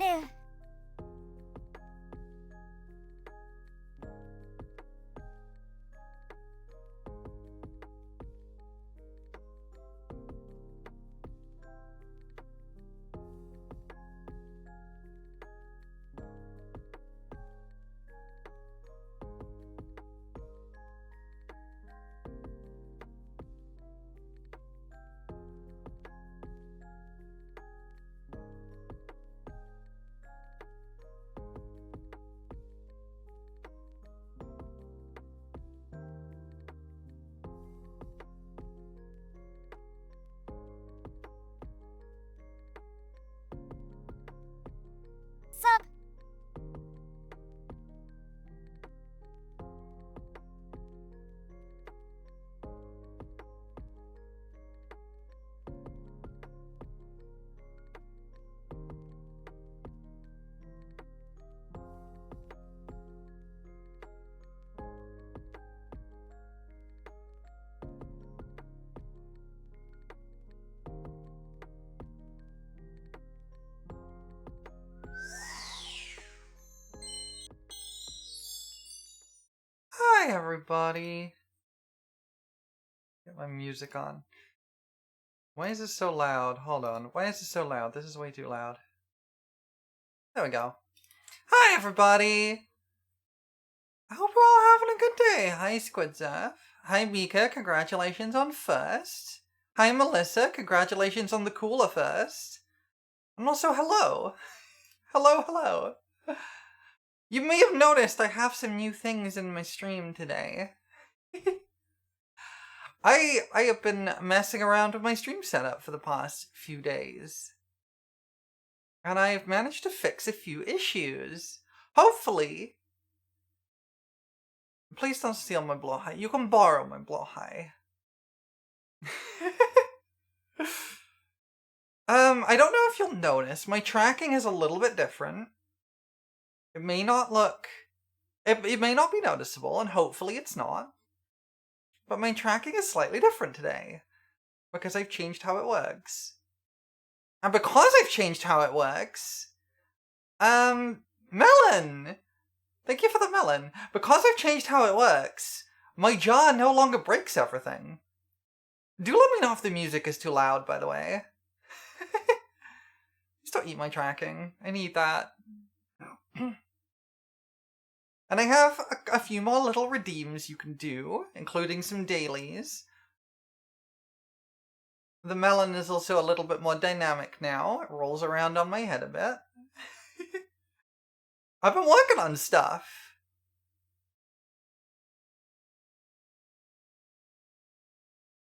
Sup? Hi everybody. Get my music on. Why is this so loud? Hold on. Why is this so loud? This is way too loud. There we go. Hi everybody. I hope we're all having a good day. Hi Squidzaf. Hi Mika, congratulations on first. Hi Melissa, congratulations on the cooler first. And also hello. Hello. You may have noticed I have some new things in my stream today. I have been messing around with my stream setup for the past few days. And I've managed to fix a few issues. Hopefully. Please don't steal my blowhigh. You can borrow my blowhigh. I don't know if you'll notice, my tracking is a little bit different. It may not look... It may not be noticeable, and hopefully it's not. But my tracking is slightly different today. Because I've changed how it works. And because I've changed how it works... Melon! Thank you for the melon. Because I've changed how it works, my jaw no longer breaks everything. Do let me know if the music is too loud, by the way. Just don't eat my tracking. I need that. And I have a few more little redeems you can do, including some dailies. The melon is also a little bit more dynamic now. It rolls around on my head a bit. I've been working on stuff.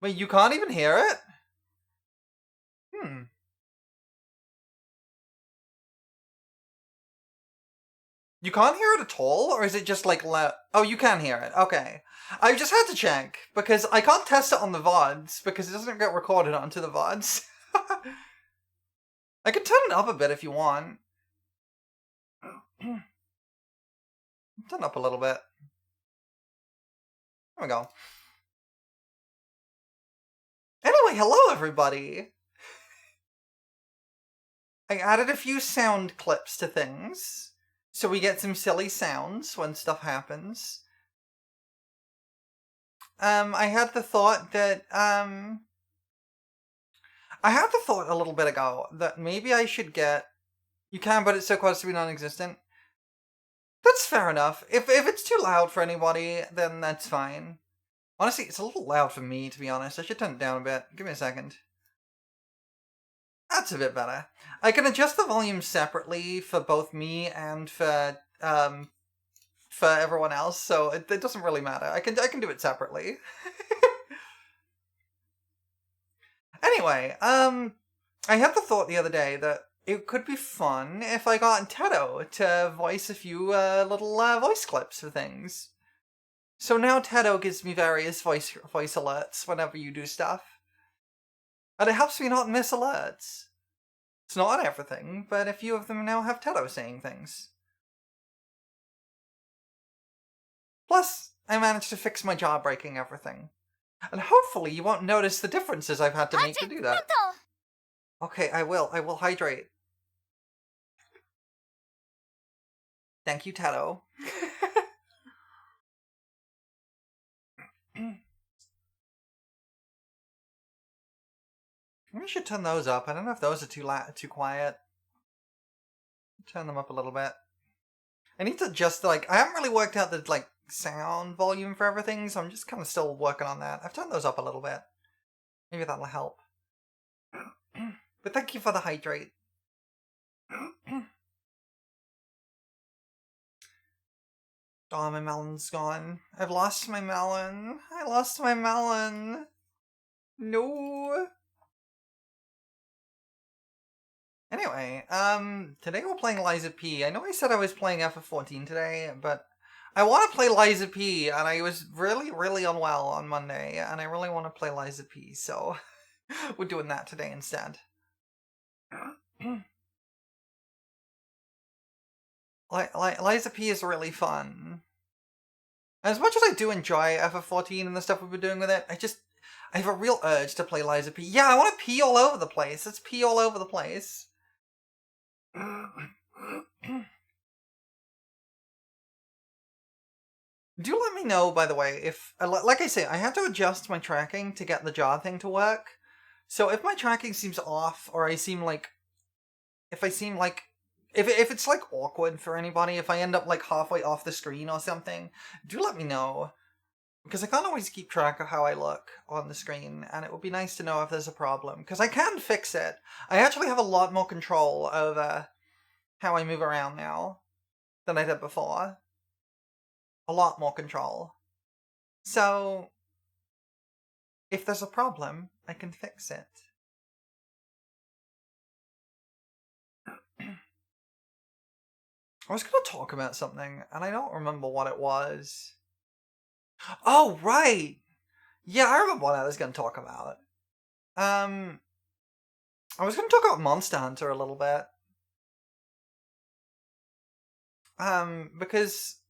Wait, you can't even hear it? You can't hear it at all? Or is it just like loud? Oh, you can hear it. Okay. I just had to check, because I can't test it on the VODs, because it doesn't get recorded onto the VODs. I can turn it up a bit if you want. Turn up a little bit. There we go. Anyway, hello everybody! I added a few sound clips to things, so we get some silly sounds when stuff happens. I had the thought that, I had the thought a little bit ago that maybe I should get... You can, but it's so close to be non-existent. That's fair enough. If it's too loud for anybody, then that's fine. Honestly, it's a little loud for me, to be honest. I should turn it down a bit. Give me a second. That's a bit better. I can adjust the volume separately for both me and for everyone else, so it doesn't really matter. I can do it separately. Anyway, I had the thought the other day that it could be fun if I got Tedo to voice a few little voice clips for things. So now Tedo gives me various voice alerts whenever you do stuff. And it helps me not miss alerts. It's not on everything, but a few of them now have Tedo saying things. Plus, I managed to fix my jaw breaking everything. And hopefully you won't notice the differences I've had to make to do that. Okay, I will hydrate. Thank you, Tato. We should turn those up. I don't know if those are too quiet. Turn them up a little bit. I need to just, like, I haven't really worked out the, like, sound volume for everything, so I'm just kind of still working on that. I've turned those up a little bit. Maybe that'll help. But thank you for the hydrate. Oh, my melon's gone. I've lost my melon. I lost my melon. No. Anyway, today we're playing Liza P. I know I said I was playing FF14 today, but I want to play Liza P, and I was really, really unwell on Monday, and I really want to play Liza P, so we're doing that today instead. Liza P is really fun. As much as I do enjoy FF14 and the stuff we've been doing with it, I have a real urge to play Liza P. Yeah, I want to pee all over the place. Let's pee all over the place. Do let me know, by the way, if, like I say, I have to adjust my tracking to get the jaw thing to work. So if my tracking seems off, or if it's like awkward for anybody, if I end up like halfway off the screen or something, do let me know. Because I can't always keep track of how I look on the screen, and it would be nice to know if there's a problem. Because I can fix it. I actually have a lot more control over how I move around now than I did before. A lot more control. So, if there's a problem, I can fix it. I was going to talk about something, and I don't remember what it was. Oh, right! Yeah, I remember what I was going to talk about. I was going to talk about Monster Hunter a little bit. Because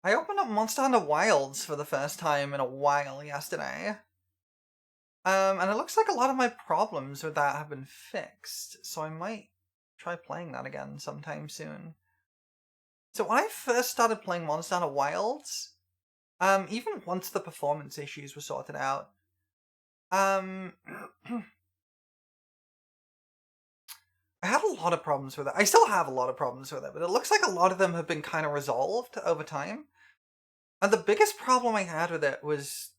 I opened up Monster Hunter Wilds for the first time in a while yesterday. And it looks like a lot of my problems with that have been fixed, so I might try playing that again sometime soon. So when I first started playing Monster Hunter Wilds, even once the performance issues were sorted out, I had a lot of problems with it. I still have a lot of problems with it, but it looks like a lot of them have been kind of resolved over time. And the biggest problem I had with it was,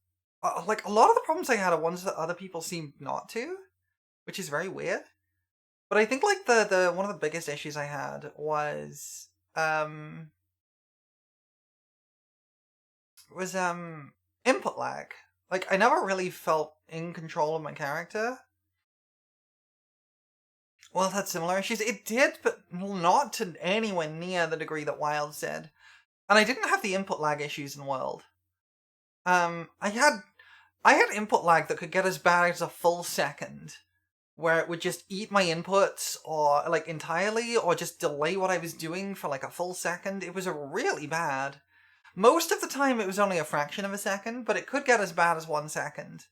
like, a lot of the problems I had are ones that other people seem not to, which is very weird. But I think, like, the one of the biggest issues I had was, input lag. Like, I never really felt in control of my character. Well, it had similar issues. It did, but not to anywhere near the degree that Wilds did. And I didn't have the input lag issues in World. I had input lag that could get as bad as a full second, where it would just eat my inputs, or like entirely, or just delay what I was doing for like a full second. It was really bad. Most of the time it was only a fraction of a second, but it could get as bad as 1 second.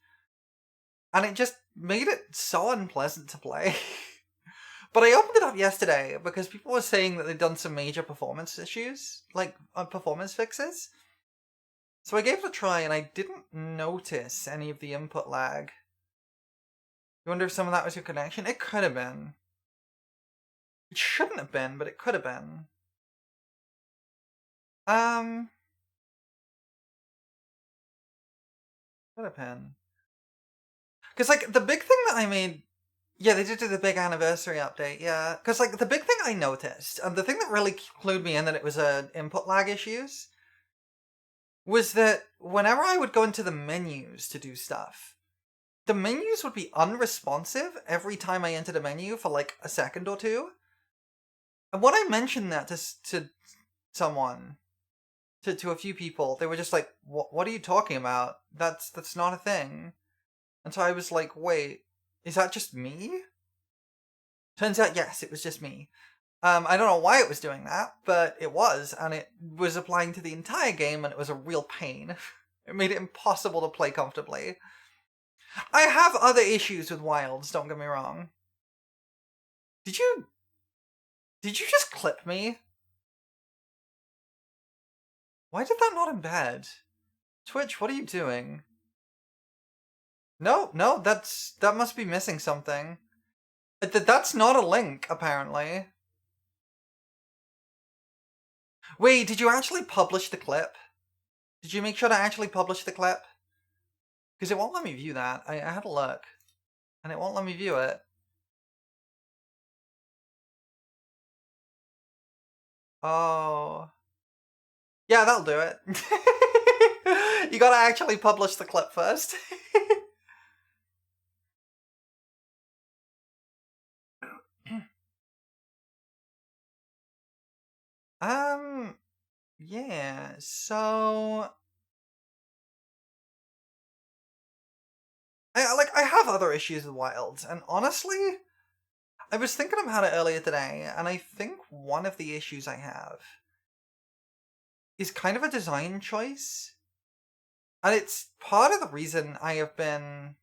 And it just made it so unpleasant to play. But I opened it up yesterday because people were saying that they'd done some major performance issues, like performance fixes. So I gave it a try and I didn't notice any of the input lag. You wonder if some of that was your connection? It could have been. It shouldn't have been, but it could have been. Could have been. Because, like, the big thing that I made... Yeah, they did do the big anniversary update, yeah. Because, like, the big thing I noticed, and the thing that really clued me in that it was input lag issues, was that whenever I would go into the menus to do stuff, the menus would be unresponsive every time I entered a menu for, like, a second or two. And when I mentioned that to someone, to a few people, they were just like, what are you talking about? That's not a thing. And so I was like, wait, is that just me? Turns out, yes, it was just me. I don't know why it was doing that, but it was, and it was applying to the entire game, and it was a real pain. It made it impossible to play comfortably. I have other issues with Wilds, don't get me wrong. Did you just clip me? Why did that not embed? Twitch, what are you doing? No, no, that must be missing something. That's not a link, apparently. Wait, did you actually publish the clip? Did you make sure to actually publish the clip? Because it won't let me view that. I had a look. And it won't let me view it. Oh. Yeah, that'll do it. You gotta actually publish the clip first. Yeah, so... I have other issues with Wilds, and honestly, I was thinking about it earlier today, and I think one of the issues I have is kind of a design choice. And it's part of the reason I have been...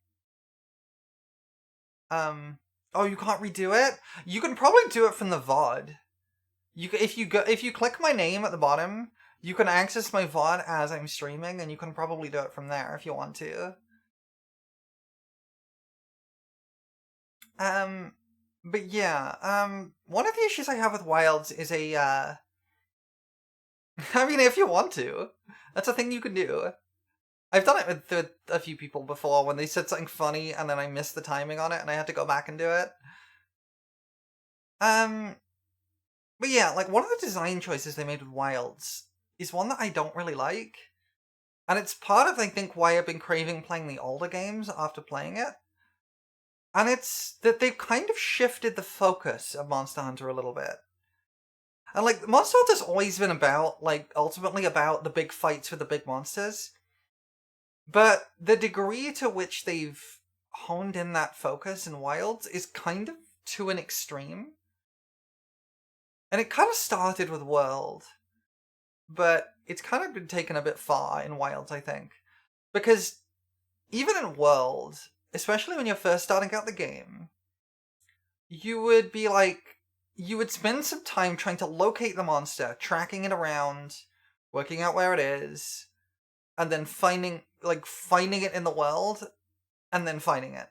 Oh, you can't redo it? You can probably do it from the VOD. If you click my name at the bottom, you can access my VOD as I'm streaming, and you can probably do it from there if you want to. But yeah, one of the issues I have with Wilds is a, I mean, if you want to, that's a thing you can do. I've done it with a few people before when they said something funny and then I missed the timing on it and I had to go back and do it. But yeah, like, one of the design choices they made with Wilds is one that I don't really like. And it's part of, I think, why I've been craving playing the older games after playing it. And it's that they've kind of shifted the focus of Monster Hunter a little bit. And, like, Monster Hunter's always been about, like, ultimately about the big fights with the big monsters. But the degree to which they've honed in that focus in Wilds is kind of to an extreme. And it kind of started with World, but it's kind of been taken a bit far in Wilds, I think. Because even in World, especially when you're first starting out the game, you would be like, you would spend some time trying to locate the monster, tracking it around, working out where it is, and then finding it in the world, and then finding it.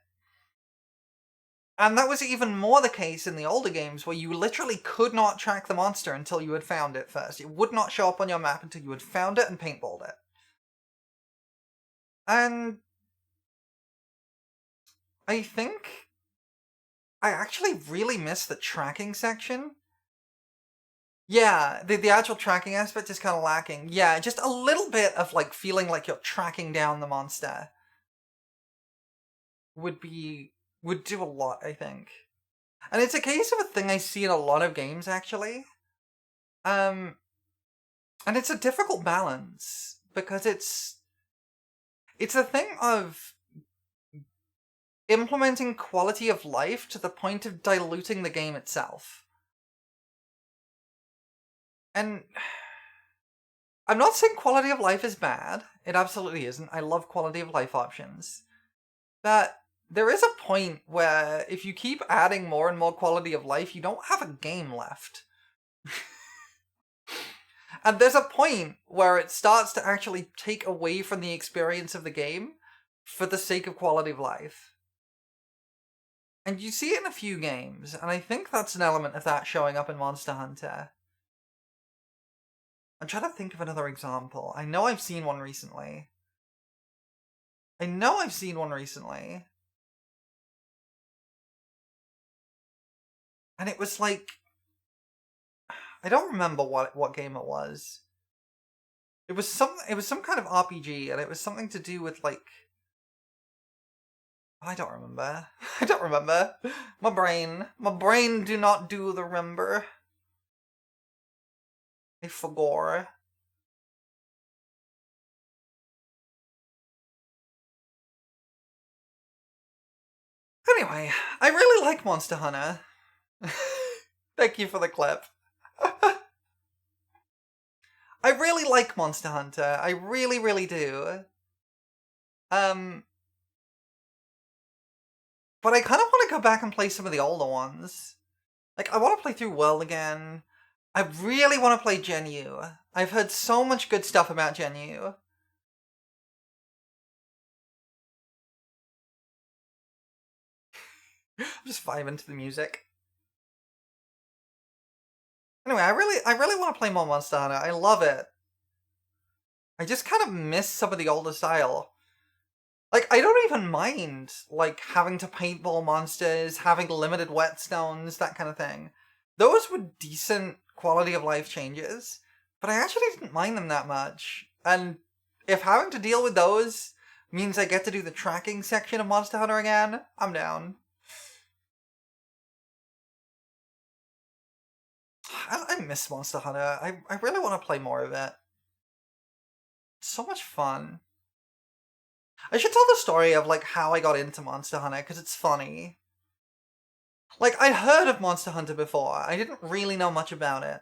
And that was even more the case in the older games, where you literally could not track the monster until you had found it first. It would not show up on your map until you had found it and paintballed it. And I think I actually really miss the tracking section. Yeah, the actual tracking aspect is kind of lacking. Yeah, just a little bit of, like, feeling like you're tracking down the monster would do a lot, I think. And it's a case of a thing I see in a lot of games, actually. And it's a difficult balance, because it's a thing of implementing quality of life to the point of diluting the game itself. And I'm not saying quality of life is bad. It absolutely isn't. I love quality of life options. But there is a point where if you keep adding more and more quality of life, you don't have a game left. And there's a point where it starts to actually take away from the experience of the game for the sake of quality of life. And you see it in a few games, and I think that's an element of that showing up in Monster Hunter. I'm trying to think of another example. I know I've seen one recently. And it was like... I don't remember what game it was. It was some kind of RPG, and it was something to do with, like... I don't remember. I don't remember. My brain do not do the remember. I forgot. Anyway, I really like Monster Hunter. Thank you for the clip. I really like Monster Hunter. I really, really do. But I kind of want to go back and play some of the older ones. Like, I want to play through World again. I really want to play Gen U. I've heard so much good stuff about Gen U. I'm just vibing to the music. Anyway, I really want to play more Monster Hunter. I love it. I just kind of miss some of the older style. Like, I don't even mind, like, having to paintball monsters, having limited whetstones, that kind of thing. Those were decent quality of life changes, but I actually didn't mind them that much. And if having to deal with those means I get to do the tracking section of Monster Hunter again, I'm down. I miss Monster Hunter. I really want to play more of it. It's so much fun. I should tell the story of, like, how I got into Monster Hunter, because it's funny. Like, I'd heard of Monster Hunter before. I didn't really know much about it.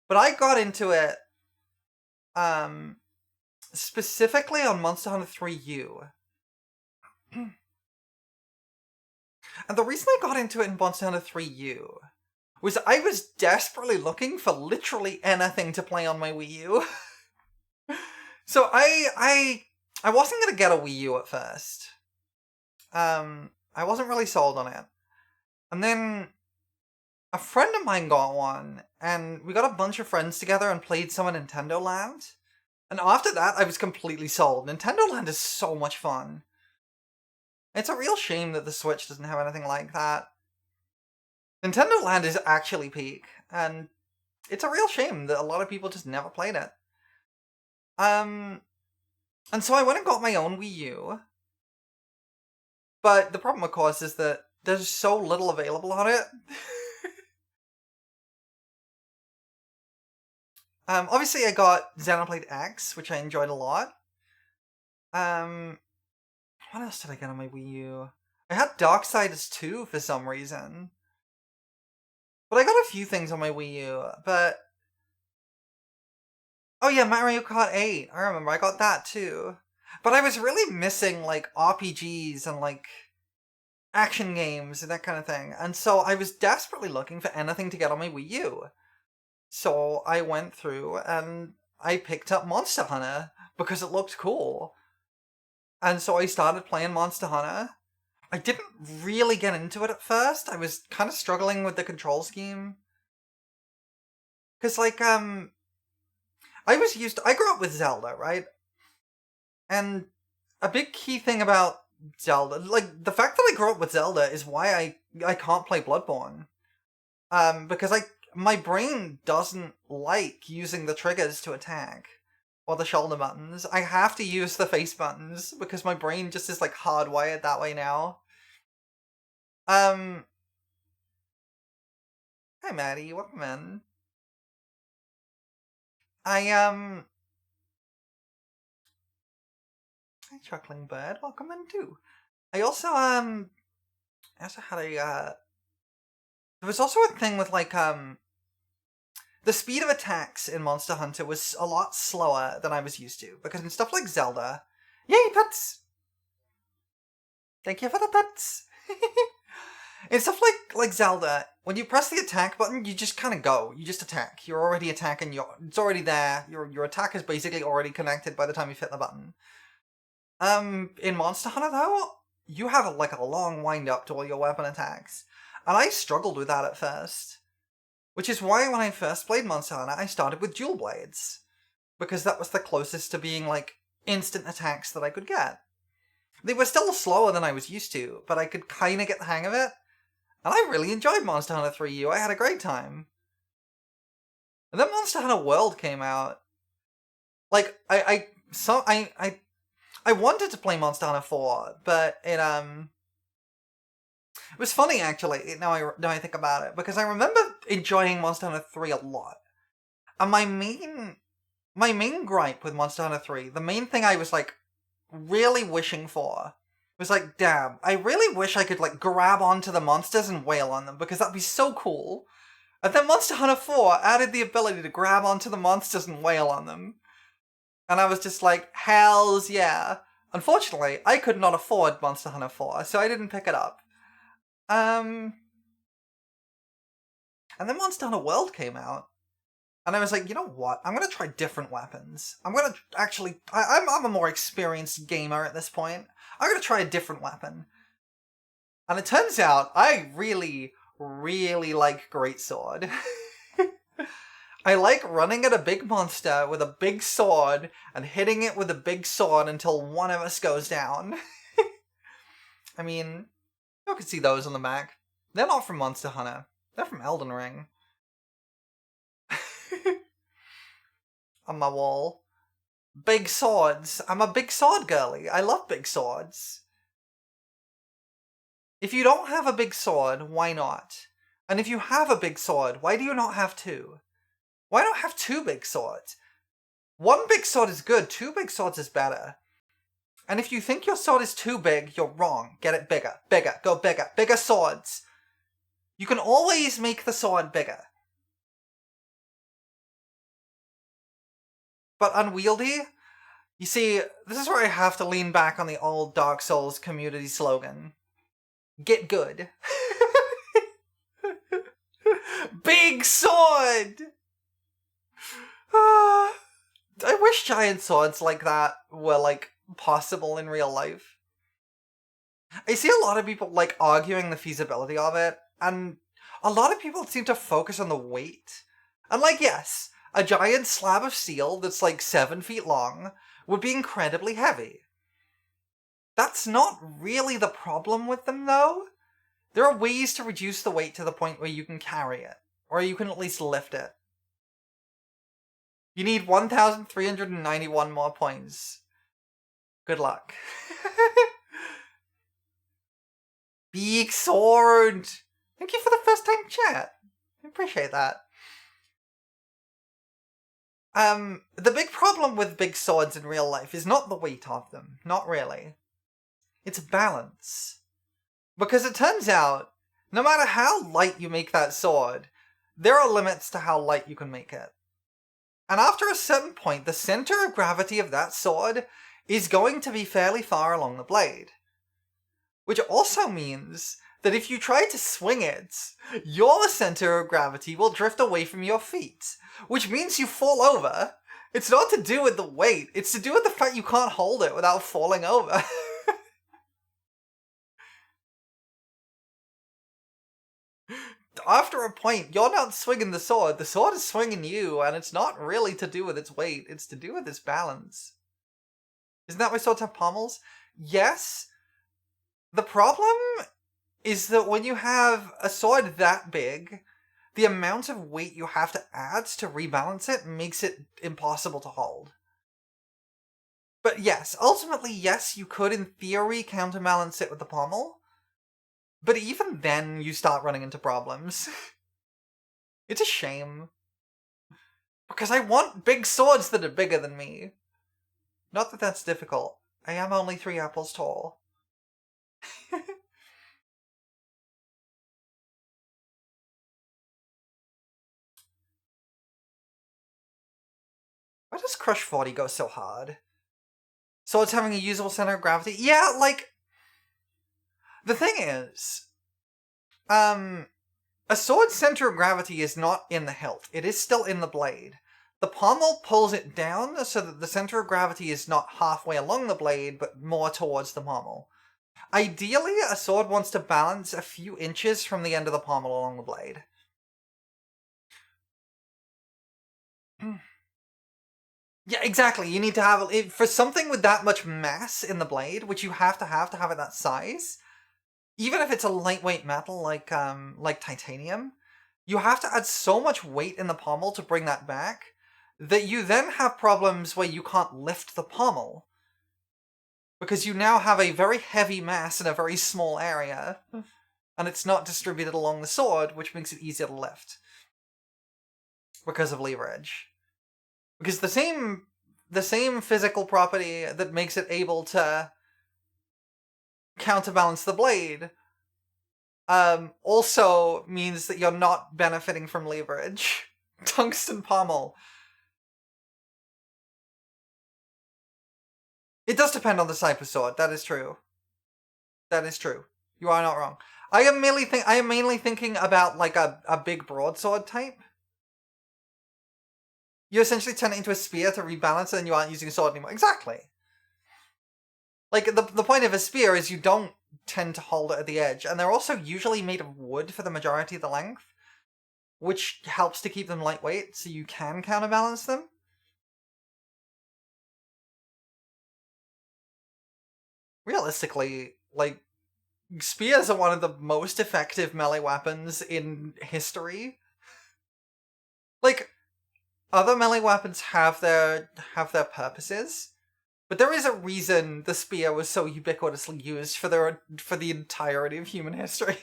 But I got into it, specifically on Monster Hunter 3U. And the reason I got into it in Monster Hunter 3U was I was desperately looking for literally anything to play on my Wii U. So I wasn't gonna get a Wii U at first. I wasn't really sold on it. And then a friend of mine got one, and we got a bunch of friends together and played some of Nintendo Land. And after that, I was completely sold. Nintendo Land is so much fun. It's a real shame that the Switch doesn't have anything like that. Nintendo Land is actually peak, and it's a real shame that a lot of people just never played it. And so I went and got my own Wii U. But the problem, of course, is that there's so little available on it. Obviously I got Xenoblade X, which I enjoyed a lot. What else did I get on my Wii U? I had Darksiders 2 for some reason. But I got a few things on my Wii U, but... Oh yeah, Mario Kart 8. I remember, I got that too. But I was really missing, like, RPGs and, like, action games and that kind of thing. And so I was desperately looking for anything to get on my Wii U. So I went through and I picked up Monster Hunter because it looked cool. And so I started playing Monster Hunter. I didn't really get into it at first. I was kind of struggling with the control scheme. Because, like, I grew up with Zelda, right? And a big key thing about Zelda, like, the fact that I grew up with Zelda is why I can't play Bloodborne. Because my brain doesn't like using the triggers to attack. Or the shoulder buttons. I have to use the face buttons, because my brain just is, like, hardwired that way now. Hi Maddie, welcome in. Hi Chuckling Bird, welcome in too. I also had a, there was also a thing with, like, the speed of attacks in Monster Hunter was a lot slower than I was used to, because in stuff like Zelda... Yay, pets! Thank you for the pets! In stuff like Zelda, when you press the attack button, you just kind of go. You just attack. You're already attacking. It's already there. Your attack is basically already connected by the time you hit the button. In Monster Hunter, though, you have, like, a long wind-up to all your weapon attacks. And I struggled with that at first. Which is why when I first played Monster Hunter, I started with dual blades. Because that was the closest to being, like, instant attacks that I could get. They were still slower than I was used to, but I could kind of get the hang of it. And I really enjoyed Monster Hunter 3U. I had a great time. And then Monster Hunter World came out. Like, I wanted to play Monster Hunter 4, but it was funny, actually, now I think about it, because I remember enjoying Monster Hunter 3 a lot. And my main gripe with Monster Hunter 3, the main thing I was, like, really wishing for, was like, damn, I really wish I could, like, grab onto the monsters and wail on them, because that'd be so cool. And then Monster Hunter 4 added the ability to grab onto the monsters and wail on them. And I was just like, hells yeah. Unfortunately, I could not afford Monster Hunter 4, so I didn't pick it up. And then Monster Hunter World came out. And I was like, you know what? I'm gonna try different weapons. I'm gonna actually... I'm a more experienced gamer at this point. I'm gonna try a different weapon. And it turns out I really, really like Greatsword. I like running at a big monster with a big sword and hitting it with a big sword until one of us goes down. I mean, you can see those on the Mac. They're not from Monster Hunter. They're from Elden Ring. On my wall. Big swords. I'm a big sword girly. I love big swords. If you don't have a big sword, why not? And if you have a big sword, why do you not have two? Why not have two big swords? One big sword is good, two big swords is better. And if you think your sword is too big, you're wrong. Get it bigger. Bigger. Go bigger. Bigger swords. You can always make the sword bigger. But unwieldy? You see, this is where I have to lean back on the old Dark Souls community slogan. Get good. Big sword! I wish giant swords like that were, like, possible in real life. I see a lot of people, like, arguing the feasibility of it, and a lot of people seem to focus on the weight. And, like, yes, a giant slab of steel that's, like, 7 feet long would be incredibly heavy. That's not really the problem with them, though. There are ways to reduce the weight to the point where you can carry it, or you can at least lift it. You need 1,391 more points. Good luck. Big sword! Thank you for the first time chat. I appreciate that. The big problem with big swords in real life is not the weight of them. Not really. It's balance. Because it turns out, no matter how light you make that sword, there are limits to how light you can make it. And after a certain point, the center of gravity of that sword is going to be fairly far along the blade. Which also means that if you try to swing it, your center of gravity will drift away from your feet. Which means you fall over. It's not to do with the weight, it's to do with the fact you can't hold it without falling over. After a point, you're not swinging the sword is swinging you, and it's not really to do with its weight, it's to do with its balance. Isn't that why swords have pommels? Yes. The problem is that when you have a sword that big, the amount of weight you have to add to rebalance it makes it impossible to hold. But yes, ultimately, yes, you could in theory counterbalance it with the pommel. But even then, you start running into problems. It's a shame. Because I want big swords that are bigger than me. Not that that's difficult. I am only 3 apples tall. Why does Crush 40 go so hard? Swords having a usable center of gravity? Yeah, like... The thing is... A sword's center of gravity is not in the hilt. It is still in the blade. The pommel pulls it down so that the center of gravity is not halfway along the blade, but more towards the pommel. Ideally, a sword wants to balance a few inches from the end of the pommel along the blade. Yeah, exactly. You need to have... For something with that much mass in the blade, which you have to have it that size... Even if it's a lightweight metal like titanium, you have to add so much weight in the pommel to bring that back that you then have problems where you can't lift the pommel. Because you now have a very heavy mass in a very small area, and it's not distributed along the sword, which makes it easier to lift. Because of leverage. Because the same physical property that makes it able to counterbalance the blade also means that you're not benefiting from leverage. Tungsten pommel. It does depend on the type of sword, that is true. That is true. You are not wrong. I am mainly thinking about like a big broadsword type. You essentially turn it into a spear to rebalance it and you aren't using a sword anymore. Exactly. Like, the point of a spear is you don't tend to hold it at the edge, and they're also usually made of wood for the majority of the length, which helps to keep them lightweight, so you can counterbalance them. Realistically, like, spears are one of the most effective melee weapons in history. Like, other melee weapons have their purposes, but there is a reason the spear was so ubiquitously used for the entirety of human history,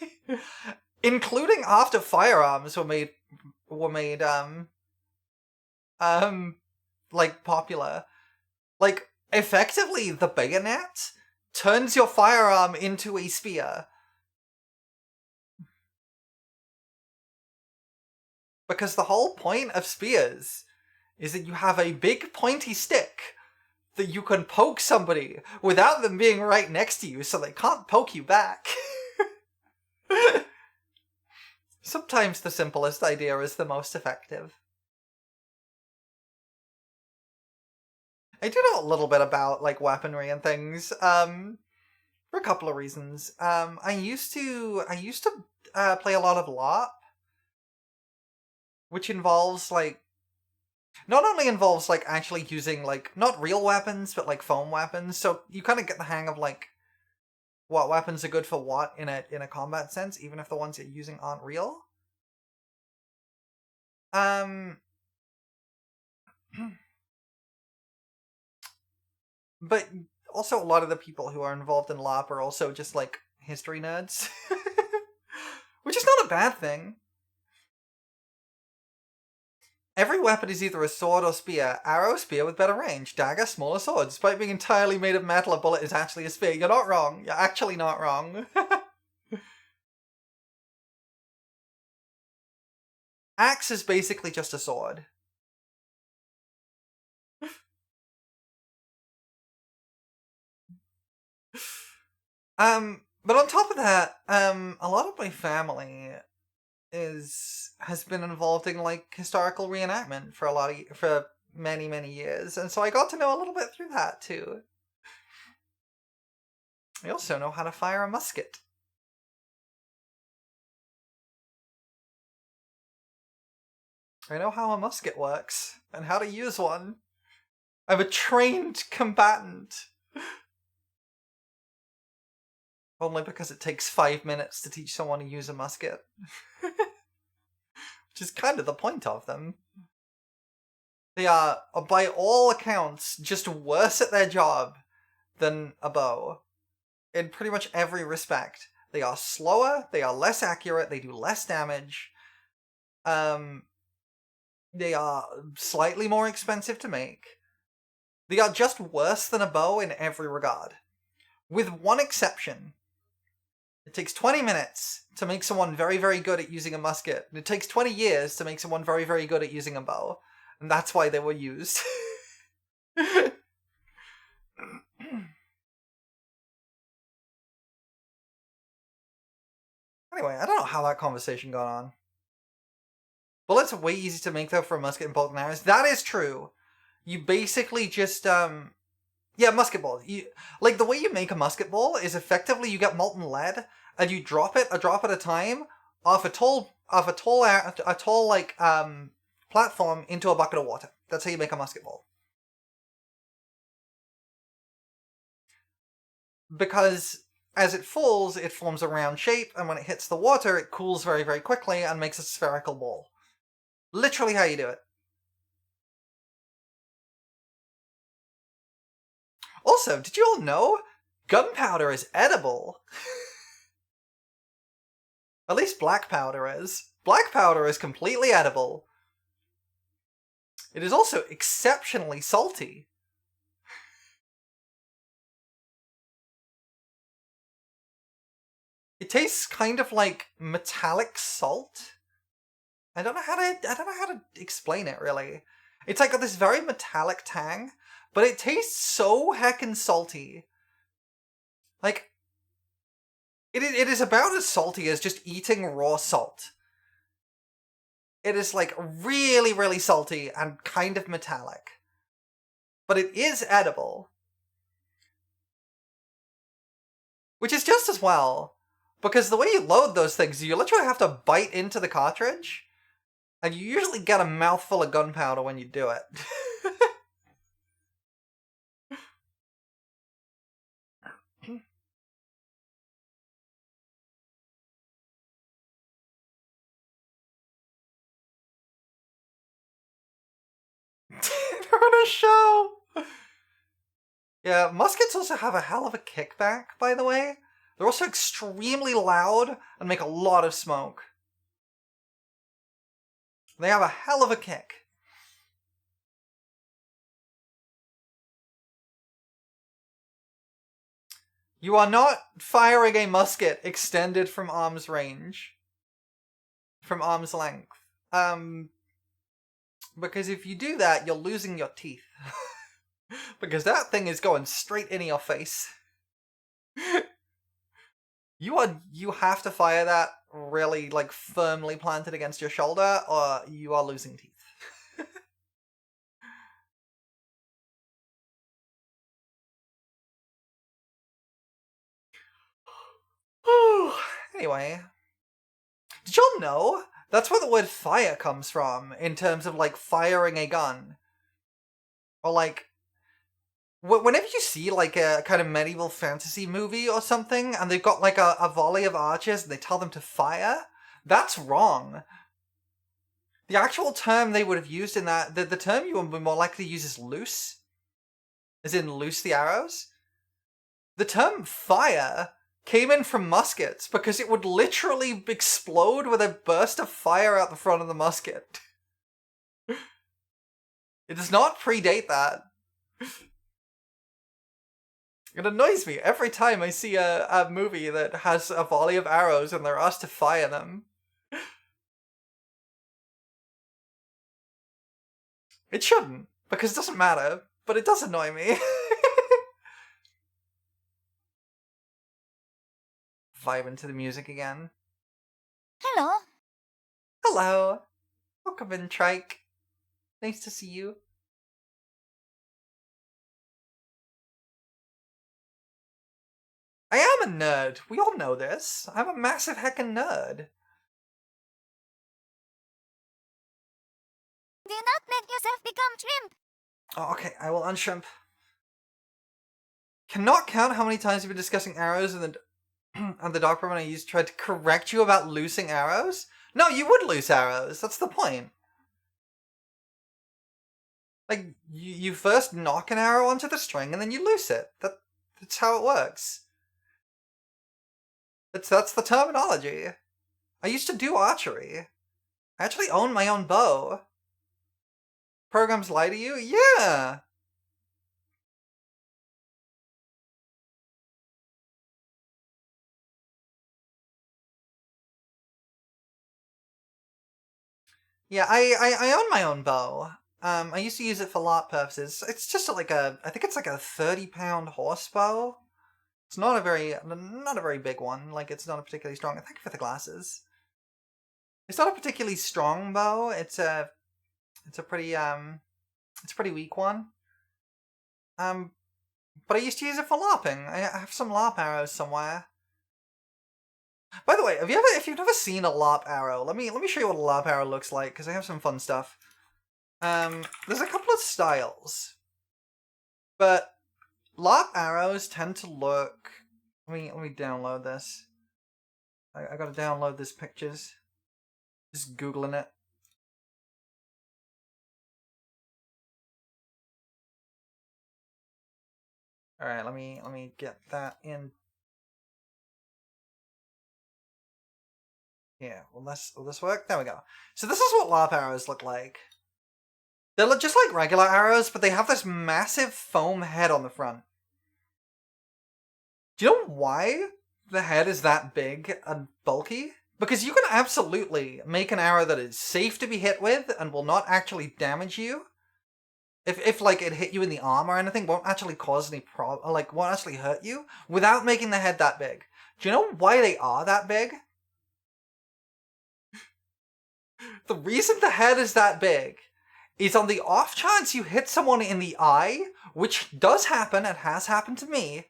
including after firearms were made like popular. Like, effectively, the bayonet turns your firearm into a spear. Because the whole point of spears is that you have a big pointy stick that you can poke somebody without them being right next to you so they can't poke you back. Sometimes the simplest idea is the most effective. I do know a little bit about, like, weaponry and things, for a couple of reasons. I used to play a lot of LARP, which involves, like, not only involves, like, actually using, like, not real weapons, but, like, foam weapons, so you kind of get the hang of, like, what weapons are good for what in a combat sense, even if the ones you're using aren't real. But also a lot of the people who are involved in LARP are also just, like, history nerds. Which is not a bad thing. Every weapon is either a sword or spear. Arrow, spear with better range. Dagger, smaller sword. Despite being entirely made of metal, a bullet is actually a spear. You're not wrong. You're actually not wrong. Axe is basically just a sword. But on top of that, a lot of my family has been involved in, like, historical reenactment for many years, and so I got to know a little bit through that too. I also know how to fire a musket. I know how a musket works and how to use one. I'm a trained combatant. Only because it takes 5 minutes to teach someone to use a musket. Which is kind of the point of them. They are, by all accounts, just worse at their job than a bow. In pretty much every respect. They are slower, they are less accurate, they do less damage. They are slightly more expensive to make. They are just worse than a bow in every regard. With one exception. It takes 20 minutes to make someone very, very good at using a musket. And it takes 20 years to make someone very, very good at using a bow. And that's why they were used. Anyway, I don't know how that conversation got on. Bullets are way easy to make, though, for a musket and bolt and arrows. That is true. You basically just, yeah, musket ball. Like, the way you make a musket ball is effectively you get molten lead, and you drop it a drop at a time off a tall platform into a bucket of water. That's how you make a musket ball. Because as it falls, it forms a round shape, and when it hits the water, it cools very, very quickly and makes a spherical ball. Literally how you do it. Also, did you all know gunpowder is edible? At least black powder is. Black powder is completely edible. It is also exceptionally salty. It tastes kind of like metallic salt. I don't know how to explain it, really. It's like got this very metallic tang, but it tastes so heckin' salty. Like, it is about as salty as just eating raw salt. It is like really, really salty and kind of metallic. But it is edible. Which is just as well. Because the way you load those things, you literally have to bite into the cartridge. And you usually get a mouthful of gunpowder when you do it. They're on a show! Yeah, muskets also have a hell of a kickback, by the way. They're also extremely loud and make a lot of smoke. They have a hell of a kick. You are not firing a musket extended from arm's range. From arm's length. Because if you do that, you're losing your teeth. Because that thing is going straight in your face. You have to fire that really, like, firmly planted against your shoulder, or you are losing teeth. Anyway. Did y'all know? That's where the word fire comes from, in terms of, like, firing a gun. Or, like, whenever you see, like, a kind of medieval fantasy movie or something, and they've got, like, a volley of archers, and they tell them to fire, that's wrong. The actual term they would have used in that, the term you would be more likely to use is loose. As in, loose the arrows. The term fire came in from muskets, because it would literally explode with a burst of fire out the front of the musket. It does not predate that. It annoys me every time I see a movie that has a volley of arrows and they're asked to fire them. It shouldn't, because it doesn't matter, but it does annoy me. Vibe into the music again. Hello. Hello. Welcome in, Trike. Nice to see you. I am a nerd. We all know this. I'm a massive heckin' nerd. Do not let yourself become shrimp. Oh, okay, I will unshrimp. Cannot count how many times we've been discussing arrows and the dog program I used tried to correct you about loosing arrows. No, you would loose arrows. That's the point. Like, you first knock an arrow onto the string and then you loose it. That's how it works. That's the terminology. I used to do archery. I actually own my own bow. Programs lie to you? Yeah! Yeah, I own my own bow. I used to use it for LARP purposes. It's just I think it's like a 30-pound horse bow. It's not a very big one. Like, it's not a particularly strong. Thank you for the glasses. It's not a particularly strong bow. It's a pretty weak one. But I used to use it for LARPing. I have some LARP arrows somewhere. By the way, if you've never seen a LARP arrow, let me show you what a LARP arrow looks like, because I have some fun stuff. There's a couple of styles, but LARP arrows tend to look. Let me download this. I gotta download this pictures. Just googling it. All right, let me get that in. Yeah, will this work? There we go. So this is what LARP arrows look like. They look just like regular arrows, but they have this massive foam head on the front. Do you know why the head is that big and bulky? Because you can absolutely make an arrow that is safe to be hit with and will not actually damage you. If like it hit you in the arm or anything, won't actually cause any won't actually hurt you without making the head that big. Do you know why they are that big? The reason the head is that big is on the off chance you hit someone in the eye, which does happen and has happened to me,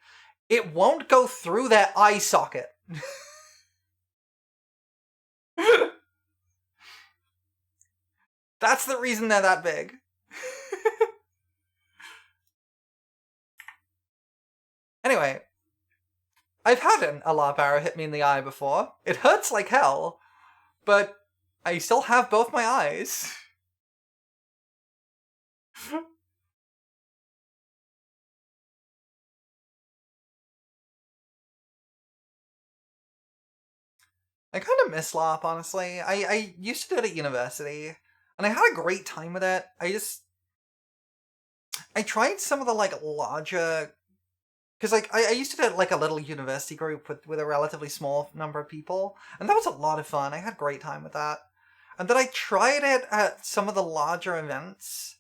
it won't go through that eye socket. That's the reason they're that big. Anyway, I've had a lob arrow hit me in the eye before. It hurts like hell, but I still have both my eyes. I kind of miss LARP, honestly. I used to do it at university, and I had a great time with it. I tried some of the, like, larger... Because, like, I used to do, like, a little university group with a relatively small number of people, and that was a lot of fun. I had a great time with that. And then I tried it at some of the larger events,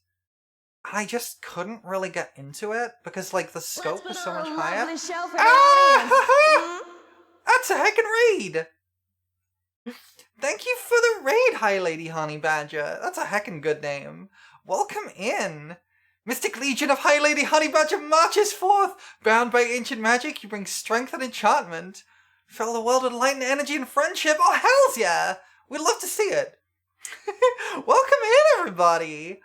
and I just couldn't really get into it, because, like, the scope was so much higher. That's a heckin' raid! Thank you for the raid, High Lady Honey Badger. That's a heckin' good name. Welcome in. Mystic Legion of High Lady Honey Badger marches forth. Bound by ancient magic, you bring strength and enchantment. Fill the world with light and energy and friendship. Oh, hells yeah! We'd love to see it. Welcome in, everybody.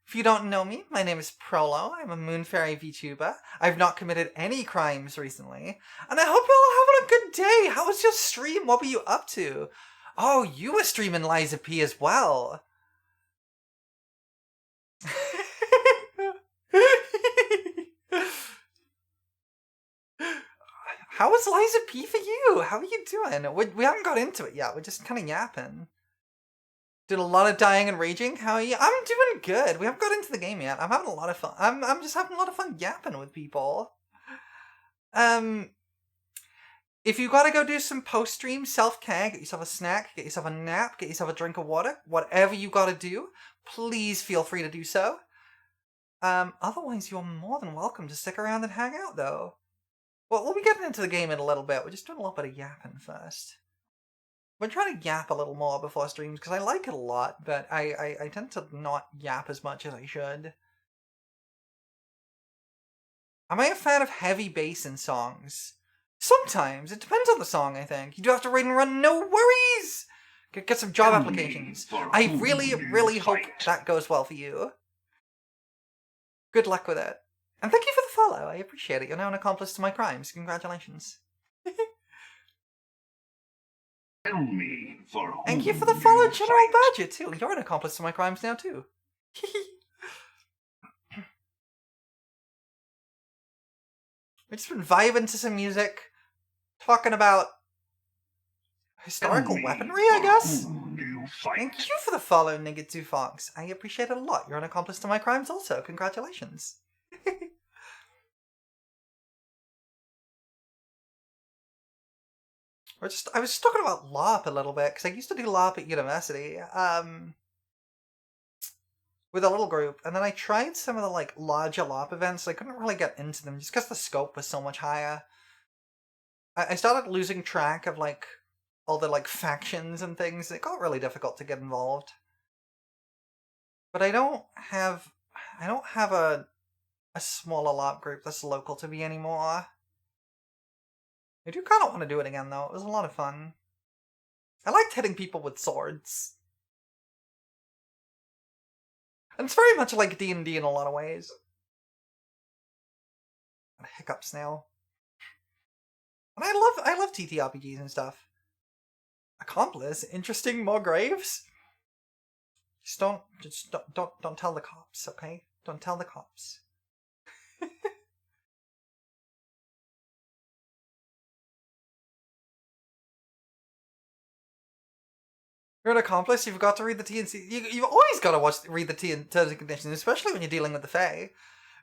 If you don't know me, my name is Prolo. I'm a Moon Fairy VTuber. I've not committed any crimes recently. And I hope you're all having a good day. How was your stream? What were you up to? Oh, you were streaming Liza P as well. How was Liza P for you? How are you doing? We haven't got into it yet. We're just kind of yapping. Did a lot of dying and raging. How are you? I'm doing good. We haven't got into the game yet. I'm having a lot of fun. I'm just having a lot of fun yapping with people. If you gotta go do some post-stream self-care, get yourself a snack, get yourself a nap, get yourself a drink of water, whatever you gotta do, please feel free to do so. Otherwise, you're more than welcome to stick around and hang out, though. Well, we'll be getting into the game in a little bit. We're just doing a little bit of yapping first. We're trying to yap a little more before streams, because I like it a lot, but I tend to not yap as much as I should. Am I a fan of heavy bass in songs? Sometimes. It depends on the song, I think. You do have to read and run, no worries! Get some job applications. I really, really hope that goes well for you. Good luck with it. And thank you for the follow. I appreciate it. You're now an accomplice to my crimes. Congratulations. Thank you for the follow, General Badger, too. You're an accomplice to my crimes now, too. We've just been vibing to some music, talking about historical weaponry, I guess? Thank you for the follow, Nigga2 Fox. I appreciate it a lot. You're an accomplice to my crimes also. Congratulations. I was just talking about LARP a little bit, because I used to do LARP at university, with a little group, and then I tried some of the, like, larger LARP events, I couldn't really get into them, just because the scope was so much higher. I started losing track of, like, all the, like, factions and things. It got really difficult to get involved. But I don't have a smaller LARP group that's local to me anymore. I do kind of want to do it again, though. It was a lot of fun. I liked hitting people with swords. And it's very much like D&D in a lot of ways. Hiccups now. And I love TTRPGs and stuff. Accomplice? Interesting, more graves? Just don't tell the cops, okay? Don't tell the cops. You're an accomplice, you've got to read the TNC. You've always got to read the terms and conditions, especially when you're dealing with the Fae.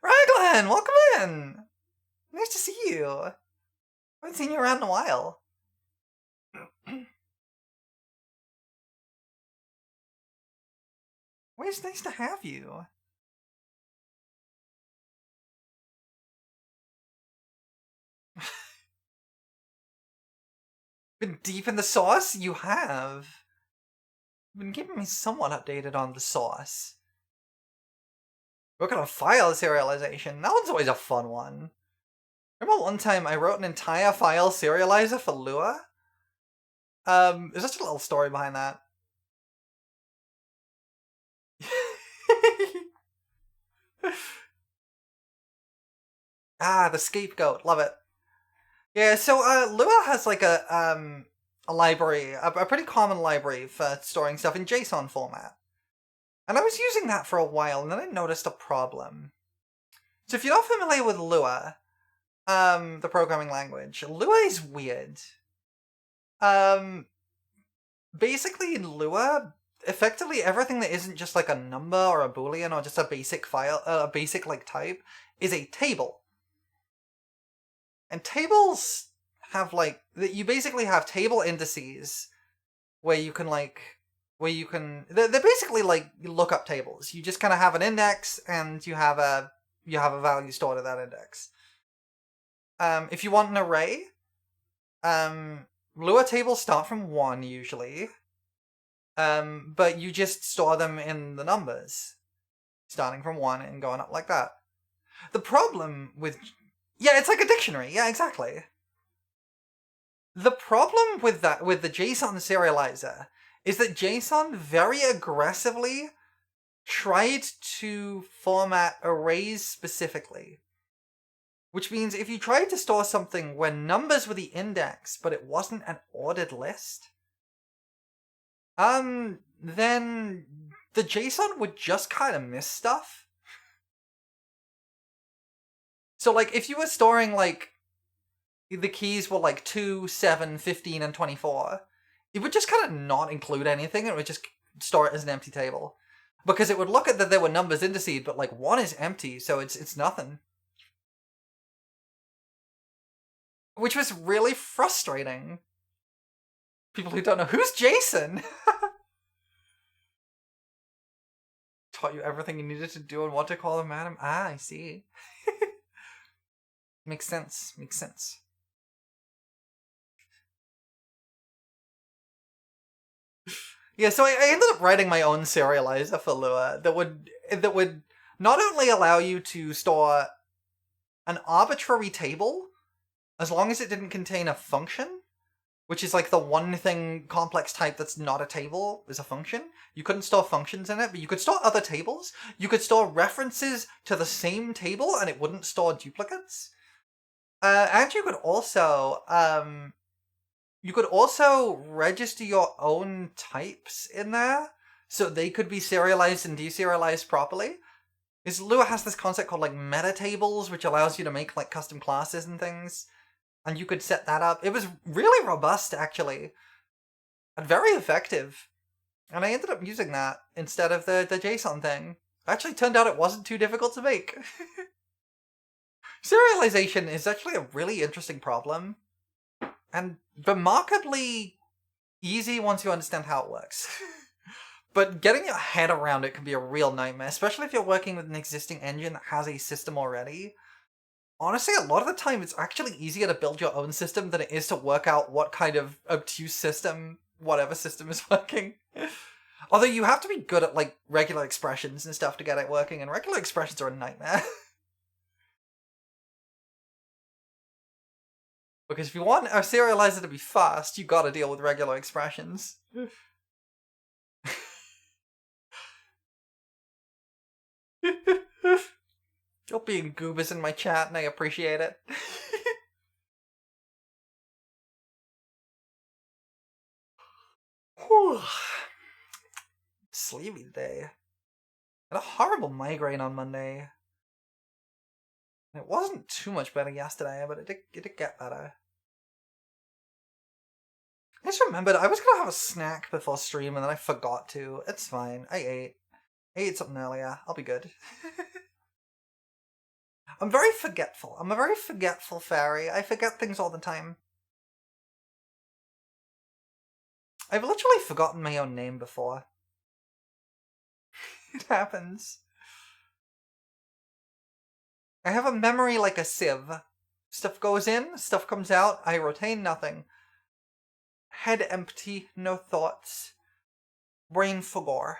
Raglan, welcome in! Nice to see you. I haven't seen you around in a while. Well, it's nice to have you. Been deep in the sauce? You have. been keeping me somewhat updated on the source. Working on file serialization. That one's always a fun one. Remember one time I wrote an entire file serializer for Lua? There's just a little story behind that. The scapegoat. Love it. Yeah, so Lua has like a library, a pretty common library for storing stuff in JSON format. And I was using that for a while, and then I noticed a problem. So if you're not familiar with Lua, the programming language, Lua is weird. Basically in Lua, effectively everything that isn't just like a number or a boolean or just a basic file, a basic like type, is a table. And tables have like, you basically have table indices where you can they're basically like lookup tables. You just kind of have an index and you have a value stored at that index. If you want an array, Lua tables start from 1 usually, but you just store them in the numbers, starting from 1 and going up like that. The problem with... Yeah, it's like a dictionary. Yeah, exactly. The problem with the JSON serializer is that JSON very aggressively tried to format arrays specifically. Which means if you tried to store something where numbers were the index, but it wasn't an ordered list, then the JSON would just kind of miss stuff. So, like, if you were storing, like, the keys were, like, 2, 7, 15, and 24, it would just kind of not include anything, and it would just store it as an empty table. Because it would look at that there were numbers indices, but, like, 1 is empty, so it's nothing. Which was really frustrating. People who don't know, who's Jason? Taught you everything you needed to do and what to call him, madam? I see. Makes sense. Makes sense. Yeah, so I ended up writing my own serializer for Lua that would not only allow you to store an arbitrary table, as long as it didn't contain a function, which is like the one thing complex type that's not a table is a function. You couldn't store functions in it, but you could store other tables. You could store references to the same table and it wouldn't store duplicates. And you could also register your own types in there, so they could be serialized and deserialized properly. Because Lua has this concept called like meta tables, which allows you to make like custom classes and things. And you could set that up. It was really robust, actually. And very effective. And I ended up using that instead of the JSON thing. It actually turned out it wasn't too difficult to make. Serialization is actually a really interesting problem. And remarkably easy once you understand how it works. But getting your head around it can be a real nightmare, especially if you're working with an existing engine that has a system already. Honestly, a lot of the time it's actually easier to build your own system than it is to work out what kind of obtuse system, whatever system is working. Although you have to be good at, like, regular expressions and stuff to get it working, and regular expressions are a nightmare. Because if you want a serializer to be fast, you gotta deal with regular expressions. You're being goobers in my chat, and I appreciate it. Whew. Sleepy day. Had a horrible migraine on Monday. It wasn't too much better yesterday, but it did get better. I just remembered I was gonna have a snack before stream and then I forgot to. It's fine. I ate something earlier. I'll be good. I'm very forgetful. I'm a very forgetful fairy. I forget things all the time. I've literally forgotten my own name before. It happens. I have a memory like a sieve. Stuff goes in, stuff comes out, I retain nothing. Head empty, no thoughts. Brain for gore.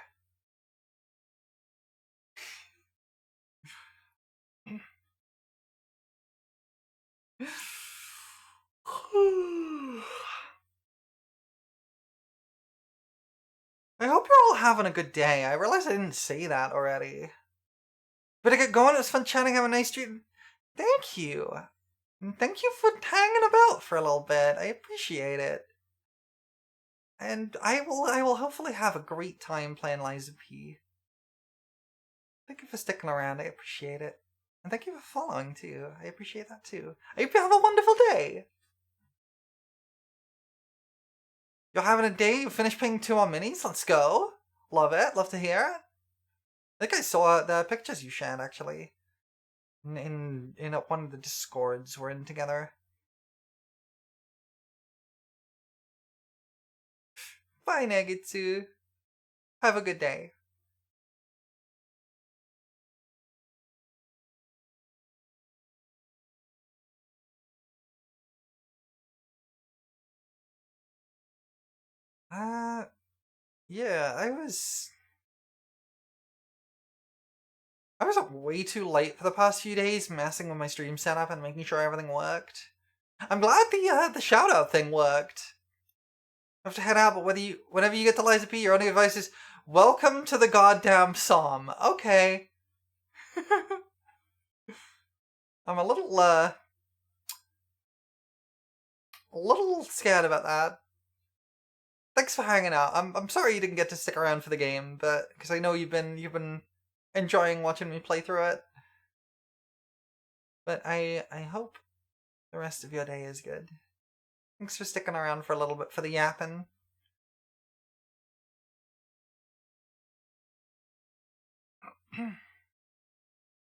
I hope you're all having a good day. I realize I didn't say that already. But I get going. It was fun chatting. Have a nice stream. Thank you. And thank you for hanging about for a little bit. I appreciate it. And I will hopefully have a great time playing Liza P. Thank you for sticking around. I appreciate it. And thank you for following too. I appreciate that too. I hope you have a wonderful day. You're having a day? You finished playing 2 more minis? Let's go. Love it. Love to hear it. I think I saw the pictures you shared actually. In one of the Discords we're in together. Bye, Negetsu. Have a good day. Yeah, I was up way too late for the past few days, messing with my stream setup and making sure everything worked. I'm glad the shout out thing worked. I have to head out, but whenever you get to Liza P, your only advice is welcome to the goddamn psalm. Okay. I'm a little scared about that. Thanks for hanging out. I'm sorry you didn't get to stick around for the game, but because I know you've been enjoying watching me play through it. But I hope the rest of your day is good. Thanks for sticking around for a little bit for the yapping.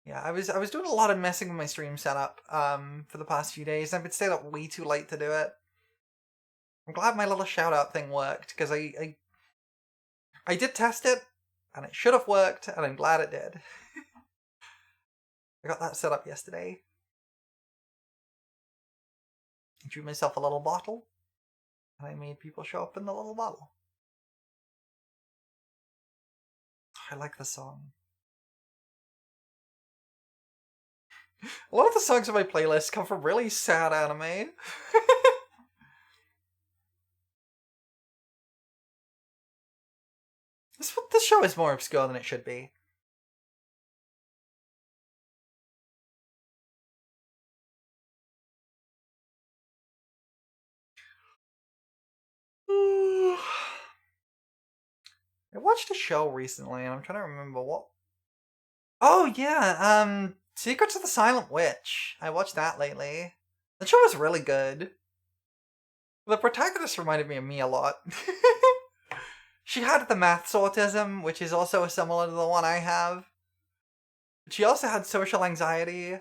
Yeah, I was doing a lot of messing with my stream setup for the past few days. I've been staying up way too late to do it. I'm glad my little shout out thing worked because I did test it and it should have worked and I'm glad it did. I got that set up yesterday. I drew myself a little bottle and I made people show up in the little bottle. I like the song. A lot of the songs on my playlist come from really sad anime. This show is more obscure than it should be. I watched a show recently and I'm trying to remember what. Oh yeah, Secrets of the Silent Witch. I watched that lately. The show was really good. The protagonist reminded me of me a lot. She had the maths autism, which is also similar to the one I have. But she also had social anxiety.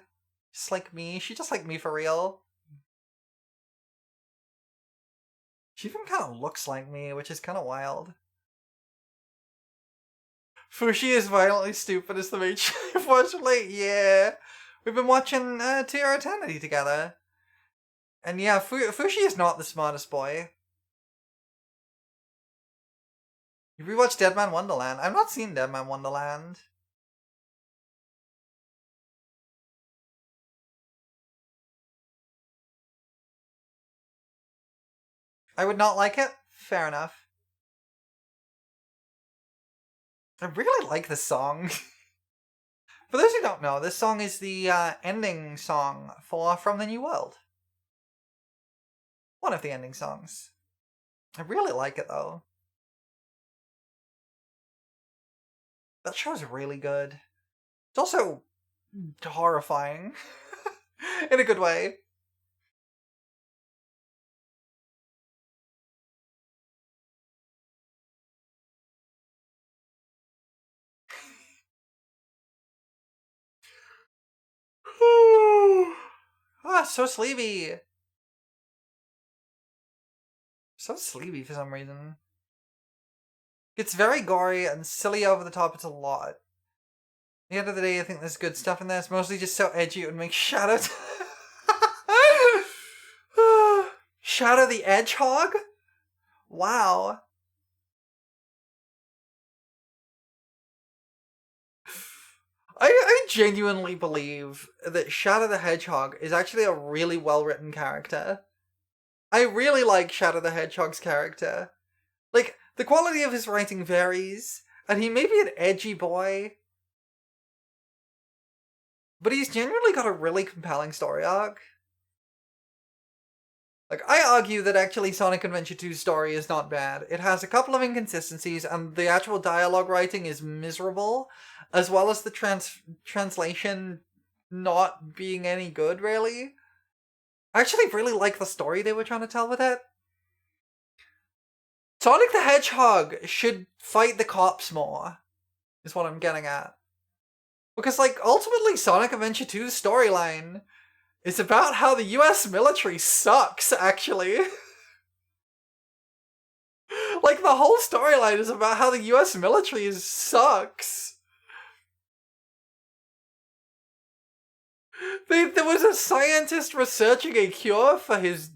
Just like me. She just like me for real. She even kind of looks like me, which is kind of wild. Fushi is violently stupid as the main chick, unfortunately. Yeah. We've been watching To Your Eternity together. And yeah, Fushi is not the smartest boy. You rewatched Dead Man Wonderland? I've not seen Dead Man Wonderland. I would not like it? Fair enough. I really like this song. For those who don't know, this song is the ending song for From the New World. One of the ending songs. I really like it though. That show is really good. It's also horrifying. In a good way. So sleepy. So sleepy for some reason. It's very gory and silly over the top. It's a lot. At the end of the day, I think there's good stuff in there. It's mostly just so edgy it would make Shadow. Shadow the Hedgehog? Wow. I genuinely believe that Shadow the Hedgehog is actually a really well-written character. I really like Shadow the Hedgehog's character. Like, the quality of his writing varies, and he may be an edgy boy, but he's genuinely got a really compelling story arc. Like, I argue that actually Sonic Adventure 2's story is not bad. It has a couple of inconsistencies, and the actual dialogue writing is miserable, as well as the translation not being any good, really. I actually really like the story they were trying to tell with it. Sonic the Hedgehog should fight the cops more, is what I'm getting at. Because, like, ultimately Sonic Adventure 2's storyline is about how the US military sucks, actually. Like, the whole storyline is about how the US military sucks. There was a scientist researching a cure for his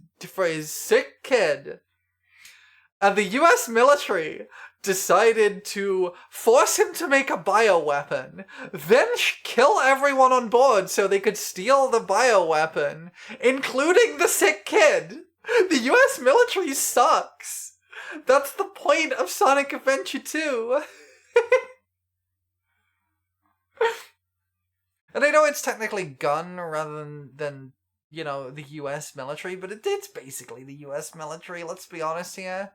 sick kid. And the US military decided to force him to make a bioweapon, then kill everyone on board so they could steal the bioweapon, including the sick kid. The US military sucks. That's the point of Sonic Adventure 2. And I know it's technically gun rather than you know, the US military, but it's basically the US military, let's be honest here.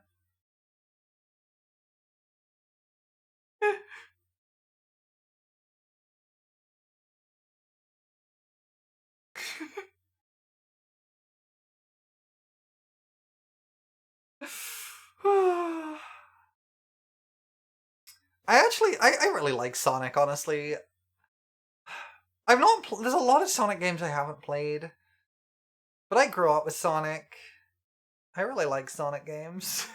I really like Sonic, honestly. I've not. There's a lot of Sonic games I haven't played, but I grew up with Sonic. I really like Sonic games.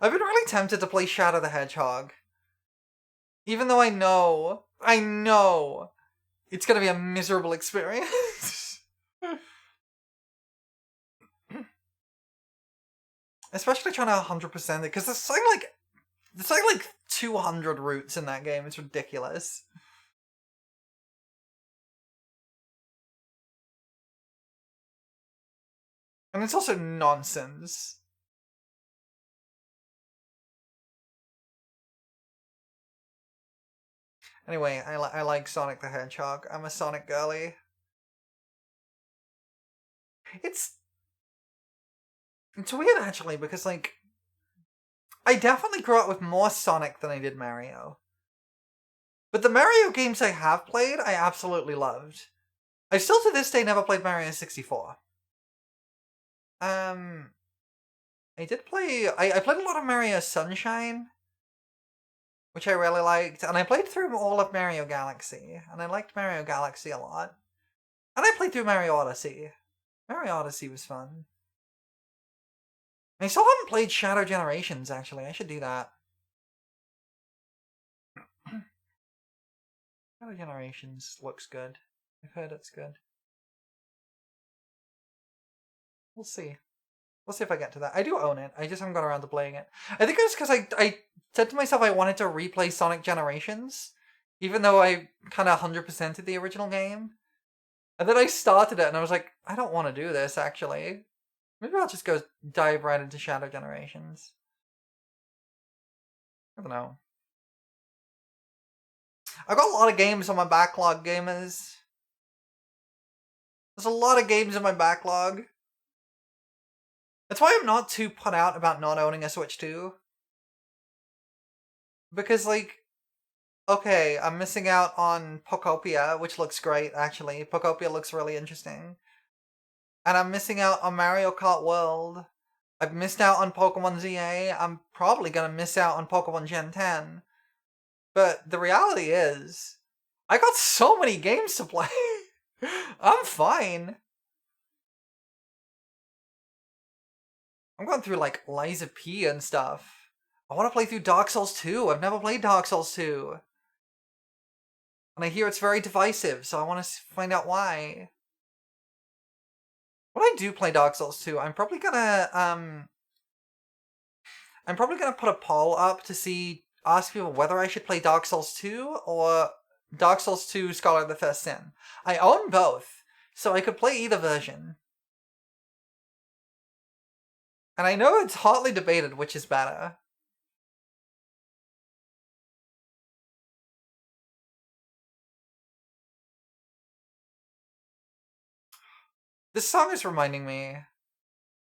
I've been really tempted to play Shadow the Hedgehog, even though I know, it's gonna be a miserable experience. Especially trying to 100% it, because there's like 200 routes in that game. It's ridiculous. And it's also nonsense. Anyway, I like Sonic the Hedgehog. I'm a Sonic girly. It's weird actually, because like I definitely grew up with more Sonic than I did Mario. But the Mario games I have played, I absolutely loved. I still to this day never played Mario 64. I did play I played a lot of Mario Sunshine, which I really liked, and I played through all of Mario Galaxy, and I liked Mario Galaxy a lot. And I played through Mario Odyssey. Mario Odyssey was fun. I still haven't played Shadow Generations, actually. I should do that. Shadow Generations looks good. I've heard it's good. We'll see. We'll see if I get to that. I do own it. I just haven't got around to playing it. I think it was because I said to myself I wanted to replay Sonic Generations, even though I kind of 100%ed the original game. And then I started it and I was like, I don't want to do this, actually. Maybe I'll just go dive right into Shadow Generations. I don't know. I've got a lot of games on my backlog, gamers. There's a lot of games in my backlog. That's why I'm not too put out about not owning a Switch 2. Because, like, okay, I'm missing out on Pokopia, which looks great, actually. Pokopia looks really interesting. And I'm missing out on Mario Kart World. I've missed out on Pokemon ZA. I'm probably gonna miss out on Pokemon Gen 10. But the reality is, I got so many games to play. I'm fine. I'm going through, like, Liza P and stuff. I want to play through Dark Souls 2. I've never played Dark Souls 2. And I hear it's very divisive, so I want to find out why. When I do play Dark Souls 2, I'm probably gonna put a poll up to ask people whether I should play Dark Souls 2 or Dark Souls 2, Scholar of the First Sin. I own both, so I could play either version. And I know it's hotly debated which is better. This song is reminding me.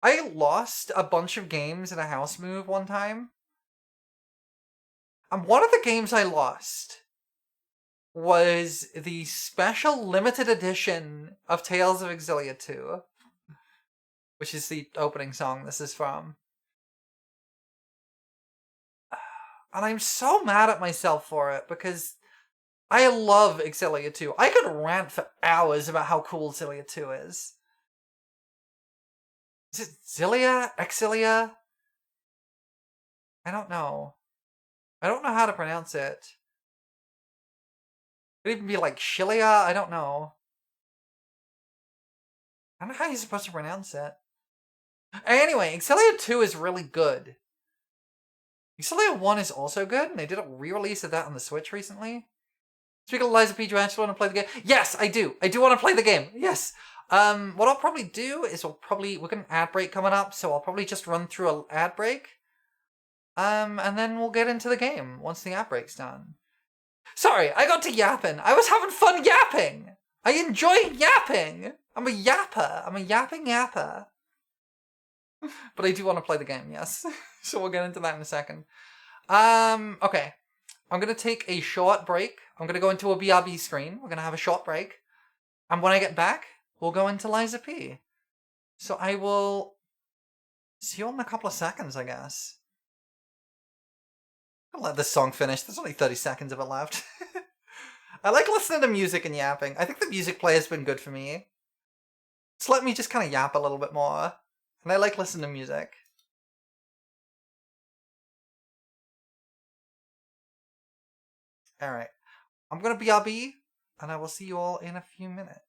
I lost a bunch of games in a house move one time. And one of the games I lost was the special limited edition of Tales of Exilia 2. Which is the opening song this is from. And I'm so mad at myself for it because I love Exilia 2. I could rant for hours about how cool Exilia 2 is. Is it Zilia? Exilia? I don't know. I don't know how to pronounce it. It could even be like Shilia? I don't know. I don't know how you're supposed to pronounce it. Anyway, Exilia 2 is really good. Exilia 1 is also good, and they did a re-release of that on the Switch recently. Speaking of Liza P. do you actually want to play the game? Yes, I do. I do want to play the game. Yes. What I'll probably do is we're got an ad break coming up, so I'll probably just run through an ad break. And then we'll get into the game once the ad break's done. Sorry, I got to yapping. I was having fun yapping. I enjoy yapping. I'm a yapper. I'm a yapping yapper. But I do want to play the game, yes. So we'll get into that in a second. Okay. I'm going to take a short break. I'm going to go into a BRB screen. We're going to have a short break. And when I get back, we'll go into Liza P. So I will see you all in a couple of seconds, I guess. I'll let this song finish. There's only 30 seconds of it left. I like listening to music and yapping. I think the music play has been good for me. It's let me just kind of yap a little bit more. And I like listening to music. Alright. I'm going to BRB, and I will see you all in a few minutes.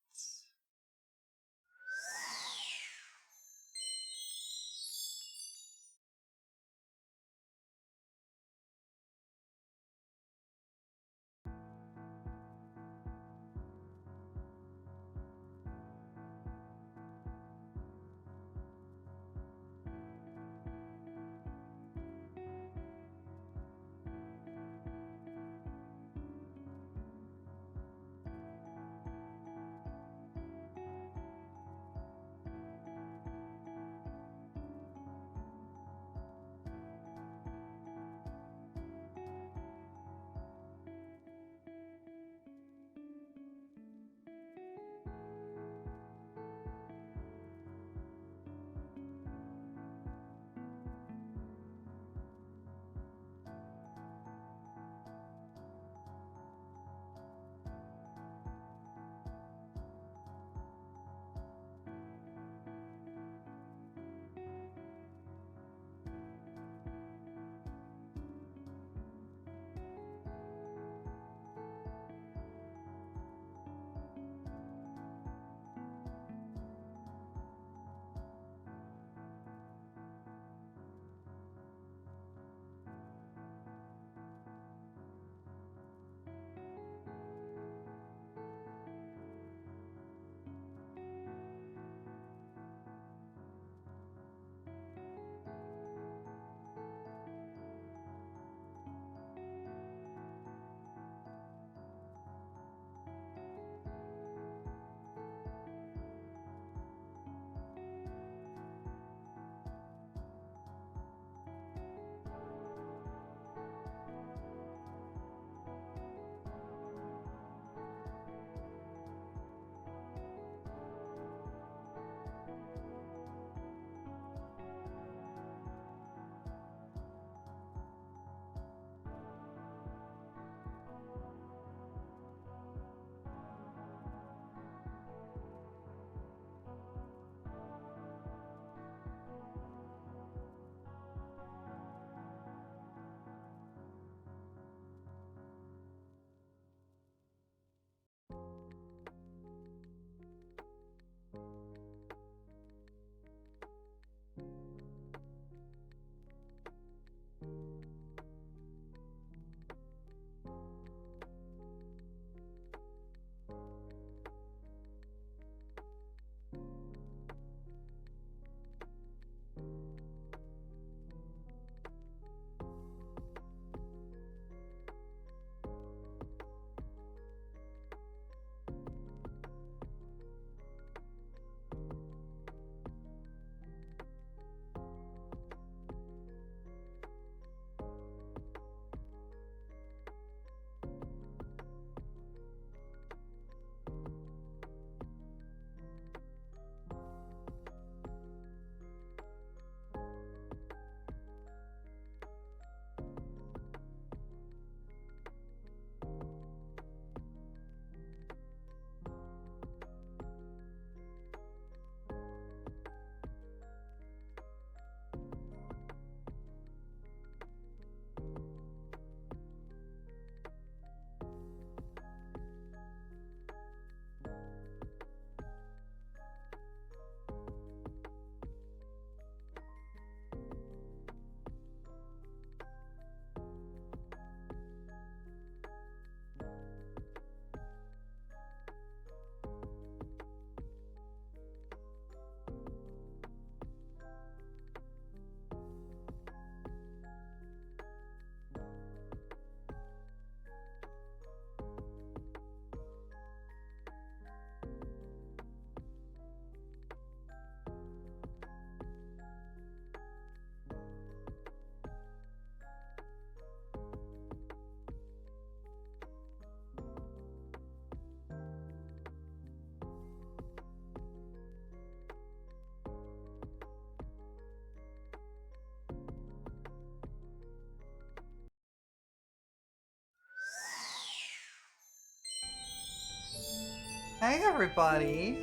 Hey everybody!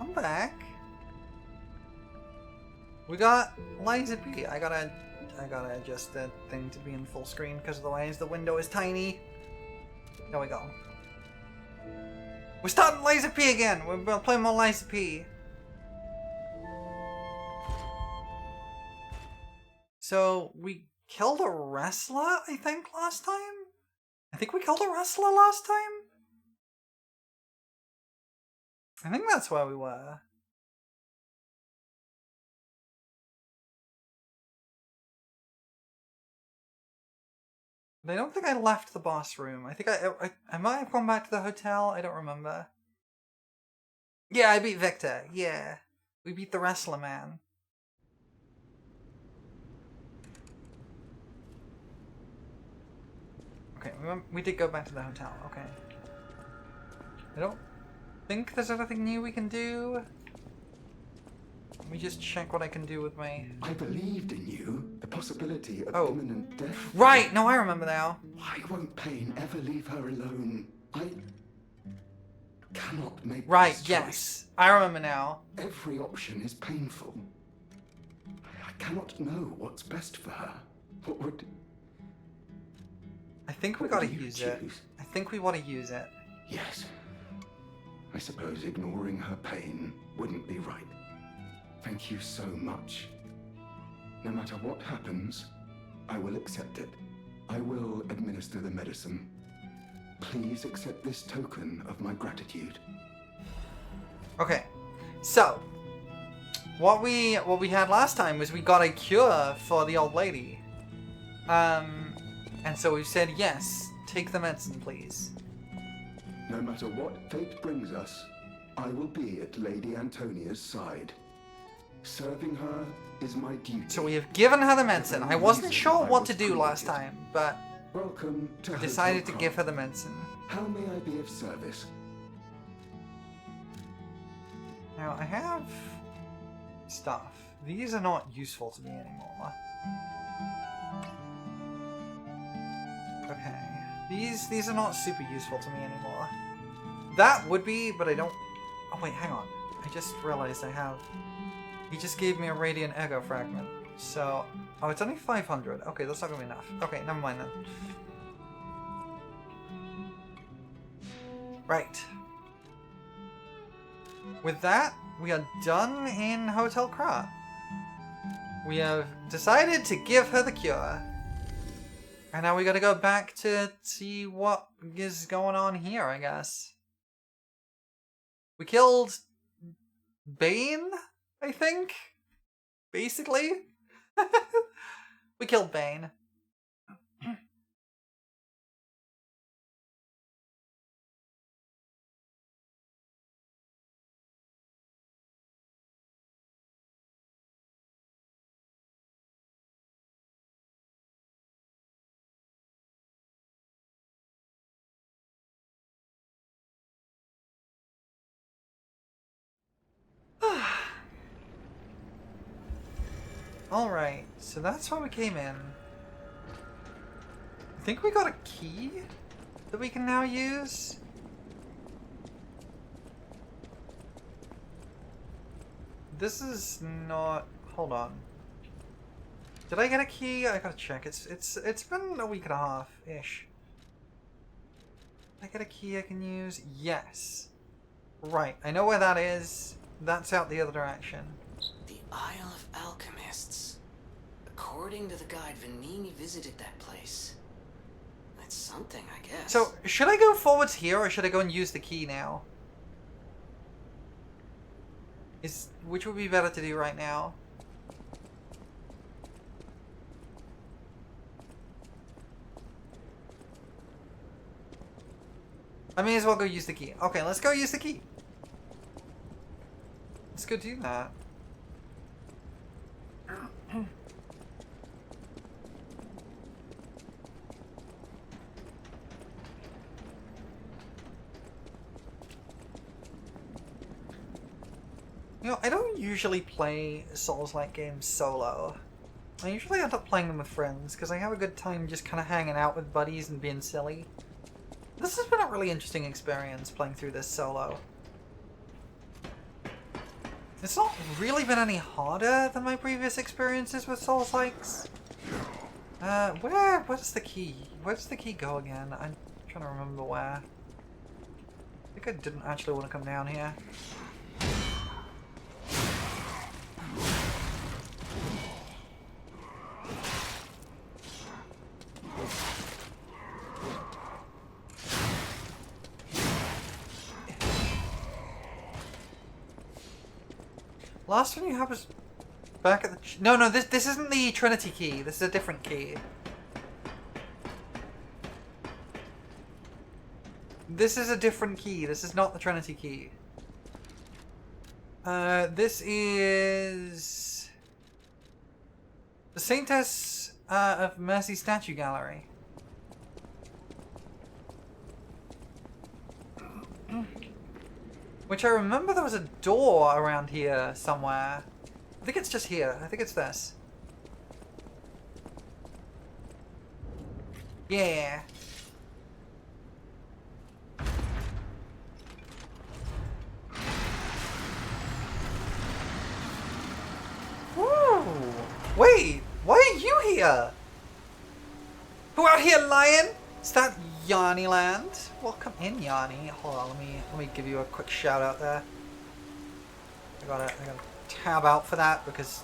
I'm back. We got Liza P. I gotta adjust the thing to be in full screen because otherwise the window is tiny. There we go. We're starting Liza P again! We're playing more Liza P. So, we killed a wrestler, I think, last time? I think we killed a wrestler last time? I think that's where we were. But I don't think I left the boss room. I think I might have gone back to the hotel. I don't remember. Yeah, I beat Victor. Yeah. We beat the wrestler man. Okay, we did go back to the hotel. Okay. I don't think there's anything new we can do. Let me just check what I can do with my... I believed in you. The possibility of imminent death. Right! No, I remember now. Why won't pain ever leave her alone? I cannot make Right, this choice. yes. I remember now. Every option is painful. I cannot know what's best for her. What would... I think we What gotta would you use it. choose? I think we want to use it. Yes. I suppose ignoring her pain wouldn't be right. Thank you so much. No matter what happens, I will accept it. I will administer the medicine. Please accept this token of my gratitude. Okay, so what we had last time was we got a cure for the old lady, and so we said yes, take the medicine, please. No matter what fate brings us, I will be at Lady Antonia's side. Serving her is my duty. So we have given her the medicine. I wasn't sure what to do last time, but Welcome to we Hotel decided to Prague. give her the medicine. How may I be of service? Now I have stuff. These are not useful to me anymore. Okay. These are not super useful to me anymore. That would be, but I don't... Oh wait, hang on. I just realized I have... He just gave me a Radiant Ego Fragment. So... Oh, it's only 500. Okay, that's not gonna be enough. Okay, never mind then. Right. With that, we are done in Hotel Krat. We have decided to give her the cure. And now we gotta go back to see what is going on here, I guess. We killed Bane, I think? Basically? We killed Bane. Alright, so that's why we came in. I think we got a key that we can now use. This is not... Hold on. Did I get a key? I gotta check. It's been a week and a half-ish. Did I get a key I can use? Yes. Right, I know where that is. That's out the other direction. The Isle of Alchemists. According to the guide, Vanini visited that place. That's something, I guess. So, should I go forwards here, or should I go and use the key now? Which would be better to do right now? I may as well go use the key. Okay, let's go use the key. Let's go do that. You know, I don't usually play Souls-like games solo. I usually end up playing them with friends, because I have a good time just kind of hanging out with buddies and being silly. This has been a really interesting experience playing through this solo. It's not really been any harder than my previous experiences with Souls-likes. Where's the key? Where does the key go again? I'm trying to remember where. I think I didn't actually want to come down here. Last one you have is back at the... No, this isn't the Trinity key. This is a different key. This is a different key. This is not the Trinity key. This is... the Saintess of Mercy Statue Gallery. Which I remember there was a door around here somewhere. I think it's just here. I think it's this. Yeah. Woo! Wait, why are you here? Who out here lying? Is that Yanni Land? Welcome in, Yanni. Hold on, let me give you a quick shout out there. I gotta tab out for that because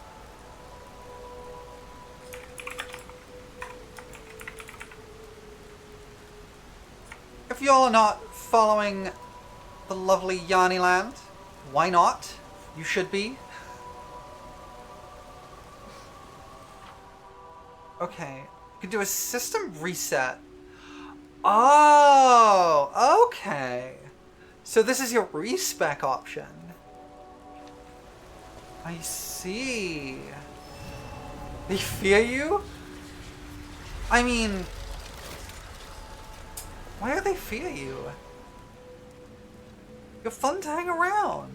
if y'all are not following the lovely Yanni Land, why not? You should be. Okay, you can do a system reset. Oh, okay. So this is your respec option. I see. They fear you? I mean, why do they fear you? You're fun to hang around.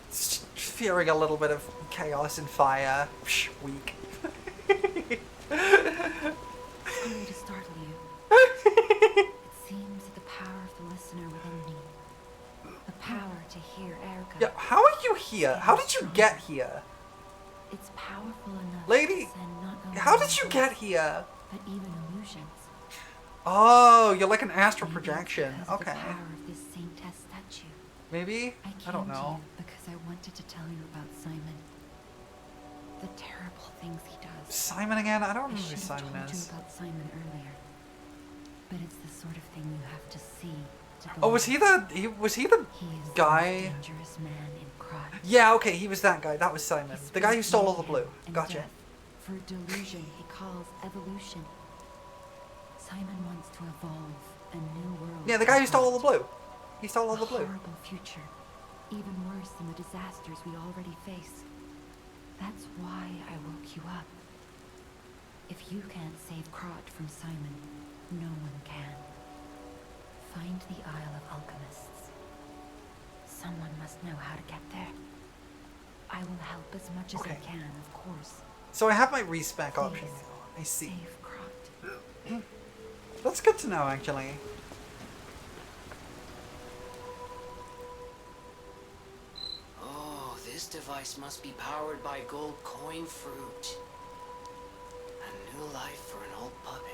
It's just fearing a little bit of chaos and fire. Psh, weak. Sorry to startle you. It seems that the power of the listener within me, the power to hear Erica. Yeah, how are you here? How did you get here? It's powerful enough Lady, to send not only how did you voice, get here? but even illusions. Oh, you're like an astral Maybe it's projection. because of Okay. the power of this saintess statue. Maybe? I don't came to know. you because I wanted to tell you about Simon. The terrible things he does. Simon again? I don't I remember who should have Simon told you is. about Simon earlier, but it's the sort of thing you have to see to Oh, was he the He is guy? the most dangerous man in Krot. Yeah, okay, he was that guy. That was Simon. He The guy who spreads stole all the mayhem blue. and Gotcha. death for delusion he calls evolution. Simon wants to evolve a new world. Yeah, the guy who for stole all the Krot. blue. He stole all A the blue. horrible future, even worse than the disasters we already face. That's why I woke you up. If you can't save Krot from Simon, no one can. Find the Isle of Alchemists. Someone must know how to get there. I will help as much as I Okay. can, of course. So I have my respec option Please, now. I see. Save Krot. That's good to know, actually. Oh, this device must be powered by gold coin fruit. A new life for an old puppet.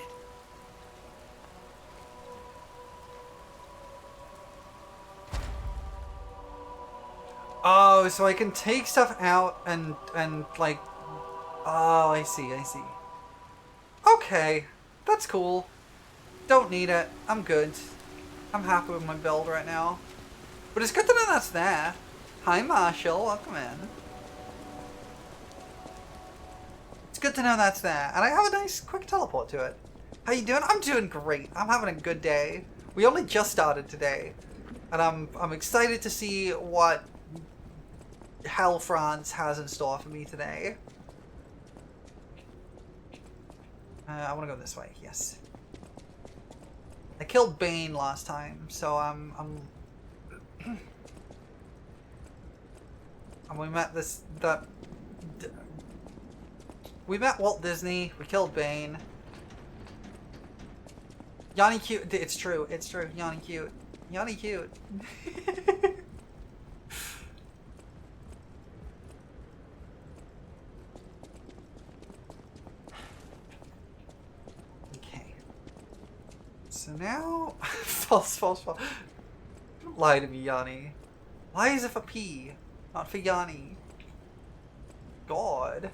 Oh, so I can take stuff out and like... Oh, I see, I see. Okay, that's cool. Don't need it. I'm good. I'm happy with my build right now. But it's good to know that's there. Hi, Marshall. Welcome in. It's good to know that's there. And I have a nice quick teleport to it. How you doing? I'm doing great. I'm having a good day. We only just started today. And I'm excited to see what Hell France has in store for me today. I want to go this way. Yes. I killed Bane last time, so and we met we met Walt Disney. We killed Bane. Yanni cute. It's true. It's true. Yanni cute. Yanni cute. Okay. So now, false. Don't lie to me, Yanni. Why is it for P, not for Yanni? God.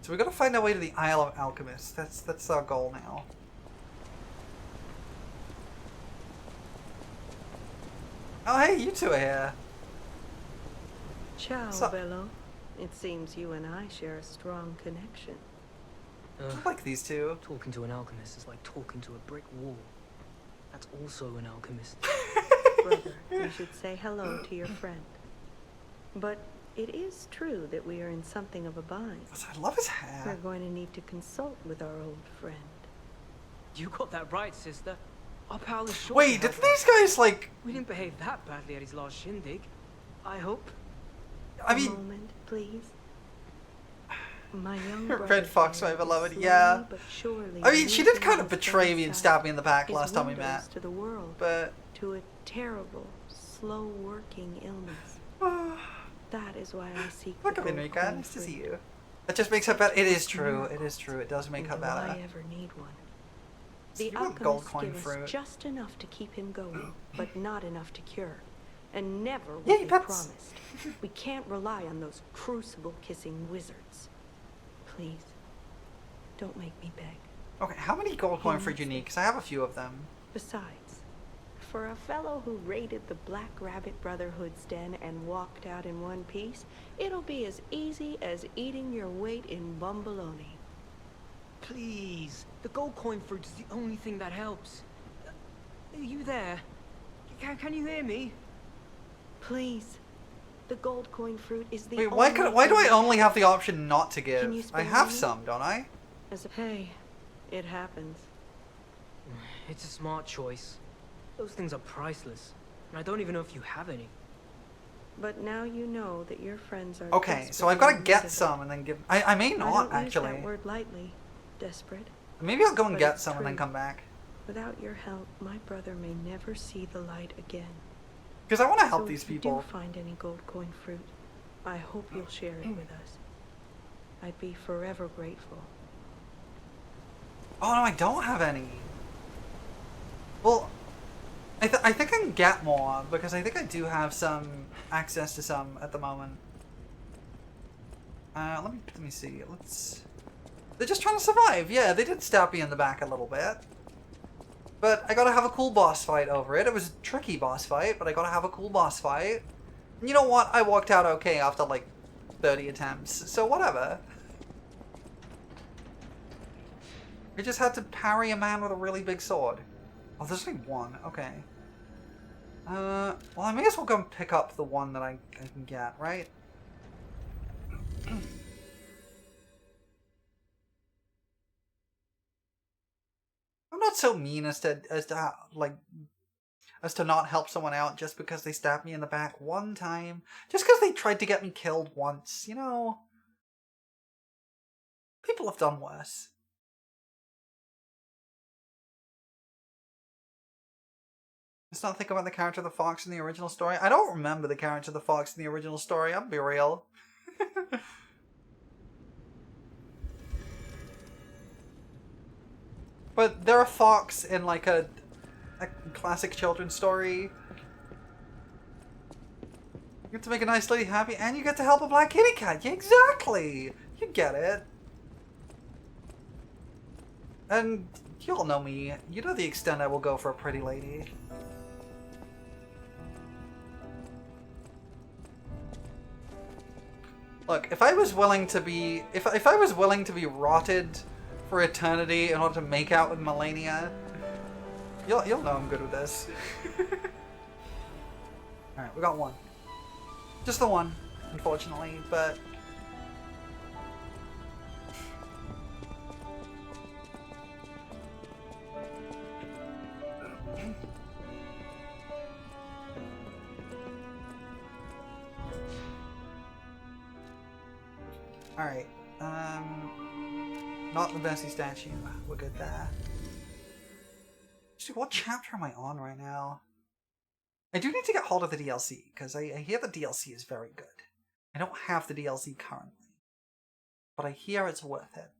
So we gotta find our way to the Isle of Alchemists. That's our goal now. Oh hey, you two are here. Ciao, Sup? Bello. It seems you and I share a strong connection. I like these two. Talking to an alchemist is like talking to a brick wall. That's also an alchemist. Brother, you should say hello to your friend. But it is true that we are in something of a bind. I love his We're hair. going to need to consult with our old friend. You got that right, sister. Our pal is sure Wait, to did help these us. guys like? We didn't behave that badly at his last shindig. I hope. I A mean, moment, please. My young Red brother Fox, my here beloved, slowly yeah. but surely I mean, she did losing kind of his betray me and sight, stab me in the back his last time we windows met. to the world, But to a terrible, slow-working illness. That is why I seek look the at gold Enrica, coin nice to fruit. see you. That just makes her better. It is true. Miracle. It is true. It does make her And do I better. ever need one? So The you want gold alchemists coin give us fruit. just enough to keep him going, but not enough to cure. And never what Yay, they pets. promised. We can't rely on those crucible-kissing wizards. Please, don't make me beg. Okay, how many gold coin fruit do you need? Because I have a few of them. Besides, for a fellow who raided the Black Rabbit Brotherhood's den and walked out in one piece, it'll be as easy as eating your weight in bumbaloni. Please. The gold coin fruit is the only thing that helps. Are you there? Can you hear me? Please. The gold coin fruit is the Wait, only why do I thing- only have the option not to Can you give? I spare have me? some, don't I? As a hey, it happens. It's a smart choice. Those things are priceless. And I don't even know if you have any. But now you know that your friends are Okay, so I've got to desperately in need get of some and then give. I may it. I not don't use actually. that word lightly. Desperate. Maybe I'll go and but get it's some and then true. come back. Without your help, my brother may never see the light again. Because I want to So help these if you people. do find any gold coin fruit, I hope you'll share it with us. I'd be forever grateful. Oh no, I don't have any. Well, I think I can get more because I think I do have some access to some at the moment. Let me see. They're just trying to survive. Yeah, they did stab me in the back a little bit. But I gotta have a cool boss fight over it. It was a tricky boss fight, but I gotta have a cool boss fight. And you know what? I walked out okay after like 30 attempts, so whatever. I just had to parry a man with a really big sword. Oh, there's only one. Okay. Well, I may as well go and pick up the one that I can get, right? I'm not so mean as to not help someone out just because they stabbed me in the back one time. Just because they tried to get me killed once, you know? People have done worse. Let's not think about the character of the fox in the original story. I don't remember the character of the fox in the original story, I'll be real. But they're a fox in like a classic children's story. You get to make a nice lady happy and you get to help a black kitty cat. Yeah, exactly! You get it. And you all know me. You know the extent I will go for a pretty lady. Look, if I was willing to be... If I was willing to be rotted for eternity in order to make out with Melania, you'll know I'm good with this. Alright, we got one. Just the one, unfortunately, but... Alright, not the Bessie statue. We're good there. what chapter am I on right now? I do need to get hold of the DLC, because I hear the DLC is very good. I don't have the DLC currently, but I hear it's worth it.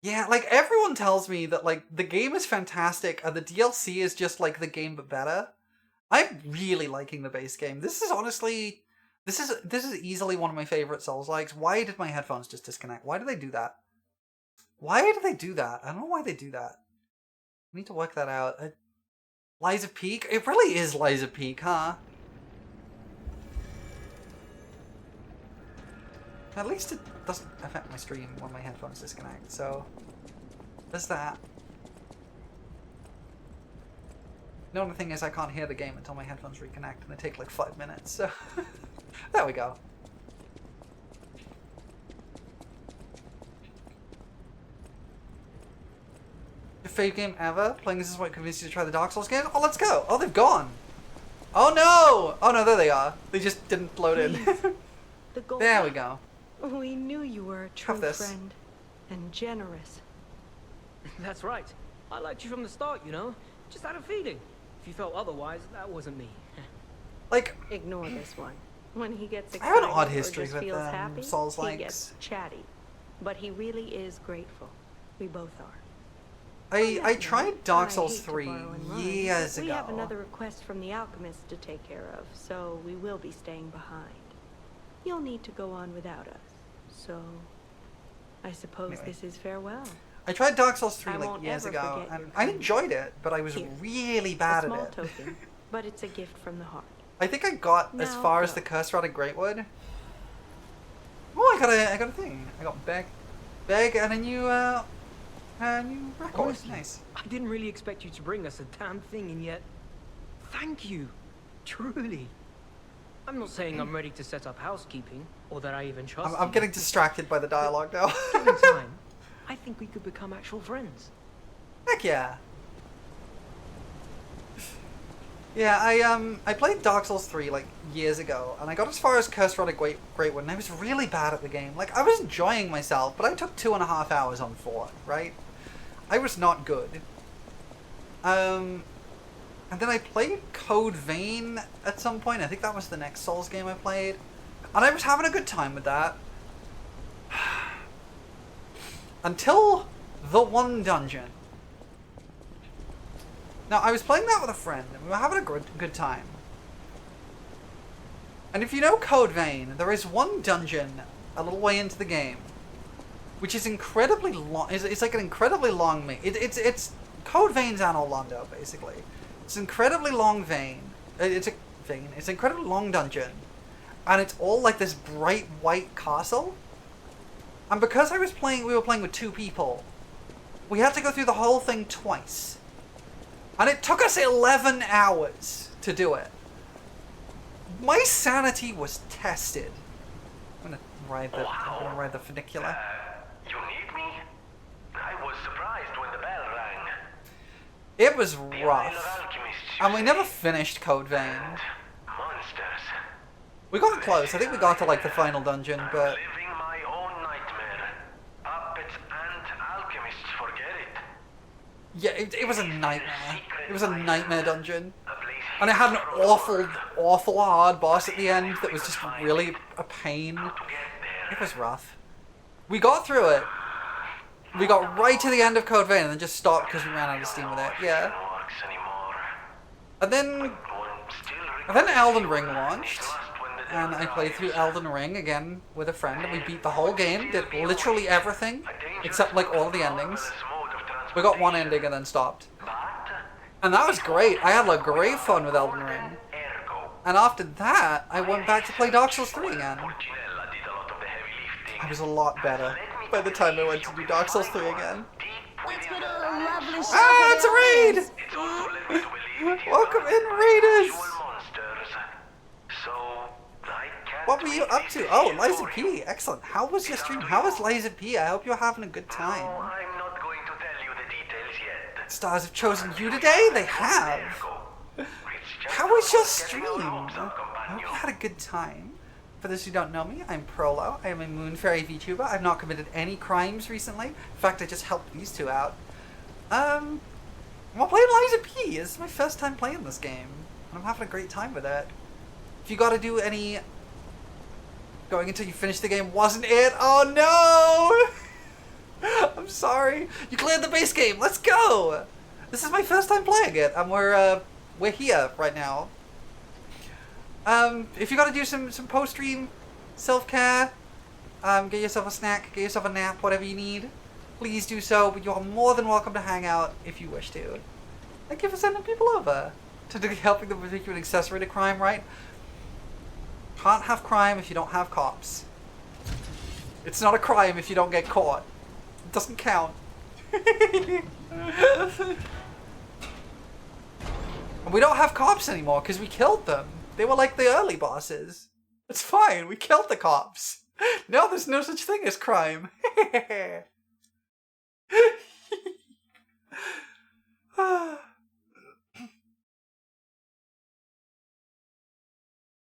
Yeah, like, everyone tells me that, like, the game is fantastic, and the DLC is just, like, the game but better. I'm really liking the base game. This is honestly... This is easily one of my favorite Souls-likes. Why did my headphones just disconnect? Why did they do that? Why did they do that? I don't know why they do that. I need to work that out. Liza Peak? It really is Liza Peak, huh? At least it doesn't affect my stream when my headphones disconnect, so... There's that. The only thing is I can't hear the game until my headphones reconnect, and they take like 5 minutes, so... There we go. Your fave game ever? Playing this is what convinced you to try the Dark Souls game? Oh, let's go! Oh, they've gone! Oh no! Oh no, there they are. They just didn't load in. There we go. We knew you were a true friend. And generous. That's right. I liked you from the start, you know? Just had a feeling. If you felt otherwise, that wasn't me. Like... Ignore this one. When he gets I have excited an odd or history just with feels happy, Souls he likes. gets chatty. But he really is grateful. We both are. I tried Dark Souls hate to 3 borrow and run, years but ago. we have another request from the alchemist to take care of, so we will be staying behind. You'll need to go on without us. So, I suppose Anyway. this is farewell. I tried Dark Souls 3 I like won't years ever ago, forget and your I kindness. enjoyed it, but I was Here, really A bad small at it. token, but it's a gift from the heart. I think I got as Now far as go. the Curse Rod of Greatwood. Oh, I got a thing. I got Beg and a new record. Honestly, Nice. I didn't really expect you to bring us a damn thing, and yet... Thank you. Truly. I'm not saying I'm ready to set up housekeeping, or that I even trust I'm you. getting distracted by the dialogue now. Given time, I think we could become actual friends. Heck yeah. Yeah, I played Dark Souls 3 like years ago, and I got as far as Curse Rod of Greatwood, and I was really bad at the game. Like, I was enjoying myself, but I took 2.5 hours on 4, right? I was not good. And then I played Code Vein at some point. I think that was the next Souls game I played. And I was having a good time with that. Until the one dungeon. Now, I was playing that with a friend, and we were having a good time. And if you know Code Vein, there is one dungeon a little way into the game, which is incredibly long. It's like an incredibly long It's Code Vein's Anno Londo, basically. It's an incredibly long vein. It's an incredibly long dungeon, and it's all like this bright white castle. And because we were playing with 2 people, we had to go through the whole thing twice. And it took us 11 hours to do it. My sanity was tested. I'm gonna ride the funicular. You need me? I was surprised when the bell rang. It was The Isle of rough. Alchemists, you And we say? never finished Code Vein. Monsters. We got close. I think we got to like the final dungeon, but Living my own nightmare. Puppets and alchemists forget it. yeah, it was a nightmare. It was a nightmare dungeon. A place And it had an hidden from the awful hard boss at the end that was just really a pain. world. To get there. It was rough. We got through it. We got right to the end of Code Vein and then just stopped because we ran out of steam with it. Yeah. Works anymore. And then One still Elden recalls Ring you launched. trust when the And day I played through arrives. Elden Ring again with a friend, and we beat the whole game, did literally everything, except like all the endings. We got one ending and then stopped. But And that was great. I had like great fun with Elden Ring. ergo, And after that, I went back to play Dark Souls 3 again. Pulcinella did a lot of the heavy lifting. I was a lot better by the time I went to do Dark Souls 3 again. Deep within Ah, it's a raid! It's also led me to believe it Welcome was in, raiders! usual monsters. So, I can't What were you wait up to to? see Oh, it Liza for P. you. Excellent. How was your stream? How was Liza P? I hope you're having a good No, time. I'm not going to tell you the details yet. Stars have chosen you today? They have. Ergo, it's just How was your about getting stream? our hopes up, I hope you companion. had a good time. For those who don't know me, I'm Prolo. I am a Moon Fairy VTuber. I've not committed any crimes recently. In fact, I just helped these two out. I'm playing Liza P. This is my first time playing this game. And I'm having a great time with it. If you gotta do any going until you finish the game wasn't it, oh no! I'm sorry. You cleared the base game. Let's go! This is my first time playing it, and we're here right now. If you gotta do some post-stream self-care, get yourself a snack, get yourself a nap, whatever you need, please do so, but you're more than welcome to hang out if you wish to. Thank you for sending people over to helping them make you an accessory to crime, right? Can't have crime if you don't have cops. It's not a crime if you don't get caught. It doesn't count. And we don't have cops anymore because we killed them. They were like the early bosses. It's fine, we killed the cops. Now there's no such thing as crime.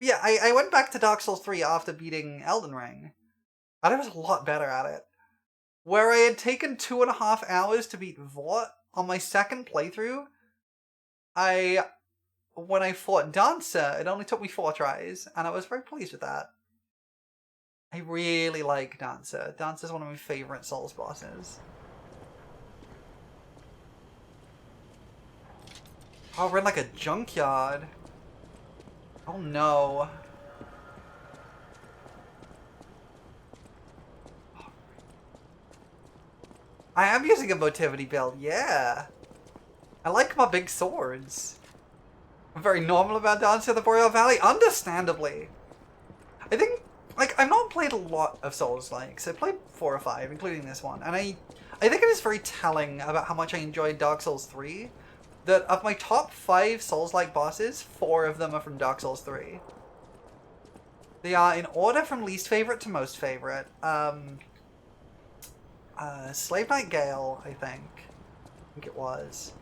Yeah, I went back to Dark Souls 3 after beating Elden Ring. And I was a lot better at it. Where I had taken 2.5 hours to beat Vought on my second playthrough, when I fought Dancer, it only took me 4 tries, and I was very pleased with that. I really like Dancer. Dancer's one of my favorite Souls bosses. Oh, we're in like a junkyard. Oh no. I am using a motivity build, yeah. I like my big swords. I'm very normal about Dancer of the Boreal Valley, understandably. I think, like, I've not played a lot of Souls-likes. I played 4 or 5, including this one, and I think it is very telling about how much I enjoyed Dark Souls 3, that of my top 5 Souls-like bosses, 4 of them are from Dark Souls 3. They are in order from least favorite to most favorite. Slave Knight Gale, I think it was.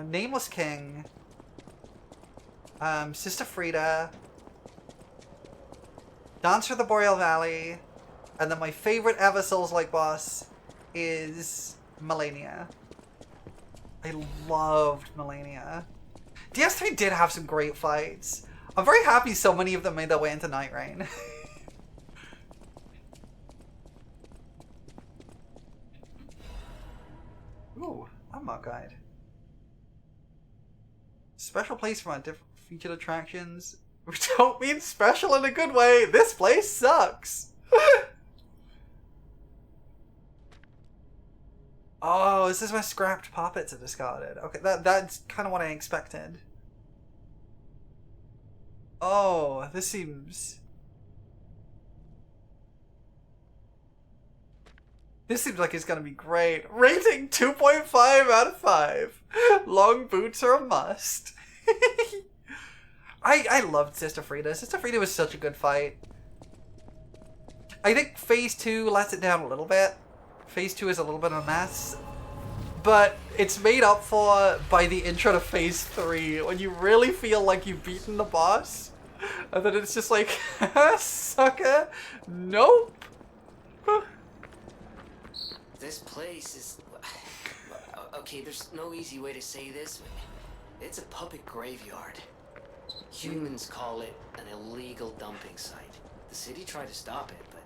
Nameless King. Sister Frida. Dancer of the Boreal Valley. And then my favorite ever Souls-like boss is Melania. I loved Melania. DS3 did have some great fights. I'm very happy so many of them made their way into Night Rain. Ooh, unmarked guide. Special place for my different featured attractions. We don't mean special in a good way. This place sucks. Oh, this is where scrapped puppets are discarded. Okay, that's kind of what I expected. Oh, this seems like it's gonna be great. Rating 2.5 out of 5. Long boots are a must. I loved Sister Frida. Sister Frida was such a good fight. I think Phase 2 lets it down a little bit. Phase 2 is a little bit of a mess. But it's made up for by the intro to Phase 3, when you really feel like you've beaten the boss. And then it's just like, sucker, nope. This place is... Okay, there's no easy way to say this. It's a puppet graveyard. Humans call it an illegal dumping site. The city tried to stop it, but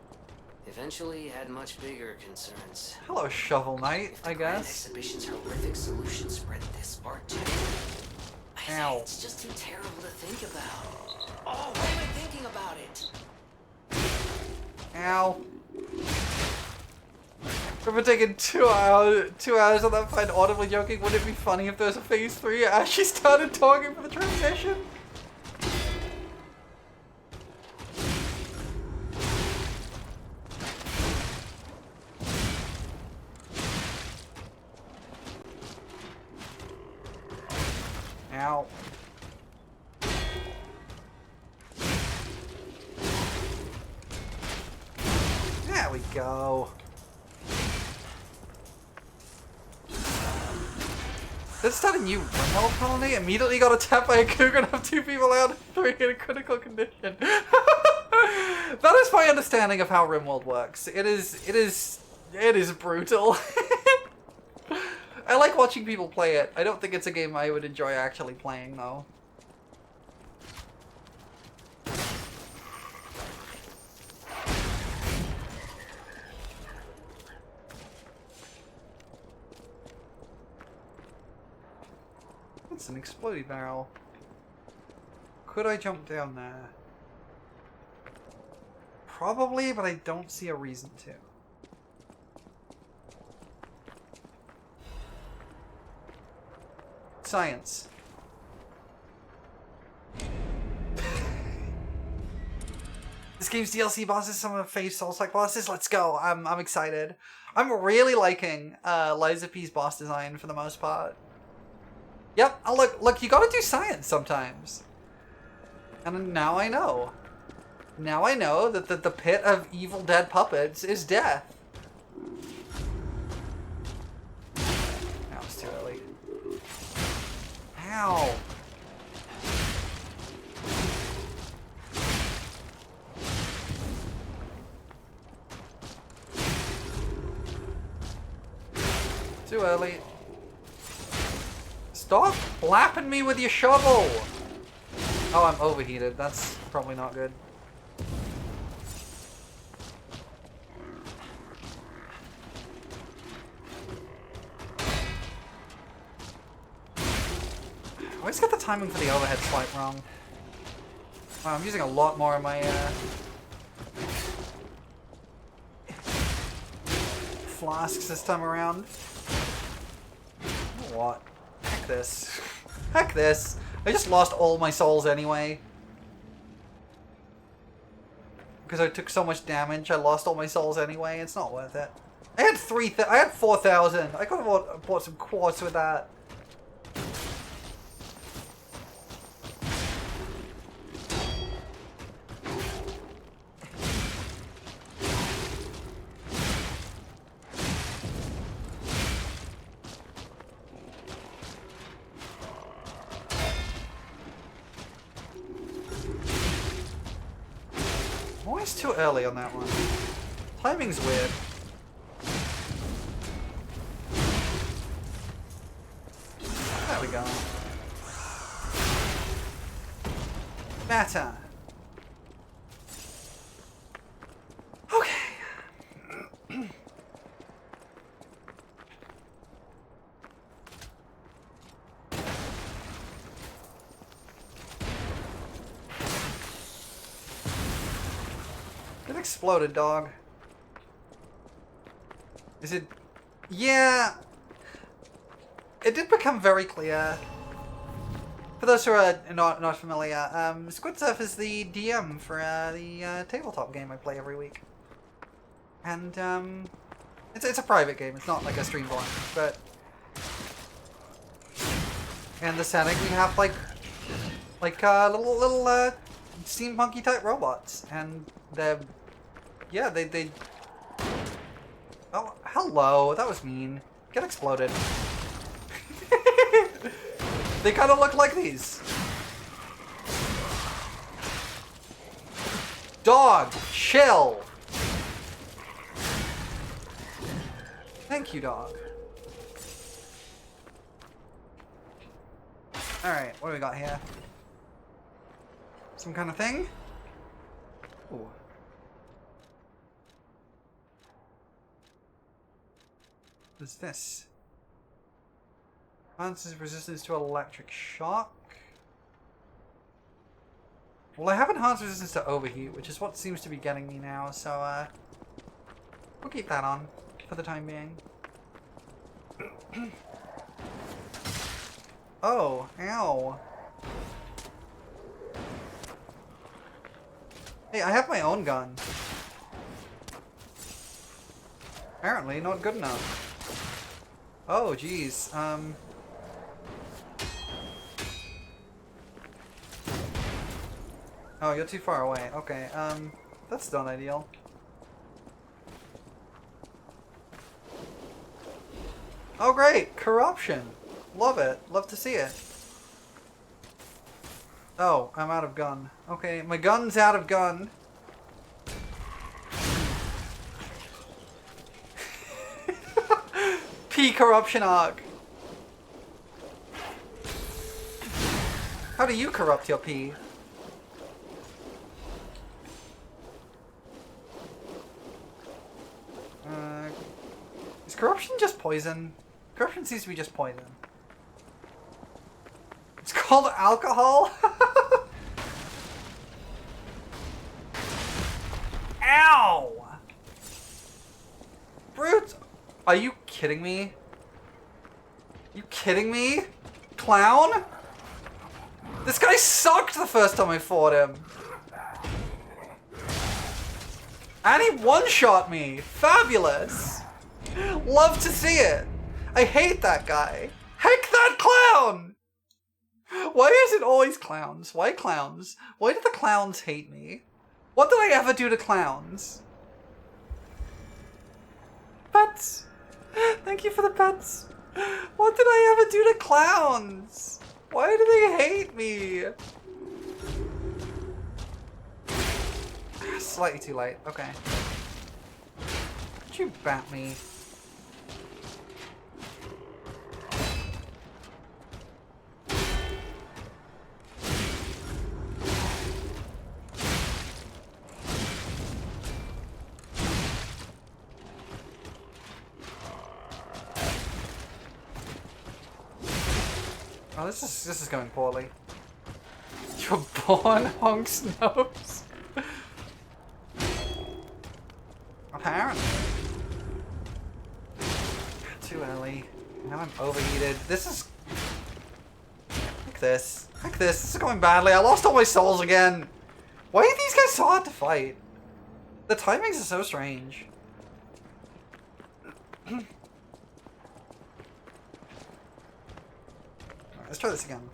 eventually had much bigger concerns. Hello, Shovel Knight, I guess. Exhibition's horrific solution spread this far too. Ow. It's just too terrible to think about. Oh, why am I thinking about it? Ow. We've been taking 2 hours on that fight, audibly joking. Wouldn't it be funny if there was a Phase 3 as she started talking for the transition? Ow. There we go. Let's start a new remote colony. Immediately got attacked by a cougar and have 2 people out, 3 in a critical condition. That is my understanding of how RimWorld works. It is brutal. I like watching people play it. I don't think it's a game I would enjoy actually playing though. It's an exploding barrel. Could I jump down there? Probably, but I don't see a reason to. Science. This game's DLC bosses, some of my fave Souls-like bosses. Let's go. I'm excited. I'm really liking Liza P's boss design for the most part. Yep. Oh, look, you gotta do science sometimes. And now I know. Now I know that the pit of evil dead puppets is death. That was too early. Ow. Too early. Stop flapping me with your shovel! Oh, I'm overheated. That's probably not good. I always get the timing for the overhead swipe wrong. Wow, I'm using a lot more of my flasks this time around. You know what? Heck this. Heck this. I just lost all my souls anyway. Because I took so much damage, I lost all my souls anyway. It's not worth it. I had 4,000. I could have bought some quartz with that. Always too early on that one. Timing's weird. There we go. Matter. Okay. It exploded, dog. Is it? Yeah. It did become very clear. For those who are not familiar, Squidsurf is the DM for the tabletop game I play every week. And it's a private game. It's not like a streamed one, but in the setting we have like little steampunky type robots, and they're they. Oh, hello. That was mean. Get exploded. They kind of look like these. Dog, chill. Thank you, dog. Alright, what do we got here? Some kind of thing? Ooh. What is this? Enhances resistance to electric shock. Well, I have enhanced resistance to overheat, which is what seems to be getting me now, so we'll keep that on for the time being. Oh, ow. Hey, I have my own gun. Apparently not good enough. Oh, geez. Oh, you're too far away. Okay, that's not ideal. Oh great! Corruption! Love it. Love to see it. Oh, I'm out of gun. Okay, my gun's out of gun. P corruption arc. How do you corrupt your P? Is corruption just poison? Corruption seems to be just poison. It's called alcohol? Ow! Brute! Are you kidding me? You kidding me? Clown? This guy sucked the first time I fought him. And he one-shot me. Fabulous. Love to see it. I hate that guy. Heck that clown! Why is it always clowns? Why clowns? Why do the clowns hate me? What did I ever do to clowns? Pets! Thank you for the pets. What did I ever do to clowns? Why do they hate me? Slightly too late. Okay. Could you bat me? Oh, this is going poorly. You're born Honk's nose. Apparently. Too early. Now I'm overheated. This is... Like this. Like this. This is going badly. I lost all my souls again. Why are these guys so hard to fight? The timings are so strange. Let's try this again.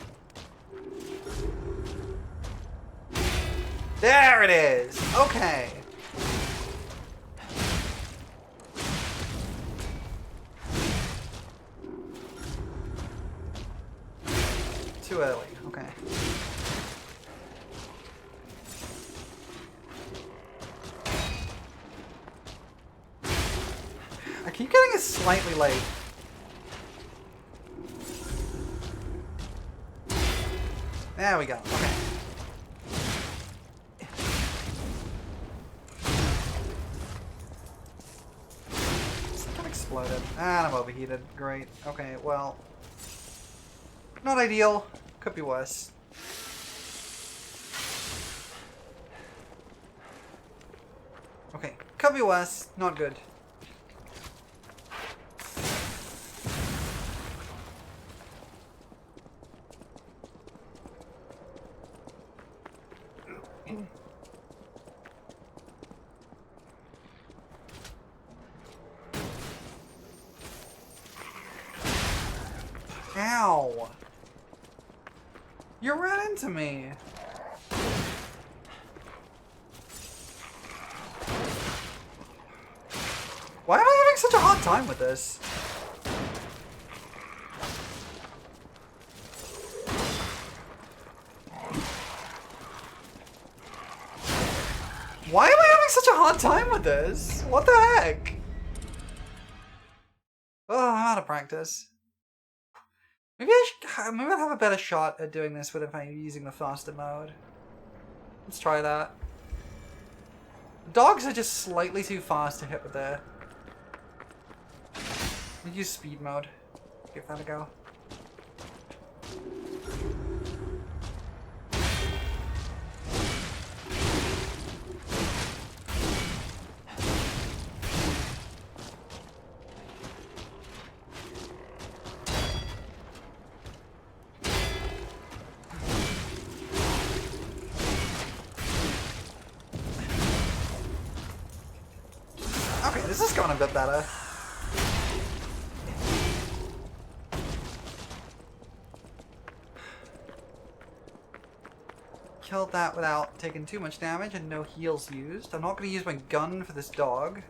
There it is! Okay. Too early. Okay. I keep getting it slightly late. There we go. Okay. Something exploded. And I'm overheated. Great. Okay, well. Not ideal. Could be worse. Okay. Could be worse. Not good. Ow! You ran into me! Why am I having such a hard time with this? Why am I having such a hard time with this? What the heck? Oh, I'm out of practice. Maybe I'll have a better shot at doing this if I'm using the faster mode. Let's try that. Dogs are just slightly too fast to hit with their... We'll use speed mode. Give that a go. This is going a bit better. Killed that without taking too much damage and no heals used. I'm not going to use my gun for this dog.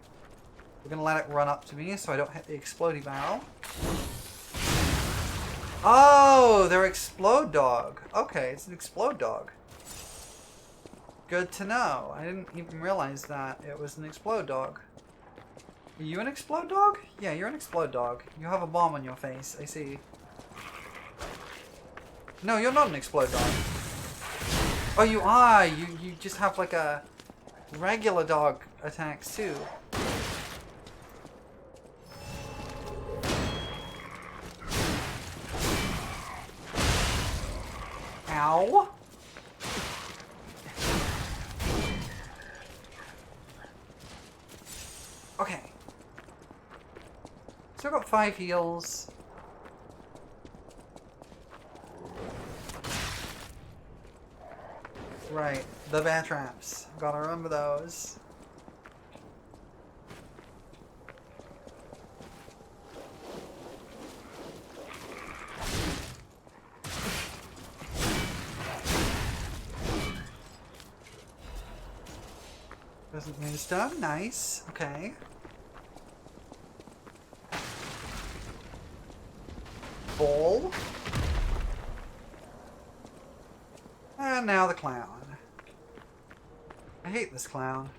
We're going to let it run up to me so I don't hit the exploding barrel. Oh, they're explode dog. Okay, it's an explode dog. Good to know. I didn't even realize that it was an explode dog. Are you an explode dog? Yeah, you're an explode dog. You have a bomb on your face, I see. No, you're not an explode dog. Oh, you are! You just have like a regular dog attacks too. Ow! Okay. Still got 5 heals. Right, the bear traps. Gotta remember those. Present moonstone, nice. Okay. Ball. And now the clown. I hate this clown.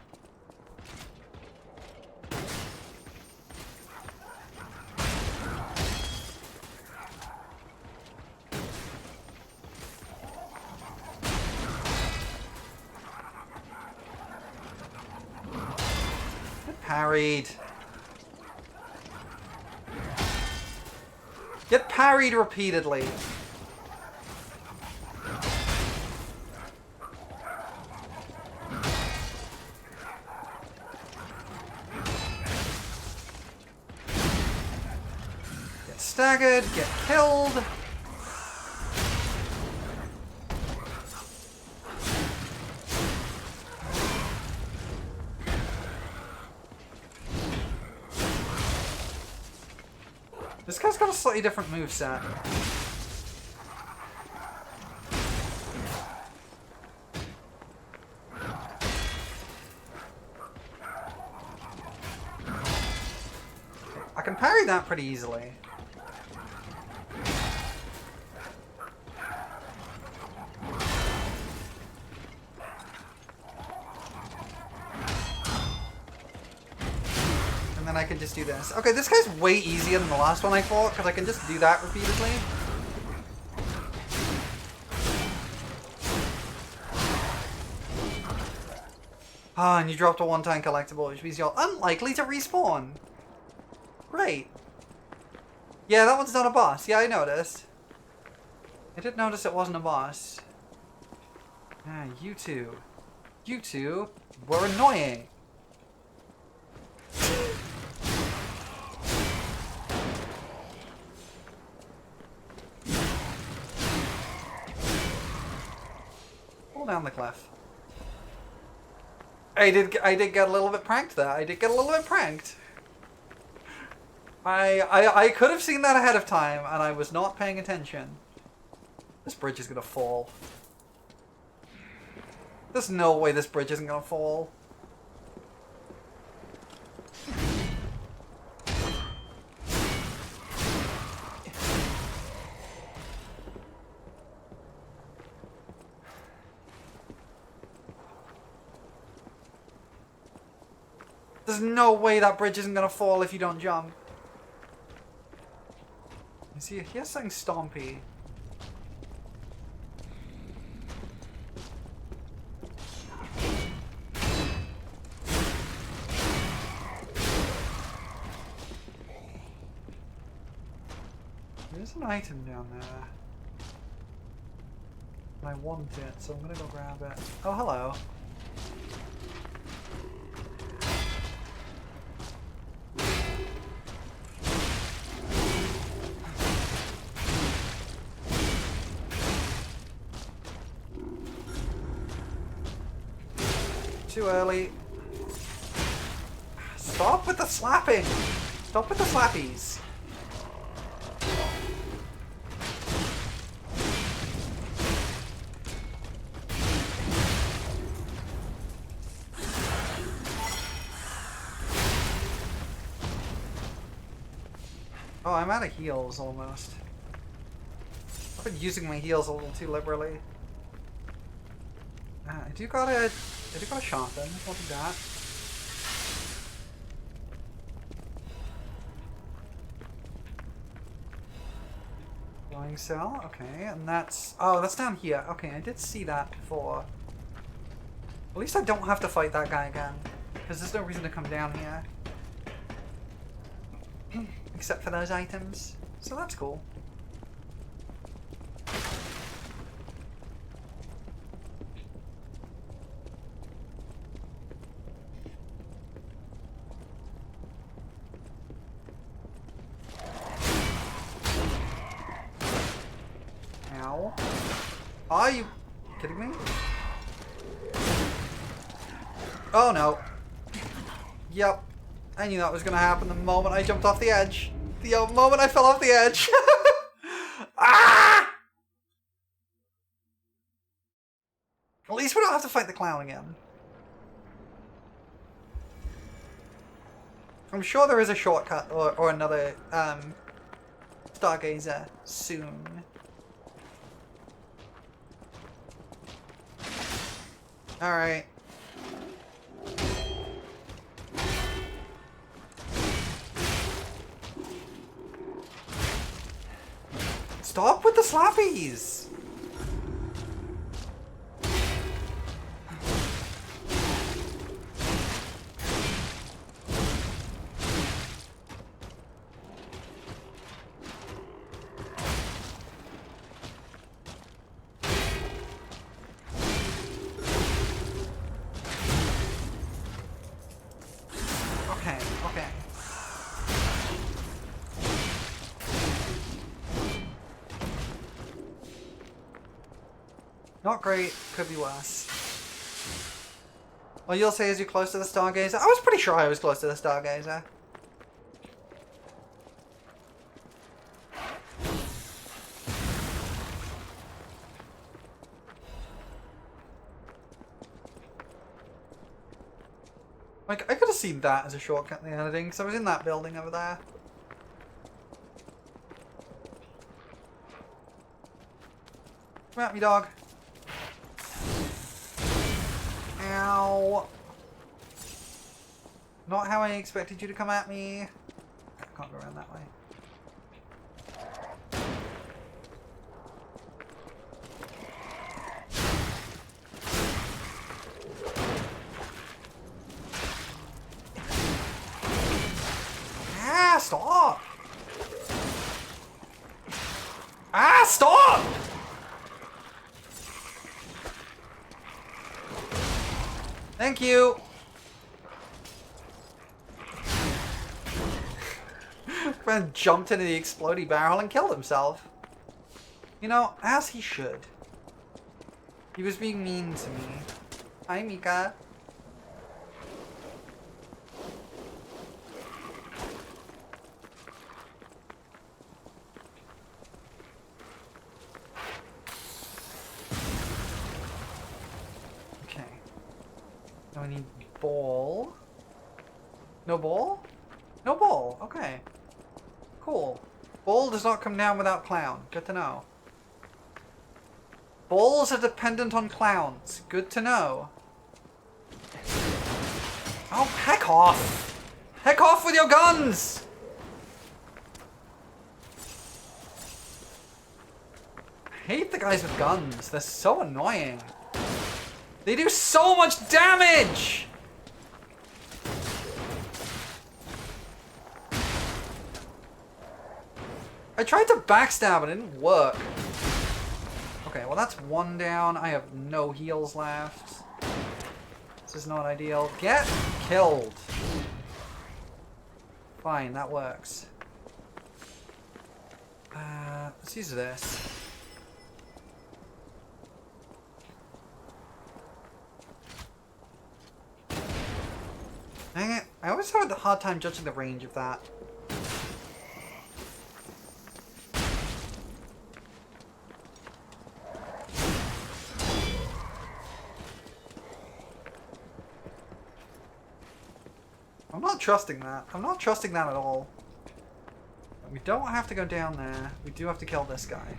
Get parried. Get parried repeatedly. Get staggered, get killed. This guy's got a slightly different moveset. I can parry that pretty easily. And then I can just do this. Okay, this guy's way easier than the last one I fought, because I can just do that repeatedly. Ah, and you dropped a one-time collectible, which means you're unlikely to respawn. Great. Yeah, that one's not a boss. Yeah, I noticed. I did notice it wasn't a boss. Ah, you two. You two were annoying. Pull down the cliff. I did get a little bit pranked there. I did get a little bit pranked. I could have seen that ahead of time, and I was not paying attention. This bridge is gonna fall. There's no way this bridge isn't gonna fall. There's no way that bridge isn't gonna fall if you don't jump. You see, here's something stompy. There's an item down there. And I want it, so I'm gonna go grab it. Oh, hello. Too early. Stop with the slapping! Stop with the slappies! Oh, I'm out of heals almost. been using my heals a little too liberally. I do gotta sharpen. I'll do that. Flying cell, okay, and that's... Oh, that's down here. Okay, I did see that before. At least I don't have to fight that guy again. Because there's no reason to come down here. Except for those items. So that's cool. Ow. Are you kidding me? Oh no. Yep. I knew that was gonna happen the moment I jumped off the edge. The moment I fell off the edge. Ah! At least we don't have to fight the clown again. I'm sure there is a shortcut or another Stargazer soon. Alright. Stop with the slappies! Okay, okay. Not great, could be worse. Well, you'll say as you're close to the Stargazer. I was pretty sure I was close to the Stargazer. Like, I could have seen that as a shortcut in the editing, because I was in that building over there. Come at me, dog. Ow. Not how I expected you to come at me. I can't go around that way. Ah, stop! Ah, stop! Thank you! Man jumped into the explodey barrel and killed himself. You know, as he should. He was being mean to me. Hi, Mika. Now I need ball. No ball? No ball. Okay. Cool. Ball does not come down without clown. Good to know. Balls are dependent on clowns. Good to know. Oh, heck off! Heck off with your guns! I hate the guys with guns. They're so annoying. They do so much damage! I tried to backstab and it didn't work. Okay, well that's one down. I have no heals left. This is not ideal. Get killed. Fine, that works. Let's use this. Dang it. I always have a hard time judging the range of that. I'm not trusting that. I'm not trusting that at all. We don't have to go down there. We do have to kill this guy.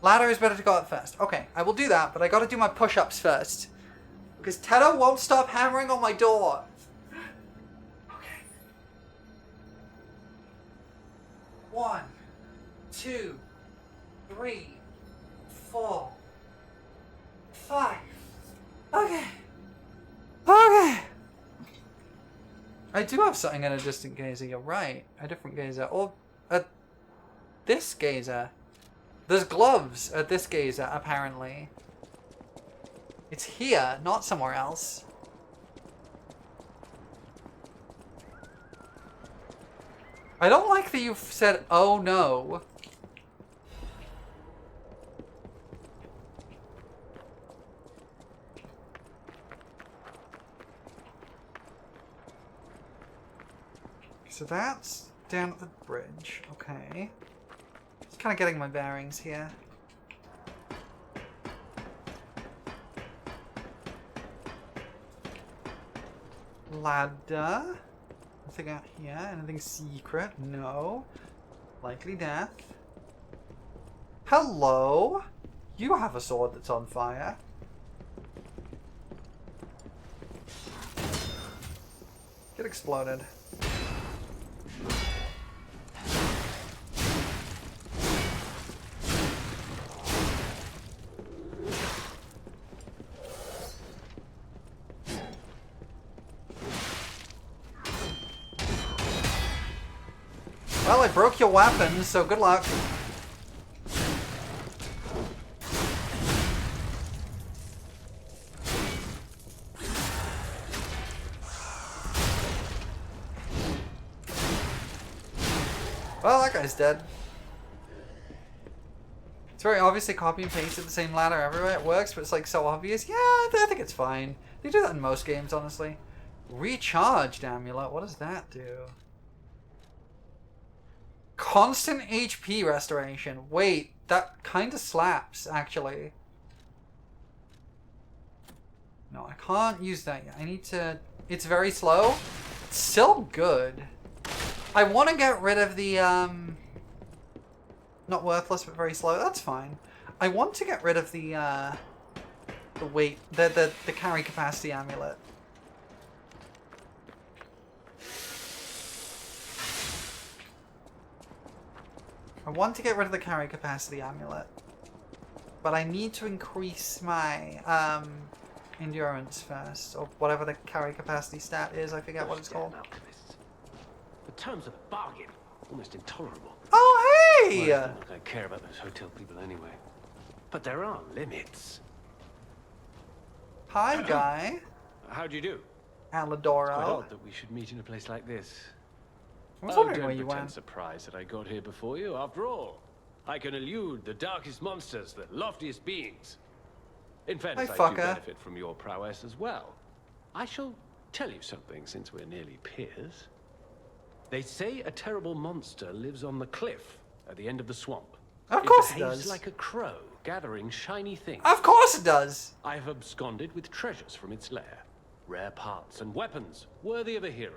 Ladder is better to go up first. Okay, I will do that, but I gotta do my push-ups first. Because Teddo won't stop hammering on my door. Okay. 1, 2, 3, 4, 5. Okay. Okay. I do have something in a distant gazer, you're right. A different gazer. Or this gazer. There's gloves at this gazer, apparently. It's here, not somewhere else. I don't like that you've said, oh no. So that's down at the bridge, okay. Just kind of getting my bearings here. Ladder. Nothing out here. Anything secret? No. Likely death. Hello? You have a sword that's on fire. Get exploded. Well, I broke your weapon, so good luck. Well, that guy's dead. It's very obviously copy and pasted the same ladder everywhere. It works, but it's like so obvious. Yeah, I think it's fine. They do that in most games, honestly. Recharged amulet. What does that do? Constant HP restoration. Wait, that kind of slaps, actually. No, I can't use that yet. I need to... It's very slow. It's still good. I want to get rid of the, not worthless, but very slow. That's fine. I want to get rid of the weight... The carry capacity amulet. I want to get rid of the carry capacity amulet, but I need to increase my endurance first, or whatever the carry capacity stat is. I forget what it's called. Alchemists. The terms of the bargain, almost intolerable. Oh, hey! Well, I don't think I care about those hotel people anyway. But there are limits. Hi, guy. How do you do? Alidoro. It's quite odd that we should meet in a place like this. I was Oh, wondering don't where you pretend went. surprised that I got here before you. After all, I can elude the darkest monsters, the loftiest beings. In fairness, Hi, I do fucker. benefit from your prowess as well. I shall tell you something, since we're nearly peers. They say a terrible monster lives on the cliff at the end of the swamp. Of course it behaves does. like a crow, gathering shiny things. Of course it does. I have absconded with treasures from its lair. Rare parts and weapons, worthy of a hero.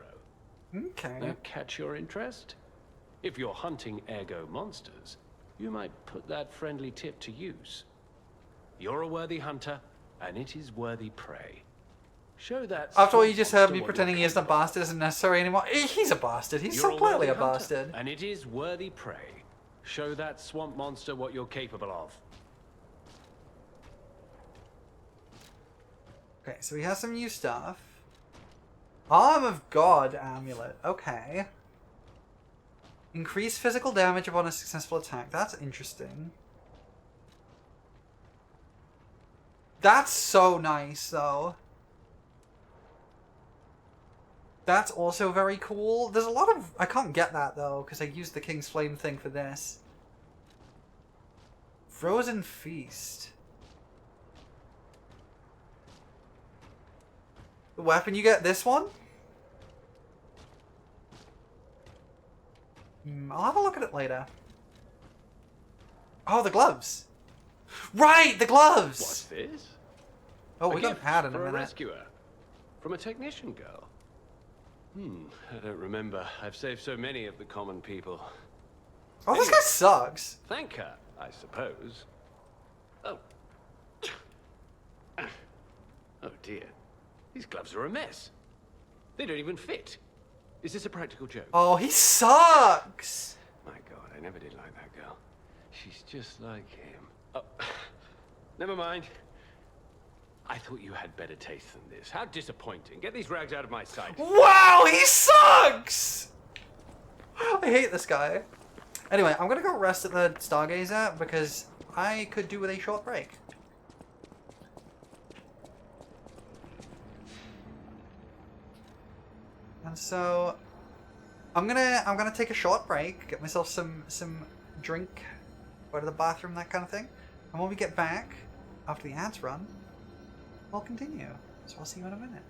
Okay. That catch your interest? If you're hunting ergo monsters, you might put that friendly tip to use. You're a worthy hunter, and it is worthy prey. Show that. After all you just heard me what pretending he you're isn't a capable of. bastard isn't necessary anymore. He's a bastard. He's You're so clearly a worthy hunter, bastard. and it is worthy prey. Show that swamp monster what you're capable of. Okay, so he has some new stuff. Arm of God amulet. Okay. Increase physical damage upon a successful attack. That's interesting. That's so nice, though. That's also very cool. There's a lot of... I can't get that, though, because I used the King's Flame thing for this. Frozen Feast. The weapon, you get this one? I'll have a look at it later. Oh, the gloves. Right, the gloves! What's this? Oh, A we got gift had in a for minute. rescuer. From a technician girl. I don't remember. I've saved so many of the common people. Oh, this guy sucks. Thank her, I suppose. Oh. Oh dear. These gloves are a mess. They don't even fit. Is this a practical joke? Oh, he sucks! My God, I never did like that girl. She's just like him. Oh, never mind. I thought you had better taste than this. How disappointing. Get these rags out of my sight. Wow, he sucks! I hate this guy. Anyway, I'm gonna go rest at the Stargazer because I could do with a short break. And so I'm gonna take a short break, get myself some drink, go to the bathroom, that kind of thing. And when we get back after the ads run, we'll continue. So I'll see you in a minute.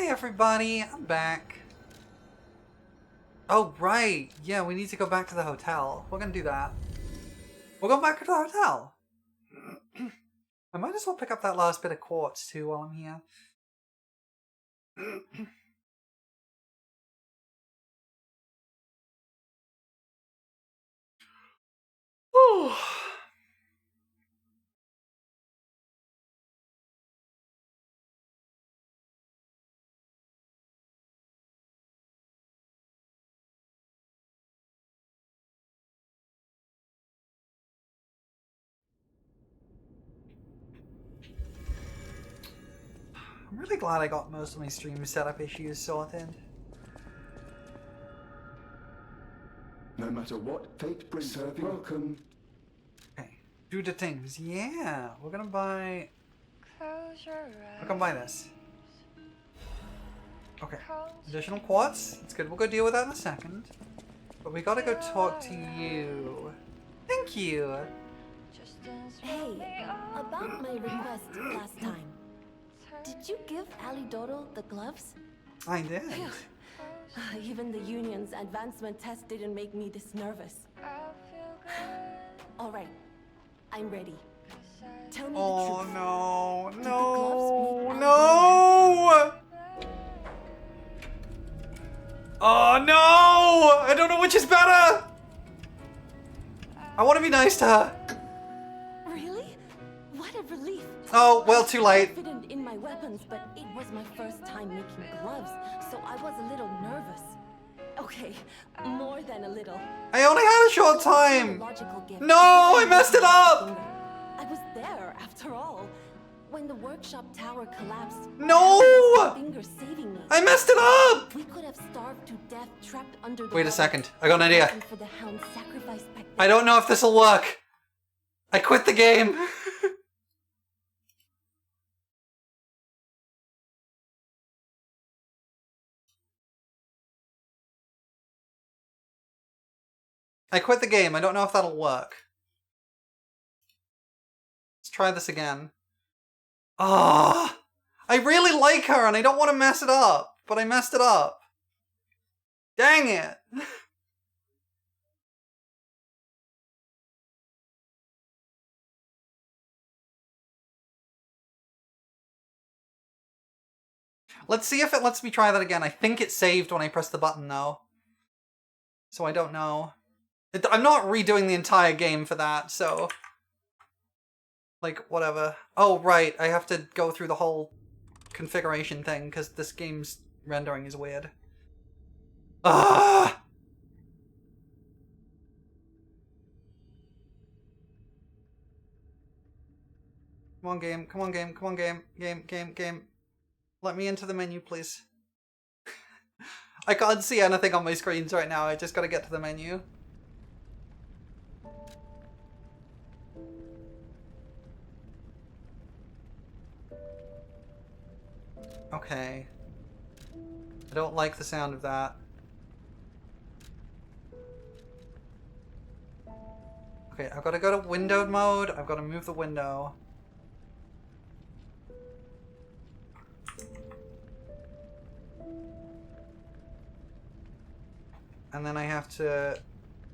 Hi everybody, I'm back. Oh right, yeah, we need to go back to the hotel. We're gonna do that. We're going back to the hotel. I might as well pick up that last bit of quartz too while I'm here. Ooh. I'm really glad I got most of my stream setup issues sorted. No matter what fate brings, serve welcome. Okay, do the things. Yeah, we're gonna buy. We're gonna buy this. Okay, additional quartz. It's good. We'll go deal with that in a second. But we gotta go talk to you. Thank you. Hey, about my request last time. Did you give Alidoro the gloves? I did. Even the union's advancement test didn't make me this nervous. All right, I'm ready. Tell me the truth. No, Did the gloves make no. Oh no! I don't know which is better! I want to be nice to her. Really? What a relief. Oh, well, too late. Confident in my weapons, but it was my first time making gloves, so I was a little nervous. Okay, more than a little. I only had a short time. Logical gift. No, I messed it up. I was there, after all. When the workshop tower collapsed, No! finger saving me. I messed it up! We could have starved to death trapped under the Wait a rubble. second. I got an idea. For the hound's sacrifice back then. I don't know if this will work. I quit the game. I quit the game. I don't know if that'll work. Let's try this again. Ah, I really like her and I don't want to mess it up, but I messed it up. Dang it. Let's see if it lets me try that again. I think it saved when I pressed the button though. So I don't know. I'm not redoing the entire game for that, so... Like, whatever. Oh, right, I have to go through the whole configuration thing, because this game's rendering is weird. Ah! Come on, game. Come on, game. Come on, game. Game. Let me into the menu, please. I can't see anything on my screens right now. I just gotta get to the menu. Okay. I don't like the sound of that. Okay, I've got to go to windowed mode. I've got to move the window. And then I have to...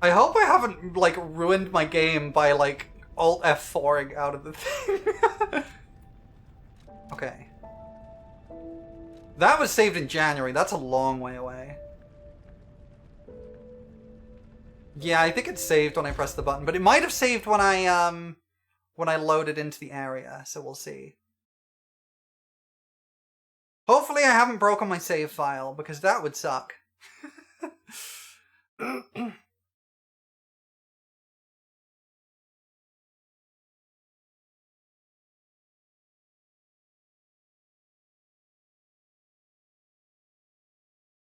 I hope I haven't, like, ruined my game by, like, Alt F4ing out of the thing. Okay. That was saved in January. That's a long way away. Yeah, I think it's saved when I press the button, but it might have saved when I loaded into the area, so we'll see. Hopefully I haven't broken my save file, because that would suck.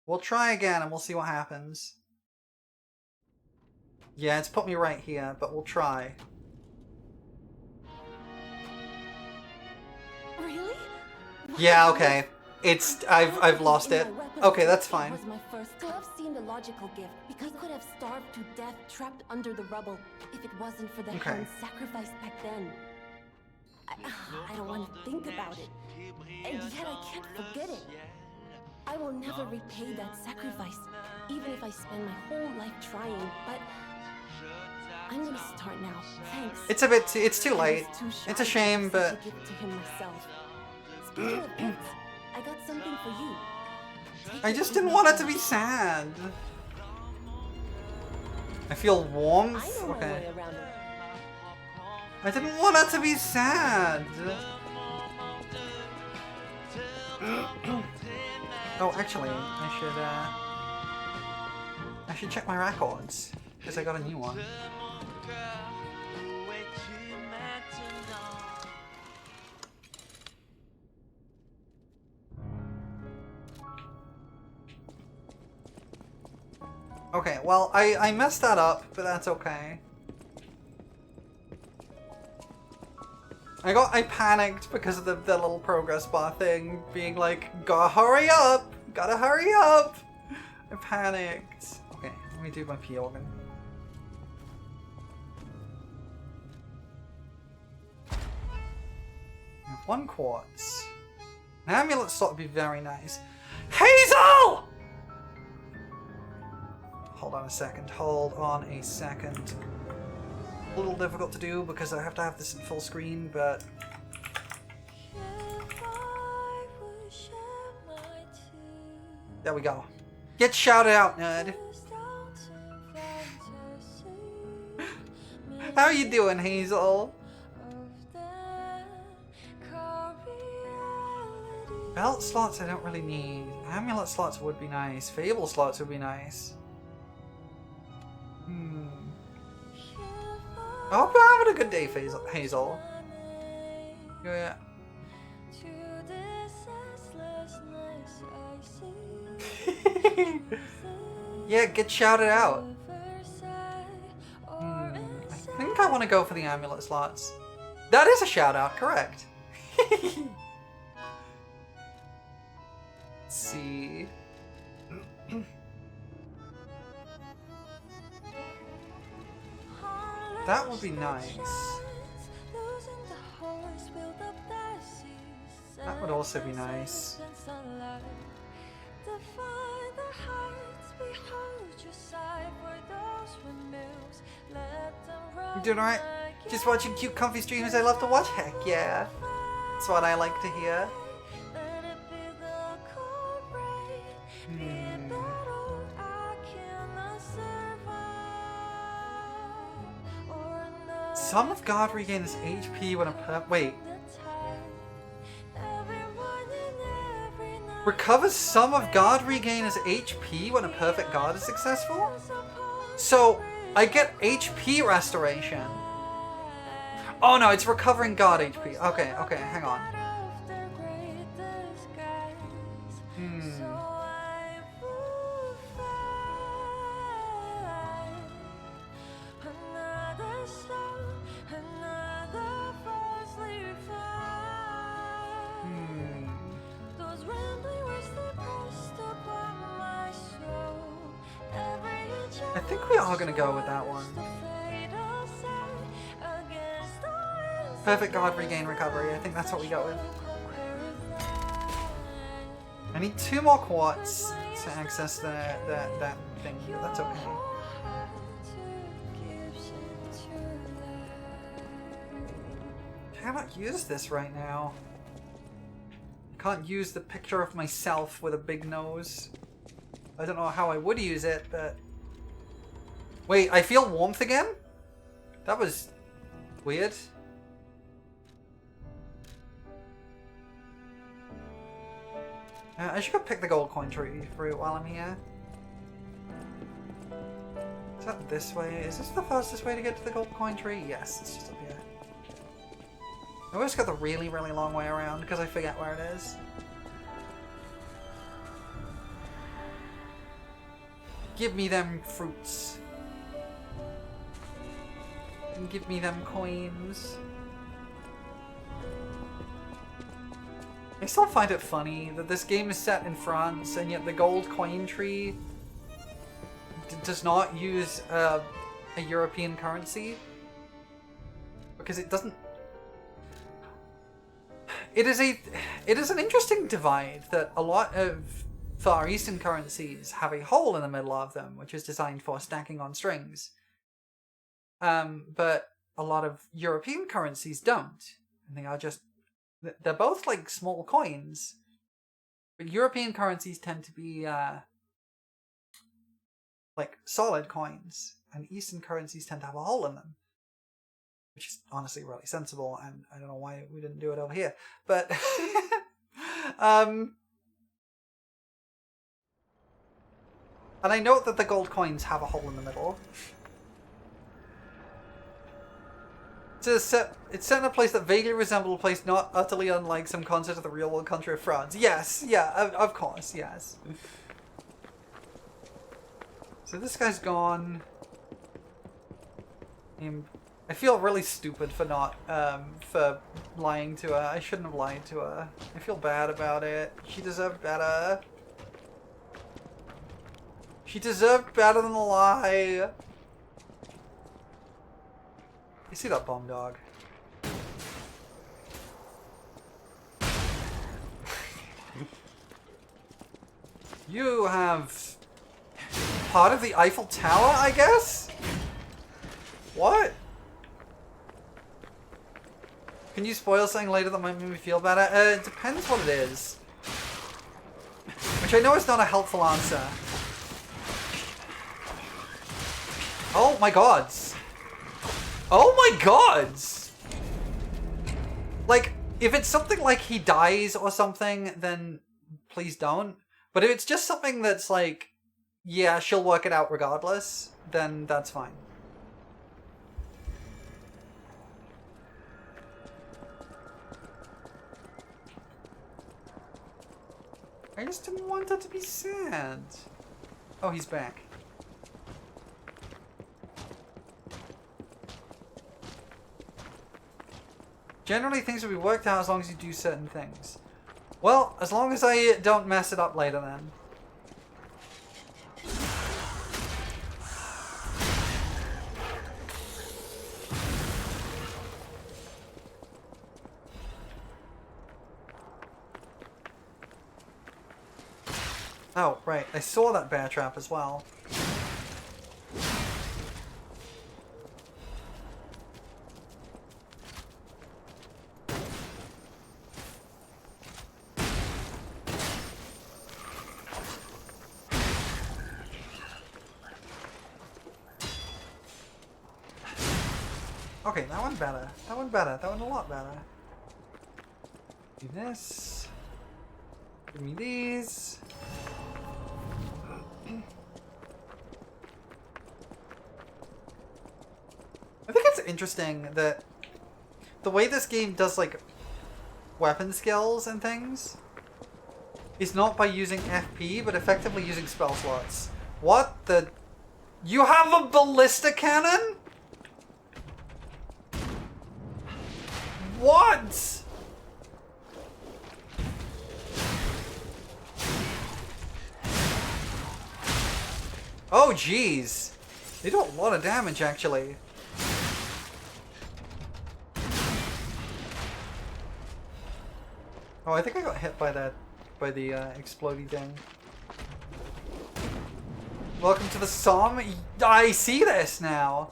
We'll try again and we'll see what happens. Yeah, it's put me right here, but we'll try. Really? Yeah, okay. I've lost it. Okay, that's fine. Was my first to have seen the logical gift because I could have starved to death trapped under the rubble if it wasn't for the hound's sacrifice back then. I don't want to think about it, and yet I can't forget it. I will never repay that sacrifice, even if I spend my whole life trying, but I'm gonna start now. Thanks. It's too late. I was too shy It's a shame, to give but such a gift to him myself. Speaking of gifts, I got something for you. Take I it just with didn't me want it home. to be sad. I feel warmth. I know my Okay. way around it. I didn't want it to be sad. Oh, actually, I should check my records because I got a new one. Okay, well, I messed that up, but that's okay. I panicked because of the little progress bar thing being like, gotta hurry up! Gotta hurry up! I panicked. Okay, let me do my P organ. I have 1 quartz. An amulet slot would be very nice. Hazel! Hold on a second. Hold on a second. A little difficult to do because I have to have this in full screen, but there we go. Get shouted out, nerd. How you doing, Hazel? Belt slots I don't really need. Amulet slots would be nice. Fable slots would be nice. I hope you're having a good day, Hazel. Yeah. Yeah, get shouted out. I think I want to go for the amulet slots. That is a shout out, correct. Let's see. That would be nice. That would also be nice. You doing alright? Just watching cute comfy streamers I love to watch? Heck yeah. That's what I like to hear. Some of God regains HP when a wait. Recovers some of God regain as HP when a perfect guard is successful? So, I get HP restoration. Oh no, it's recovering God HP. Okay, okay, hang on. I think we are gonna go with that one. Perfect guard regain recovery. I think that's what we go with. I need 2 more quartz to access that thing, but that's okay. I cannot use this right now. I can't use the picture of myself with a big nose. I don't know how I would use it, but... Wait, I feel warmth again? That was weird. I should go pick the gold coin tree fruit while I'm here. Is that this way? Is this the fastest way to get to the gold coin tree? Yes, it's just up here. I always got the really, really long way around because I forget where it is. Give me them fruits. And give me them coins. I still find it funny that this game is set in France and yet the gold coin tree does not use a European currency. Because it doesn't... It is an interesting divide that a lot of Far Eastern currencies have a hole in the middle of them, which is designed for stacking on strings. But a lot of European currencies don't. And they are just... They're both like small coins. But European currencies tend to be like solid coins. And Eastern currencies tend to have a hole in them. Which is honestly really sensible, and I don't know why we didn't do it over here. But... And I note that the gold coins have a hole in the middle. It's set in a place that vaguely resembles a place not utterly unlike some concept of the real world country of France. Yes, yeah, of course, yes. So this guy's gone. I feel really stupid for not, for lying to her. I shouldn't have lied to her. I feel bad about it. She deserved better. She deserved better than the lie. You see that bomb dog? You have part of the Eiffel Tower, I guess? What? Can you spoil something later that might make me feel better? It depends what it is. Which I know is not a helpful answer. Oh my gods. Oh my gods! Like, if it's something like he dies or something, then please don't. But if it's just something that's like, yeah, she'll work it out regardless, then that's fine. I just didn't want her to be sad. Oh, he's back. Generally, things will be worked out as long as you do certain things. Well, as long as I don't mess it up later, then. Oh, right. I saw that bear trap as well. Okay, that one better. That one better. That one a lot better. Do this. Give me these. I think it's interesting that the way this game does like weapon skills and things is not by using FP, but effectively using spell slots. What the... You have a ballista cannon? What? Oh, jeez. They do a lot of damage, actually. Oh, I think I got hit by that, by the explodey thing. Welcome to the Somme. I see this now.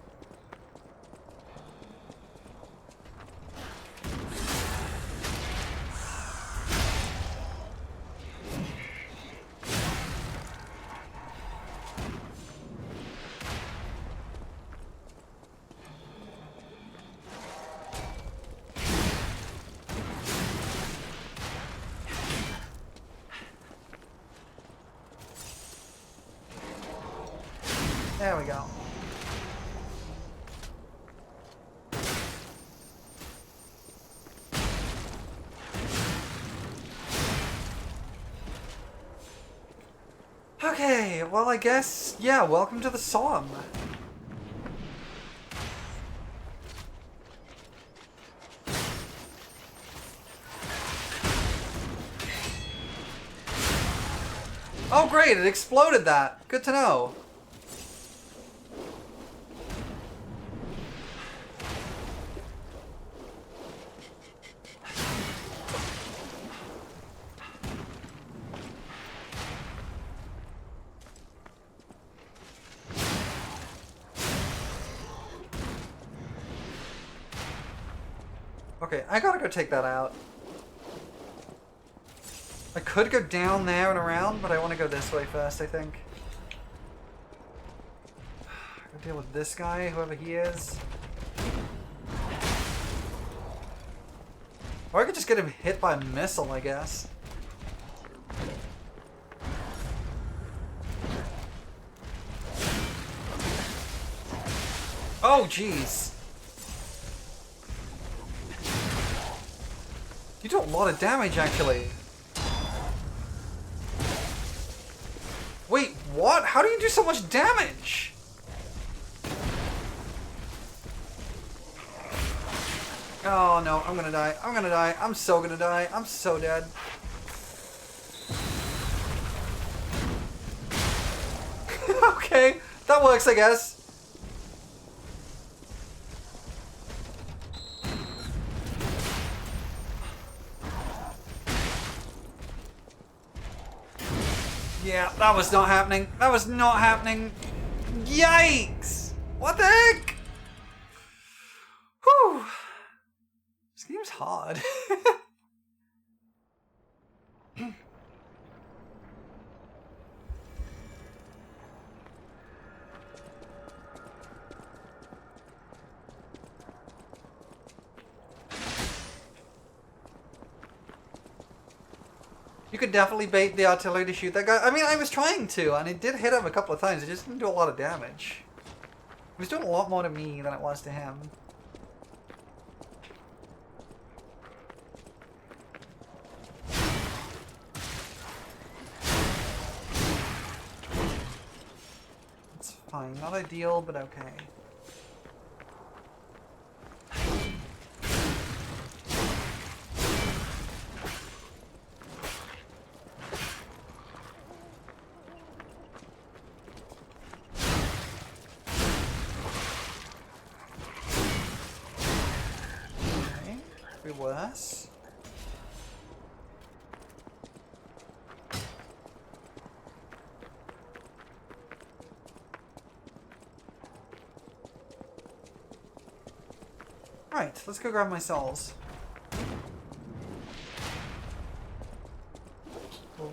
There we go. Okay, well I guess, yeah, welcome to the Somme. Oh great, it exploded that. Good to know. Okay, I gotta go take that out. I could go down there and around, but I want to go this way first, I think. Go deal with this guy, whoever he is. Or I could just get him hit by a missile, I guess. Oh, jeez. You do a lot of damage, actually. Wait, what? How do you do so much damage? Oh no, I'm gonna die. I'm gonna die. I'm so gonna die. I'm so dead. Okay, that works, I guess. Yeah, that was not happening. That was not happening. Yikes! What the heck? Whew. This game's hard. You could definitely bait the artillery to shoot that guy. I mean, I was trying to, and it did hit him a couple of times. It just didn't do a lot of damage. It was doing a lot more to me than it was to him. It's fine. Not ideal, but okay. Worse. Right, let's go grab my souls.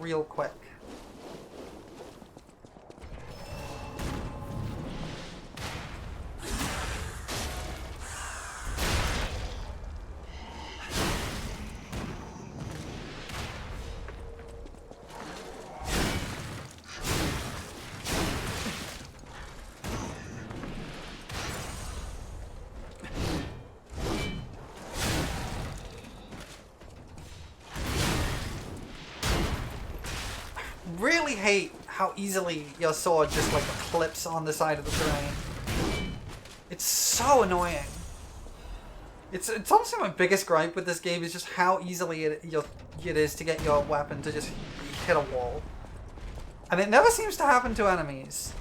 Real quick. Really hate how easily your sword just like clips on the side of the terrain. It's so annoying. It's honestly my biggest gripe with this game is just how easily it is to get your weapon to just hit a wall. And it never seems to happen to enemies.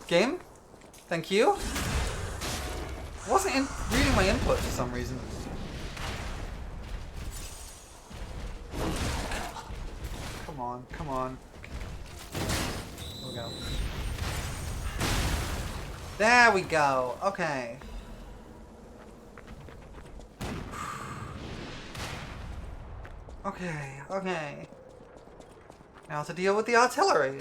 Game? Thank you? Wasn't reading my input for some reason. Come on, come on. There we go. There we go. Okay. Okay, okay. Now to deal with the artillery.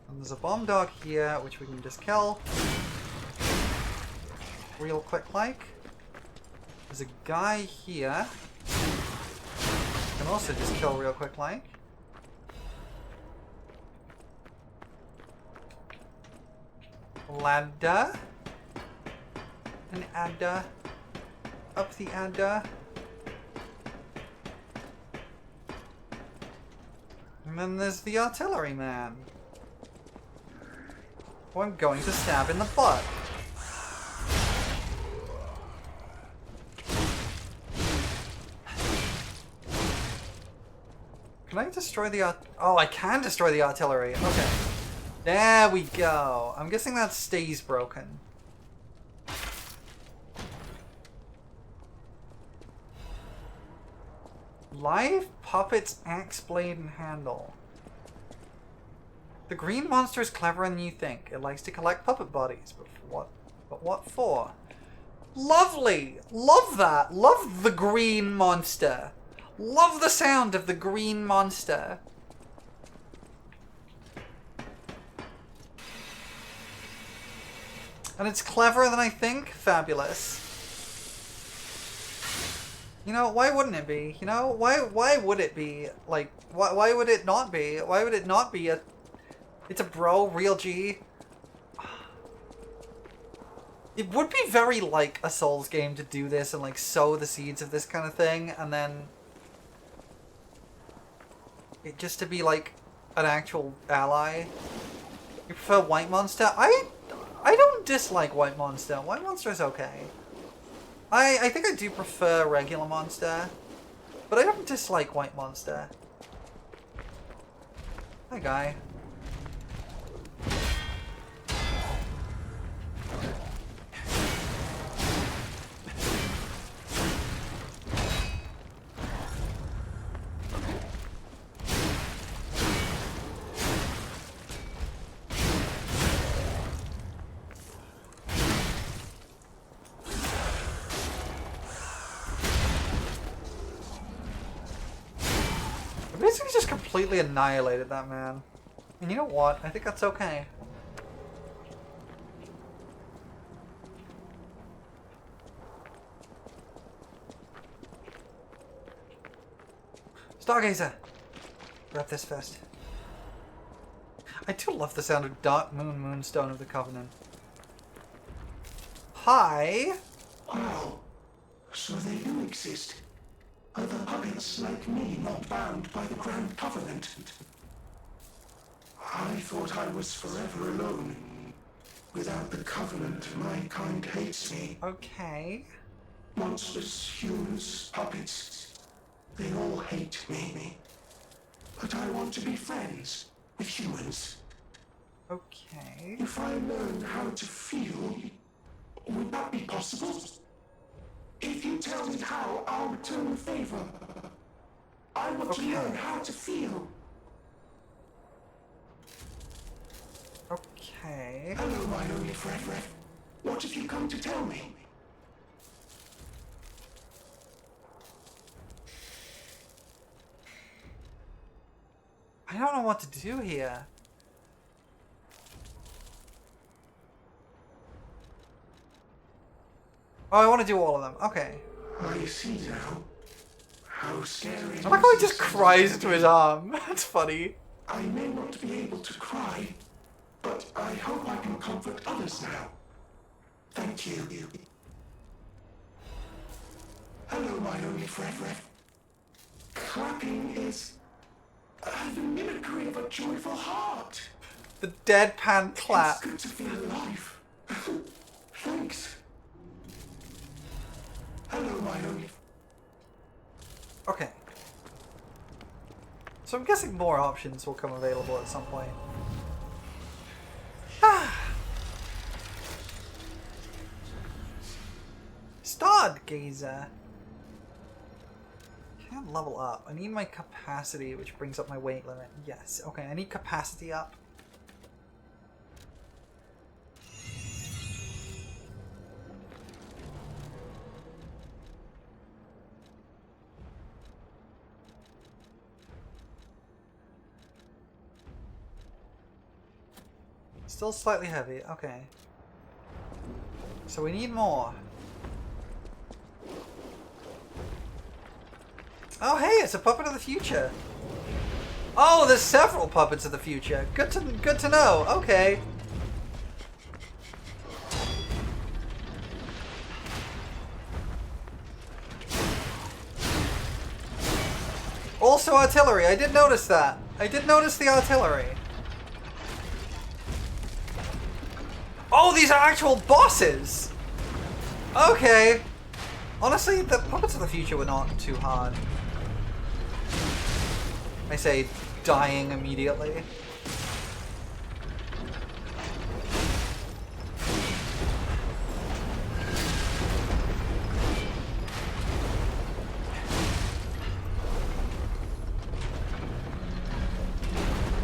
And there's a bomb dog here, which we can just kill. Real quick like. There's a guy here. Can also just kill real quick like. Ladder. An adder. Up the adder. And then there's the artillery man, who I'm going to stab in the butt. Can I destroy the oh, I can destroy the artillery. Okay. There we go. I'm guessing that stays broken. Live puppets, axe blade, and handle. The green monster is cleverer than you think. It likes to collect puppet bodies, but for what? But what for? Lovely! Love that! Love the green monster! Love the sound of the green monster! And it's cleverer than I think? Fabulous. You know, why wouldn't it be? You know, why would it be? Like, why would it not be? Why would it not be a... It's a bro, real G. It would be very like a Souls game to do this and like sow the seeds of this kind of thing, and then it just to be like an actual ally. You prefer White Monster? I don't dislike White Monster. White Monster is okay. I think I do prefer regular Monster, but I don't dislike White Monster. Hi, guy. Basically just completely annihilated that man. And you know what? I think that's okay. Stargazer! Grab this first. I do love the sound of Dark Moon Moonstone of the Covenant. Hi! Wow. So they do exist. Other puppets like me not bound by the Grand Covenant. I thought I was forever alone. Without the Covenant, my kind hates me. Okay. Monsters, humans, puppets. They all hate me. But I want to be friends with humans. Okay. If I learn how to feel, would that be possible? If you tell me how, I'll return the favor. I want to learn how to feel. Okay. Hello, my only friend. What have you come to tell me? I don't know what to do here. Oh, I want to do all of them. Okay. I see now. How scary. I like how he just cries into his arm. That's funny. I may not be able to cry, but I hope I can comfort others now. Thank you. Hello, my only friend. Clapping is the mimicry of a joyful heart. The deadpan clap. It's good to feel alive. Thanks. Hello, my only... Okay. So I'm guessing more options will come available at some point. Stargazer. Can't level up. I need my capacity, which brings up my weight limit. Yes. Okay, I need capacity up. Still slightly heavy, okay. So we need more. Oh hey, it's a puppet of the future. Oh, there's several puppets of the future. Good to know. Okay. Also artillery, I did notice that. I did notice the artillery. Oh, these are actual bosses! Okay. Honestly, the Puppets of the Future were not too hard. I say dying immediately.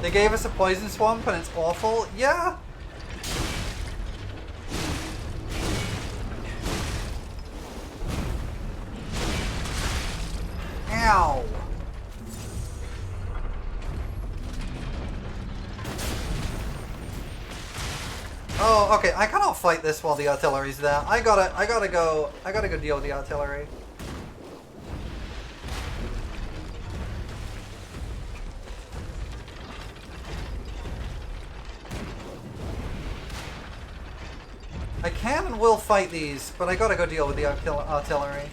They gave us a poison swamp and it's awful. Yeah. Ow. Oh, okay. I cannot fight this while the artillery's there. I gotta go deal with the artillery. I can and will fight these, but I gotta go deal with the artillery.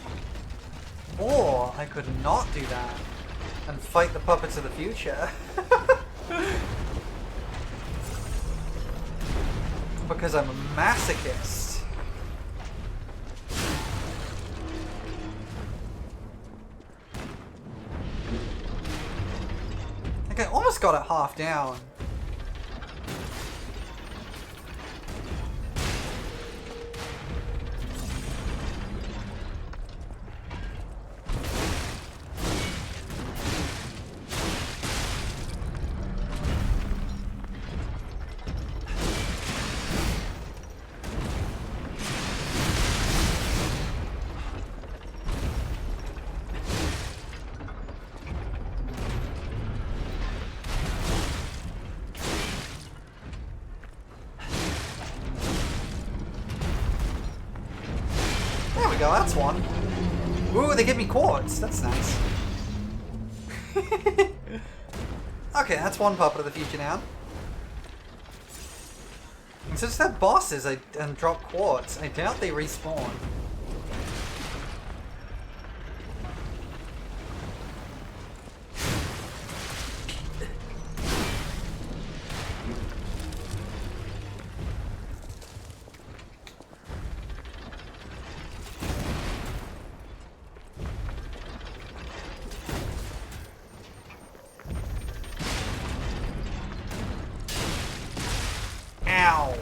Or I could not do that and fight the Puppets of the Future. Because I'm a masochist. Like I almost got it half down. There we go, that's one. Ooh, they give me quartz. That's nice. Okay, that's one Puppet of the Future now. And since they're bosses and drop quartz, I doubt they respawn. Ow!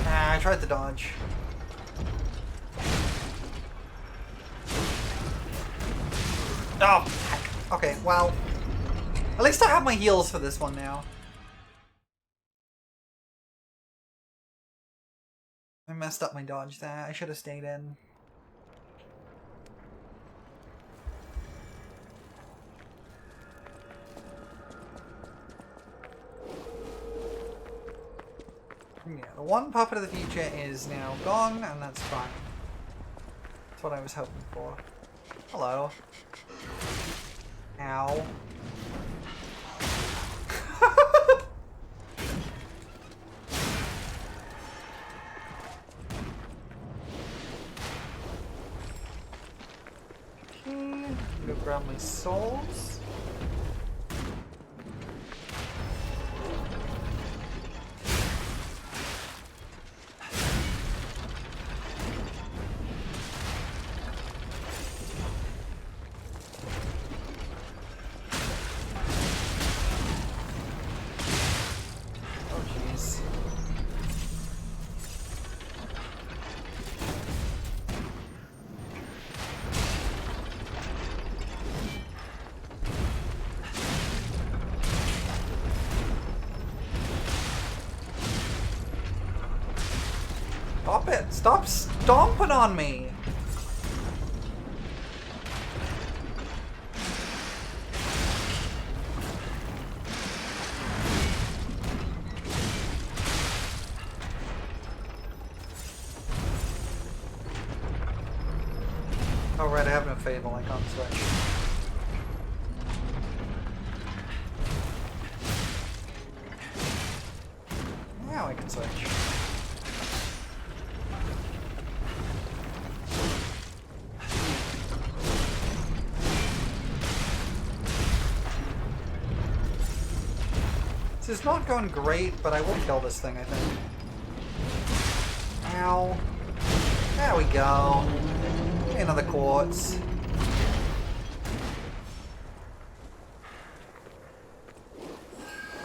I tried to dodge. Oh, heck. Okay, well. At least I have my heals for this one now. I messed up my dodge there. I should have stayed in. Yeah, the one Puppet of the Future is now gone, and that's fine. That's what I was hoping for. Hello. Ow. I'm gonna grab my souls. Oh jeez. Stop it! Stop stomping on me! Oh right, I have no Fable, I can't switch. can switch. This is not going great, but I will kill this thing, I think. Ow. There we go. Give me another quartz.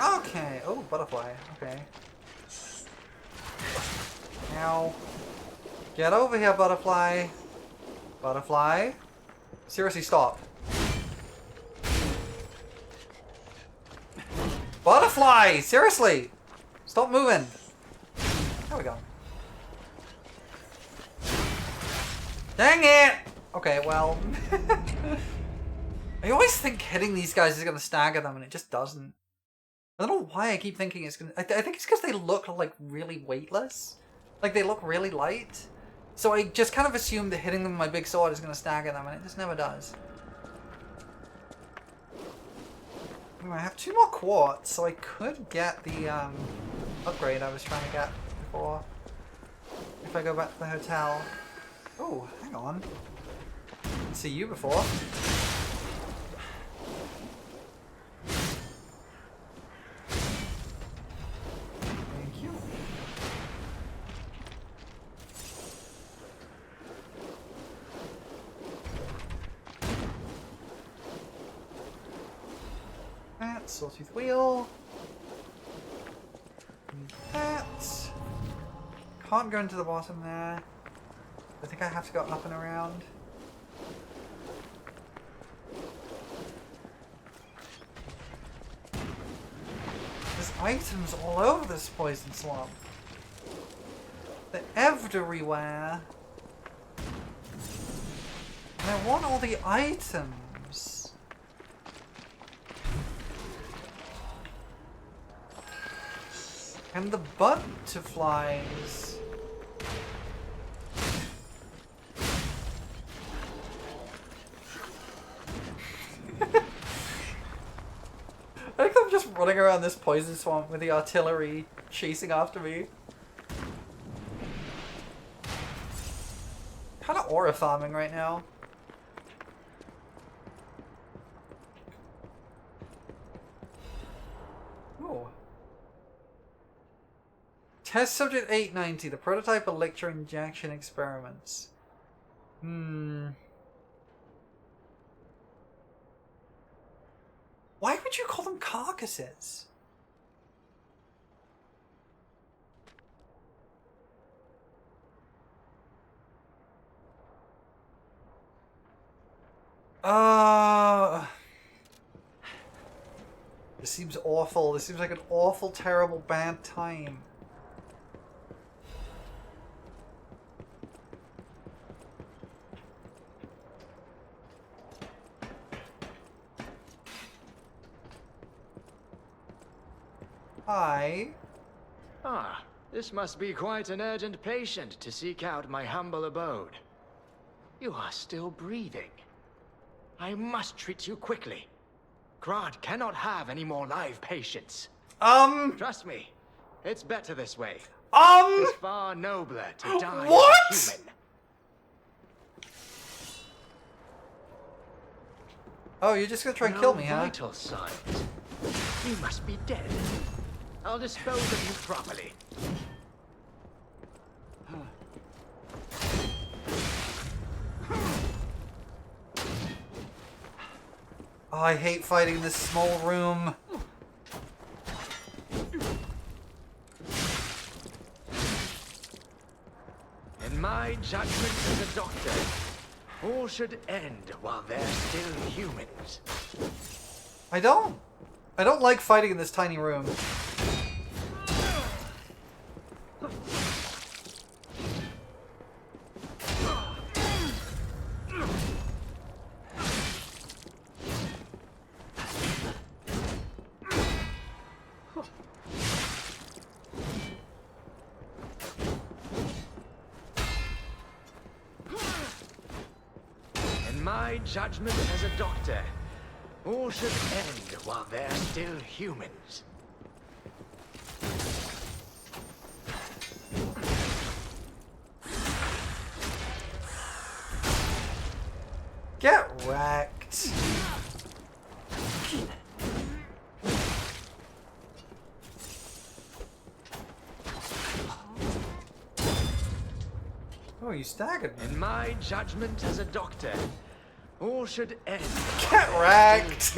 Okay. Oh, butterfly. Okay. Ow. Get over here, butterfly. Butterfly. Seriously, stop. Butterfly! Seriously! Stop moving. There we go. Dang it! Okay, well... I always think hitting these guys is going to stagger them, and it just doesn't. I don't know why I keep thinking it's going to... I think it's because they look, like, really weightless. Like, they look really light. So I just kind of assume that hitting them with my big sword is going to stagger them, and it just never does. Anyway, I have 2 more quartz, so I could get the upgrade I was trying to get before. If I go back to the hotel. Oh, hang on. Didn't see you before. Thank you. That, sawtooth wheel. And that. Can't go into the bottom there. I think I have to go up and around. There's items all over this poison swamp. They're everywhere. And I want all the items. And the butterflies. I think I'm just running around this poison swamp with the artillery chasing after me. Kind of aura farming right now. Ooh. Test subject 890, the prototype elixir injection experiments. Why would you call them carcasses? This seems awful. This seems like an awful, terrible, bad time. Hi. Ah, this must be quite an urgent patient to seek out my humble abode. You are still breathing. I must treat you quickly. Grod cannot have any more live patients. Trust me, it's better this way. It's It's far nobler to die what? as a human. Oh, you're just gonna try and kill me, huh? Vital signs. You must be dead. I'll dispose of you properly. Oh, I hate fighting in this small room. In my judgment as a doctor, all should end while they're still humans. I don't like fighting in this tiny room. In my judgment as a doctor, all should end while they're still humans. Oh, you staggered me. In my judgment as a doctor, all should end. Get wrecked!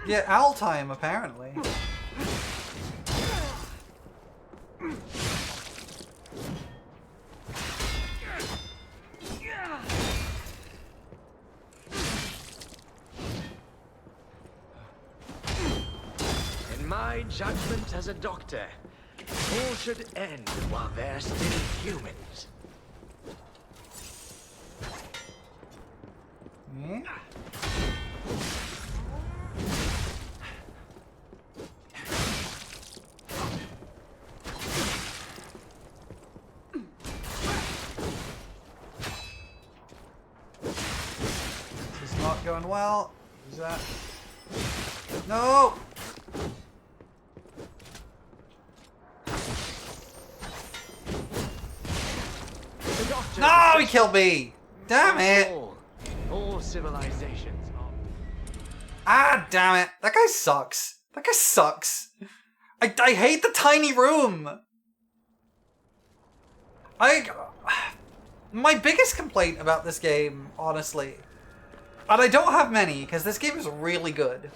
Yeah, owl time, apparently. In my judgment as a doctor, all should end while they're still humans. Yeah. This is not going well. Is that? No! The doctor. No, he killed me! Damn it! All civilizations are. Ah, damn it. That guy sucks. That guy sucks. I hate the tiny room. My biggest complaint about this game, honestly, and I don't have many, because this game is really good.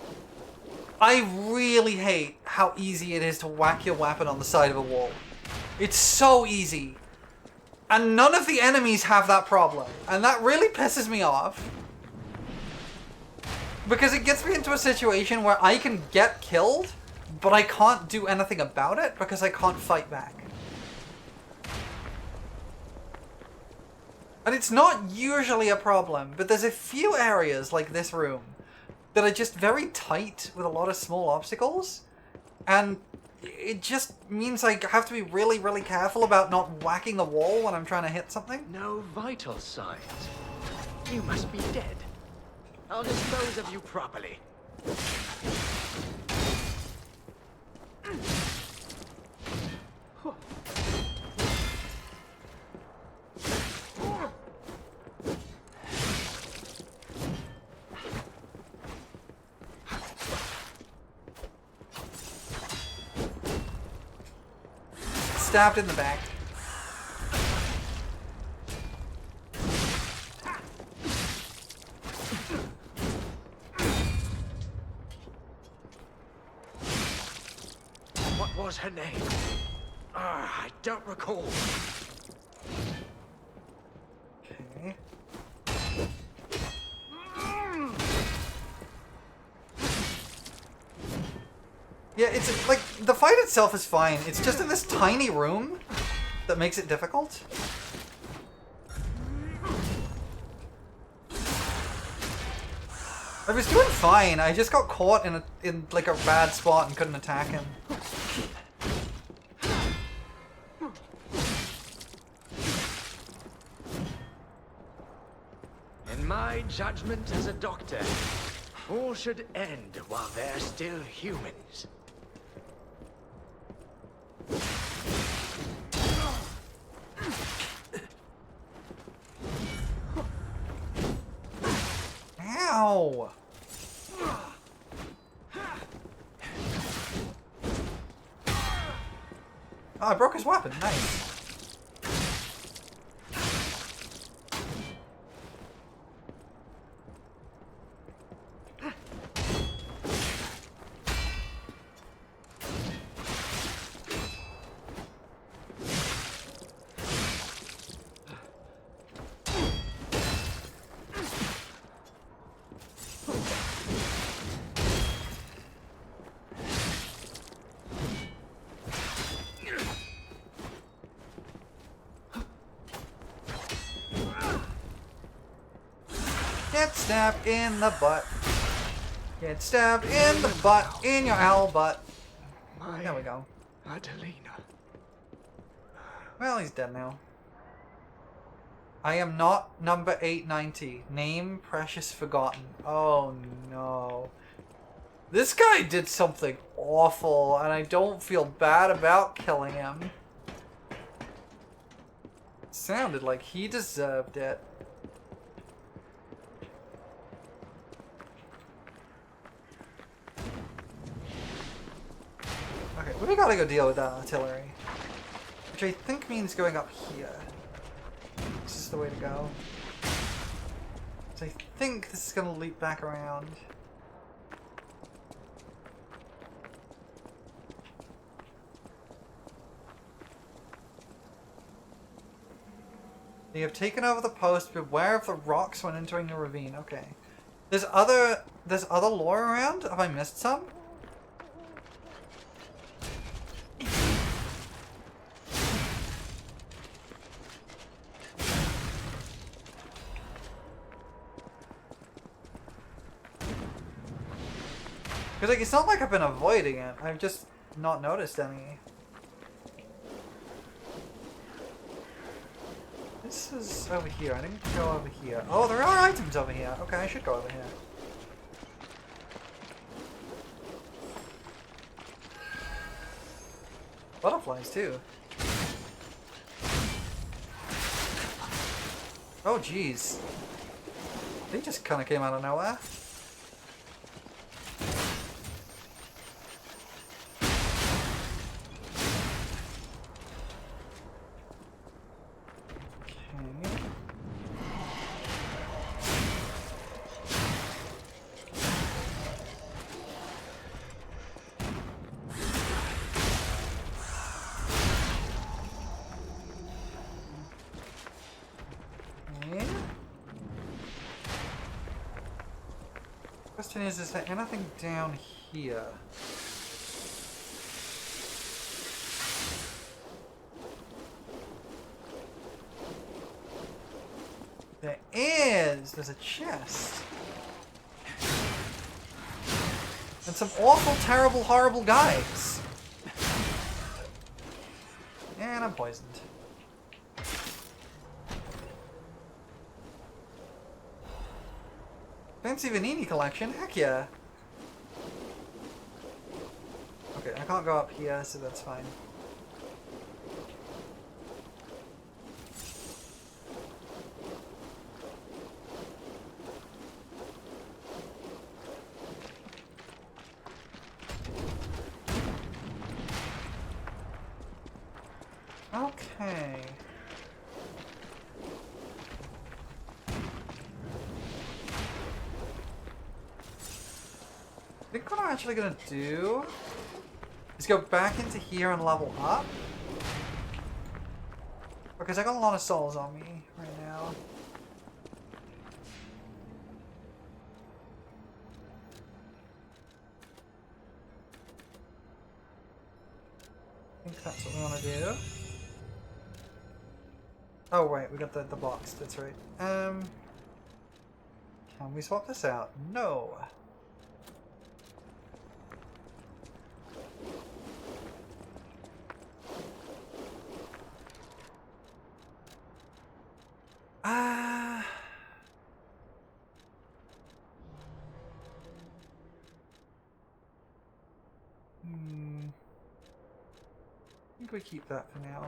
I really hate how easy it is to whack your weapon on the side of a wall. It's so easy. And none of the enemies have that problem. And that really pisses me off. Because it gets me into a situation where I can get killed, but I can't do anything about it because I can't fight back. And it's not usually a problem, but there's a few areas like this room that are just very tight with a lot of small obstacles. And it just means I have to be really, really careful about not whacking the wall when I'm trying to hit something. No vital signs. You must be dead. I'll dispose of you properly. Stabbed in the back. What was her name? I don't recall. Okay. Yeah, it's like, the fight itself is fine. It's just in this tiny room that makes it difficult. I was doing fine. I just got caught in like a bad spot and couldn't attack him. In my judgment as a doctor, all should end while they're still humans. Ow! Oh, I broke his weapon. Nice. Get stabbed in the butt. Get stabbed in the butt, in your owl butt. There we go. Adelina. Well, he's dead now. I am not number 890. Name Precious Forgotten. Oh no. This guy did something awful, and I don't feel bad about killing him. Sounded like he deserved it. gotta go deal with that artillery. Which I think means going up here. This is the way to go. So I think this is gonna loop back around. You have taken over the post. Beware of the rocks when entering the ravine. Okay. There's other lore around? Have I missed some? Because like, it's not like I've been avoiding it. I've just not noticed any. This is over here. I didn't go over here. Oh, there are items over here. Okay, I should go over here. Butterflies, too. Oh, jeez. They just kind of came out of nowhere. Question is there anything down here? There is! There's a chest. And some awful, terrible, horrible guys. And I'm poisoned. Fancy Vanini collection? Heck yeah! Okay, I can't go up here, so that's fine. Okay. I think what I'm actually gonna do is go back into here and level up. Because I got a lot of souls on me right now. I think that's what we want to do. Oh wait, we got the box, that's right. Can we swap this out? No. I think we keep that for now.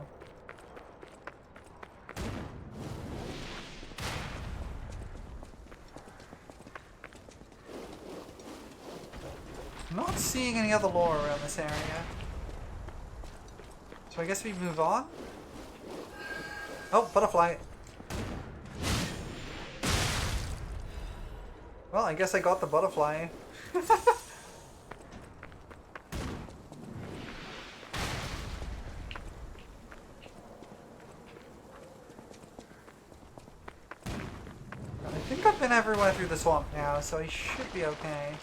I'm not seeing any other lore around this area. So I guess we move on? Oh, butterfly! Well, I guess I got the butterfly. I think I've been everywhere through the swamp now, so I should be okay.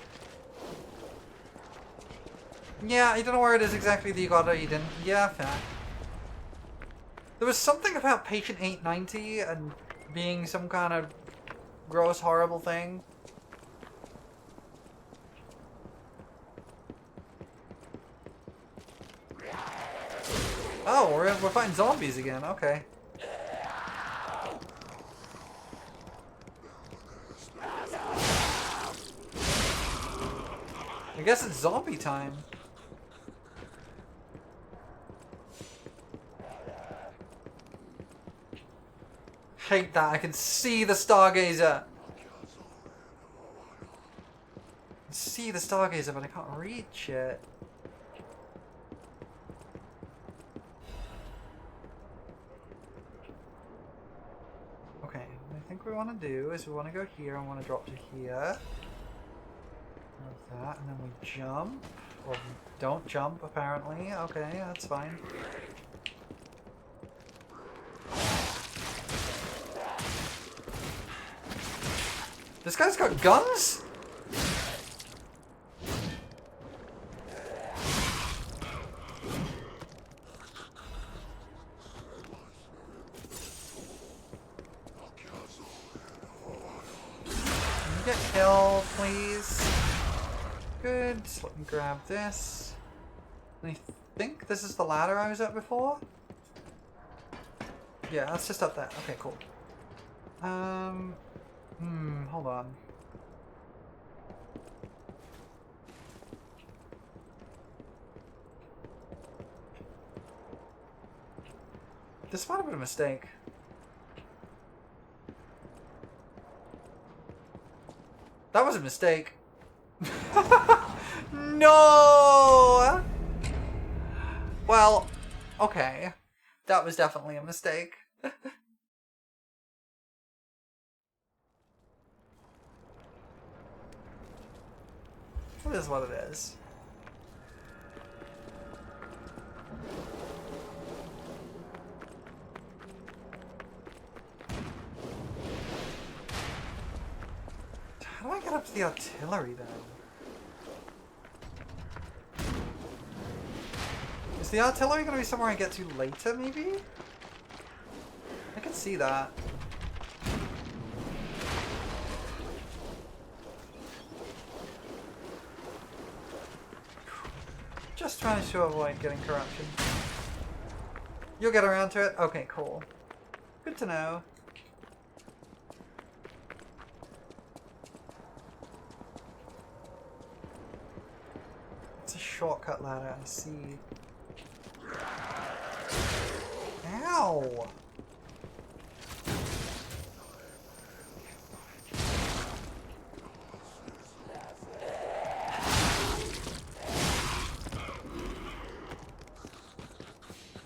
Yeah, I don't know where it is exactly that you got it or you didn't. Yeah, fair. There was something about Patient 890 and being some kind of gross, horrible thing. Oh, we're fighting zombies again. Okay. I guess it's zombie time. Hate that. I can see the Stargazer. I can see the Stargazer, but I can't reach it. think we want to do is we want to go here and want to drop to here. Like that, and then we jump. Or we don't jump, apparently. Okay, that's fine. This guy's got guns? Get killed, please. Good. Let me grab this. I think this is the ladder I was at before. Yeah, that's just up there. Okay, cool. Hold on. This might have been a mistake. That was a mistake. No! Well, okay. That was definitely a mistake. It is what it is. How do I get up to the artillery then? Is the artillery going to be somewhere I get to later, maybe? I can see that. Just trying to avoid getting corruption. You'll get around to it? Okay, cool. Good to know. It's a shortcut ladder, I see. Ow!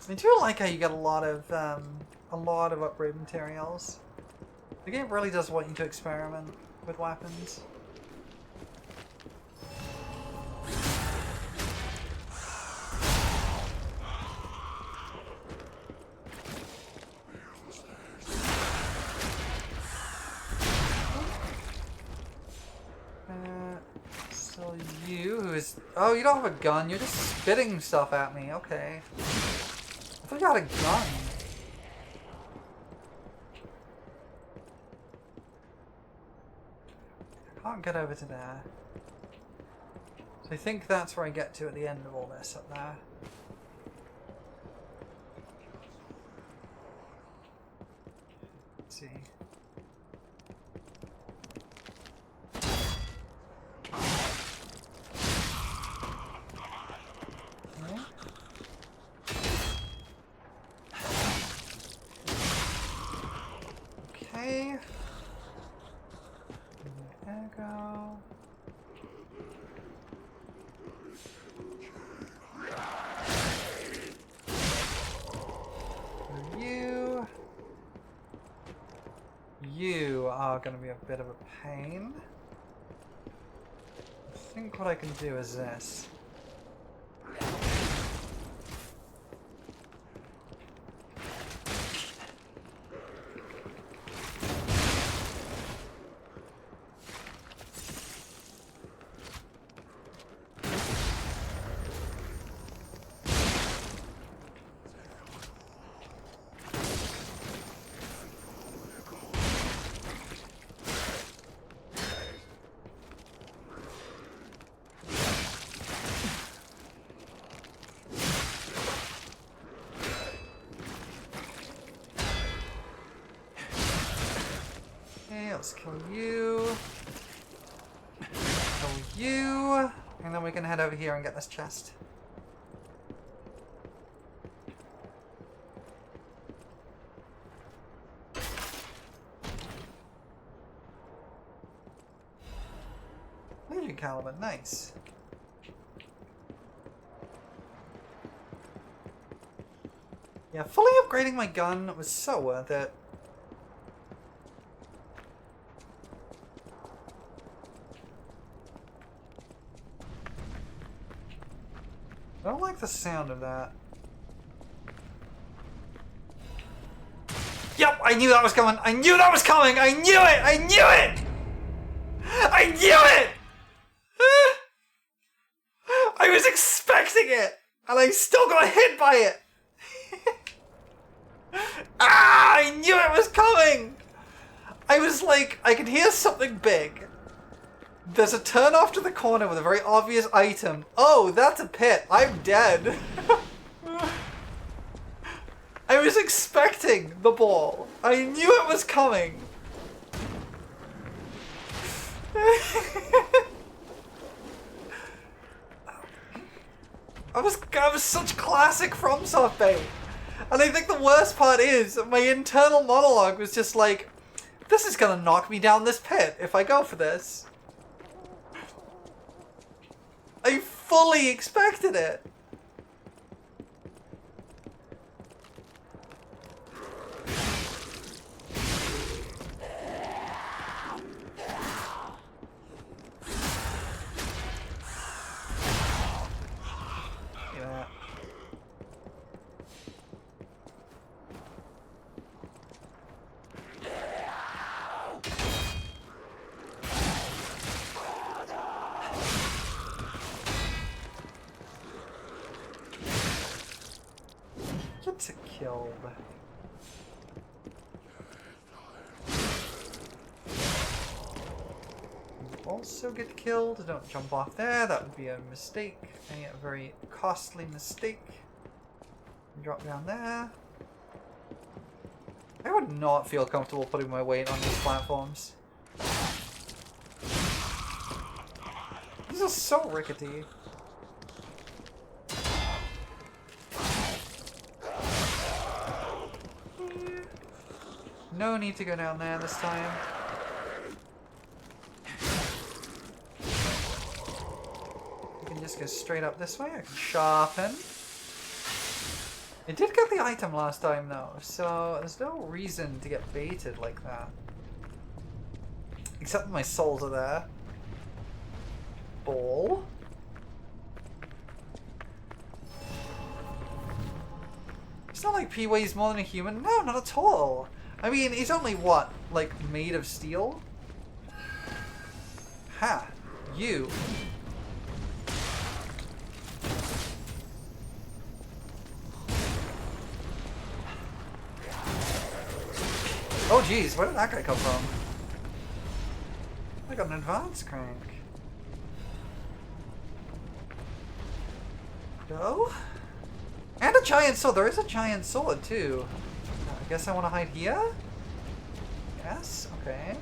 I do like how you get a lot of upgrade materials. The game really does want you to experiment with weapons. So you, who is... Oh, you don't have a gun, you're just spitting stuff at me, okay. I thought you had a gun. I can't get over to there. So I think that's where I get to at the end of all this, up there. Let's see. Okay. There we go. You are going to be a bit of a pain. I think what I can do is this. Okay, let's kill you. Kill you. And then we can head over here and get this chest. Legion caliber, nice. Yeah, fully upgrading my gun was so worth it. I don't like the sound of that. Yep, I knew that was coming. I knew that was coming. I knew it. I knew it. I knew it. I was expecting it, and I still got hit by it. Ah! I knew it was coming. I was like, I could hear something big. There's a turn off to the corner with a very obvious item. Oh, that's a pit. I'm dead. I was expecting the ball. I knew it was coming. I was such classic FromSoft bait. And I think the worst part is my internal monologue was just like, this is gonna knock me down this pit if I go for this. I fully expected it. Yeah. Gets it killed. You also get killed. Don't jump off there. That would be a mistake. A very costly mistake. Drop down there. I would not feel comfortable putting my weight on these platforms. These are so rickety. No need to go down there this time. I can just go straight up this way. I can sharpen. I did get the item last time though, so there's no reason to get baited like that. Except my souls are there. Ball. It's not like P weighs more than a human. No, not at all. I mean, he's only what? Like, made of steel? Ha! You. Oh geez, where did that guy come from? I got an advance crank. Go. And a giant sword. There is a giant sword too. I guess I want to hide here? Yes? Okay.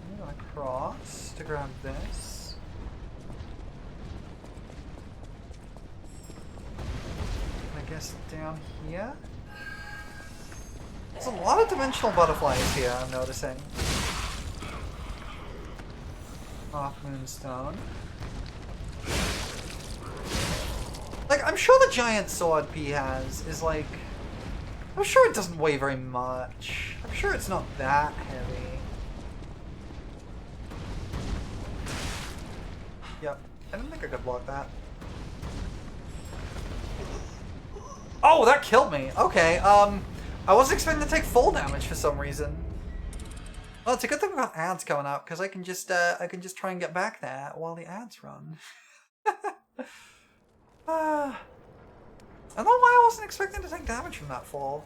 I'm gonna cross to grab this. I guess down here? There's a lot of dimensional butterflies here, I'm noticing. Off Moonstone. Like, I'm sure the giant sword P has is like... I'm sure it doesn't weigh very much. I'm sure it's not that heavy. Yep, I didn't think I could block that. Oh, that killed me! Okay, I wasn't expecting to take full damage for some reason. Well, it's a good thing we've got ads coming up, because I can just try and get back there while the ads run. I don't know why I wasn't expecting to take damage from that fall.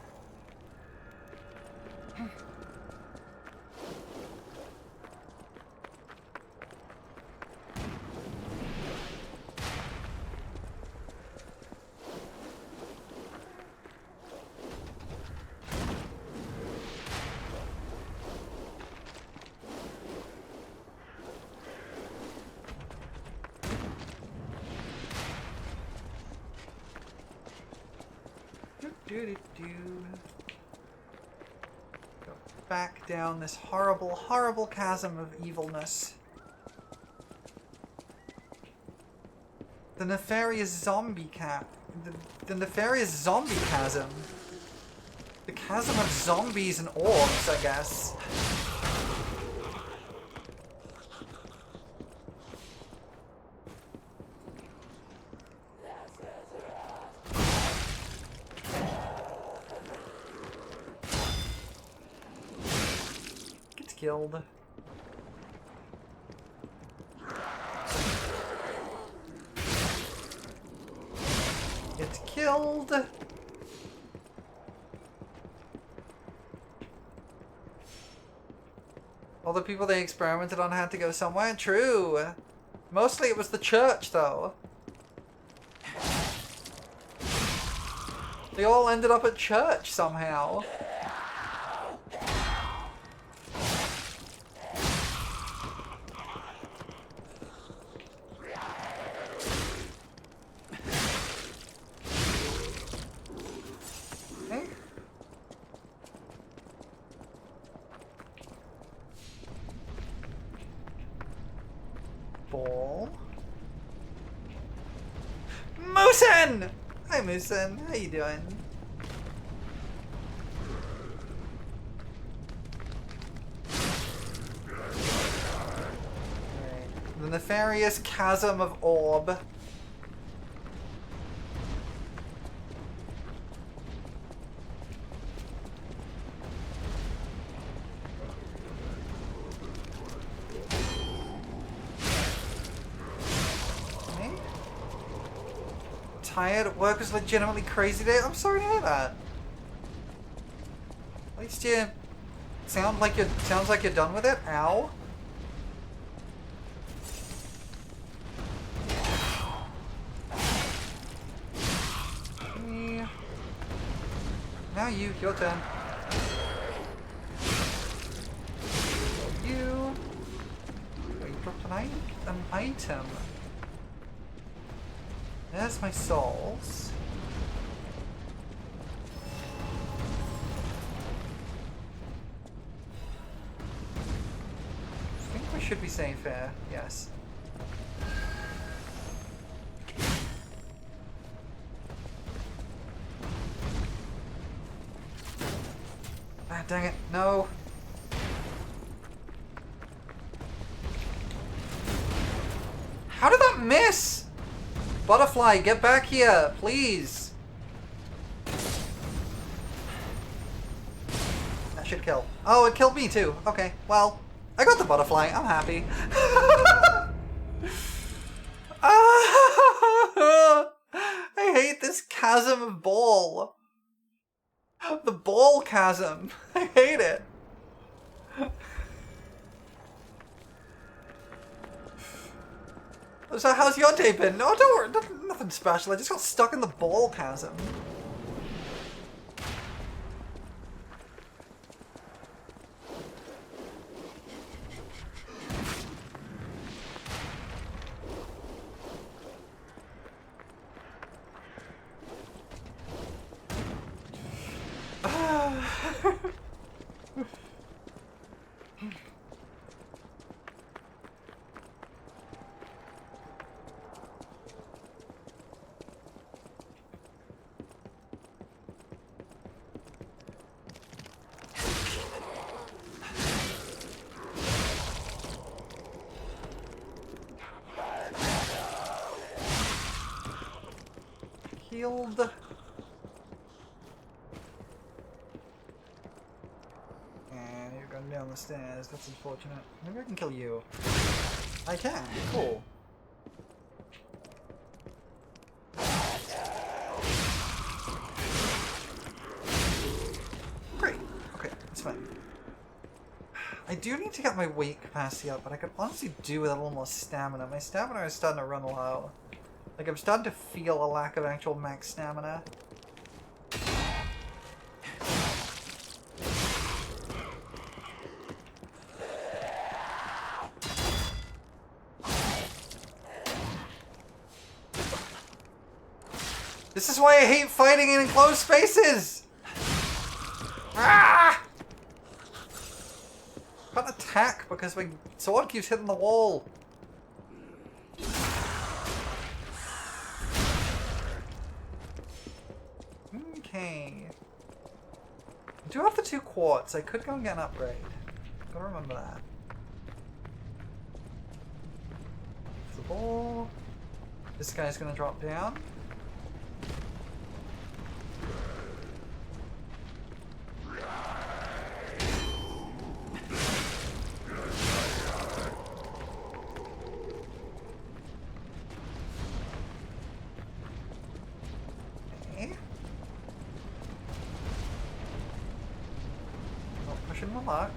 Go back down this horrible, horrible chasm of evilness. The nefarious zombie the nefarious zombie chasm. The chasm of zombies and orbs, I guess. Gets killed. Gets killed. All the people they experimented on had to go somewhere. True. Mostly it was the church, though. They all ended up at church somehow. Ball. Moosin! Hi Moosin, how you doing? Right. The nefarious chasm of orb. Tired. Work was legitimately crazy today. I'm sorry to hear that. At least you sounds like you're done with it. Ow. Now your turn. You. Oh, you dropped an item. There's my souls. I think we should be safe here. Yes. Ah, dang it. No. How did that miss? Butterfly, get back here, please. That should kill. Oh, it killed me too. Okay, well, I got the butterfly. I'm happy. I hate this chasm of ball. The ball chasm. I hate it. So how's your day been? No, don't worry, nothing special. I just got stuck in the ball chasm. Healed. And you're going down the stairs. That's unfortunate. Maybe I can kill you. I can. Cool. Great. Okay, that's fine. I do need to get my weight capacity up, but I could honestly do with a little more stamina. My stamina is starting to run low. Like, I'm starting to feel a lack of actual max stamina. This is why I hate fighting in enclosed spaces! Ah! Can't attack because my sword keeps hitting the wall. I do have the 2 quartz. I could go and get an upgrade. Gotta remember that. The ball. This guy's gonna drop down. Okay. Not pushing the luck.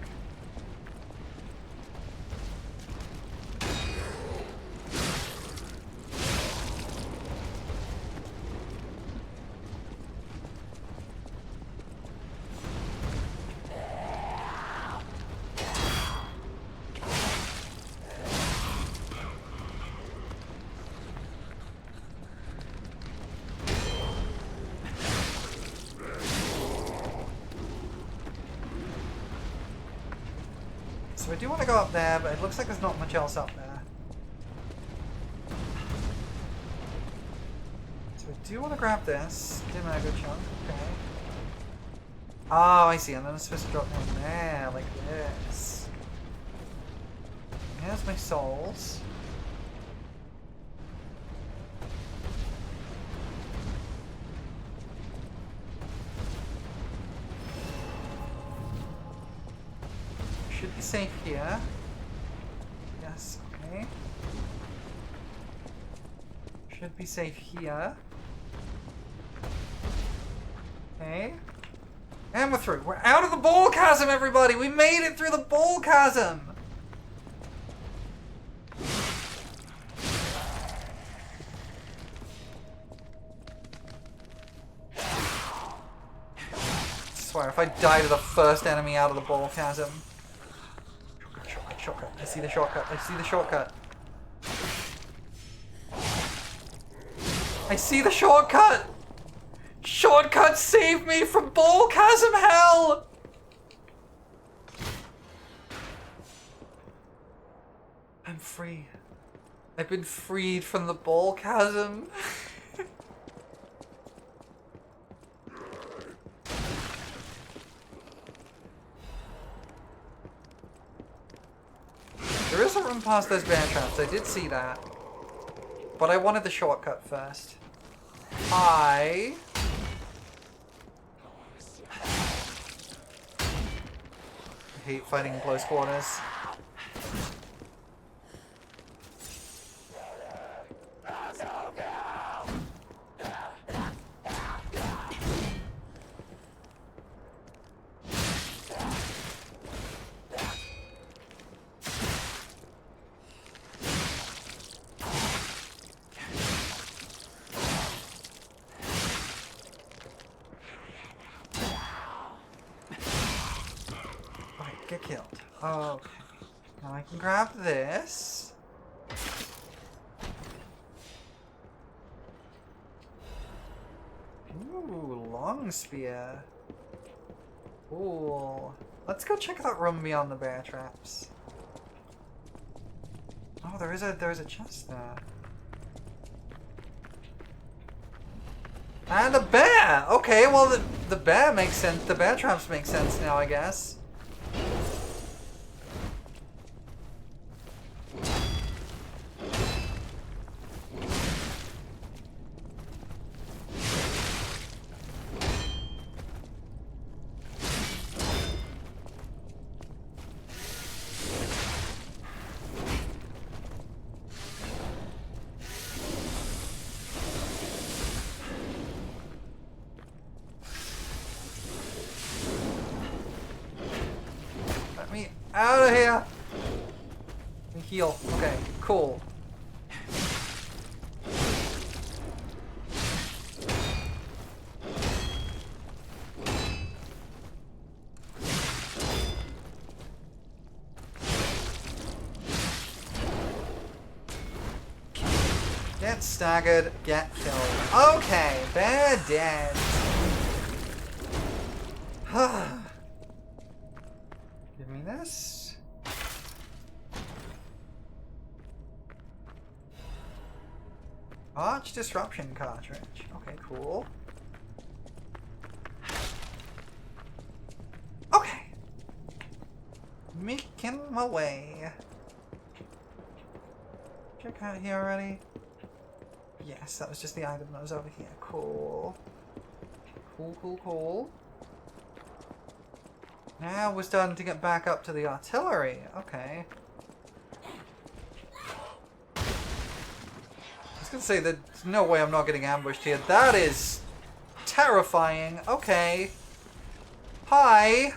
So I do want to go up there, but it looks like there's not much else up there. So I do want to grab this. Give me a good chunk. Okay. Oh, I see. And then it's supposed to drop down there, like this. Here's my souls. Should be safe here. Yes, okay. Should be safe here. Okay. And we're through. We're out of the ball chasm, everybody! We made it through the ball chasm! I swear, if I die to the first enemy out of the ball chasm. Shortcut. I see the shortcut. I see the shortcut. I see the shortcut! Shortcut save me from ball chasm hell! I'm free. I've been freed from the ball chasm. There is a run past those bear traps, I did see that. But I wanted the shortcut first. I hate fighting in close quarters. Get killed. Okay. Now I can grab this. Ooh, long spear. Cool. Let's go check that room beyond the bear traps. Oh, there is a chest there. And a bear! Okay, well the bear makes sense. The bear traps make sense now, I guess. Out of here! And heal. Okay, cool. Get staggered, get killed. Okay, bear dead. Give me this. Arch disruption cartridge. Okay, cool. Making my way. Check out here already. Yes, that was just the item that was over here. Cool. Cool, cool, cool. Now we're starting to get back up to the artillery. Okay. I was gonna say, there's no way I'm not getting ambushed here. That is terrifying. Okay. Hi.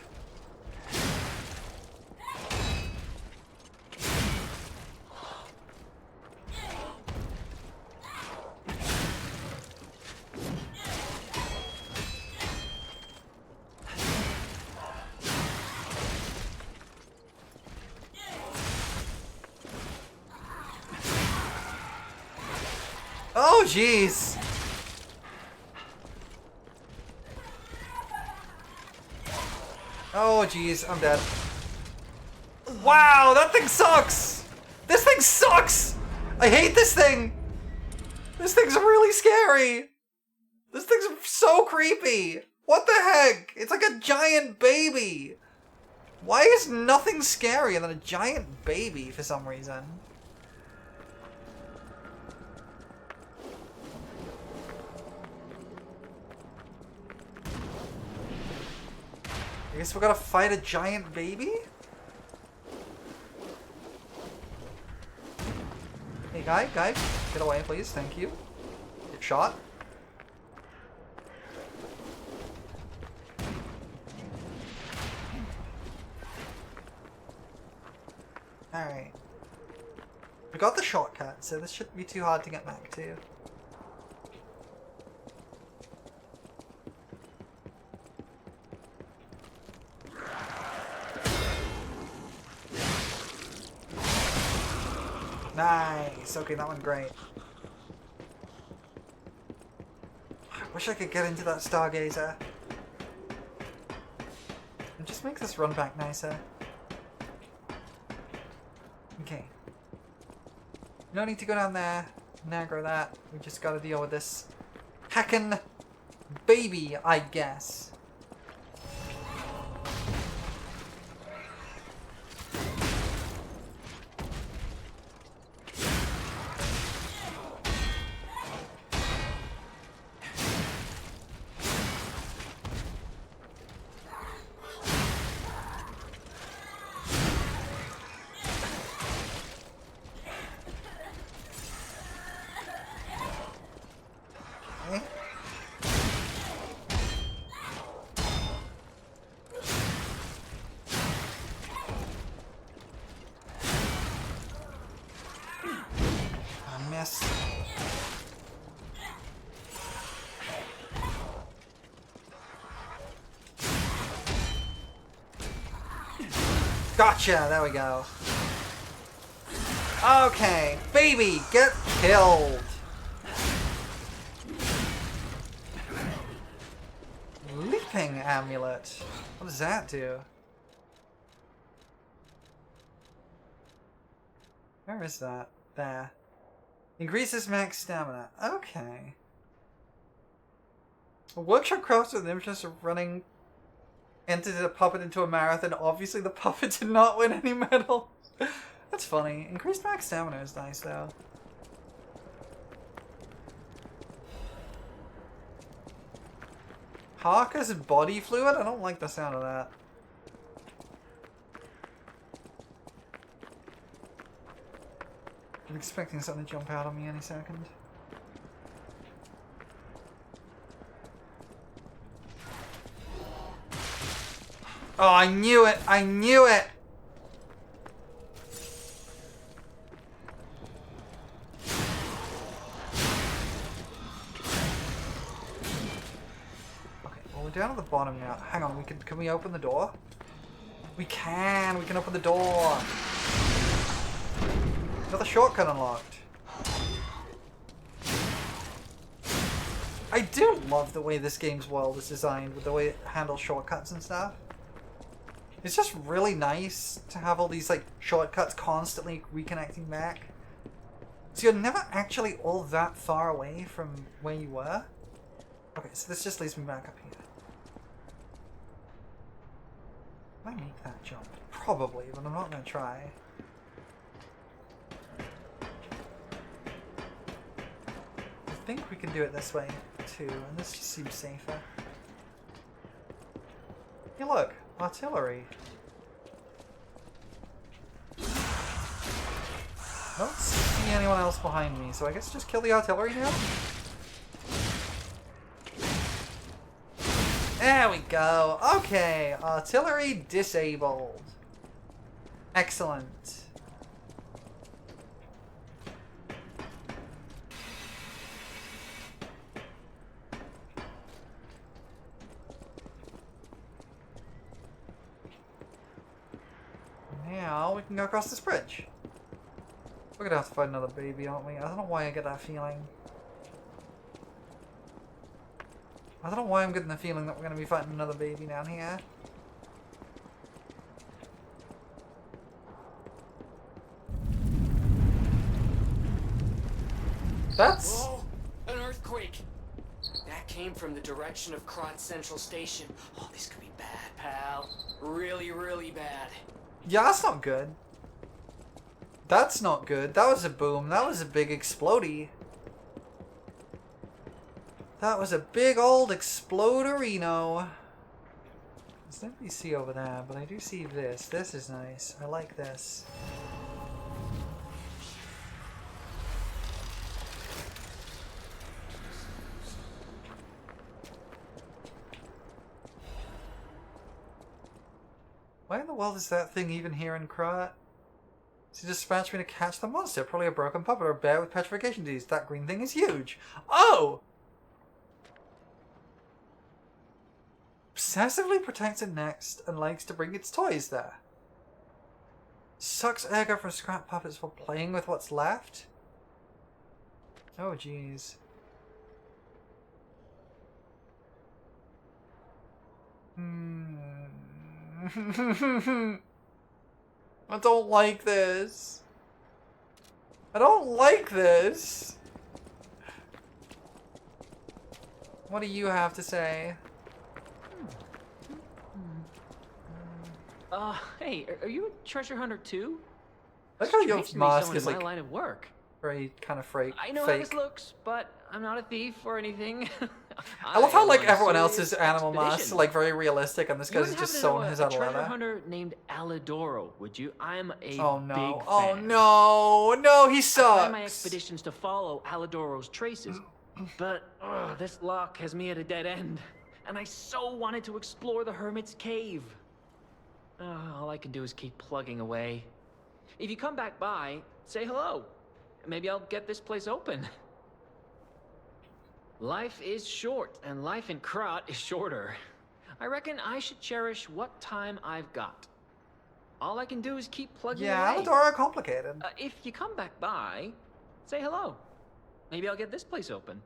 Oh, jeez. Oh, jeez. I'm dead. Wow, that thing sucks. This thing sucks. I hate this thing. This thing's really scary. This thing's so creepy. What the heck? It's like a giant baby. Why is nothing scarier than a giant baby for some reason? I guess we're gonna fight a giant baby? Hey, guy, get away, please. Thank you. Get shot. Alright. We got the shortcut, so this shouldn't be too hard to get back to. Nice. Okay, that went great. I wish I could get into that Stargazer. And just make this run back nicer. Okay. No need to go down there. Aggro that. We just gotta deal with this heckin' baby, I guess. Gotcha! There we go. Okay, baby, get killed! Leaping amulet. What does that do? Where is that? There. Increases max stamina. Okay. A workshop crafts with an interest of running entered a puppet into a marathon. Obviously the puppet did not win any medals. That's funny. Increased max stamina is nice though. Harker's body fluid? I don't like the sound of that. I'm expecting something to jump out on me any second. Oh, I knew it! I knew it! Okay, well we're down at the bottom now. Hang on, can we open the door? We can open the door! Got the shortcut unlocked. I do love the way this game's world is designed, with the way it handles shortcuts and stuff. It's just really nice to have all these like shortcuts constantly reconnecting back. So you're never actually all that far away from where you were. Okay, so this just leads me back up here. Can I make that jump? Probably, but I'm not gonna try. I think we can do it this way too, and this just seems safer. Hey look! Artillery! I don't see anyone else behind me, so I guess just kill the artillery now? There we go! Okay, artillery disabled. Excellent. Now we can go across this bridge. We're gonna have to find another baby, aren't we? I don't know why I get that feeling. I don't know why I'm getting the feeling that we're gonna be fighting another baby down here. That's... Whoa! An earthquake! That came from the direction of Krot Central Station. Oh, this could be bad, pal. Really, really bad. Yeah, that's not good. That's not good. That was a boom. That was a big explodey. That was a big old exploderino. There's no PC over there, but I do see this. This is nice. I like this. Why in the world is that thing even here in Krot? She dispatched me to catch the monster. Probably a broken puppet or a bear with petrification disease. That green thing is huge. Oh! Obsessively protects it next and likes to bring its toys there. Sucks Ergo from scrap puppets for playing with what's left? Oh jeez. I don't like this. I don't like this. What do you have to say? Hey, are you a treasure hunter too? Look how your Strange to me mask someone is in my like line of work. very kind of fake. I know how this looks, but I'm not a thief or anything. I love how like am on everyone serious else's animal masks expedition. are like very realistic, and this You guy's wouldn't just happen to know sewn a his out of treasure leather. hunter named Alidoro, would you? I'm a Oh big no! fan. Oh no! No, he I sucks. plan my expeditions to follow Alidoro's traces, but this lock has me at a dead end, and I so wanted to explore the Hermit's Cave. All I can do is keep plugging away. If you come back by, say hello. Maybe I'll get this place open. Life is short, and life in Krot is shorter. I reckon I should cherish what time I've got. All I can do is keep plugging Yeah, away. Alidoro complicated. If you come back by, say hello. Maybe I'll get this place open.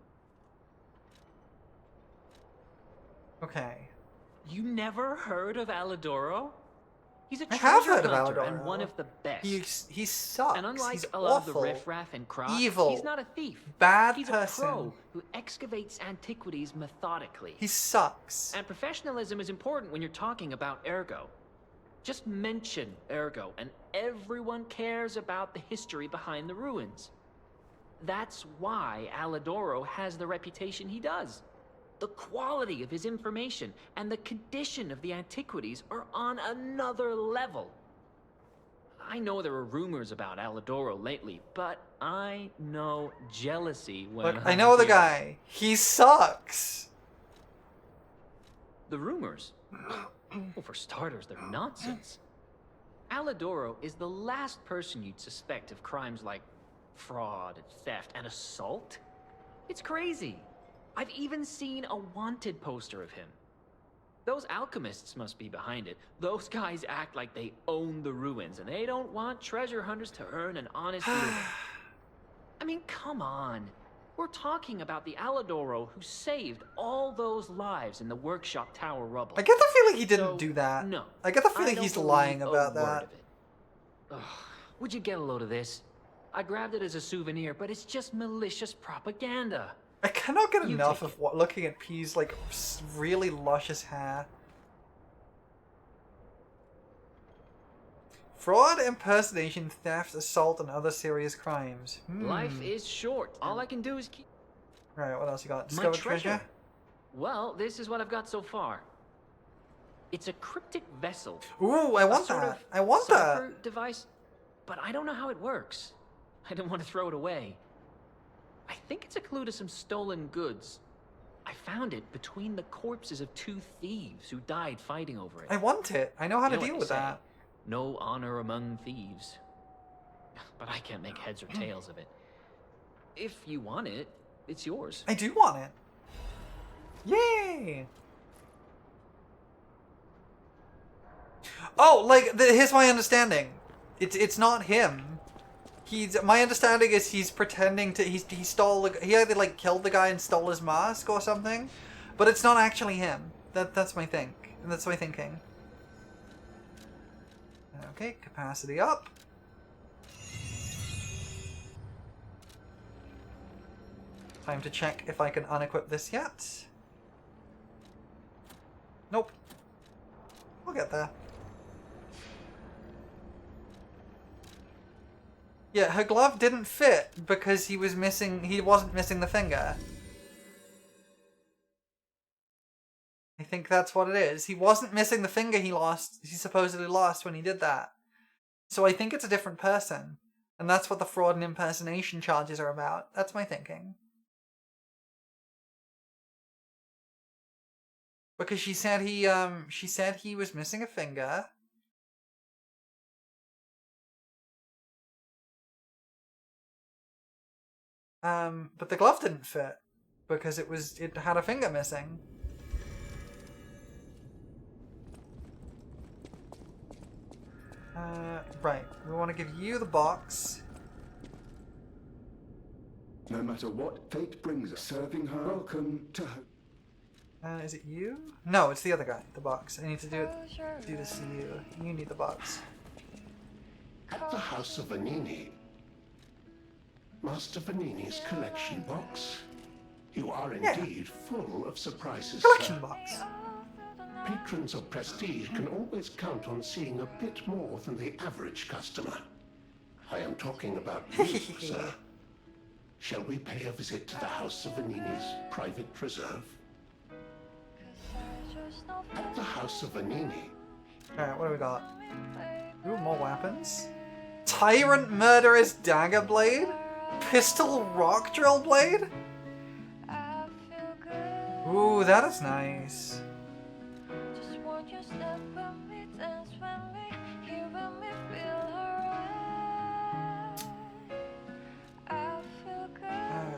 Okay. You never heard of Alidoro? He's a I have treasure heard of hunter Alidoro. and one of the best. He sucks. And unlike He's a lot awful. of the riffraff and Krot, Evil. he's not a thief. Bad he's person. a pro who excavates antiquities methodically. He sucks. And professionalism is important when you're talking about Ergo. Just mention Ergo, and everyone cares about the history behind the ruins. That's why Alidoro has the reputation he does. The quality of his information and the condition of the antiquities are on another level. I know there are rumors about Alidoro lately, but I know jealousy when Look, I know the guy. He sucks. The rumors? Well, for starters, they're nonsense. Alidoro is the last person you'd suspect of crimes like fraud, and theft, and assault. It's crazy. I've even seen a wanted poster of him. Those alchemists must be behind it. Those guys act like they own the ruins, and they don't want treasure hunters to earn an honest living. I mean, come on. We're talking about the Alidoro who saved all those lives in the workshop tower rubble. I get the feeling he didn't So, do that. No. I get the I feeling don't he's believe lying a about word that. of it. Ugh, would you get a load of this? I grabbed it as a souvenir, but it's just malicious propaganda. I cannot get You enough take of looking at P's like really luscious hair. Fraud, impersonation, theft, assault, and other serious crimes. Life is short. All I can do is keep... Right, what else you got? My Discovered treasure. treasure? Well, this is what I've got so far. It's a cryptic vessel. Ooh, I want a sort that. of I want that. cipher device, but I don't know how it works. I don't want to throw it away. I think it's a clue to some stolen goods. I found it between the corpses of 2 thieves who died fighting over it. I want it. I know how to You know deal what with they say, that. no honor among thieves. But I can't make heads or tails of it. If you want it, it's yours. I do want it. Yay! Oh, like, here's my understanding. It's not him. My understanding is he's pretending to, he stole, he either, like, killed the guy and stole his mask or something, but it's not actually him. That's my that's my thinking. Okay, capacity up. Time to check if I can unequip this yet. Nope. We'll get there. Yeah, her glove didn't fit because he wasn't missing the finger. I think that's what it is. He wasn't missing the finger he supposedly lost when he did that. So I think it's a different person. And that's what the fraud and impersonation charges are about. That's my thinking. Because she said he was missing a finger. But the glove didn't fit because it had a finger missing. Right. We want to give you the box. No matter what fate brings us, serving her, welcome to her. Is it you? No, it's the other guy. The box. I need to do this to you. You need the box. At the House of Vanini. Master Vanini's collection box. You are indeed full of surprises, Collection sir. box. Patrons of prestige can always count on seeing a bit more than the average customer. I am talking about you, sir. Shall we pay a visit to the House of Vanini's private preserve? At the House of Vanini. Alright, what do we got? Ooh, more weapons. Tyrant Murderous Dagger Blade? Pistol Rock Drill Blade? Ooh, that is nice.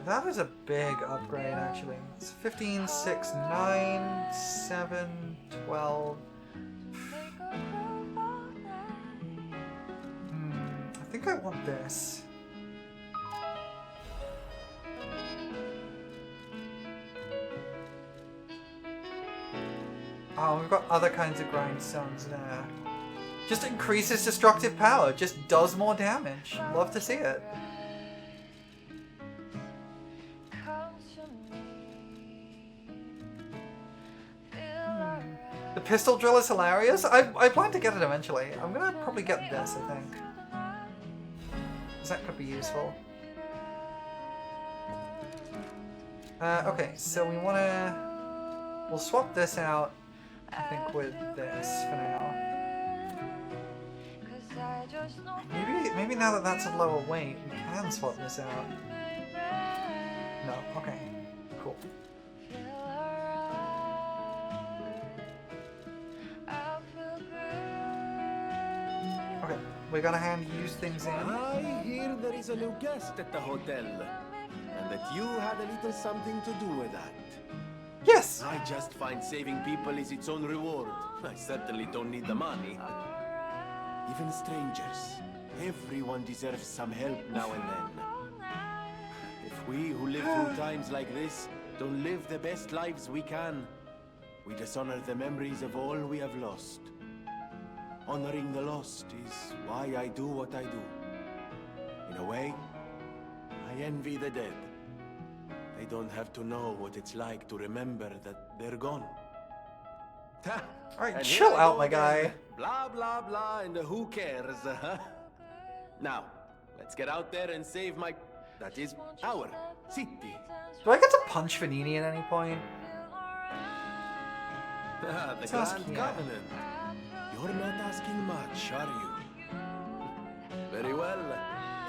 That is a big upgrade, actually. It's 15, 6, 9, 7, 12. I think I want this. Oh, we've got other kinds of grindstones there. Just increases destructive power, just does more damage. Love to see it. The pistol drill is hilarious. I plan to get it eventually. I'm gonna probably get this, I think. Because that could be useful. Okay, so we we'll swap this out, I think, with this for now. Maybe now that that's a lower weight, we can swap this out. No, okay, cool. Okay, we're gonna hand use things in. I hear there is a new guest at the hotel, and that you had a little something to do with that. Yes! I just find saving people is its own reward. I certainly don't need the money. Even strangers. Everyone deserves some help now and then. If we who live through times like this don't live the best lives we can, we dishonor the memories of all we have lost. Honoring the lost is why I do what I do. In a way, I envy the dead. They don't have to know what it's like to remember that they're gone. Alright, chill out, my guy. Blah, blah, blah, and who cares, huh? Now, let's get out there and save my... that is, our city. Do I get to punch Vanini at any point? The Sounds Grand cute. Covenant. You're not asking much, are you? Very well.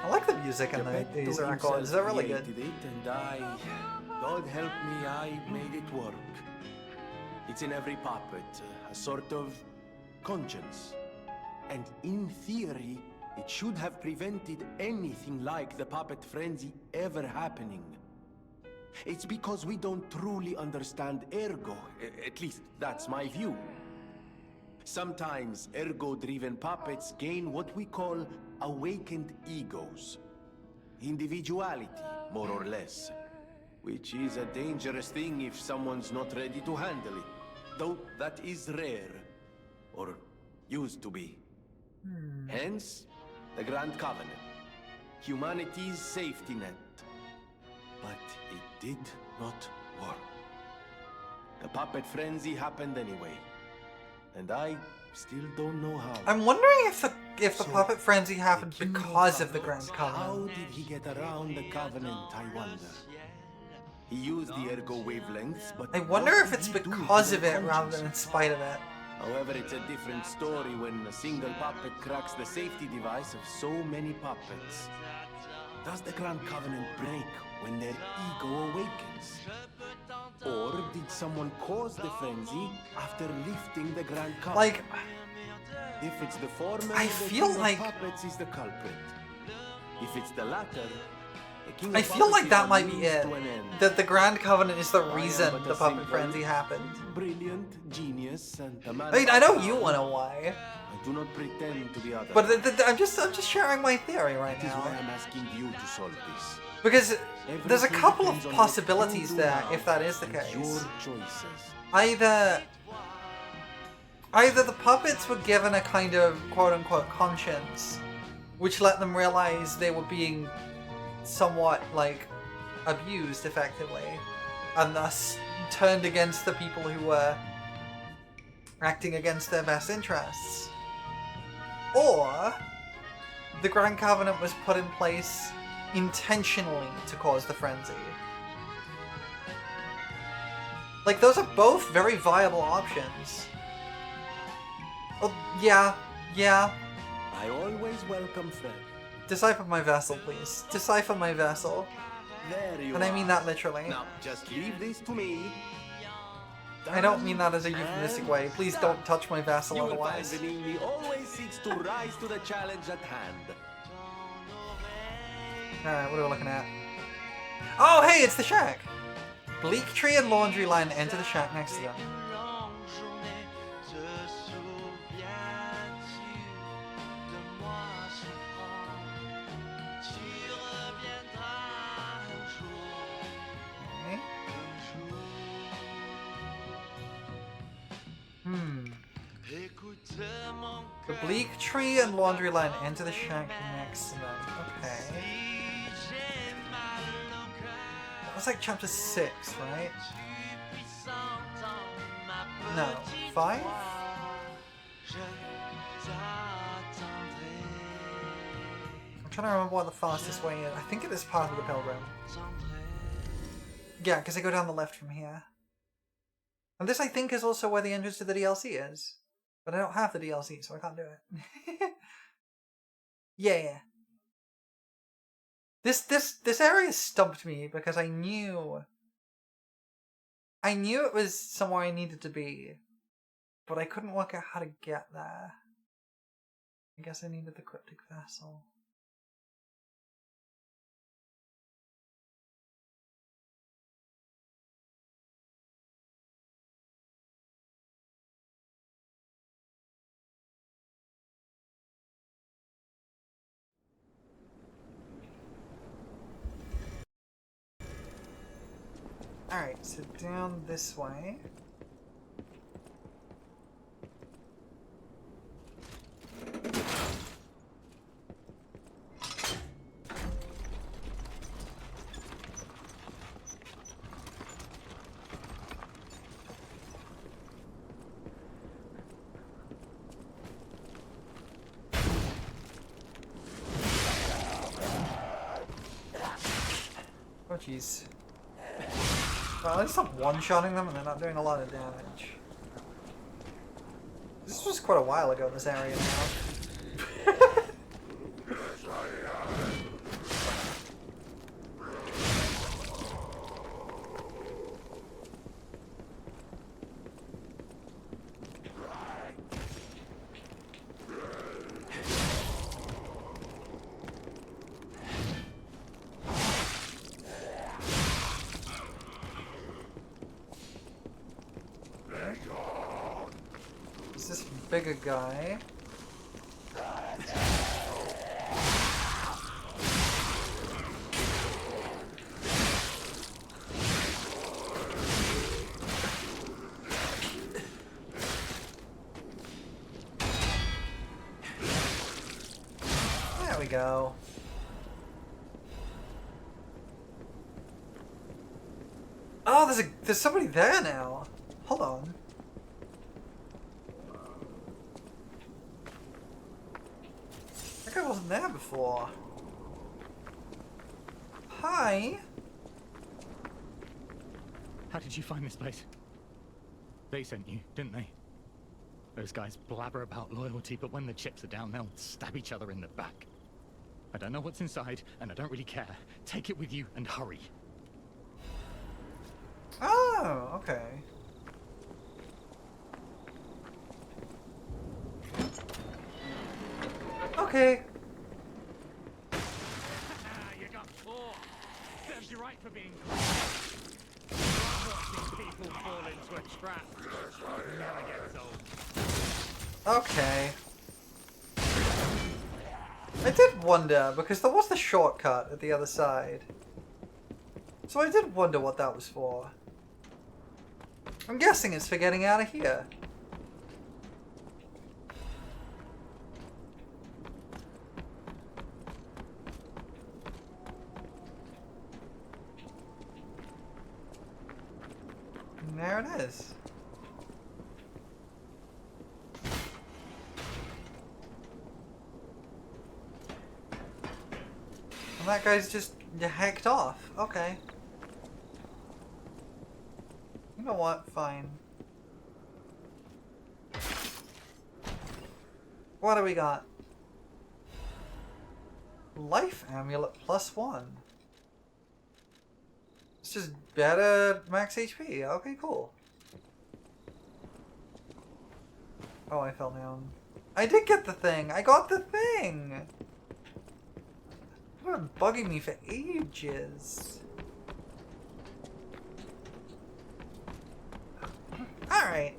I like the music in these records. They're really good. Created it, and God help me, I made it work. It's in every puppet, a sort of conscience. And in theory, it should have prevented anything like the puppet frenzy ever happening. It's because we don't truly understand ergo. At least, that's my view. Sometimes ergo-driven puppets gain what we call awakened egos. Individuality, more or less. Which is a dangerous thing if someone's not ready to handle it. Though that is rare. Or used to be. Hence, the Grand Covenant. Humanity's safety net. But it did not work. The puppet frenzy happened anyway. And I still don't know how. I'm wondering if the puppet frenzy happened because of the Grand How Covenant. did he get around the Covenant, I wonder? He used the ergo wavelengths, but I wonder what if did it's he do to because of their it rather conscience? than in spite of it. However, it's a different story when a single puppet cracks the safety device of so many puppets. Does the Grand Covenant break when their ego awakens? Or did someone cause the frenzy after lifting the Grand Covenant? Like, if it's the former, I the feel King of like- Puppets is the culprit. If it's the latter, the King I of feel Puppets like is that a might be means it. to an end. That the Grand Covenant is the I am reason but a the puppet simple, frenzy happened. Brilliant, genius, and a man. I mean, I know you want to why, I do not pretend to be other. but I'm just sharing my theory right That is why now I'm asking you to solve this. because there's a Everything couple depends of on what possibilities you do there now if that is the and case. Your choices. Either the puppets were given a kind of quote-unquote conscience, which let them realize they were being somewhat, like, abused effectively, and thus turned against the people who were acting against their best interests. Or the Grand Covenant was put in place intentionally to cause the frenzy. Like, those are both very viable options. Oh, yeah. I always welcome friends. Decipher my vessel, please. Decipher my vessel. There you And I mean are. that literally. Now, just leave this to me. I don't mean that as a euphemistic way. Please don't touch my vessel You will find otherwise. Vanini always seeks to rise to the challenge at hand. Alright, what are we looking at? Oh, hey, it's the shack! Bleak Tree and Laundry Line enter the shack next to them. Okay. The Bleak Tree and Laundry Line enter the shack next to them. Okay. That was like chapter 6, right? No. 5? I'm trying to remember what the fastest way is. I think it is part of the Pilgrim. Yeah, because I go down the left from here. And this, I think, is also where the entrance to the DLC is. But I don't have the DLC, so I can't do it. Yeah. This area stumped me because I knew it was somewhere I needed to be, but I couldn't work out how to get there. I guess I needed the cryptic vessel. Alright, so down this way. jeez. Well, at least I'm one-shotting them and they're not doing a lot of damage. This was quite a while ago, this area now. Is this bigger guy? There we go. Oh, there's somebody there now. Hold on. That guy wasn't there before. Hi. How did you find this place? They sent you, didn't they? Those guys blabber about loyalty, but when the chips are down, they'll stab each other in the back. I don't know what's inside, and I don't really care. Take it with you and hurry. Oh, okay. Okay. You got four. Serves you right for being watching people fall into a trap. Never gets old. Okay. I did wonder, because there was the shortcut at the other side. So I did wonder what that was for. I'm guessing it's for getting out of here. And there it is. And that guy's just hacked off. Okay. You know what? Fine. What do we got? Life amulet +1. It's just better max HP. Okay, cool. Oh, I fell down. I did get the thing! I got the thing! It's been bugging me for ages. Alright.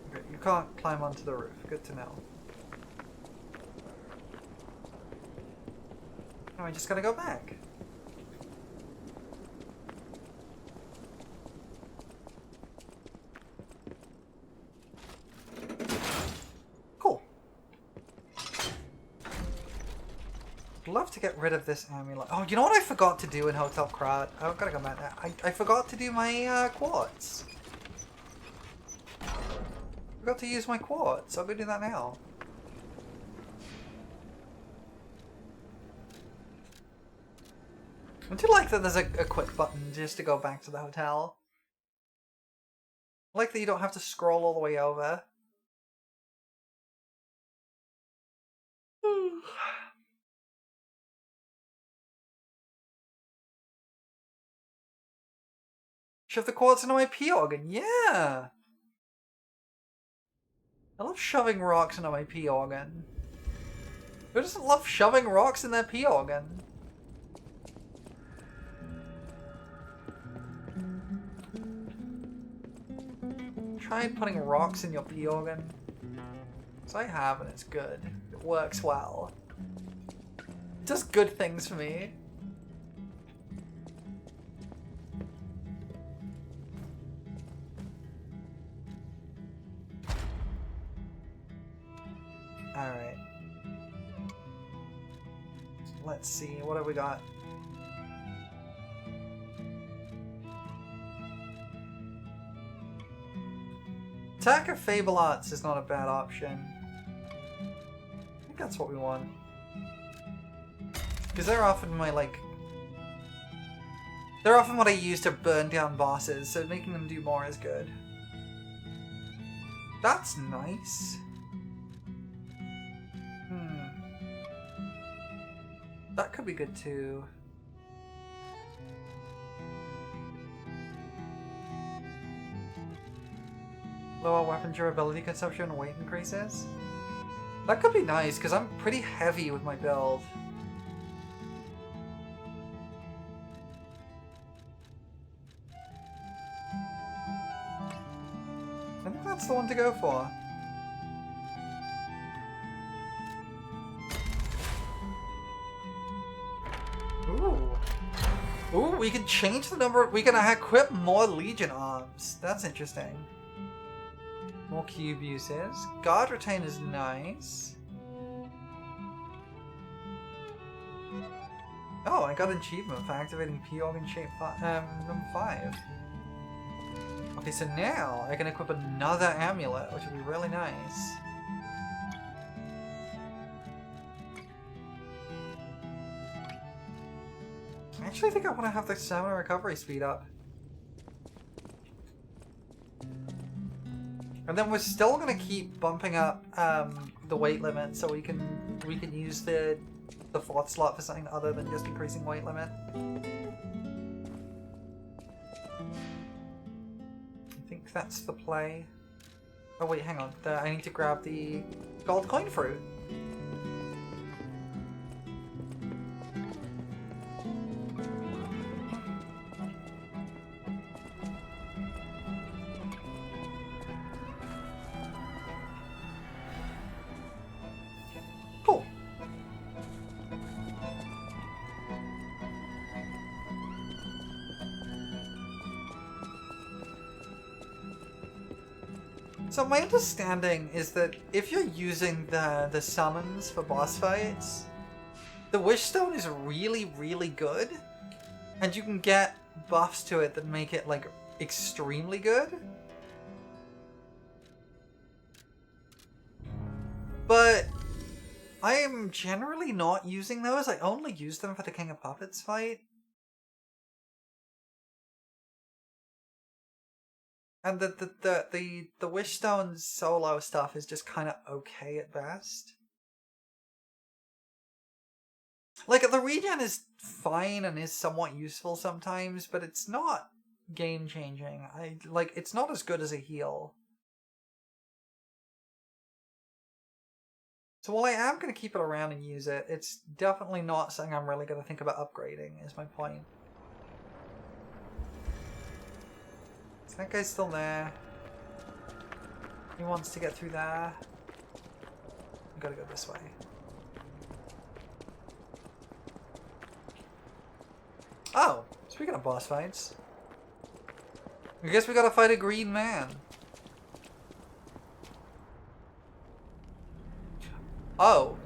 Okay, you can't climb onto the roof. Good to know. Now I just gotta go back. Love to get rid of this amulet. Oh, you know what I forgot to do in Hotel Krat? I've got to go back there. I forgot to do my quartz. Forgot to use my quartz. I'll go do that now. I do like that there's a quick button just to go back to the hotel. I like that you don't have to scroll all the way over. Shove the quartz into my pea organ. Yeah! I love shoving rocks into my pea organ. Who doesn't love shoving rocks in their pea organ? Try putting rocks in your pea organ. So I have, and it's good. It works well. It does good things for me. Alright. Let's see, what have we got? Attack of Fable Arts is not a bad option. I think that's what we want. Because they're often my, like... They're often what I use to burn down bosses, so making them do more is good. That's nice. That could be good too. Lower weapon durability consumption and weight increases. That could be nice, because I'm pretty heavy with my build. I think that's the one to go for. Ooh. Ooh, we can change the number. We can equip more Legion arms. That's interesting. More cube uses. Guard retain is nice. Oh, I got an achievement for activating P-Organ shape number 5. Okay, so now I can equip another amulet, which would be really nice. I actually think I want to have the stamina recovery speed up. And then we're still gonna keep bumping up the weight limit so we can use the 4th slot for something other than just increasing weight limit. I think that's the play. Oh wait, hang on. I need to grab the gold coin fruit. So my understanding is that if you're using the summons for boss fights, the Wish Stone is really, really good, and you can get buffs to it that make it, like, extremely good. But I am generally not using those. I only use them for the King of Puppets fight. And the Wishstone solo stuff is just kind of okay at best. Like, the regen is fine and is somewhat useful sometimes, but it's not game-changing. It's not as good as a heal. So while I am going to keep it around and use it, it's definitely not something I'm really going to think about upgrading, is my point. That guy's still there. He wants to get through there. I've got to go this way. Oh, speaking of boss fights, I guess we gotta fight a green man. Oh.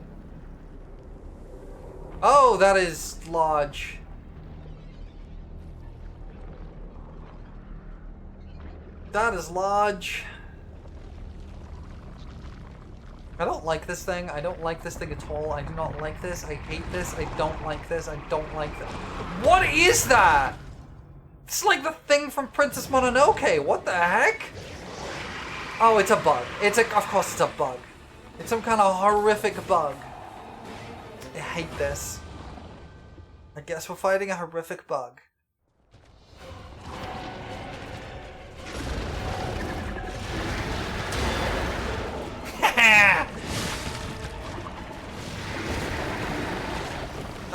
Oh, that is large. That is large. I don't like this thing. I don't like this thing at all. I do not like this. I hate this. I don't like this. I don't like this. What is that? It's like the thing from Princess Mononoke. What the heck? Oh, it's a bug. Of course it's a bug. It's some kind of horrific bug. I hate this. I guess we're fighting a horrific bug.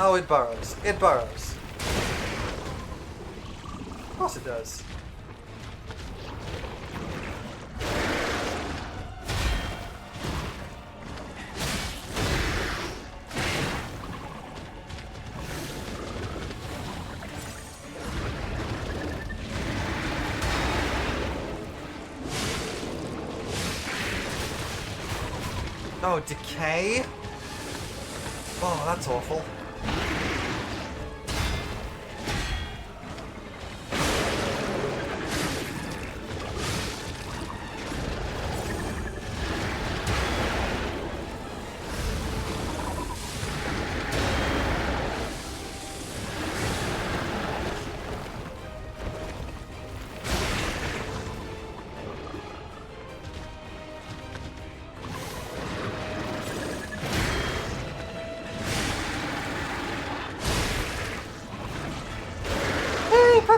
Oh, it burrows. It burrows. Of course it does. Oh, decay? Oh, that's awful.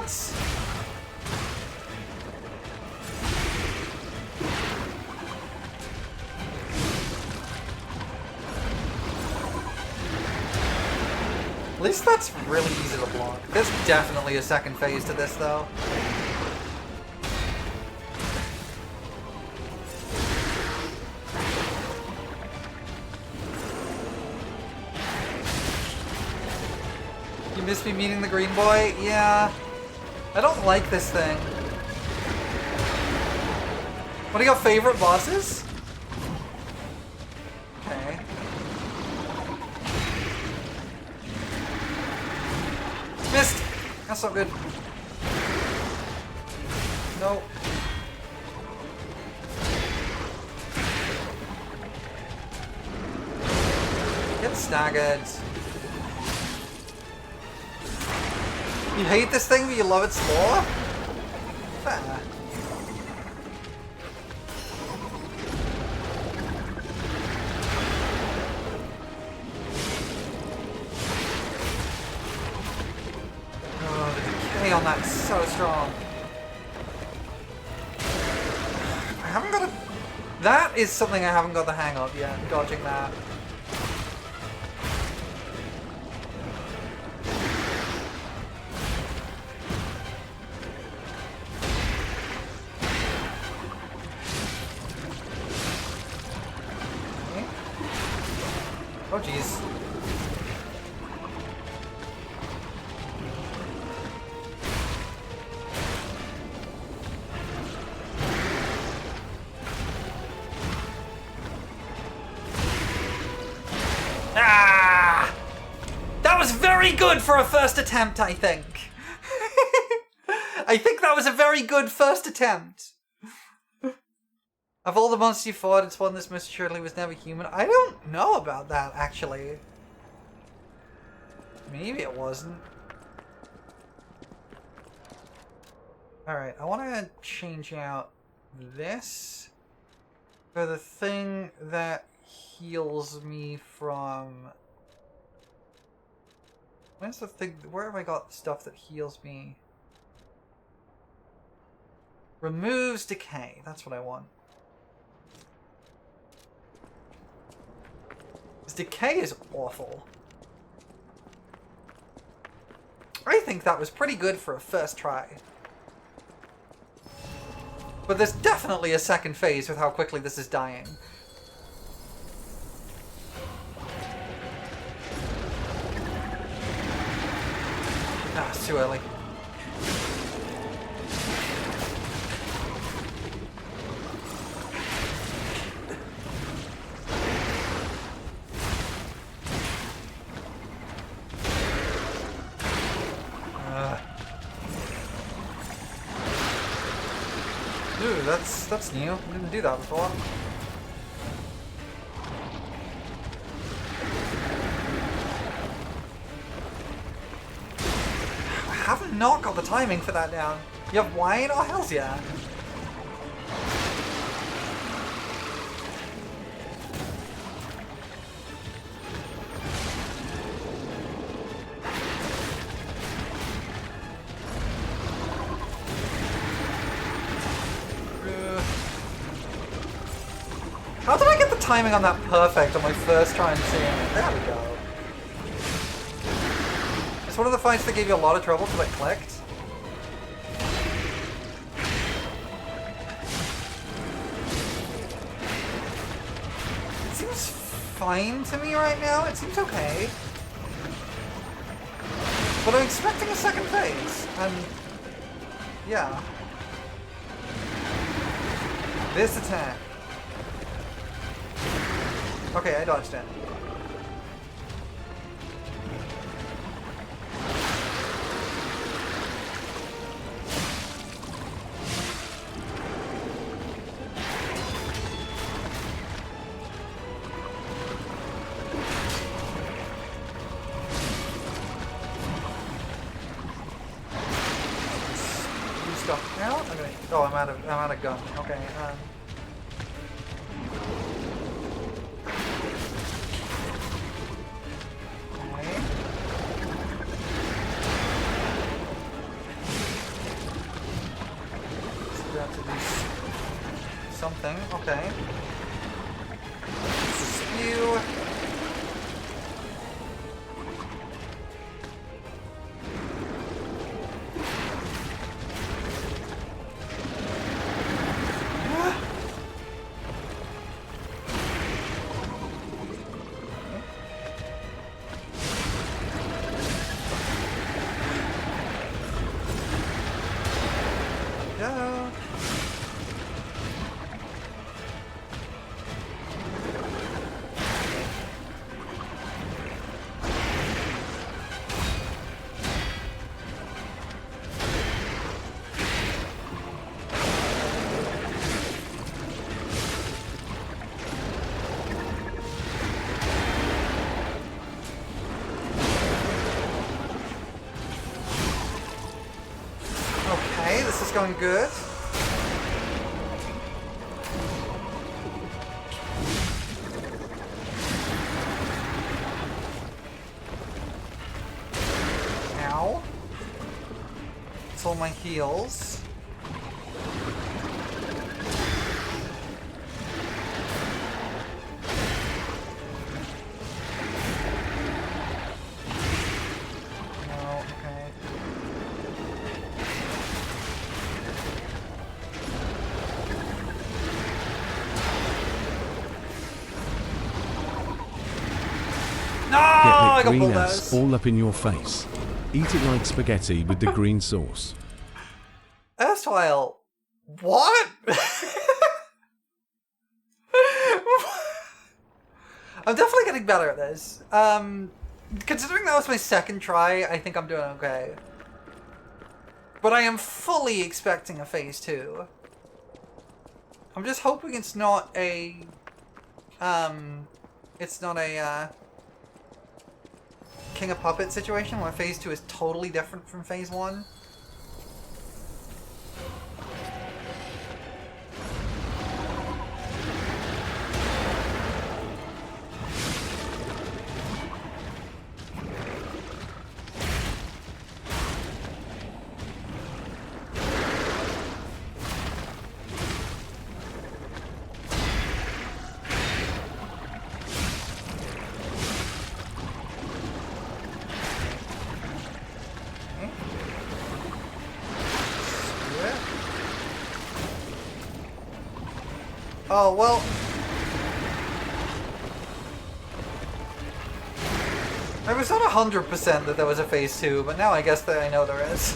What? At least that's really easy to block. There's definitely a second phase to this, though. You miss me meeting the green boy? Yeah. I don't like this thing. What are your favorite bosses? Okay. Missed! That's not good. No. Get staggered. You hate this thing, but you love its lore? Fair. On that is so strong. I haven't got a... That is something I haven't got the hang of yet, dodging that. Okay. Oh jeez. Very good for a first attempt, I think. I think that was a very good first attempt. Of all the monsters you fought, it's one that's most assuredly was never human. I don't know about that, actually. Maybe it wasn't. Alright, I want to change out this for the thing that heals me from... Where's the thing? Where have I got stuff that heals me? Removes decay. That's what I want. This decay is awful. I think that was pretty good for a first try. But there's definitely a second phase with how quickly this is dying. Ah, it's too early. Ooh, that's new. I didn't do that before. I have not got the timing for that down. You have wine? Oh, hells yeah. How did I get the timing on that perfect on my first try and seeing it? There we go. It's one of the fights that gave you a lot of trouble till it clicked. It seems fine to me right now. It seems okay. But I'm expecting a second phase. And yeah. This attack. Okay, I dodged it. Stuff now? Okay. Oh, I'm out of gun. Okay. something. Okay. Spew. Go. Okay, this is going good. Ow. It's all my heals. No, okay. No, I Get got that green pulled ass out. all up in your face. Eat it like spaghetti with the green sauce. Erstwhile, what? I'm definitely getting better at this. Considering that was my second try, I think I'm doing okay. But I am fully expecting a phase 2. I'm just hoping it's not a, King of Puppets situation where phase 2 is totally different from phase 1. Oh, well. I was not 100% that there was a phase 2, but now I guess that I know there is.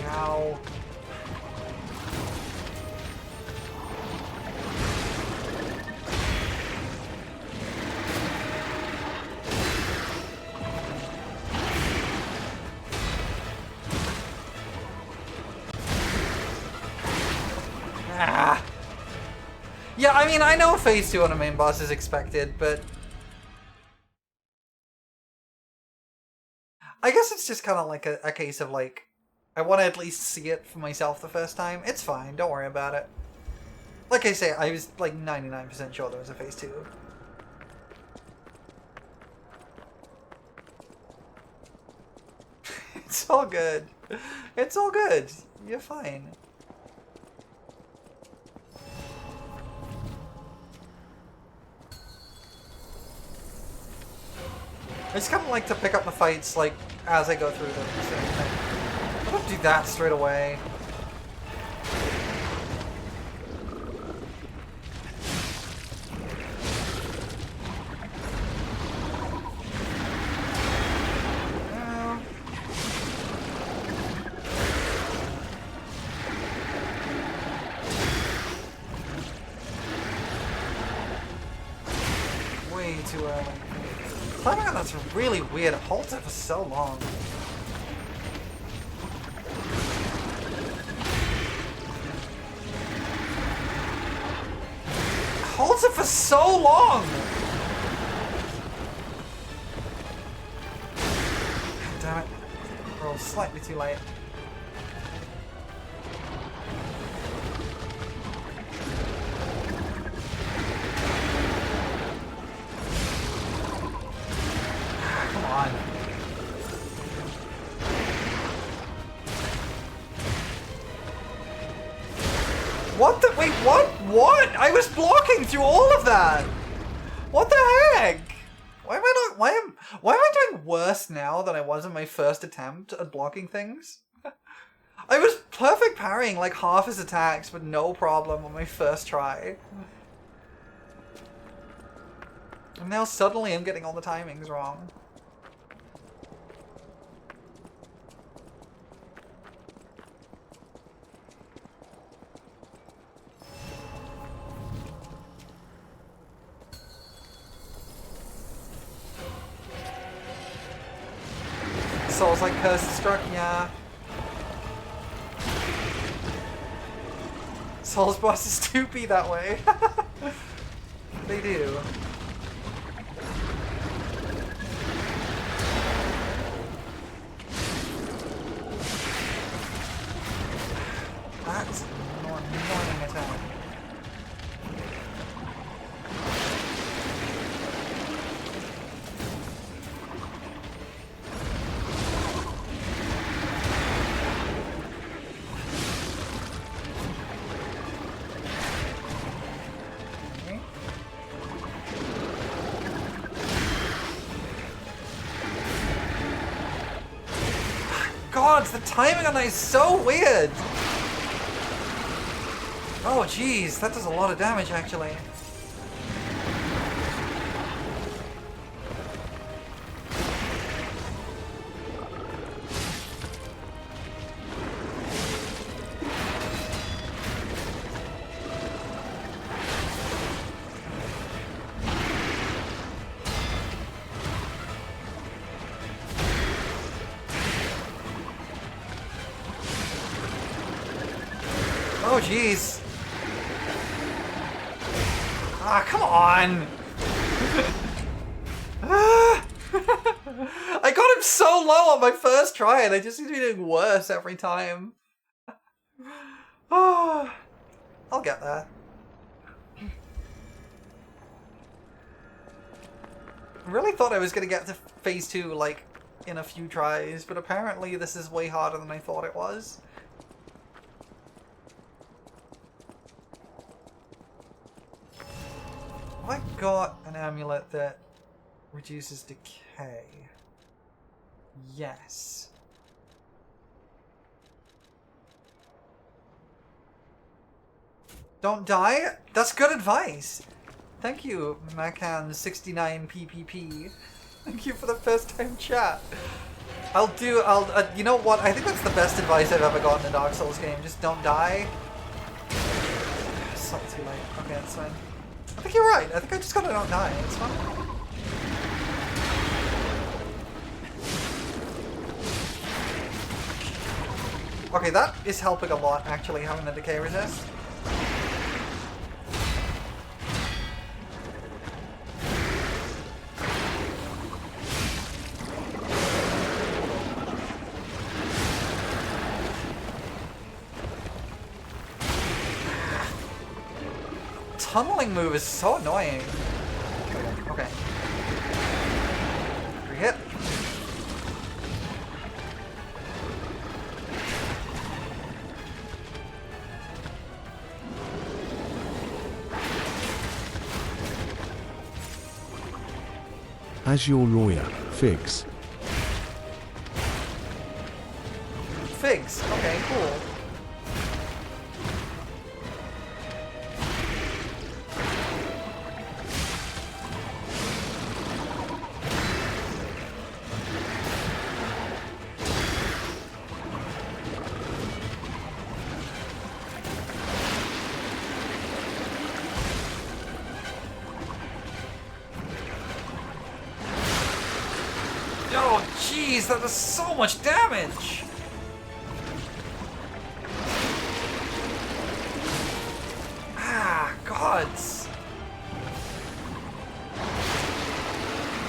Ow. Ah. Yeah, I mean, I know phase 2 on a main boss is expected, but I guess it's just kind of like a case of like, I want to at least see it for myself the first time. It's fine, don't worry about it. Like I say, I was like 99% sure there was a phase 2. It's all good. It's all good. You're fine. I just kind of like to pick up the fights, like, as I go through them. So I don't do that straight away. Way too early. Climbing on that's really weird. It holds it for so long. It holds it for so long! Damn it. We're all slightly too late. What the? Wait, what? What? I was blocking through all of that. What the heck? Why am I not? Why am I doing worse now than I was in my first attempt at blocking things? I was perfect parrying like half his attacks with no problem on my first try. And now suddenly I'm getting all the timings wrong. Souls like Curse Struck, yeah. Souls bosses do be that way. They do. That's an annoying attack. God, the timing on that is so weird! Oh jeez, that does a lot of damage actually. Oh jeez. Ah, come on! I got him so low on my first try and I just seem to be doing worse every time. Oh, I'll get there. I really thought I was going to get to phase 2 like in a few tries, but apparently this is way harder than I thought it was. Have I got an amulet that reduces decay? Yes. Don't die? That's good advice. Thank you, Macan69PPP. Thank you for the first time chat. You know what? I think that's the best advice I've ever gotten in a Dark Souls game. Just don't die. It's not too late. Okay, that's fine. I think you're right. I think I just gotta not die. It's fine. Okay, that is helping a lot, actually, having the decay resist. Tunneling move is so annoying. Okay. Hit. As your lawyer, Figs. Figs. Okay, cool. Oh, jeez, that does so much damage! Ah, gods!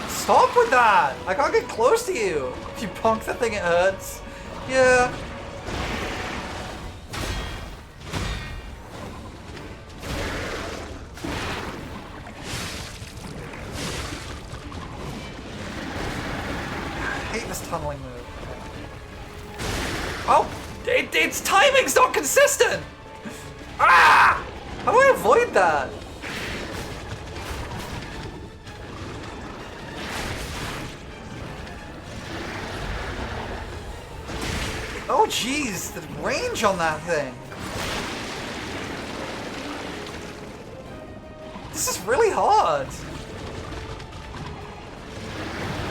Stop with that! I can't get close to you! If you punk the thing, it hurts. Yeah. I hate this tunneling move. Oh! Its timing's not consistent! Ah! How do I avoid that? Oh jeez, the range on that thing. This is really hard.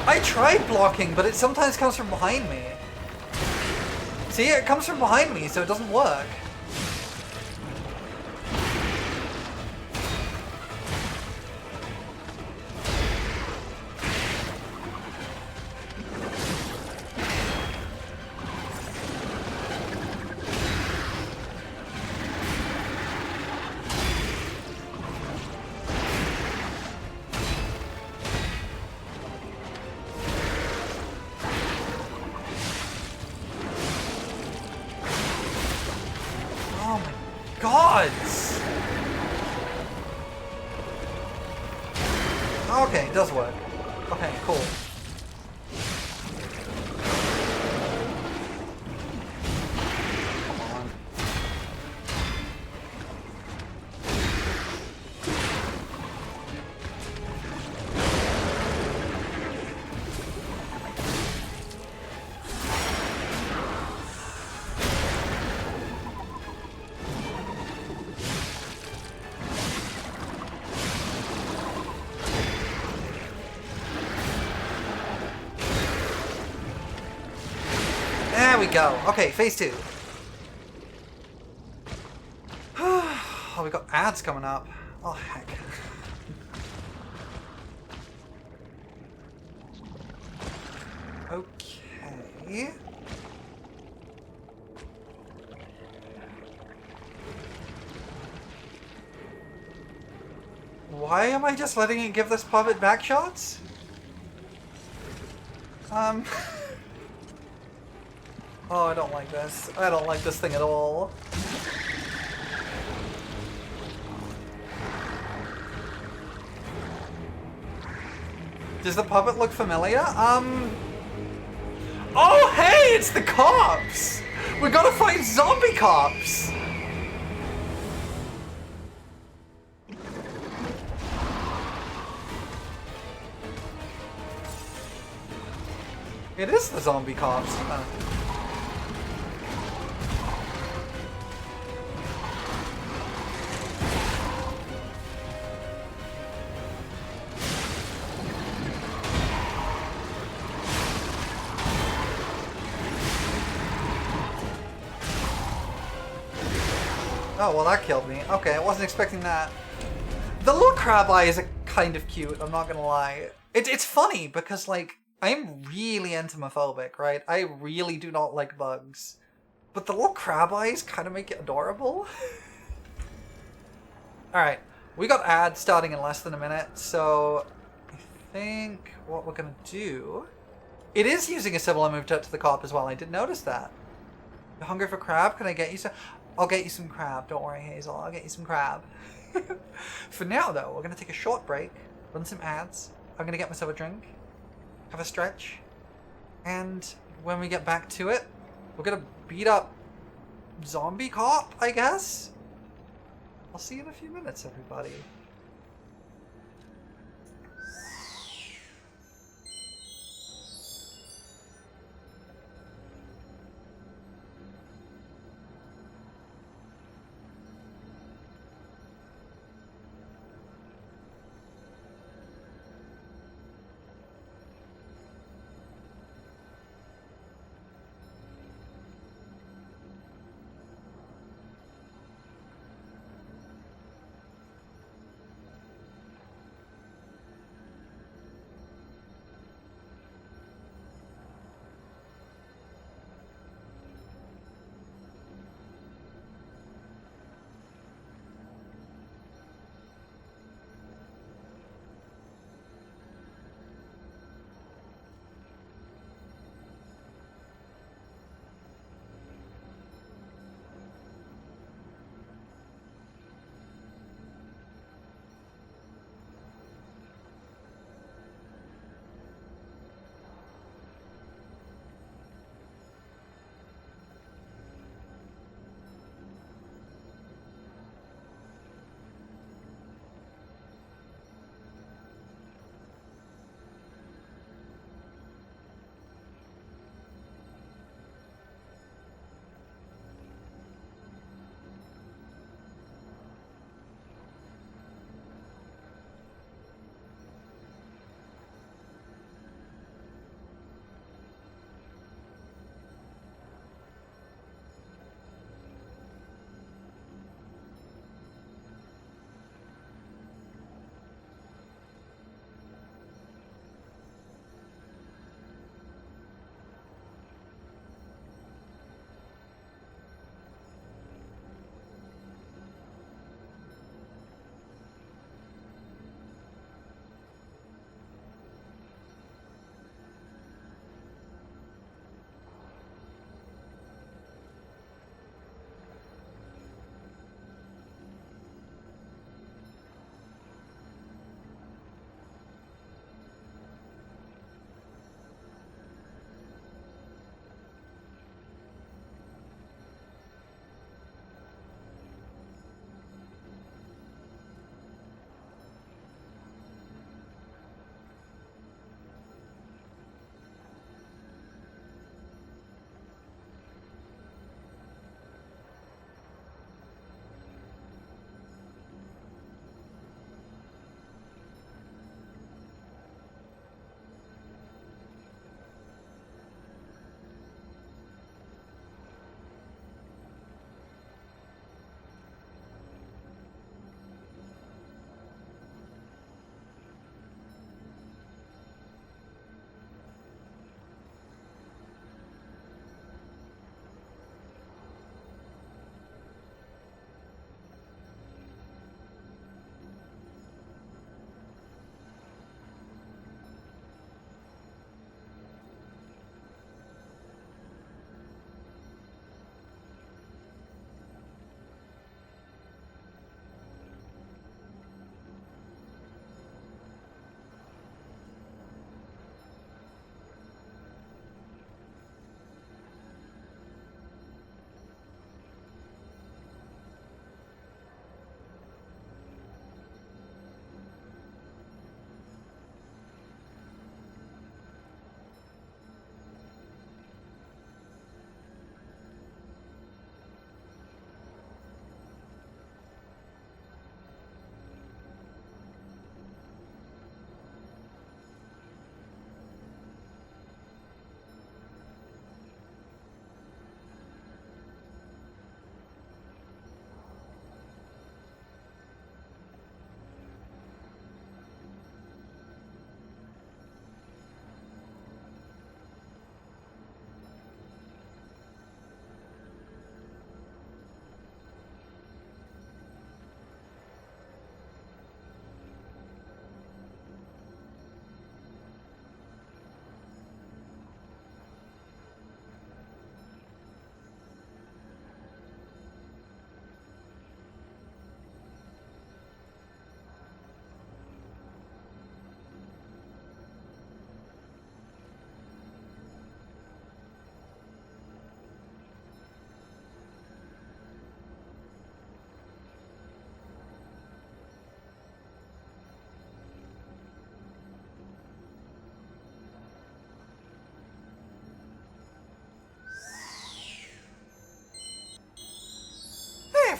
I tried blocking, but it sometimes comes from behind me. See, it comes from behind me, so it doesn't work. Gods! Okay, it does work. Okay, cool. Come on. There we go. Okay, phase 2. Oh, we got ads coming up. Oh, heck. Okay. Why am I just letting it give this puppet back shots? Oh, I don't like this. I don't like this thing at all. Does the puppet look familiar? Oh, hey, it's the cops! We gotta fight zombie cops! It is the zombie cops. Huh? Oh, well that killed me. Okay, I wasn't expecting that. The little crab eyes are kind of cute, I'm not gonna lie. It's funny because, like, I'm really entomophobic, right? I really do not like bugs. But the little crab eyes kind of make it adorable. Alright, we got ads starting in less than a minute, so I think what we're gonna do... It is using a similar move to the cop as well, I did notice that. You hungry for crab? Can I get you some? I'll get you some crab, don't worry Hazel, I'll get you some crab. For now though, we're gonna take a short break, run some ads, I'm gonna get myself a drink, have a stretch, and when we get back to it, we're gonna beat up zombie cop, I guess? I'll see you in a few minutes, everybody.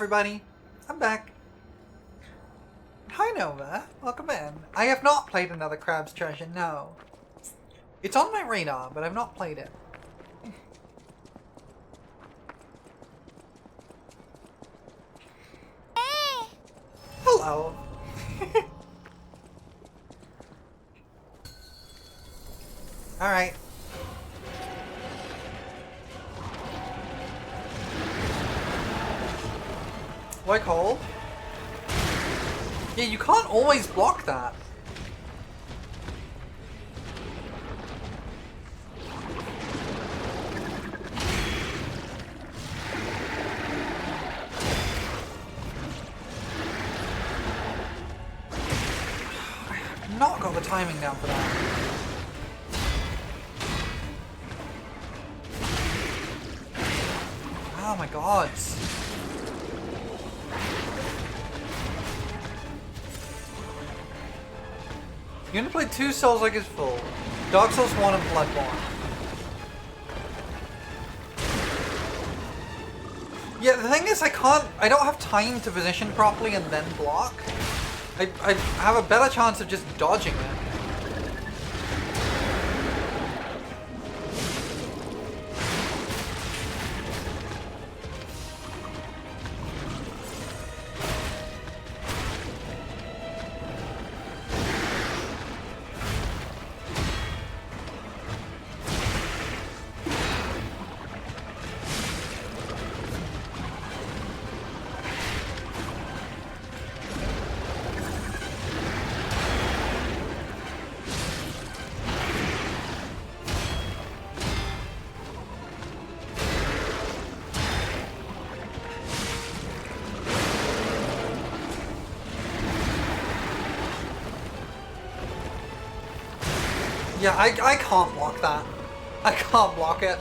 everybody, I'm back. Hi Nova, welcome in. I have not played another Crab's Treasure, no. It's on my radar, but I've not played it. Hey! Hello. Alright. Like hole? Yeah, you can't always block that. I've not got the timing down for that. Oh my god. You only played 2 Souls like it's full. Dark Souls 1 and Bloodborne. Yeah, the thing is I don't have time to position properly and then block. I have a better chance of just dodging it. Yeah, I can't block that. I can't block it.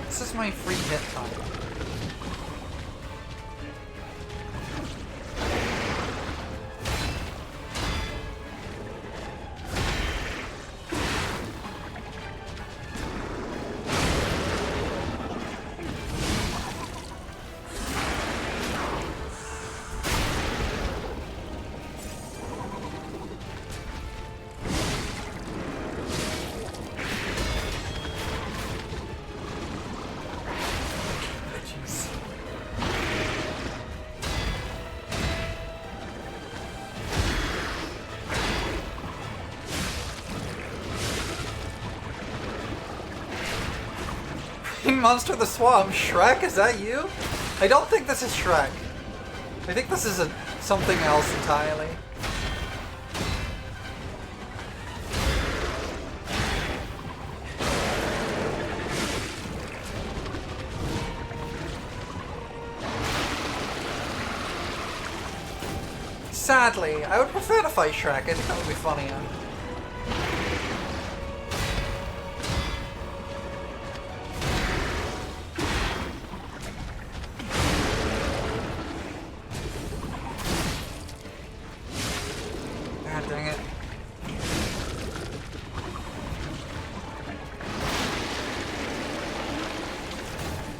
This is my free hit time. Monster of the Swamp, Shrek, is that you? I don't think this is Shrek. I think this is something else entirely. Sadly, I would prefer to fight Shrek. I think that would be funnier.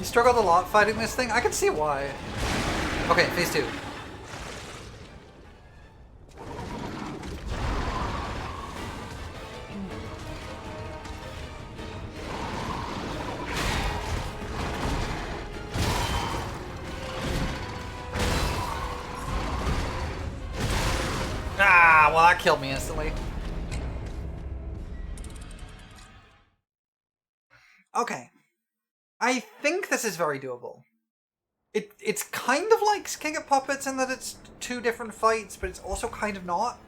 Struggled a lot fighting this thing? I can see why. Okay, phase 2. Ah, well that killed me instantly. Okay. I think this is very doable. It's kind of like King of Puppets in that it's 2 different fights, but it's also kind of not.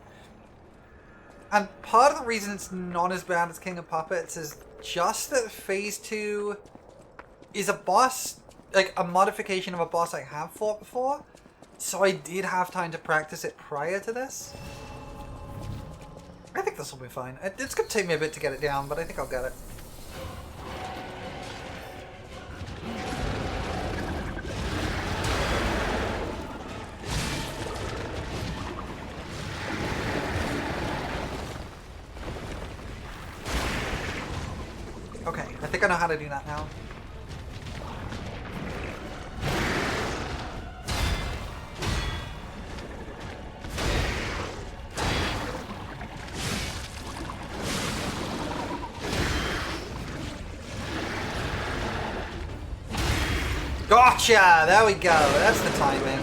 And part of the reason it's not as bad as King of Puppets is just that phase 2 is a boss, like a modification of a boss I have fought before. So I did have time to practice it prior to this. I think this will be fine. It's going to take me a bit to get it down, but I think I'll get it. think I know how to do that now. Gotcha! There we go. That's the timing.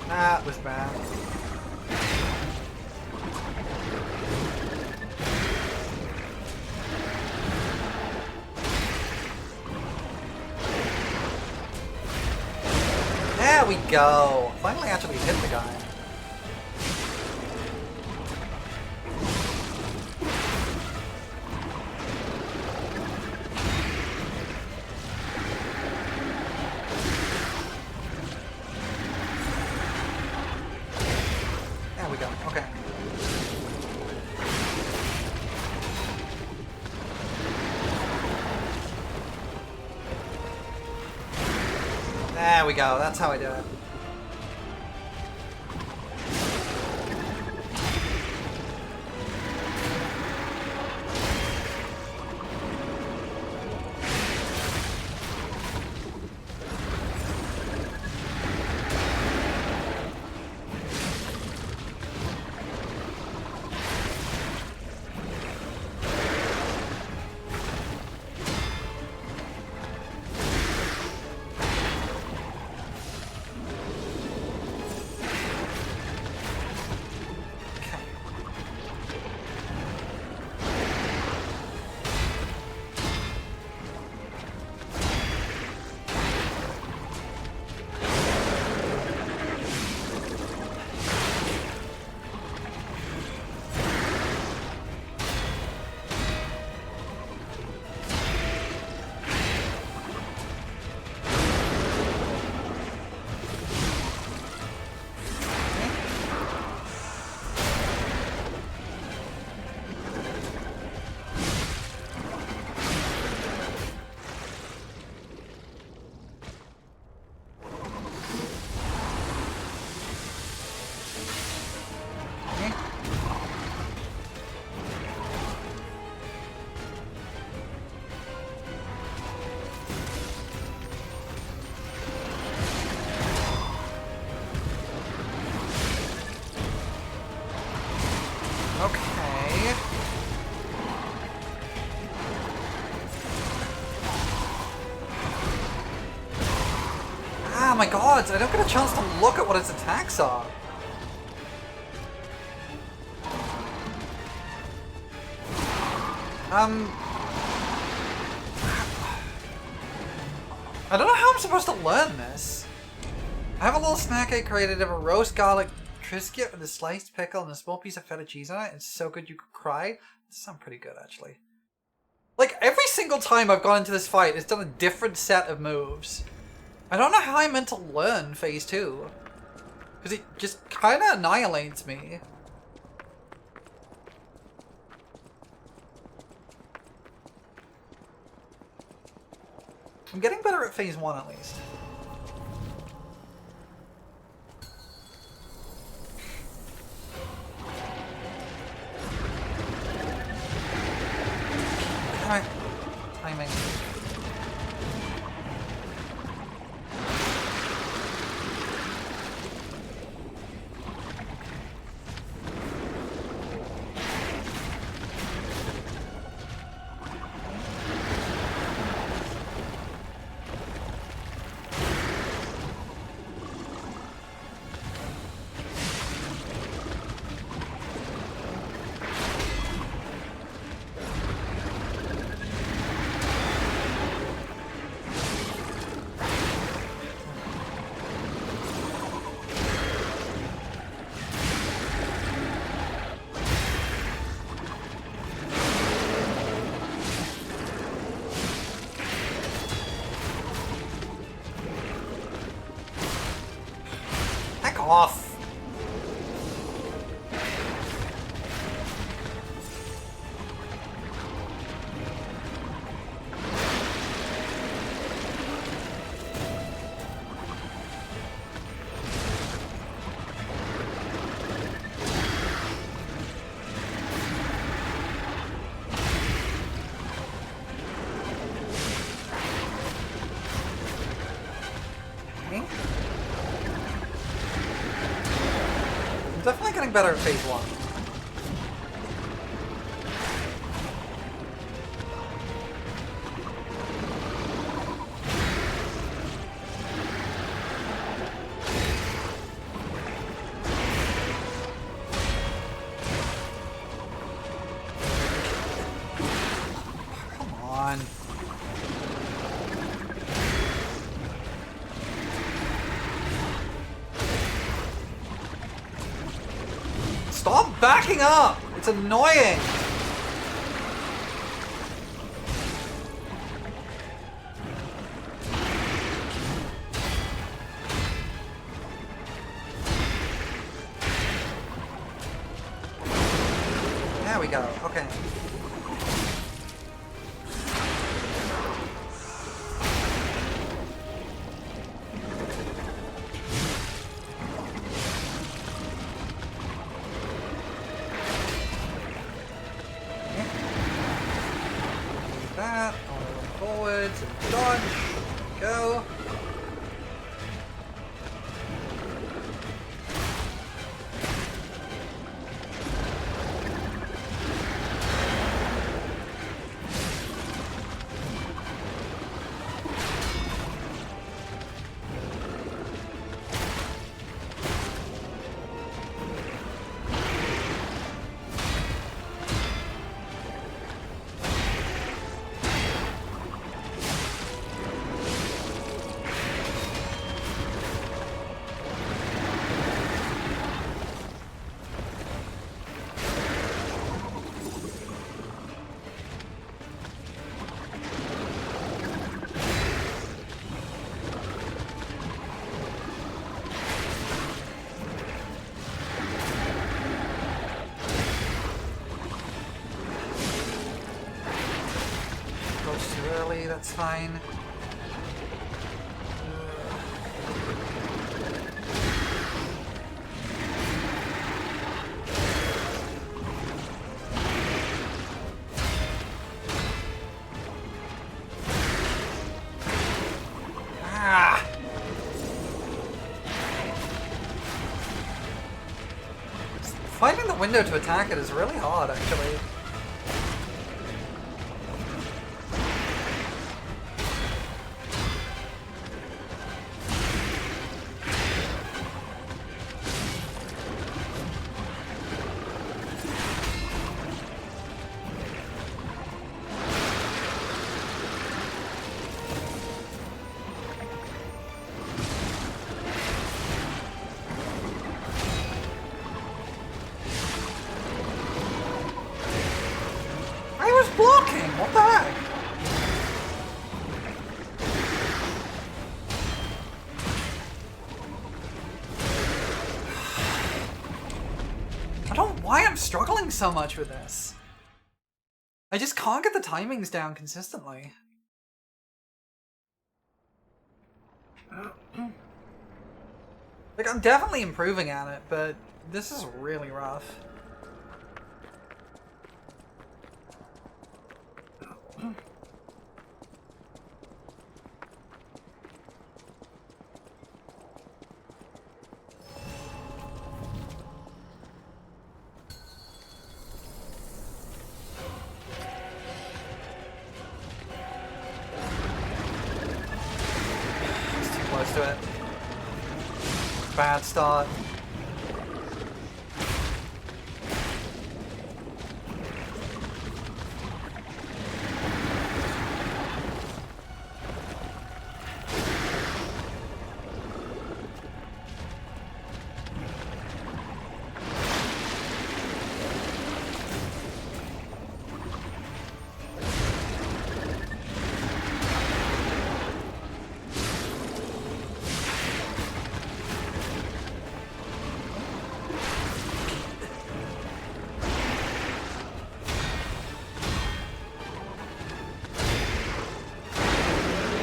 That was bad. There we go. Finally actually hit the guy. There we go. Okay. There we go. That's how I do it. Okay. Ah, my god, I don't get a chance to look at what its attacks are. I don't know how I'm supposed to learn this. I have a little snack I created of a roast garlic Triscuit with a sliced pickle and a small piece of feta cheese on it. It's so good you could cry. It sounds pretty good, actually. Like, every single time I've gone into this fight, it's done a different set of moves. I don't know how I'm meant to learn Phase 2. Because it just kind of annihilates me. I'm getting better at Phase 1, at least. Alright. Timing. Off. definitely getting better at phase 1. Stop backing up! It's annoying! There we go, okay. That, forwards, and dodge, go. That's fine. Ah! Finding the window to attack it is really hard, actually. Blocking! What the heck? I don't know why I'm struggling so much with this. I just can't get the timings down consistently. Like, I'm definitely improving at it, but this is really rough. Close to it. Bad start.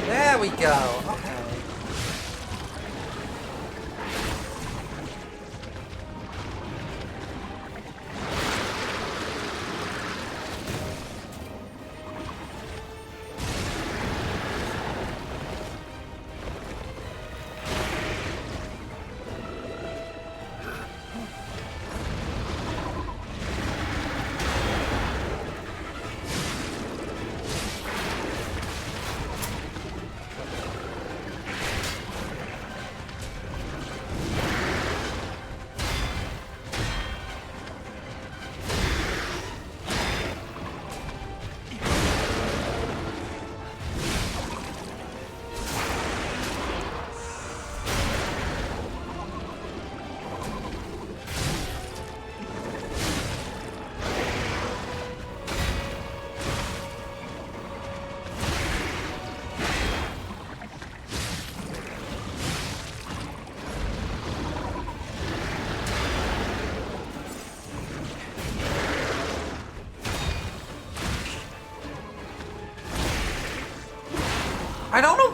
There we go. Okay.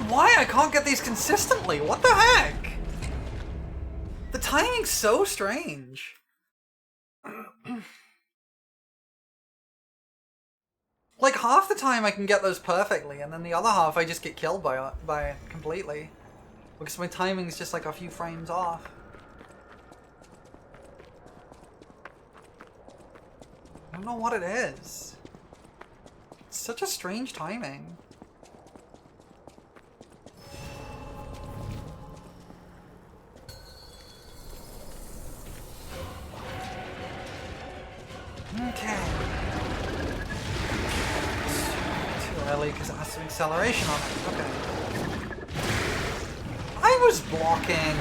why I can't get these consistently. What the heck? The timing's so strange. Like, half the time I can get those perfectly, and then the other half I just get killed by it completely. Because my timing's just like a few frames off. I don't know what it is. It's such a strange timing. Okay. Too early because it has some acceleration on it. Okay. I was blocking.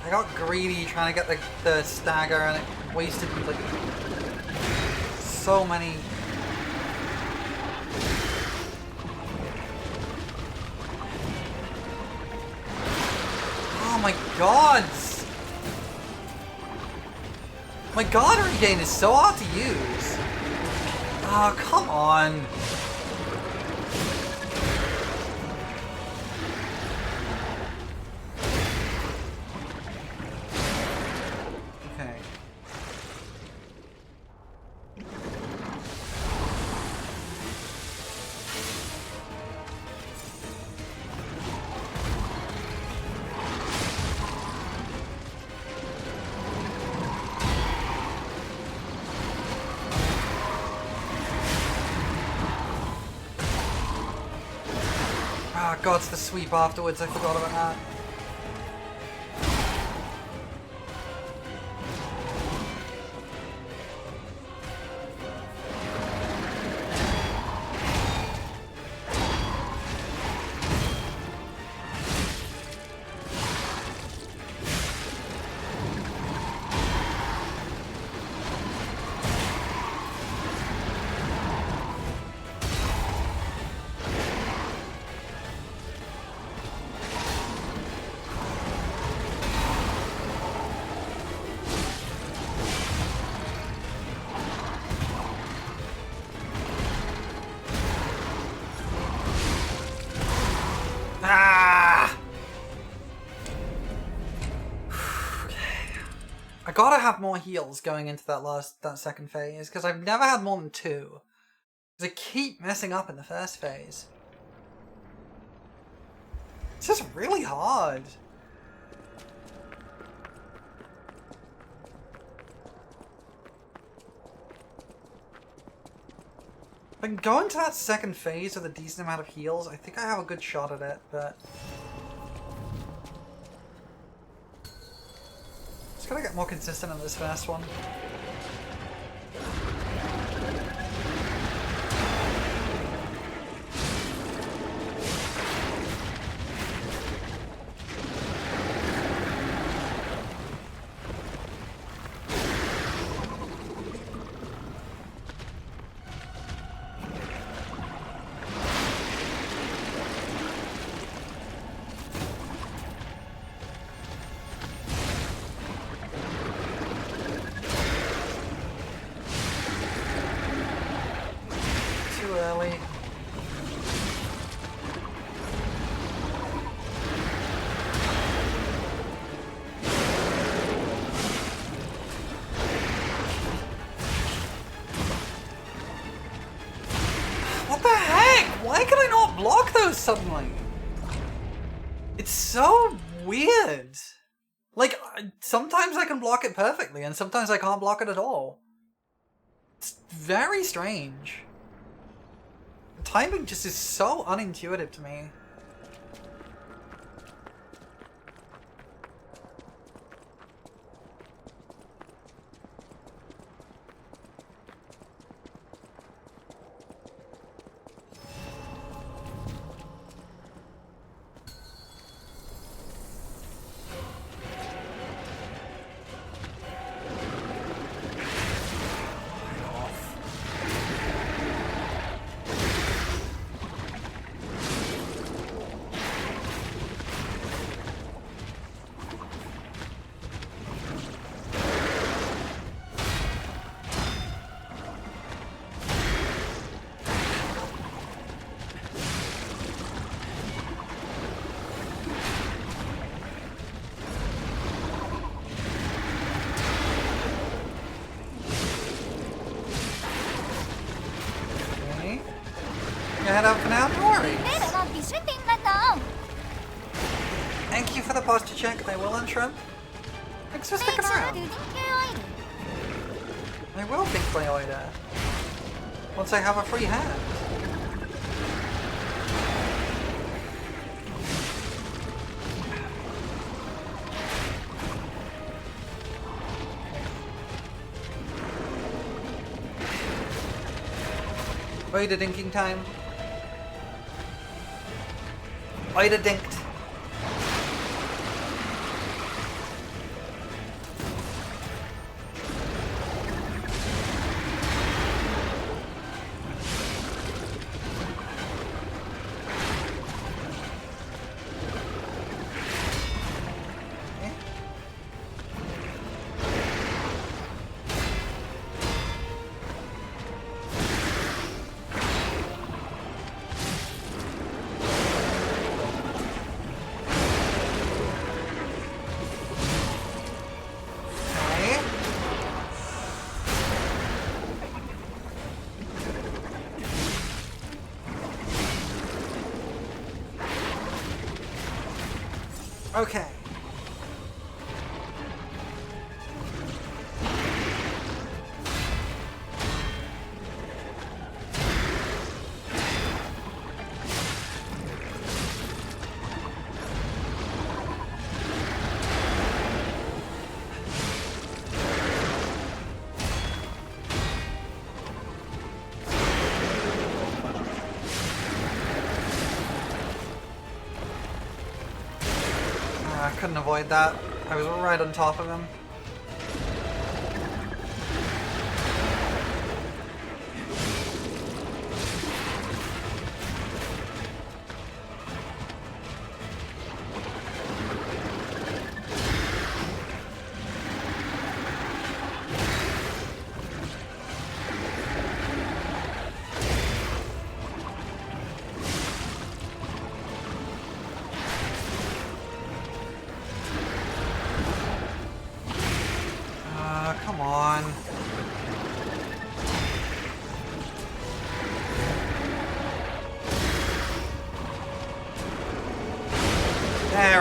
I got greedy trying to get the stagger and it wasted like so many. Oh my gods! My god regain is so hard to use. Oh, come on. God, it's the sweep afterwards, I forgot about that. gotta have more heals going into that second phase, because I've never had more than 2. Because I keep messing up in the first phase. It's just really hard. If I can go into that second phase with a decent amount of heals, I think I have a good shot at it, but... Just gotta get more consistent in this first one. Suddenly. It's so weird. Like, sometimes I can block it perfectly, and sometimes I can't block it at all. It's very strange. The timing just is so unintuitive to me. Head up for now, no worries. Thank you for the posture check, I will unshrimp. Thanks for sticking around. I will think play Oida. Once I have a free hand. Oida dinking time. Oida dinked. Okay. I couldn't avoid that. I was right on top of him.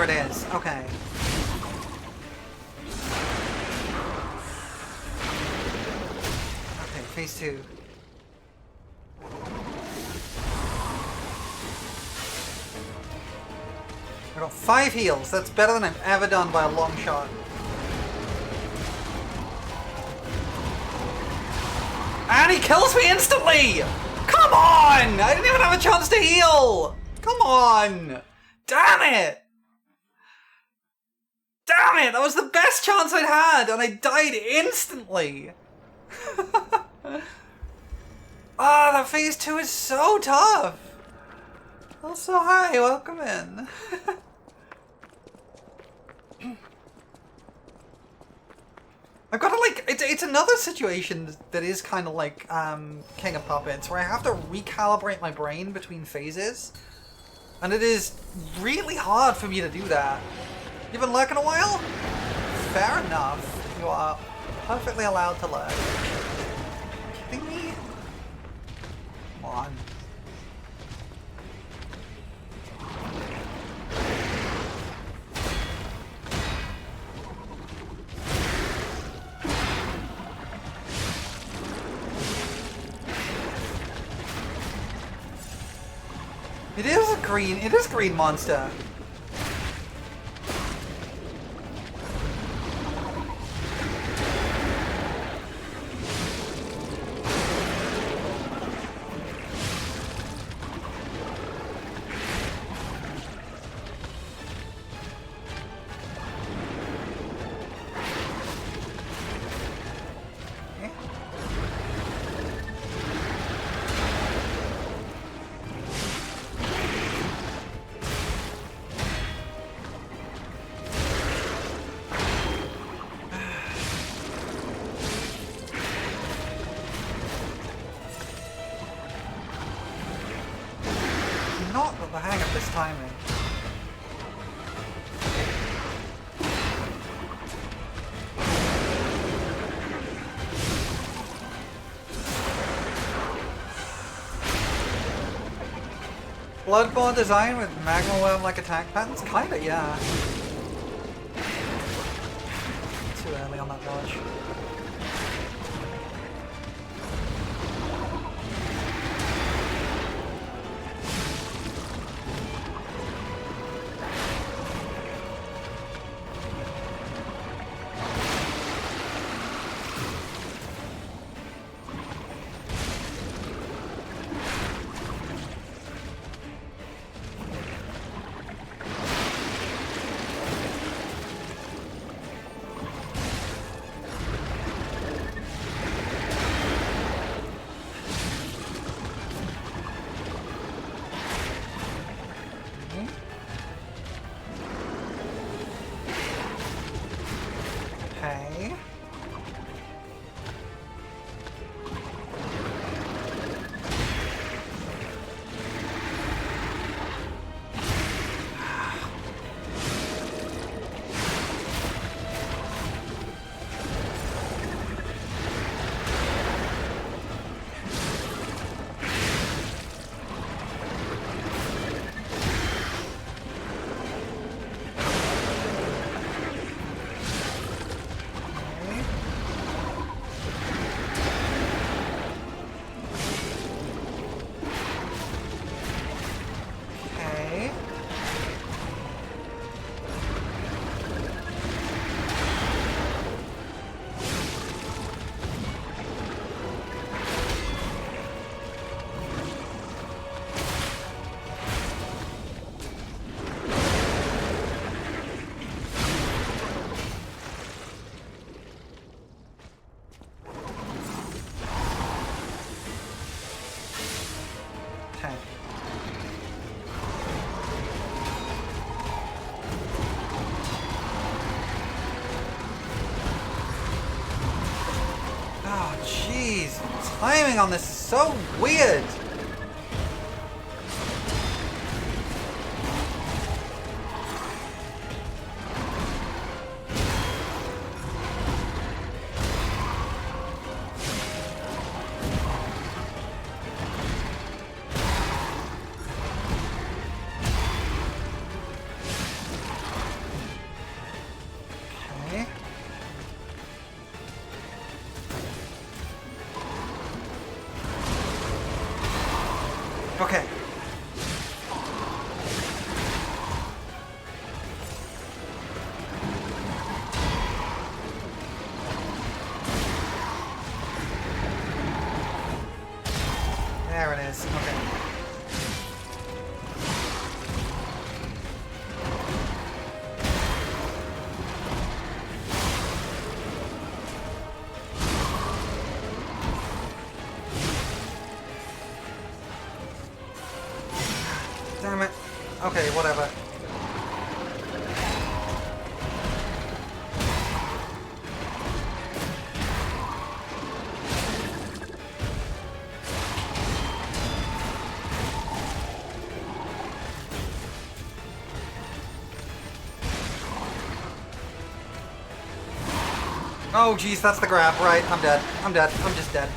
it is. Okay. Okay, phase 2. I got 5 heals. That's better than I've ever done by a long shot. And he kills me instantly! Come on! I didn't even have a chance to heal! Come on! Damn it! Damn it! That was the best chance I'd had, and I died instantly! Ah, that phase 2 is so tough! Also, hi, welcome in. I've got to, like, it's another situation that is kind of like King of Puppets, where I have to recalibrate my brain between phases. And it is really hard for me to do that. You've been lurking a while? Fair enough. You are perfectly allowed to lurk. Are you kidding me? Come on. It is green monster. Not got the hang of this timing. Bloodborne design with magma worm-like attack patterns? Kinda, yeah. Too early on that dodge. Okay. Oh, jeez. Timing on this is so weird. Oh, jeez, that's the grab. Right, I'm dead. I'm dead. I'm just dead.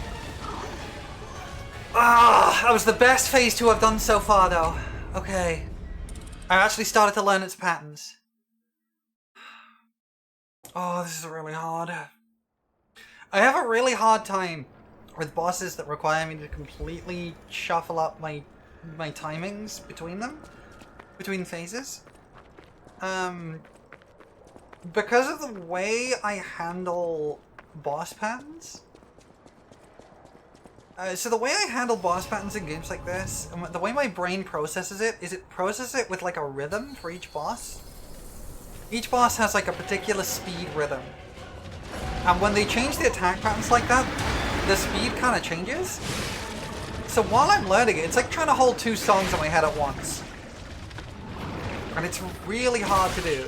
Ah, that was the best phase 2 I've done so far, though. Okay. I actually started to learn its patterns. Oh, this is really hard. I have a really hard time with bosses that require me to completely shuffle up my timings between them. Between phases. Because of the way I handle boss patterns. So the way I handle boss patterns in games like this, and the way my brain processes it, is it processes it with like a rhythm for each boss. Each boss has like a particular speed rhythm. And when they change the attack patterns like that, the speed kind of changes. So while I'm learning it, it's like trying to hold 2 songs in my head at once. And it's really hard to do.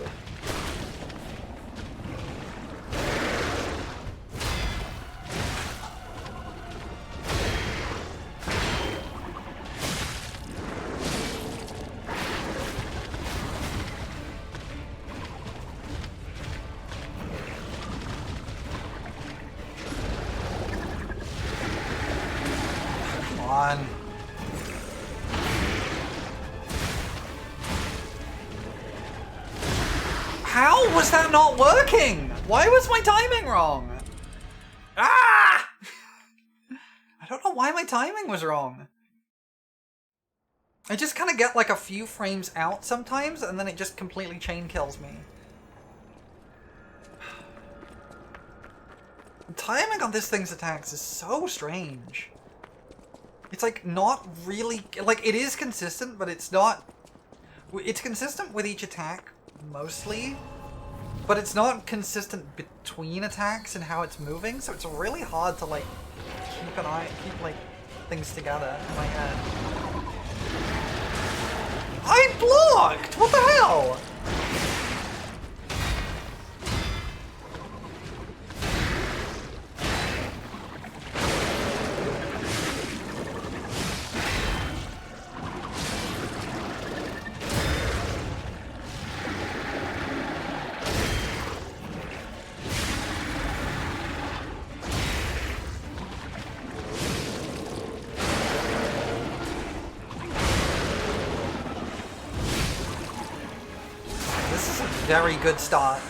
How was that not working? Why was my timing wrong? Ah! I don't know why my timing was wrong. I just kind of get like a few frames out sometimes, and then it just completely chain kills me. The timing on this thing's attacks is so strange. It's like not really, like it is consistent, but it's not, it's consistent with each attack mostly, but it's not consistent between attacks and how it's moving, so it's really hard to like keep like things together in my head. I blocked! What the hell? Very good start.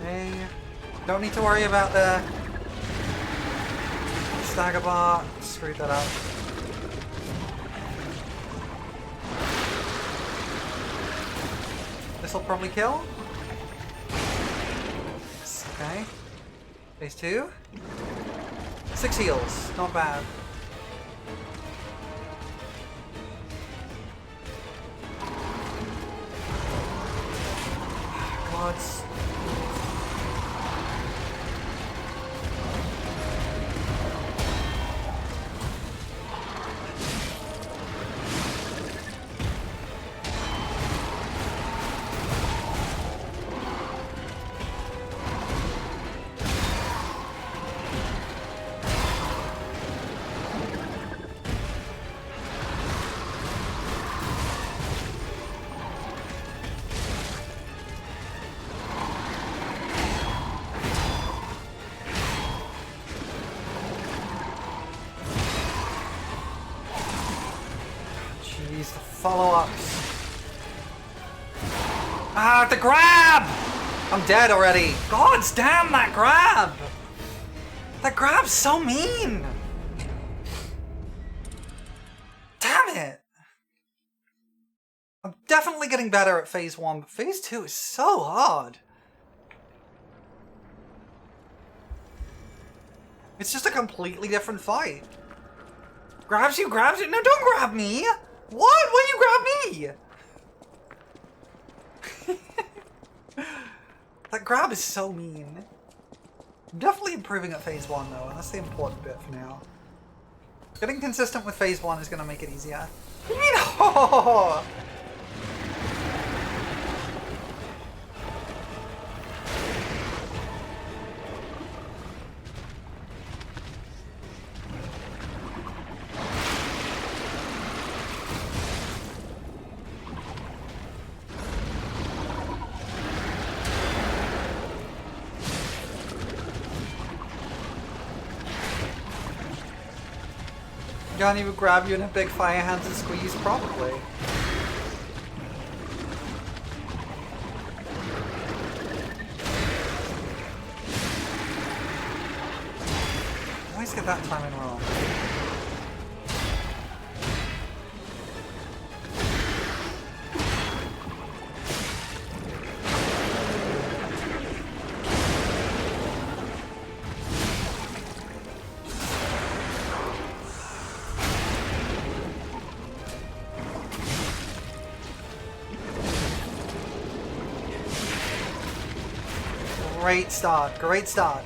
Okay. Don't need to worry about the stagger bar. Screwed that up. This'll probably kill. Okay. Phase 2. 6 heals. Not bad. Gods. follow-ups. Ah, the grab! I'm dead already. Gods damn that grab! That grab's so mean! Damn it! I'm definitely getting better at phase 1, but phase 2 is so hard. It's just a completely different fight. Grabs you, grabs you. No, don't grab me! What? Why you grab me? That grab is so mean. I'm definitely improving at phase 1 though, and that's the important bit for now. Getting consistent with phase 1 is going to make it easier. What do you mean, oh! Johnny would grab you in a big fire hands and squeeze, probably. I always get that timing wrong. Great start, great start.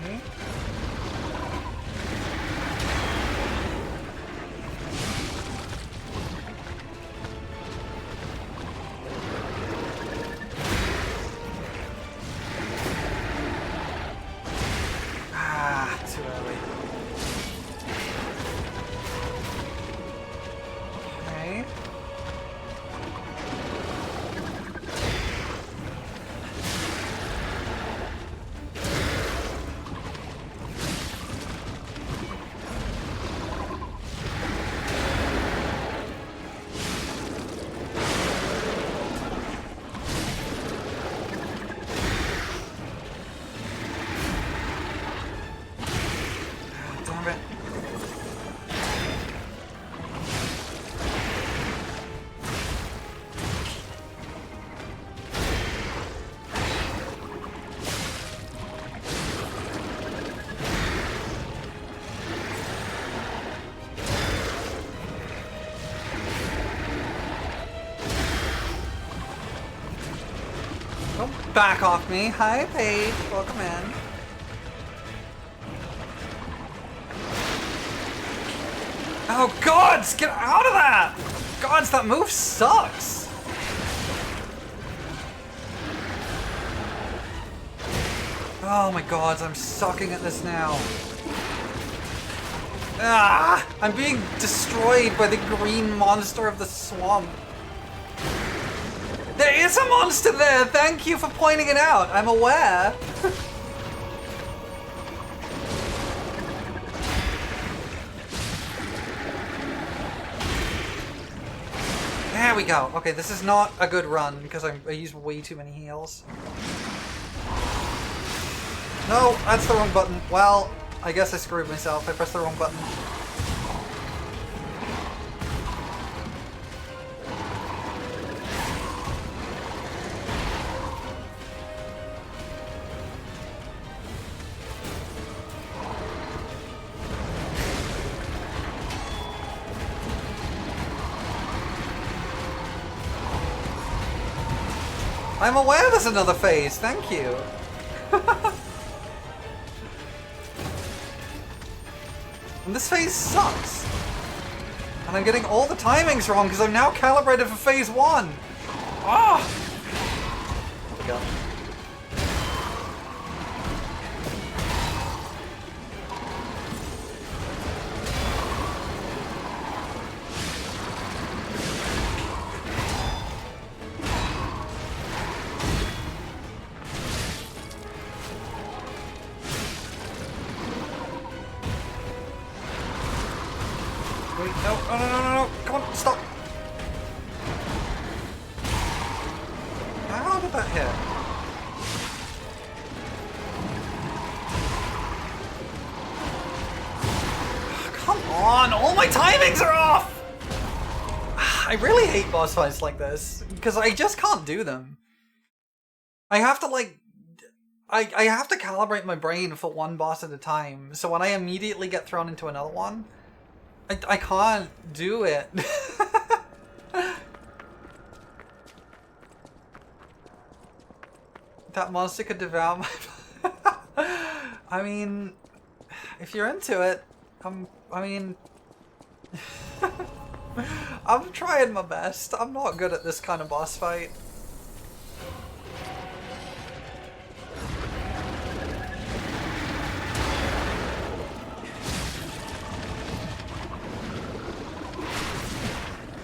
Okay. Too early. Okay. Damn it. Don't back off me. Hi, Paige. Welcome in. Oh, gods! Get out of that! Gods, that move sucks! Oh my gods, I'm sucking at this now. Ah! I'm being destroyed by the green monster of the swamp. There is a monster there! Thank you for pointing it out! I'm aware! There we go. Okay, this is not a good run because I used way too many heals. No, that's the wrong button. Well, I guess I screwed myself. I pressed the wrong button. I'm aware there's another phase, thank you. And this phase sucks. And I'm getting all the timings wrong because I'm now calibrated for phase 1. Ah! There we go. No, no, no, no, no, come on, stop. How did that hit? Come on, all my timings are off! I really hate boss fights like this, because I just can't do them. I have to, like, I have to calibrate my brain for one boss at a time, so when I immediately get thrown into another one, I can't do it. That monster could devour my... I mean, if you're into it, I mean... I'm trying my best. I'm not good at this kind of boss fight.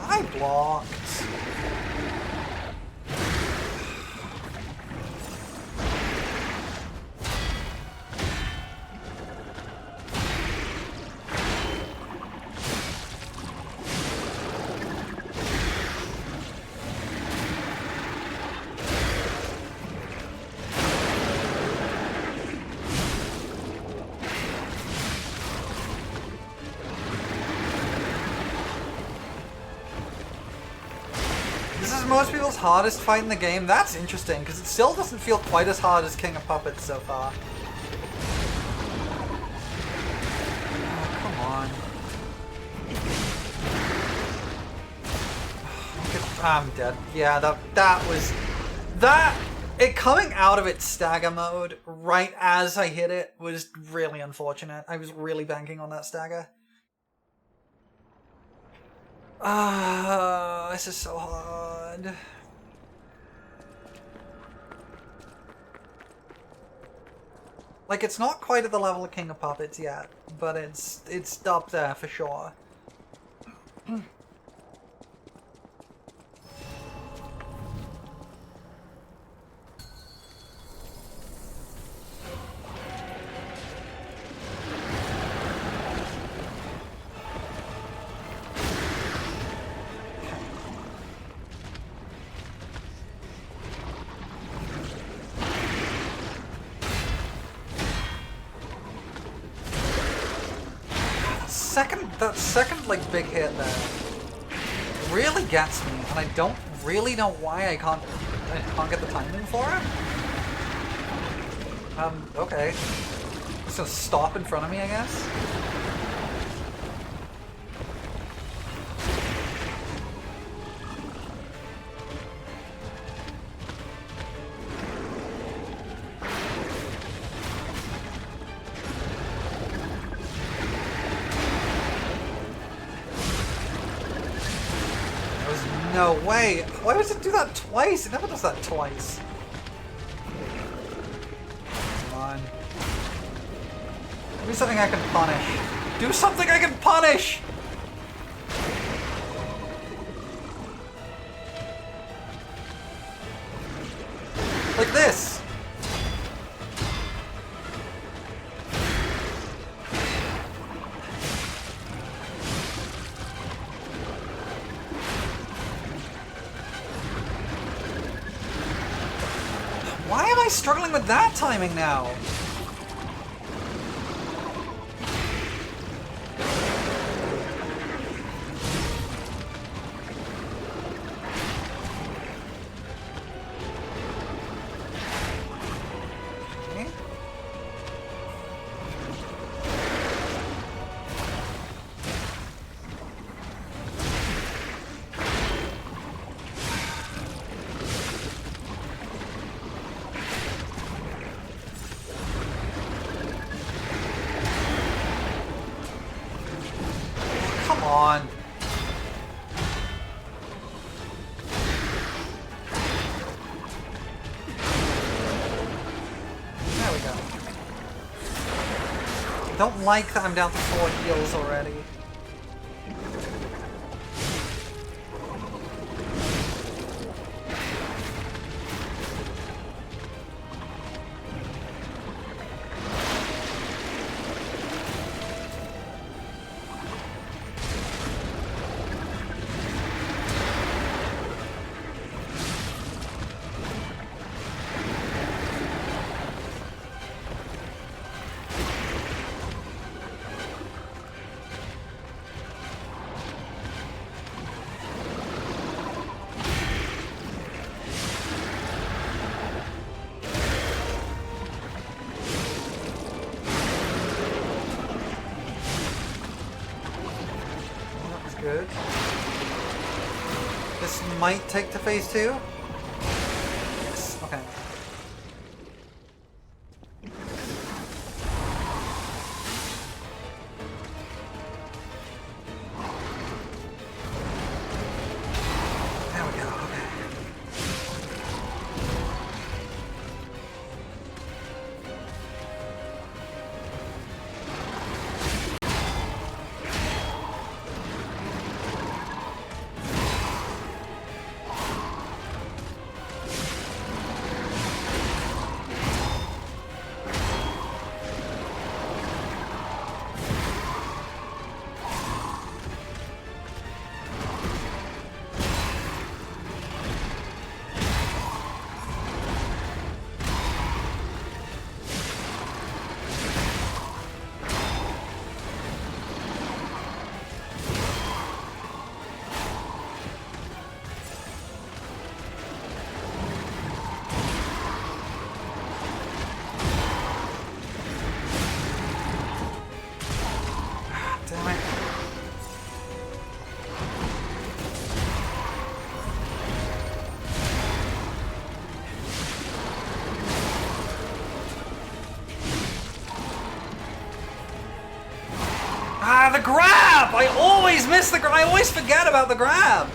I blocked. Most people's hardest fight in the game. That's interesting, because it still doesn't feel quite as hard as King of Puppets so far. Oh, come on. I'm dead. Yeah, that was... It coming out of its stagger mode right as I hit it was really unfortunate. I was really banking on that stagger. This is so hard. Like, it's not quite at the level of King of Puppets yet, but it's up there for sure. That second, like, big hit there really gets me, and I don't really know why I can't get the timing for it. Okay. It's gonna stop in front of me, I guess. No way! Why does it do that twice? It never does that twice. Come on. Do something I can punish. Do something I can punish! Like this! Why am I struggling with that timing now? Okay. Come on. There we go. I don't like that I'm down to 4 heals already. Good. This might take to phase 2. Yes, okay. There we go, okay. Damn it. Ah, the grab! I always miss the grab. I always forget about the grab.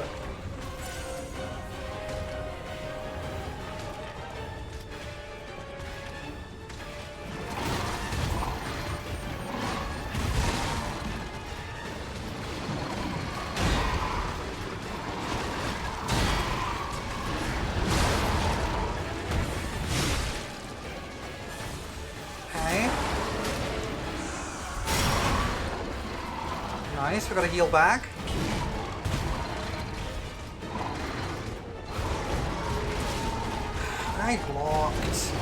Nice, we gotta heal back. I blocked.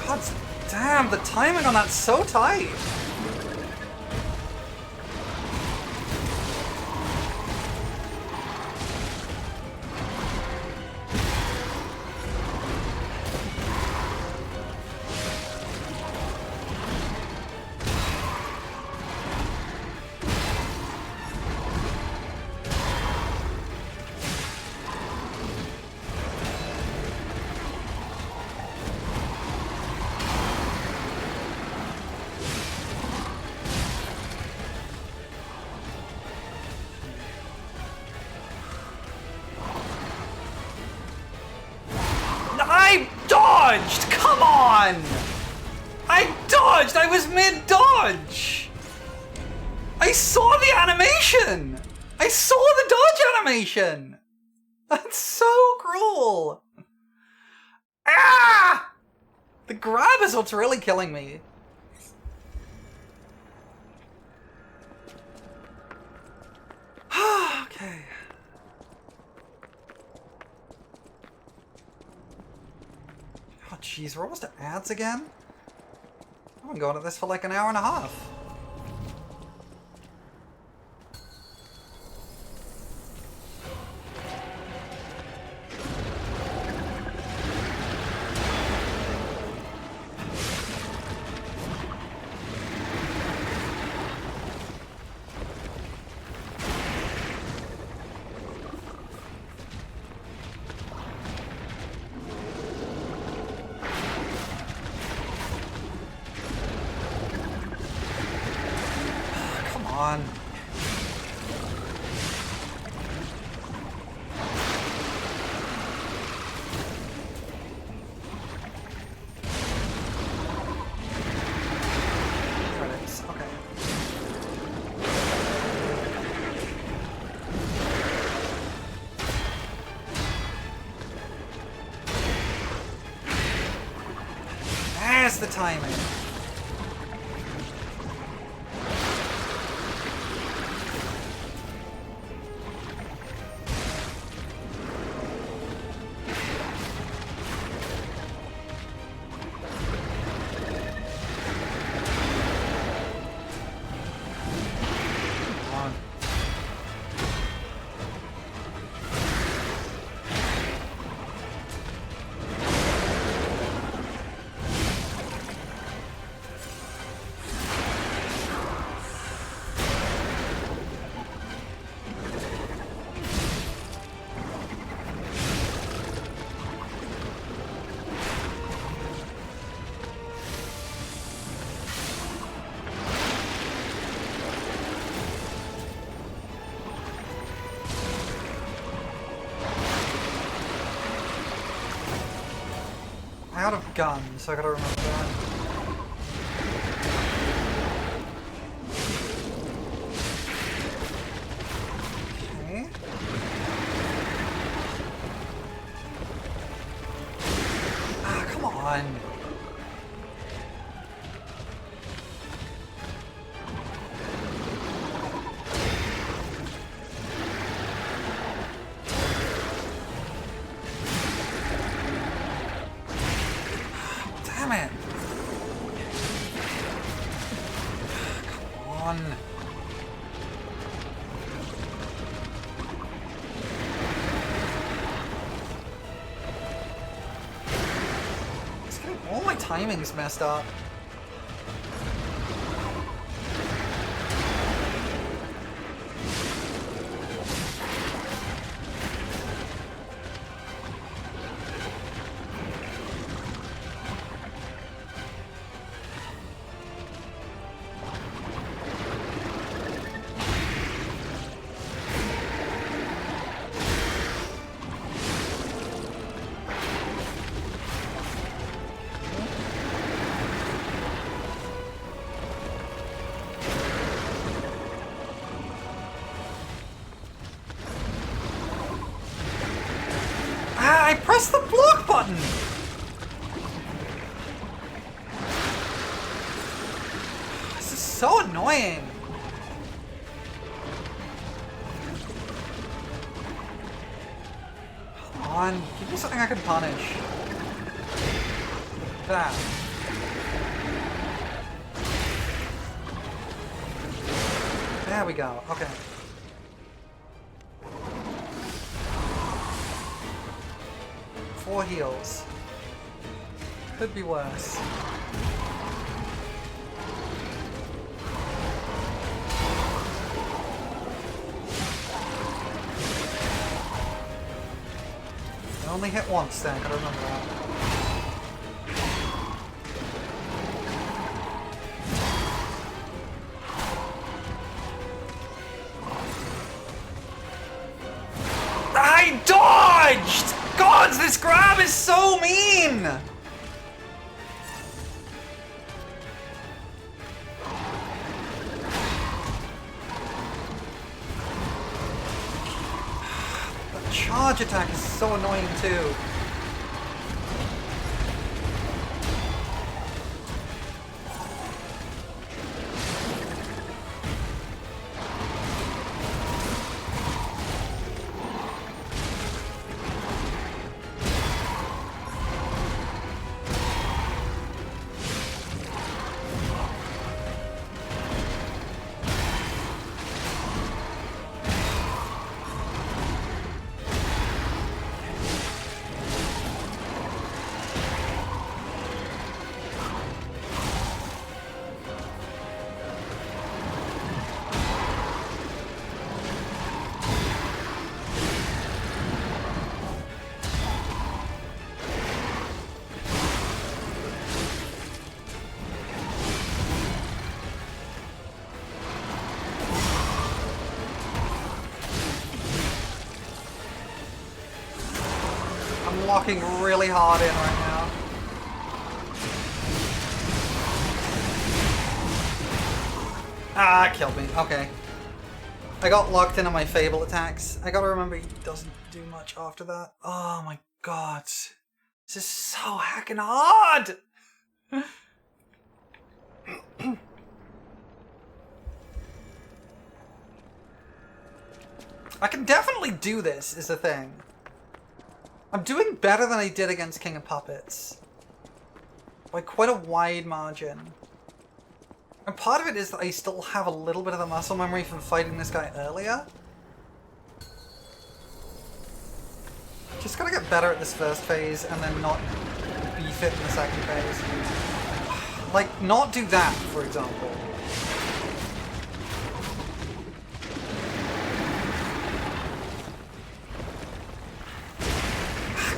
God damn, the timing on that's so tight. I dodged! Come on! I dodged! I was mid-dodge! I saw the animation! I saw the dodge animation! That's so cruel! Ah! The grab is what's really killing me. Okay. Oh jeez, we're almost to ads again? I've been going at this for like an hour and a half. On. Credits, okay. There's the timing. out of guns, so I gotta remember that. Okay. Ah, come on. Damn it! Come on. It's getting all my timing's messed up. I pressed the block button! This is so annoying! Come on, give me something I can punish. That. There we go, okay. Four heals. Could be worse. I only hit once then, I remember that. I dodged! God, this grab is so mean! The charge attack is so annoying too. I'm locking really hard in right now. Ah, it killed me. Okay. I got locked into my Fable attacks. I gotta remember he doesn't do much after that. Oh my god. This is so heckin' hard! I can definitely do this, is the thing. I'm doing better than I did against King of Puppets. By quite a wide margin. And part of it is that I still have a little bit of the muscle memory from fighting this guy earlier. Just gotta get better at this first phase and then not beef it in the second phase. Like, not do that, for example.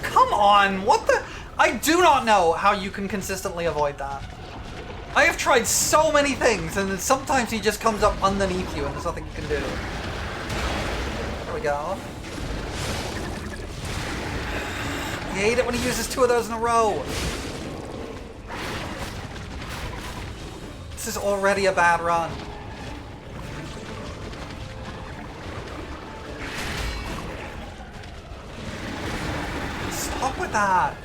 Come on, what the? I do not know how you can consistently avoid that. I have tried so many things, and then sometimes he just comes up underneath you and there's nothing you can do. There we go. I hate it when he uses two of those in a row. This is already a bad run. Stop with that.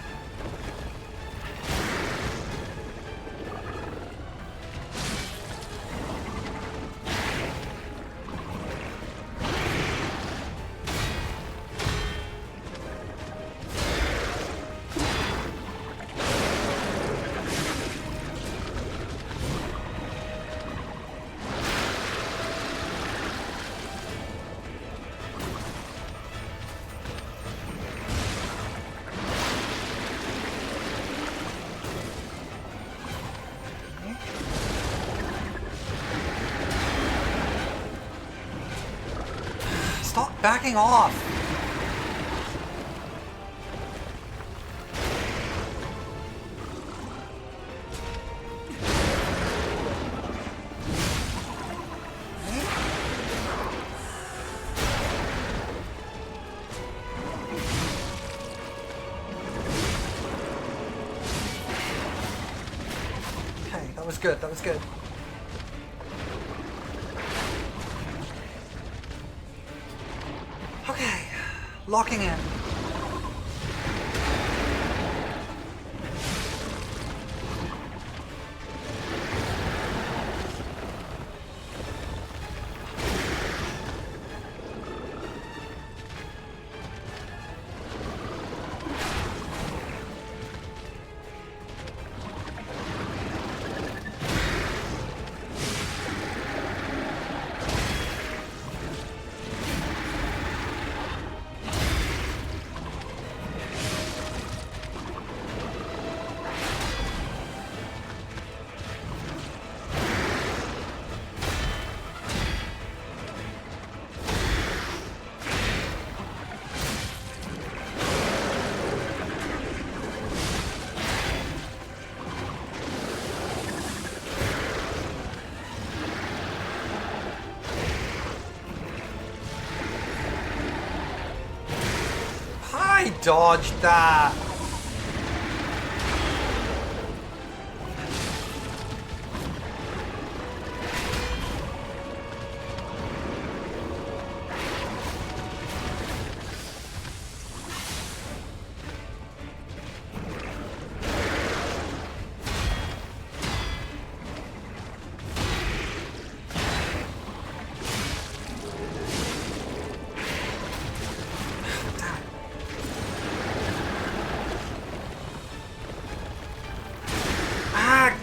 Stop backing off! Okay, that was good, that was good. Okay, locking in. I dodged that.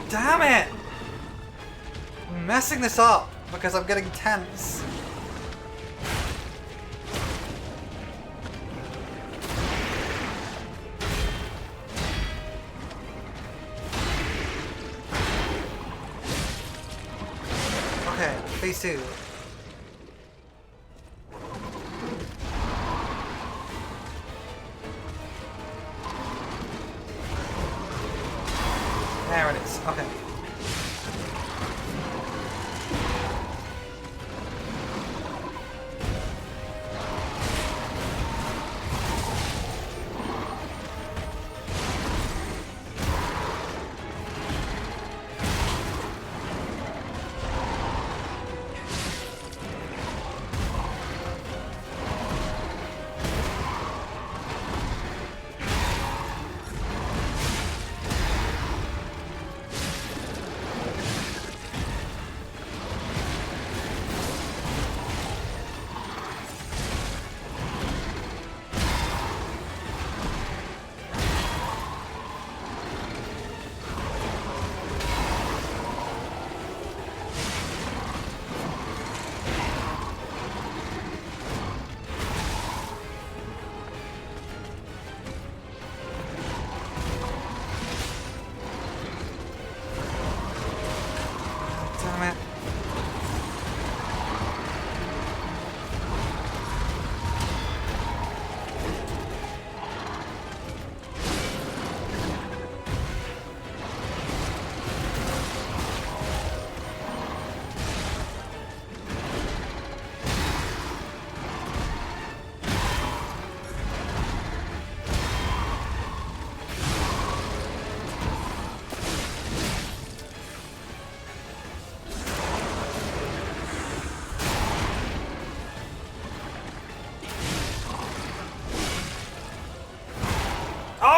Damn it! I'm messing this up because I'm getting tense. Okay, phase 2. There it is. Okay.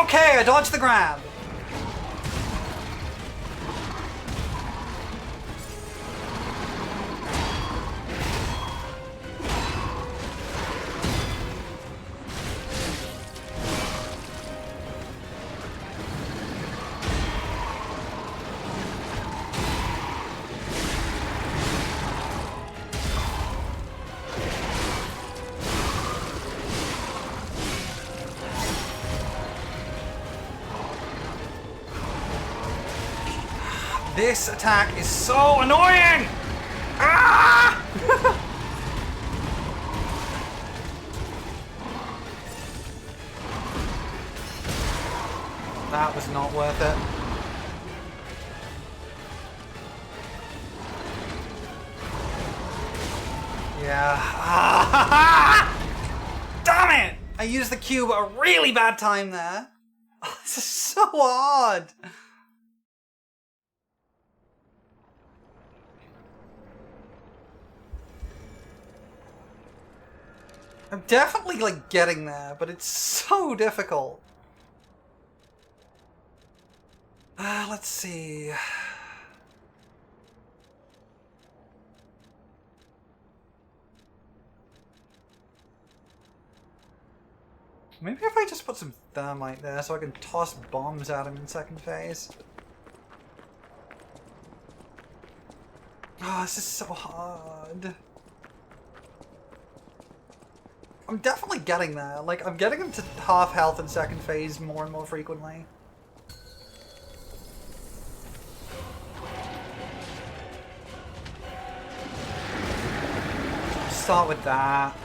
Okay, I dodged the grab. This attack is so annoying! Ah! That was not worth it. Yeah. Damn it! I used the cube at a really bad time there. Oh, this is so hard. I'm definitely, like, getting there, but it's so difficult. Let's see. Maybe if I just put some thermite there so I can toss bombs at him in second phase. Oh, this is so hard. I'm definitely getting there. Like, I'm getting him to half health in second phase more and more frequently. Start with that.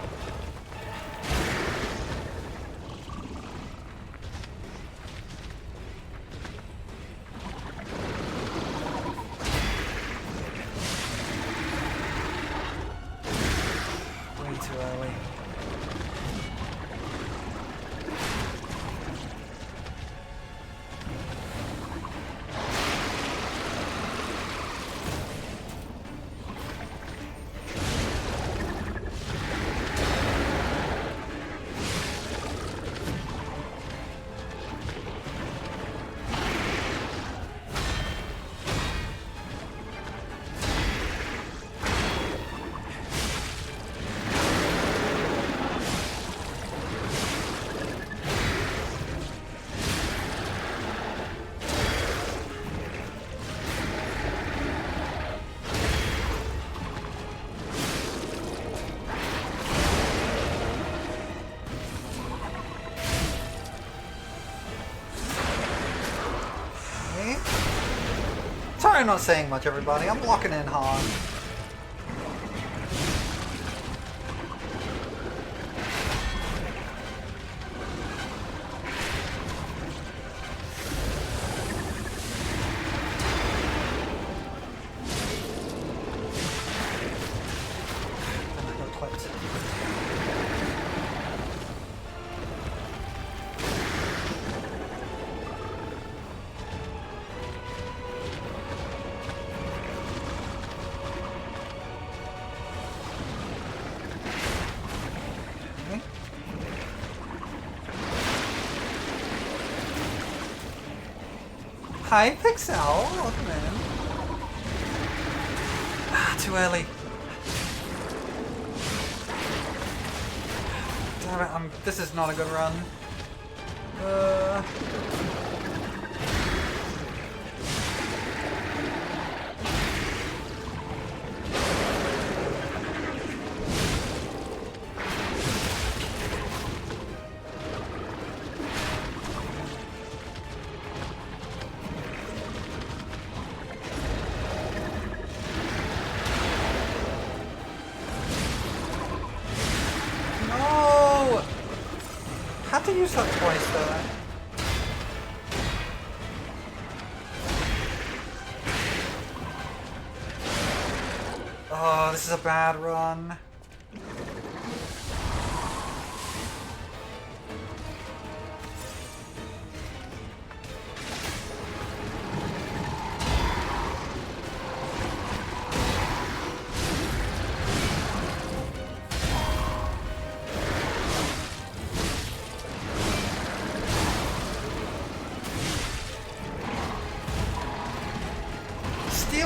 Way too early. Sorry I'm not saying much, everybody. I'm locking in hard. Hi, Pixel. Welcome in. Ah, too early. Damn it, this is not a good run. To use that twice there. Oh, this is a bad run.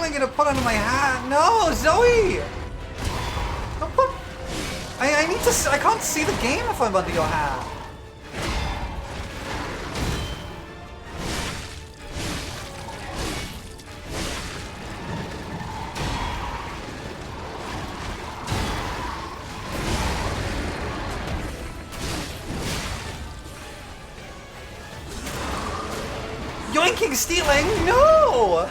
I gonna put under my hat? No, Zoe! Don't put... I need to... I can't see the game if I'm under your hat. Yoinking stealing? No!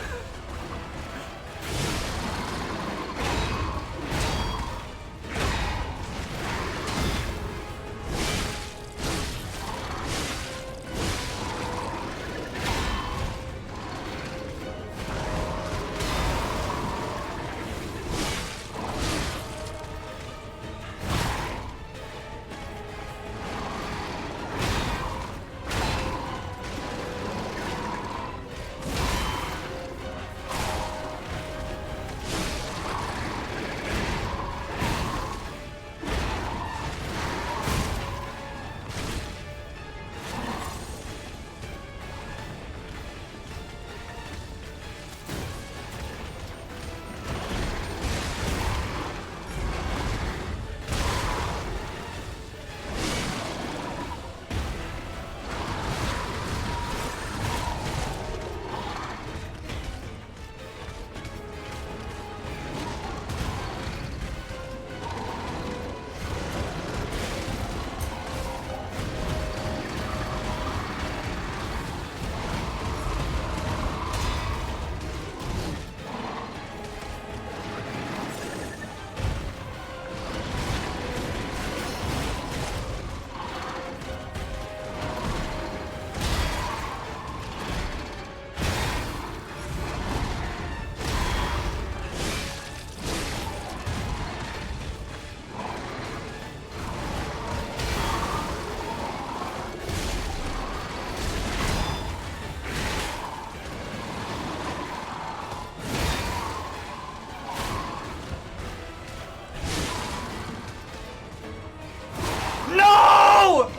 No!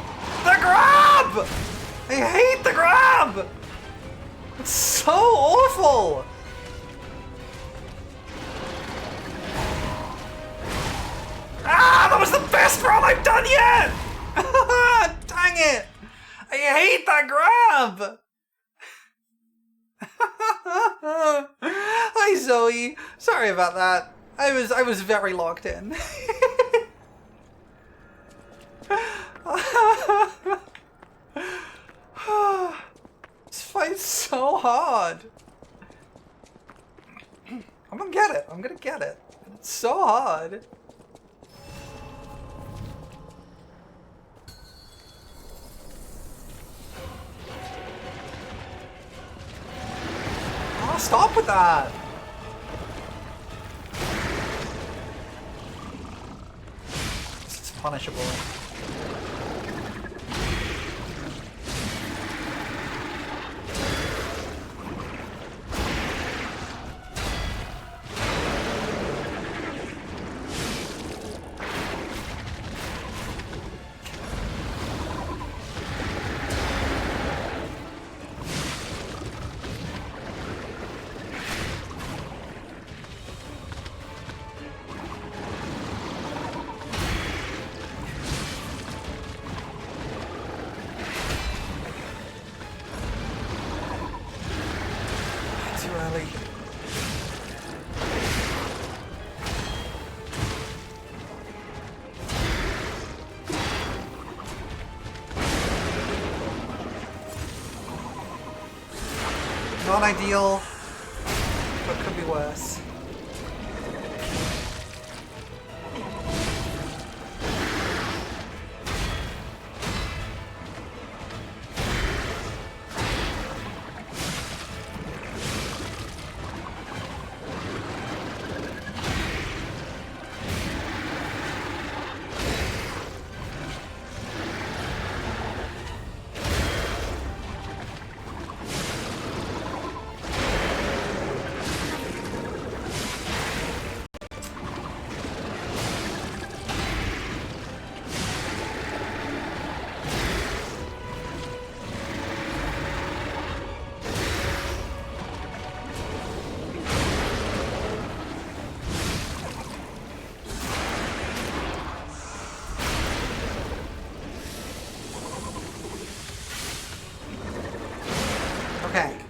The grab! I hate the grab! It's so awful! Ah, that was the best run I've done yet! Dang it! I hate that grab! Hi Zoe, sorry about that. I was very locked in. This fight's so hard. I'm gonna get it. I'm gonna get it. It's so hard. Oh, stop with that. It's punishable. Too early. Not ideal, but could be worse.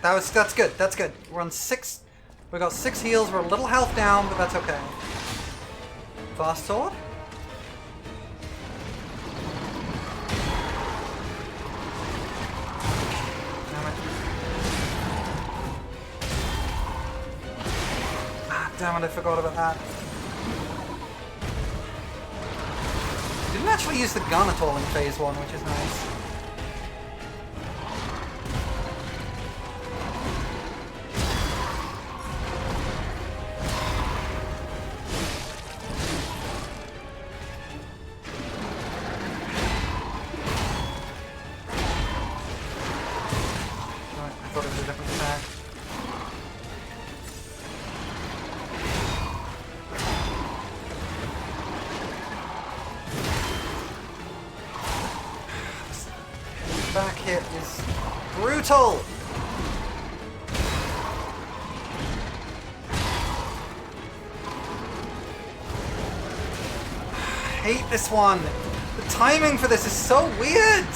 That's good. That's good. We're on 6. We got 6 heals. We're a little health down, but that's okay. Fast sword. Damn it, I forgot about that. Didn't actually use the gun at all in phase 1, which is nice. Right, I thought it was a different attack. Back hit is brutal! I hate this one! The timing for this is so weird!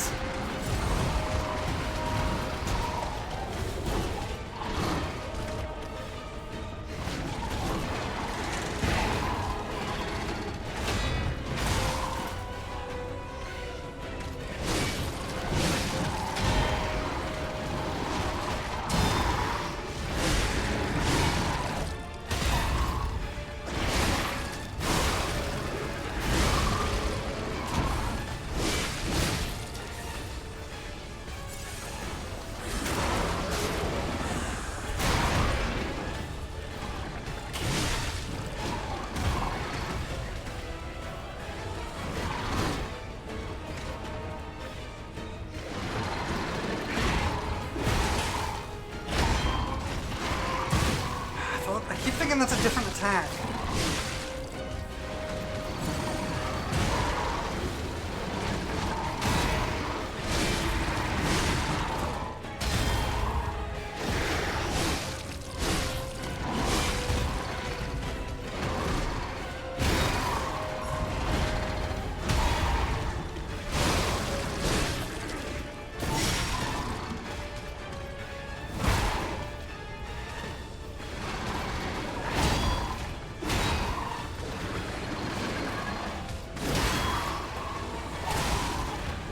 I keep thinking that's a different attack.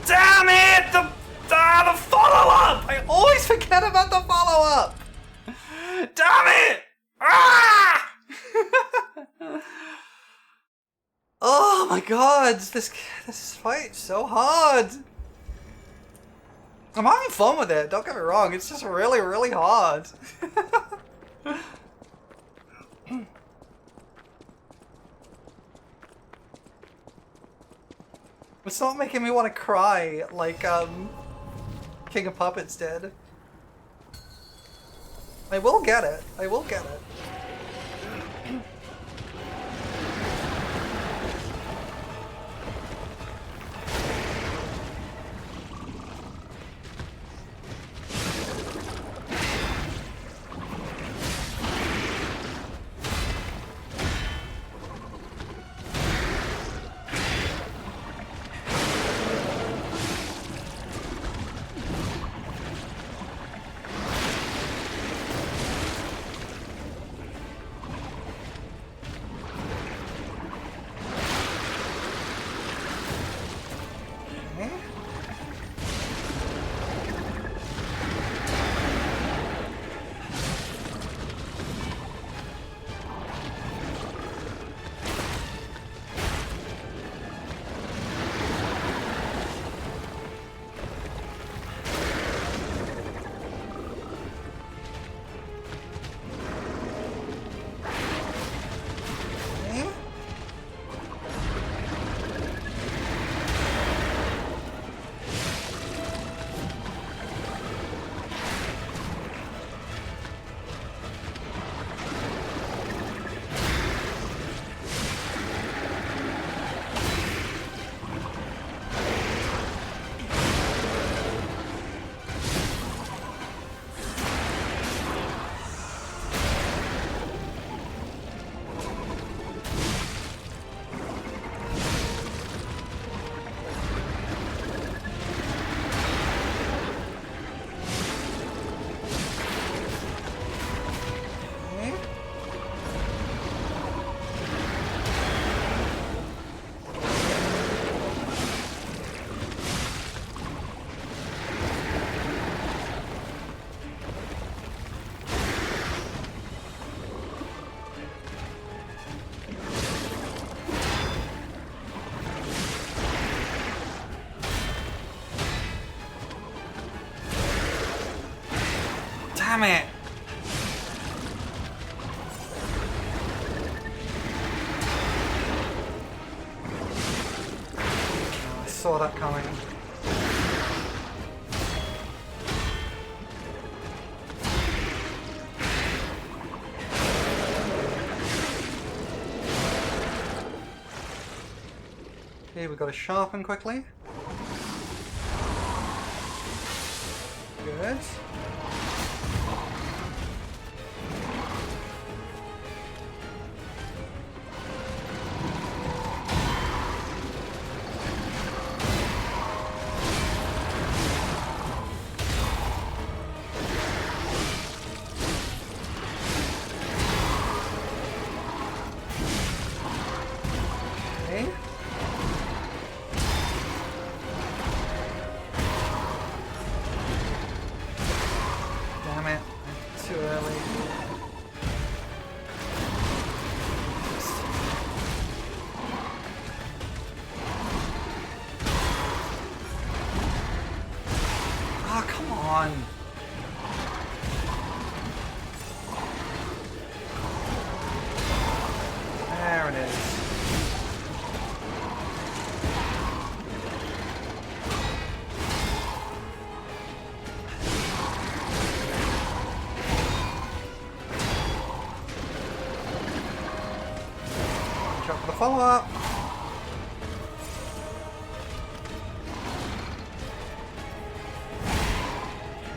Damn it! The follow-up! I always forget about the follow-up! Damn it! Ah! Oh my god, this fight's so hard! I'm having fun with it, don't get me wrong, it's just really, really hard. It's not making me want to cry like King of Puppets did. I will get it. I will get it. Damn it! I saw that coming. Okay, we've got to sharpen quickly. Good. Okay. Damn it, too early. Ah, come on. There it is. Drop for the follow-up.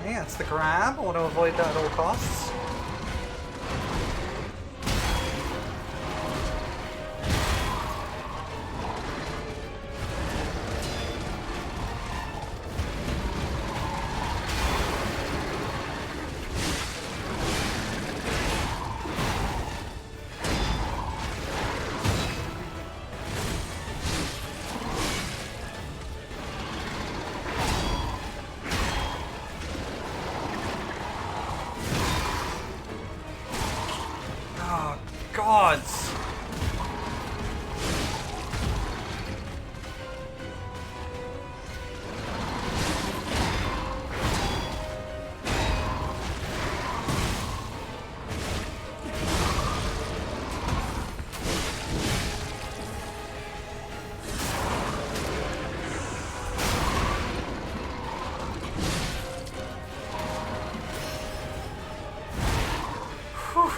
Okay, that's the grab. I want to avoid that at all costs. Oh, gods! Whew.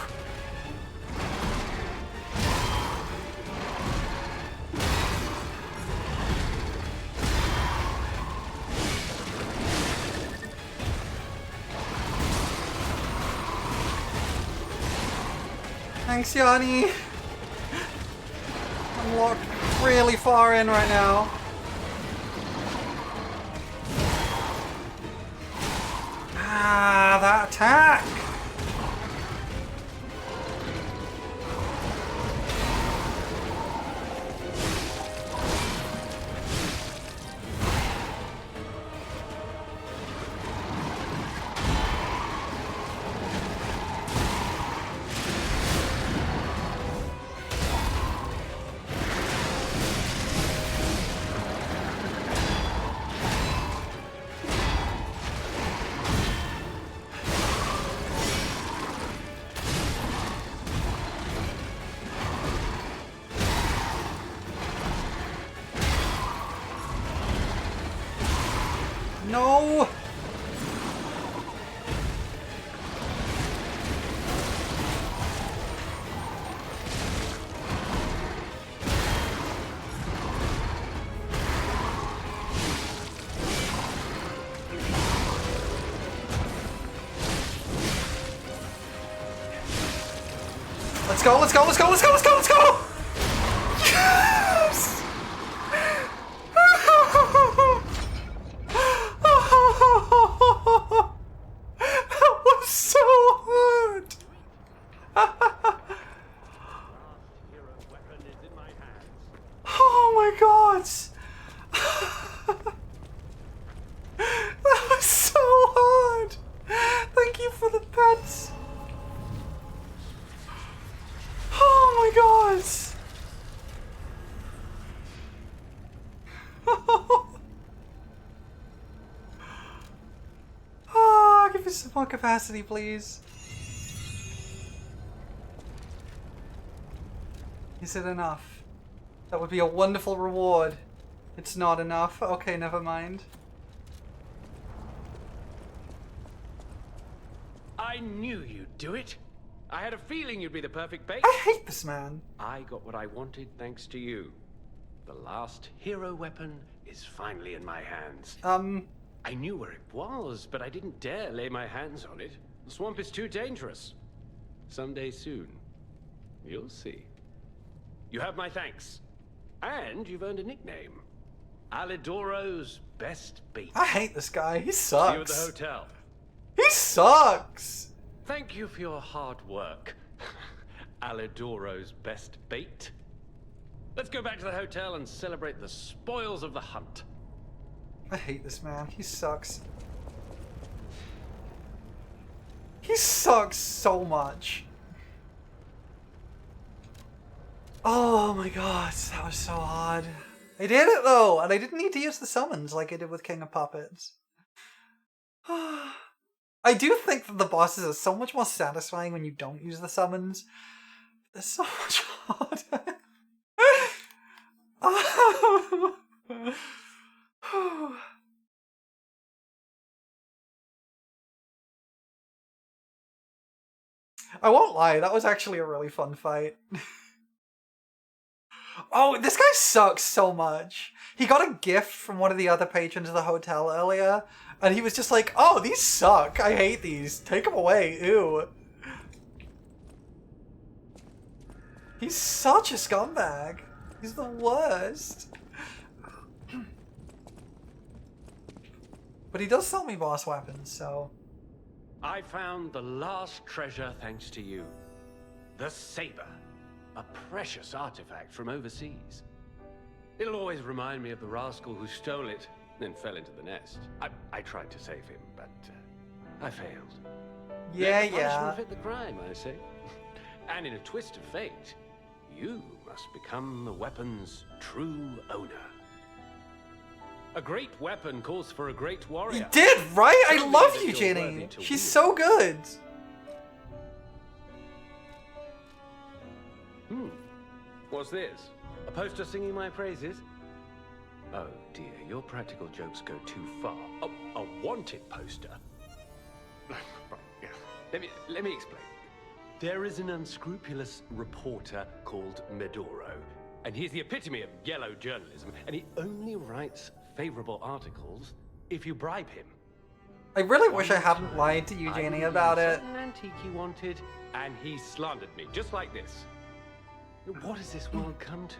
Thanks, Yanni. I'm locked really far in right now. Ah, that attack! No! Let's go, let's go, let's go, let's go, let's go, let's go! Yes! That was so hard! Oh my god! That was so hard! Thank you for the pets! Oh my god! More capacity, please. Is it enough? That would be a wonderful reward. It's not enough. Okay, never mind. I knew you'd do it. I had a feeling you'd be the perfect bait. I hate this man. I got what I wanted thanks to you. The last hero weapon is finally in my hands. I knew where it was, but I didn't dare lay my hands on it. The swamp is too dangerous. Someday soon, you'll see. You have my thanks. And you've earned a nickname. Alidoro's best bait. I hate this guy. He See you at the sucks. hotel. He sucks. Thank you for your hard work. Alidoro's best bait. Let's go back to the hotel and celebrate the spoils of the hunt. I hate this man. He sucks. He sucks so much. Oh my god, that was so hard. I did it though, and I didn't need to use the summons like I did with King of Puppets. I do think that the bosses are so much more satisfying when you don't use the summons. They're so much harder. I won't lie, that was actually a really fun fight. Oh, this guy sucks so much. He got a gift from one of the other patrons of the hotel earlier, and he was just like, oh, these suck. I hate these. Take them away. Ew. He's such a scumbag. He's the worst. But he does sell me boss weapons, so... I found the last treasure thanks to you. The saber. A precious artifact from overseas. It'll always remind me of the rascal who stole it, then fell into the nest. I tried to save him, but I failed. Yeah, Let the yeah. punishment fit the crime, I say. And in a twist of fate, you must become the weapon's true owner. A great weapon calls for a great warrior. You did, right? I Show me love that you, you're Jenny. worthy to She's wield. so good. What's this? A poster singing my praises? Oh dear, your practical jokes go too far. Oh, a wanted poster? Right, yeah. Let me explain. There is an unscrupulous reporter called Medoro, and he's the epitome of yellow journalism, and he only writes favorable articles if you bribe him. I really wish I hadn't lied to you, I Jenny, believe about in a it. certain antique he wanted, and he slandered me, just like this. What has this world come to?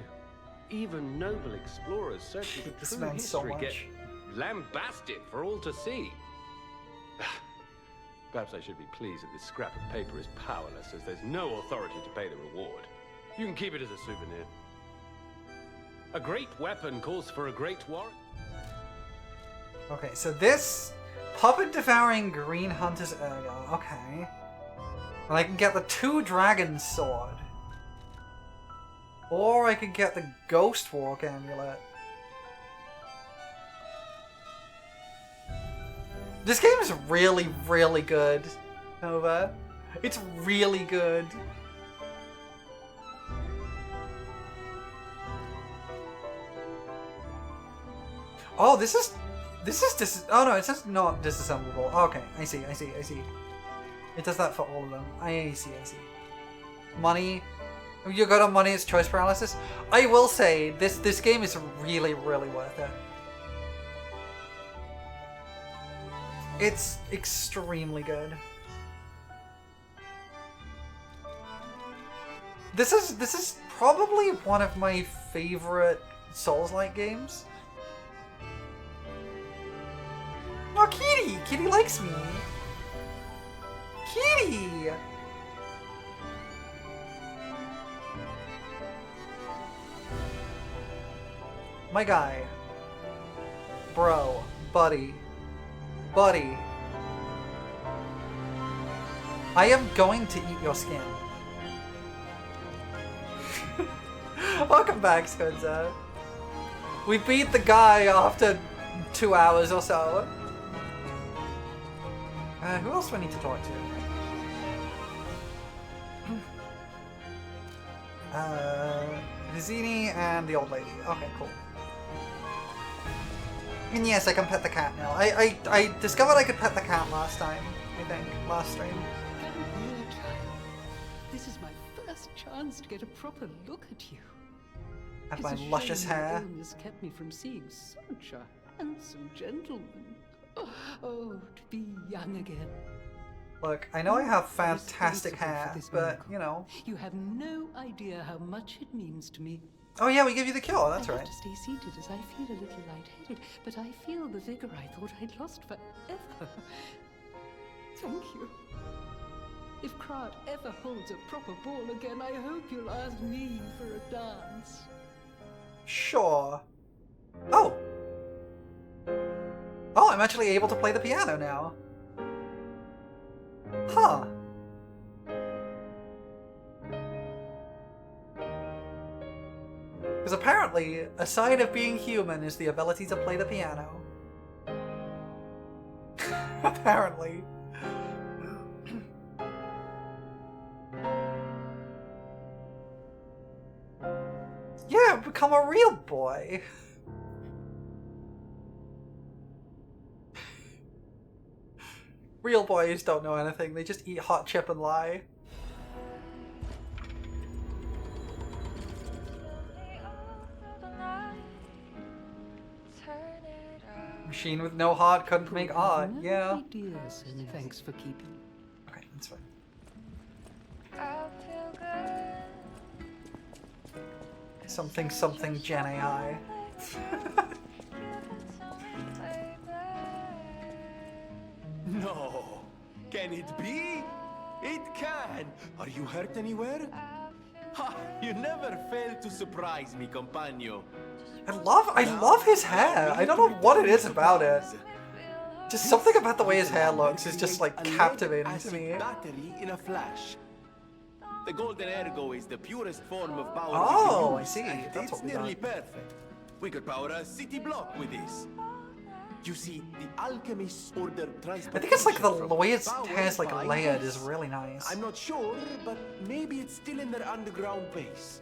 Even noble explorers searching for This true man so history get much. lambasted for all to see. Perhaps I should be pleased that this scrap of paper is powerless, as there's no authority to pay the reward. You can keep it as a souvenir. A great weapon calls for a great warrior. Okay, so this puppet devouring green hunter's ergo. Okay. And I can get the 2 dragon sword. Or I could get the ghost walk amulet. This game is really, really good, Nova. It's really good. Oh, this is oh no, it says not disassemblable. Okay, I see. It does that for all of them. I see. Money. You got on money, it's choice paralysis. I will say, this game is really, really worth it. It's extremely good. This is probably one of my favorite Souls-like games. Oh, Kitty! Kitty likes me! Kitty! My guy. Bro. Buddy. Buddy. I am going to eat your skin. Welcome back, Spencer. We beat the guy after 2 hours or so. Who else do I need to talk to? Vizini and the old lady. Okay, cool. And yes, I can pet the cat now. I discovered I could pet the cat last time, I think. Last stream. Come here, child. This is my first chance to get a proper look at you. At It's my a shame luscious your hair. illness kept me from seeing such a handsome gentleman. Oh, to be young again. Look, I know I have I was fantastic thankful for hair, this but, miracle. you know. You have no idea how much it means to me. Oh yeah, we give you the cure, that's I right. have to stay seated as I feel a little lightheaded, but I feel the vigor I thought I'd lost forever. Thank you. If Krad ever holds a proper ball again, I hope you'll ask me for a dance. Sure. Oh! Oh, I'm actually able to play the piano now. Huh. Because apparently, a sign of being human is the ability to play the piano. Apparently. Yeah, become a real boy. Real boys don't know anything, they just eat hot chip and lie. Machine with no heart couldn't make art, yeah. Ideas, and thanks for keeping. Okay, that's fine. Something something Gen AI. No! Can it be? It can! Are you hurt anywhere? Ha! You never fail to surprise me, compagno. I love his hair. I don't know what it is about it. Just something about the way his hair looks is just like captivating to me. Battery in a flash. The golden ergo is the purest form of power. Oh, we I can use, see. and That's it's what we nearly got. perfect. We could power a city block with this. You see, the alchemists ordered transportation. I think it's like the from way his power hair's like by layered ice. is really nice. I'm not sure, but maybe it's still in their underground base.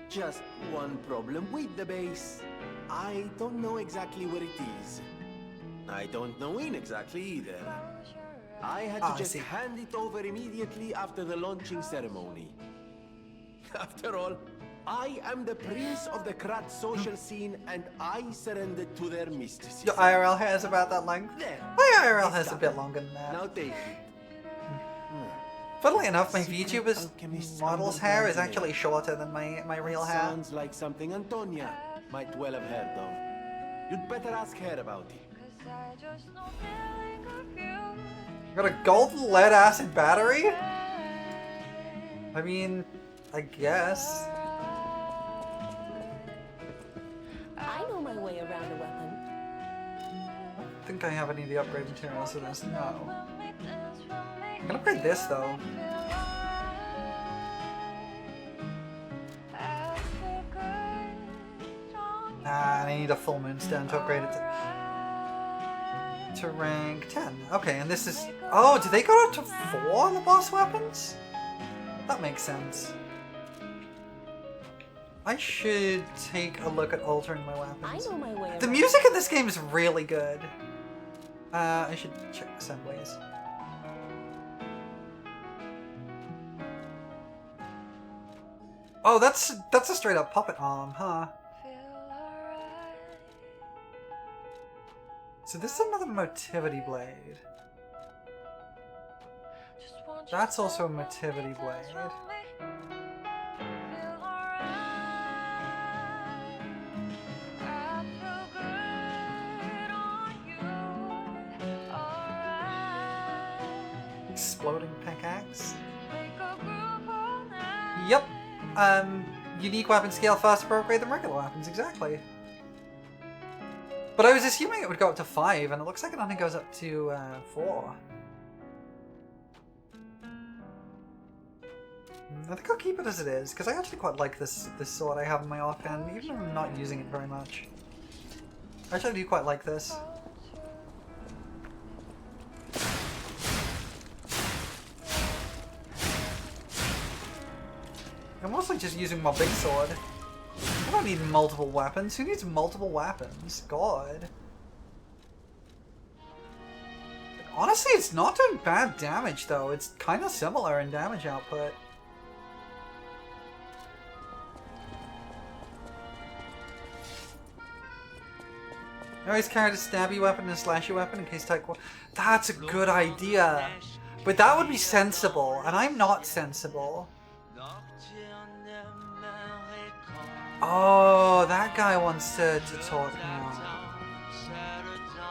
Just one problem with the base. I don't know exactly where it is. I don't know when exactly either. I had to just hand it over immediately after the launching ceremony. After all, I am the prince of the Krat social scene, and I surrendered to their mysticism. Your IRL hair is about that length. There. My IRL hair's a bit longer than that. Now take it. Funnily enough, my VTuber's model's hair is actually shorter than my real hair. Sounds like something Antonia might well have heard of. You'd better ask her about it. Got a golden lead acid battery? I mean, I guess. I know my way around a weapon. I think I have any of the upgrade materials for this. No. I can upgrade this though. Nah, I need a full moonstone to upgrade it to rank 10. Okay, and this is... Oh, did they go up to 4 on the boss weapons? That makes sense. I should take a look at altering my weapons. I know my way The around. music in this game is really good. I should check assemblies. Oh, that's a straight up puppet arm, huh? So this is another motivity blade. That's also a motivity blade. Exploding pickaxe. Yep. Unique weapon scale faster per upgrade than regular weapons, exactly. But I was assuming it would go up to 5, and it looks like it only goes up to 4. I think I'll keep it as it is, because I actually quite like this sword I have in my offhand, even though I'm not using it very much. I actually do quite like this. I'm mostly just using my big sword. I don't need multiple weapons. Who needs multiple weapons? God. Honestly, it's not doing bad damage, though. It's kind of similar in damage output. I always carried a stabby weapon and a slashy weapon in case type. That's a good idea. But that would be sensible, and I'm not sensible. Oh, that guy wants to talk now.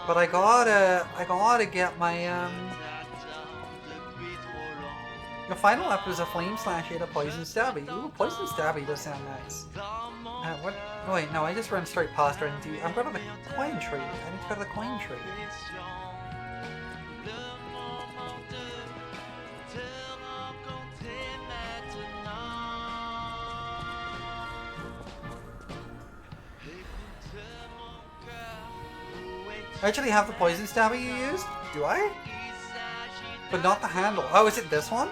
But I gotta get my, the final weapon was a flame slashy and a poison stabby. Ooh, poison stabby does sound nice. What? Oh, wait, no, I just ran straight past her. I'm going to the coin tree. I need to go to the coin tree. I actually have the poison stabby you used? Do I? But not the handle. Oh, is it this one?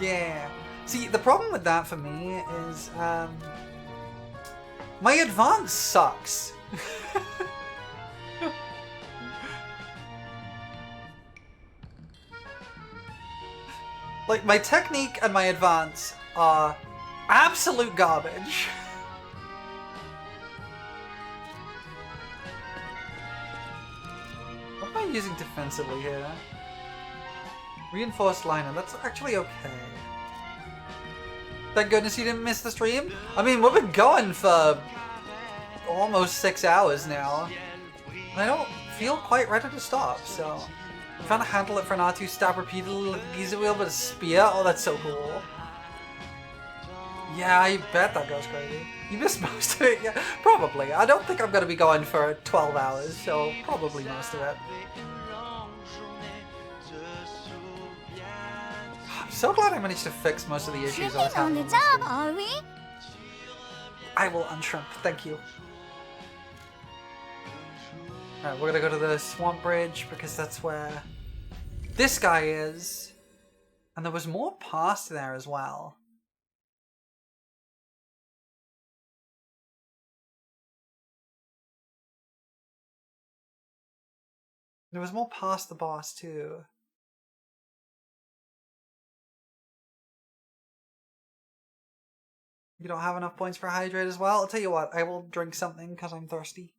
Yeah. See, the problem with that for me is, my advance sucks. Like, my technique and my advance are absolute garbage. What am I using defensively here? Reinforced liner, that's actually okay. Thank goodness you didn't miss the stream. I mean, we've been going for almost 6 hours now. And I don't feel quite ready to stop, so... I'm trying to handle it for an R2 stab repeatedly like a geezer wheel with a spear. Oh, that's so cool. Yeah, I bet that goes crazy. You missed most of it, yeah. Probably. I don't think I'm going to be going for 12 hours, so probably most of it. I'm so glad I managed to fix most of the issues I was having on the job, are we? I will unshrimp, thank you. Alright, we're gonna go to the swamp bridge because that's where this guy is. And there was more past there as well. There was more past the boss too. You don't have enough points for hydrate as well? I'll tell you what, I will drink something because I'm thirsty.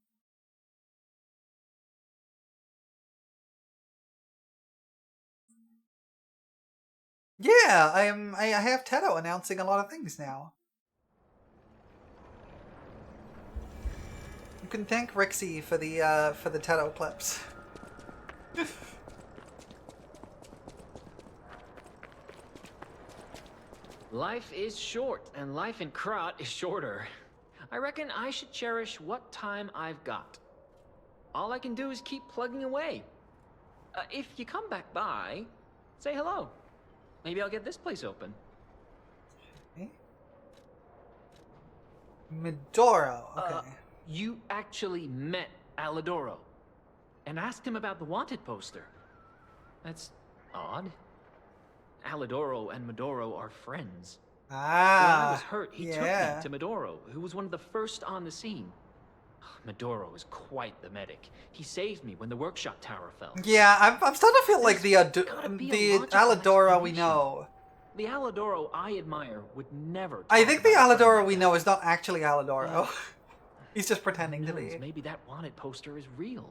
Yeah, I have Teto announcing a lot of things now. You can thank Rixie for the Teto clips. Life is short, and life in Krat is shorter. I reckon I should cherish what time I've got. All I can do is keep plugging away. If you come back by, say hello. Maybe I'll get this place open. Okay. Medoro, okay. You actually met Alidoro and asked him about the wanted poster. That's odd. Alidoro and Medoro are friends. Ah, when I was hurt, he took yeah. me to Medoro, who was one of the first on the scene. Medoro is quite the medic. He saved me when the workshop tower fell. Yeah, I'm starting to feel like the Alidoro we know. The Alidoro I admire would never. I think the Alidoro we know is not actually Alidoro. He's just pretending to be. Maybe that wanted poster is real.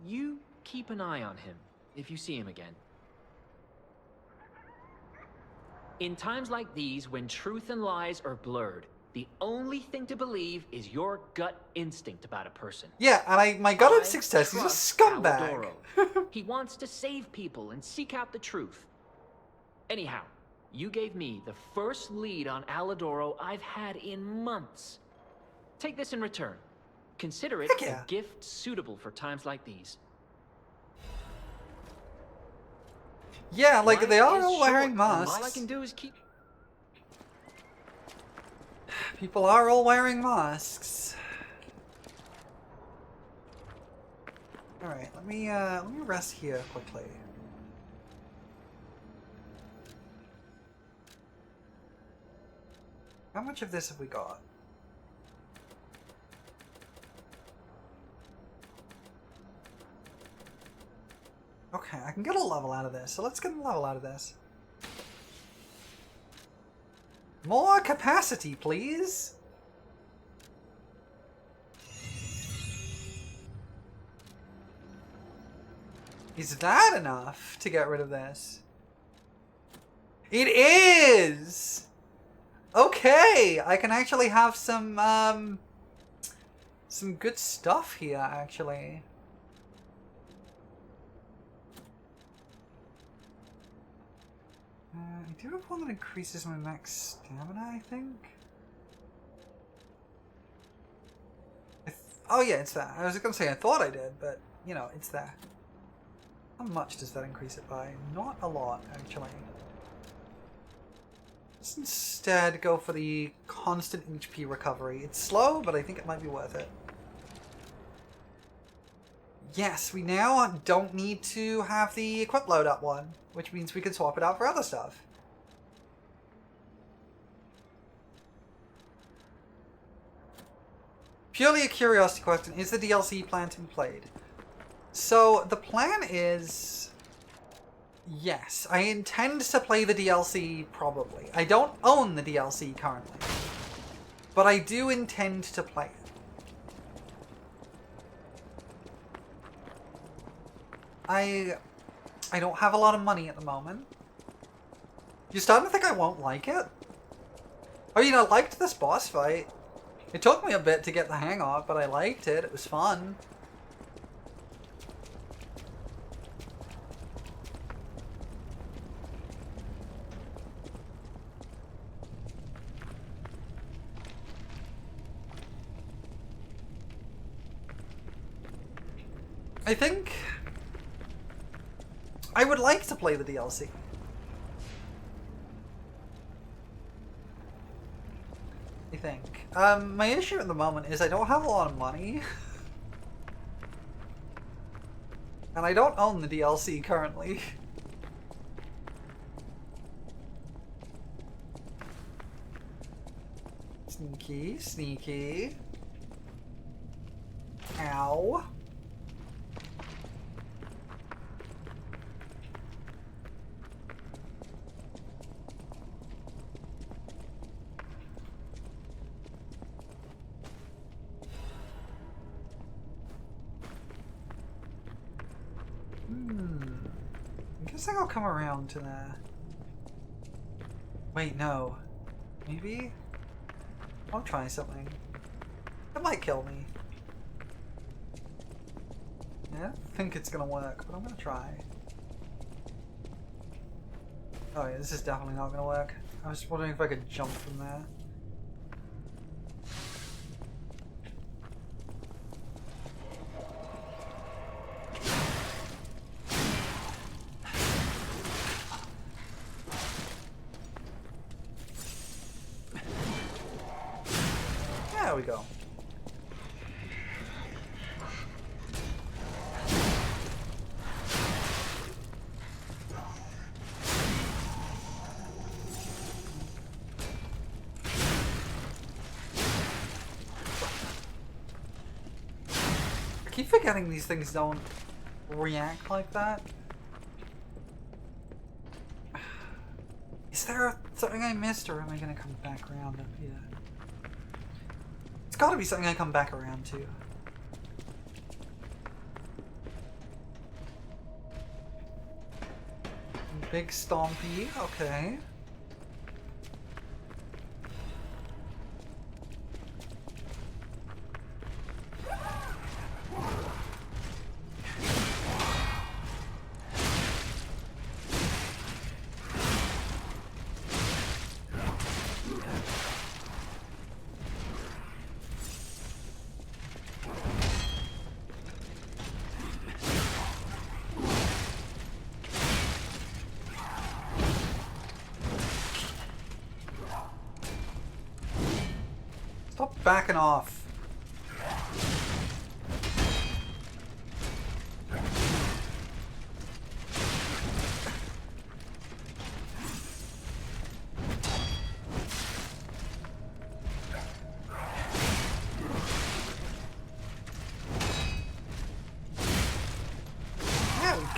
You keep an eye on him if you see him again. In times like these, when truth and lies are blurred, the only thing to believe is your gut instinct about a person. Yeah, and my gut instinct says he's a scumbag. He wants to save people and seek out the truth. Anyhow, you gave me the first lead on Alidoro I've had in months. Take this in return. Consider it a gift suitable for times like these. Yeah, like they are all wearing masks. All I can do is keep... People are all wearing masks. Alright, let me rest here quickly. How much of this have we got? Okay, I can get a level out of this, so let's get a level out of this. More capacity, please! Is that enough to get rid of this? It is! Okay, I can actually have some good stuff here, actually. I do have one that increases my max stamina, I think. Oh yeah, it's that. I was gonna say I thought I did, but, you know, it's that. How much does that increase it by? Not a lot, actually. Let's instead go for the constant HP recovery. It's slow, but I think it might be worth it. Yes, we now don't need to have the equip load up one, which means we can swap it out for other stuff. Purely a curiosity question, is the DLC planned to be played? So, the plan is... yes, I intend to play the DLC, probably. I don't own the DLC currently, but I do intend to play it. I don't have a lot of money at the moment. You're starting to think I won't like it? I mean, I liked this boss fight. It took me a bit to get the hang of, but I liked it. It was fun. I think I would like to play the DLC. I think. My issue at the moment is I don't have a lot of money. And I don't own the DLC currently. Sneaky, sneaky. Ow. I guess I'll come around to that. Wait, no. Maybe? I'll try something. It might kill me. Yeah, I don't think it's gonna work, but I'm gonna try. Oh yeah, this is definitely not gonna work. I was wondering if I could jump from there. There we go. I keep forgetting these things don't react like that. Is there something I missed, or am I gonna come back around up here? It's gotta be something I come back around to. Big Stompy, okay. Stop backing off.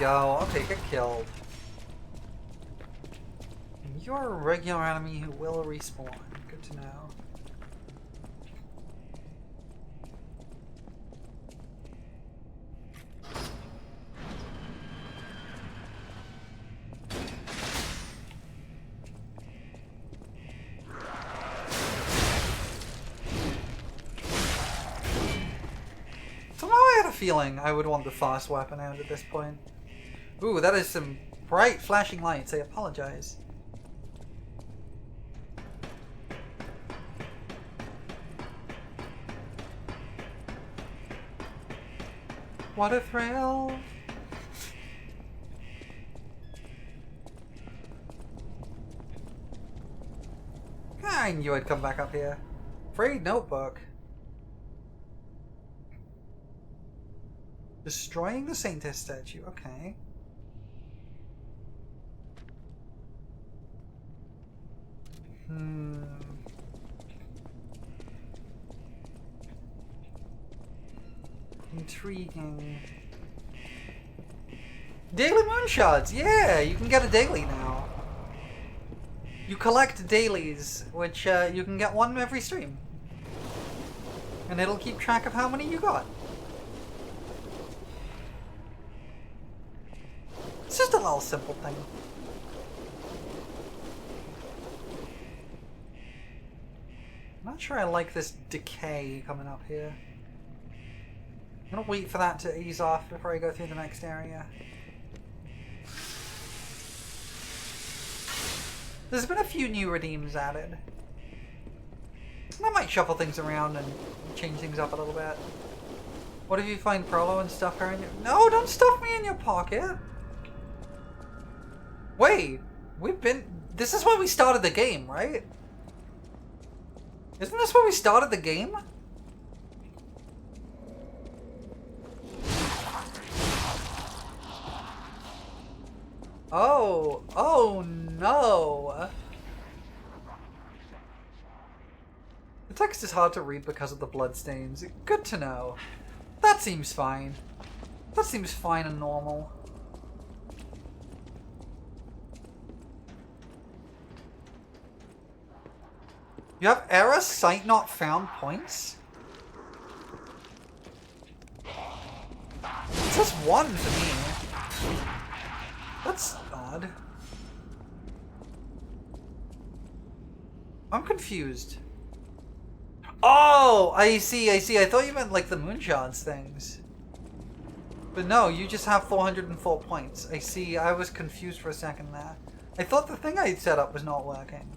go. Okay, get killed. And you're a regular enemy who will respawn. Good to know. Somehow I had a feeling I would want the fast weapon out at this point. Ooh, that is some bright flashing lights. I apologize. What a thrill! I knew I'd come back up here. Free notebook. Destroying the Saintess statue. Okay. Intriguing. Daily moonshots! Yeah, you can get a daily now. You collect dailies, which you can get one every stream. And it'll keep track of how many you got. It's just a little simple thing. I'm not sure I like this decay coming up here. I'm gonna wait for that to ease off before I go through the next area. There's been a few new redeems added. And I might shuffle things around and change things up a little bit. What if you find Prolo and stuff her in your... No, don't stuff me in your pocket! Wait, this is why we started the game, right? Isn't this why we started the game? Oh no! The text is hard to read because of the bloodstains. Good to know. That seems fine. That seems fine and normal. You have error site not found points? It says 1 for me. That's odd. I'm confused. Oh, I see. I thought you meant like the moonshots things. But no, you just have 404 points. I see. I was confused for a second there. I thought the thing I set up was not working.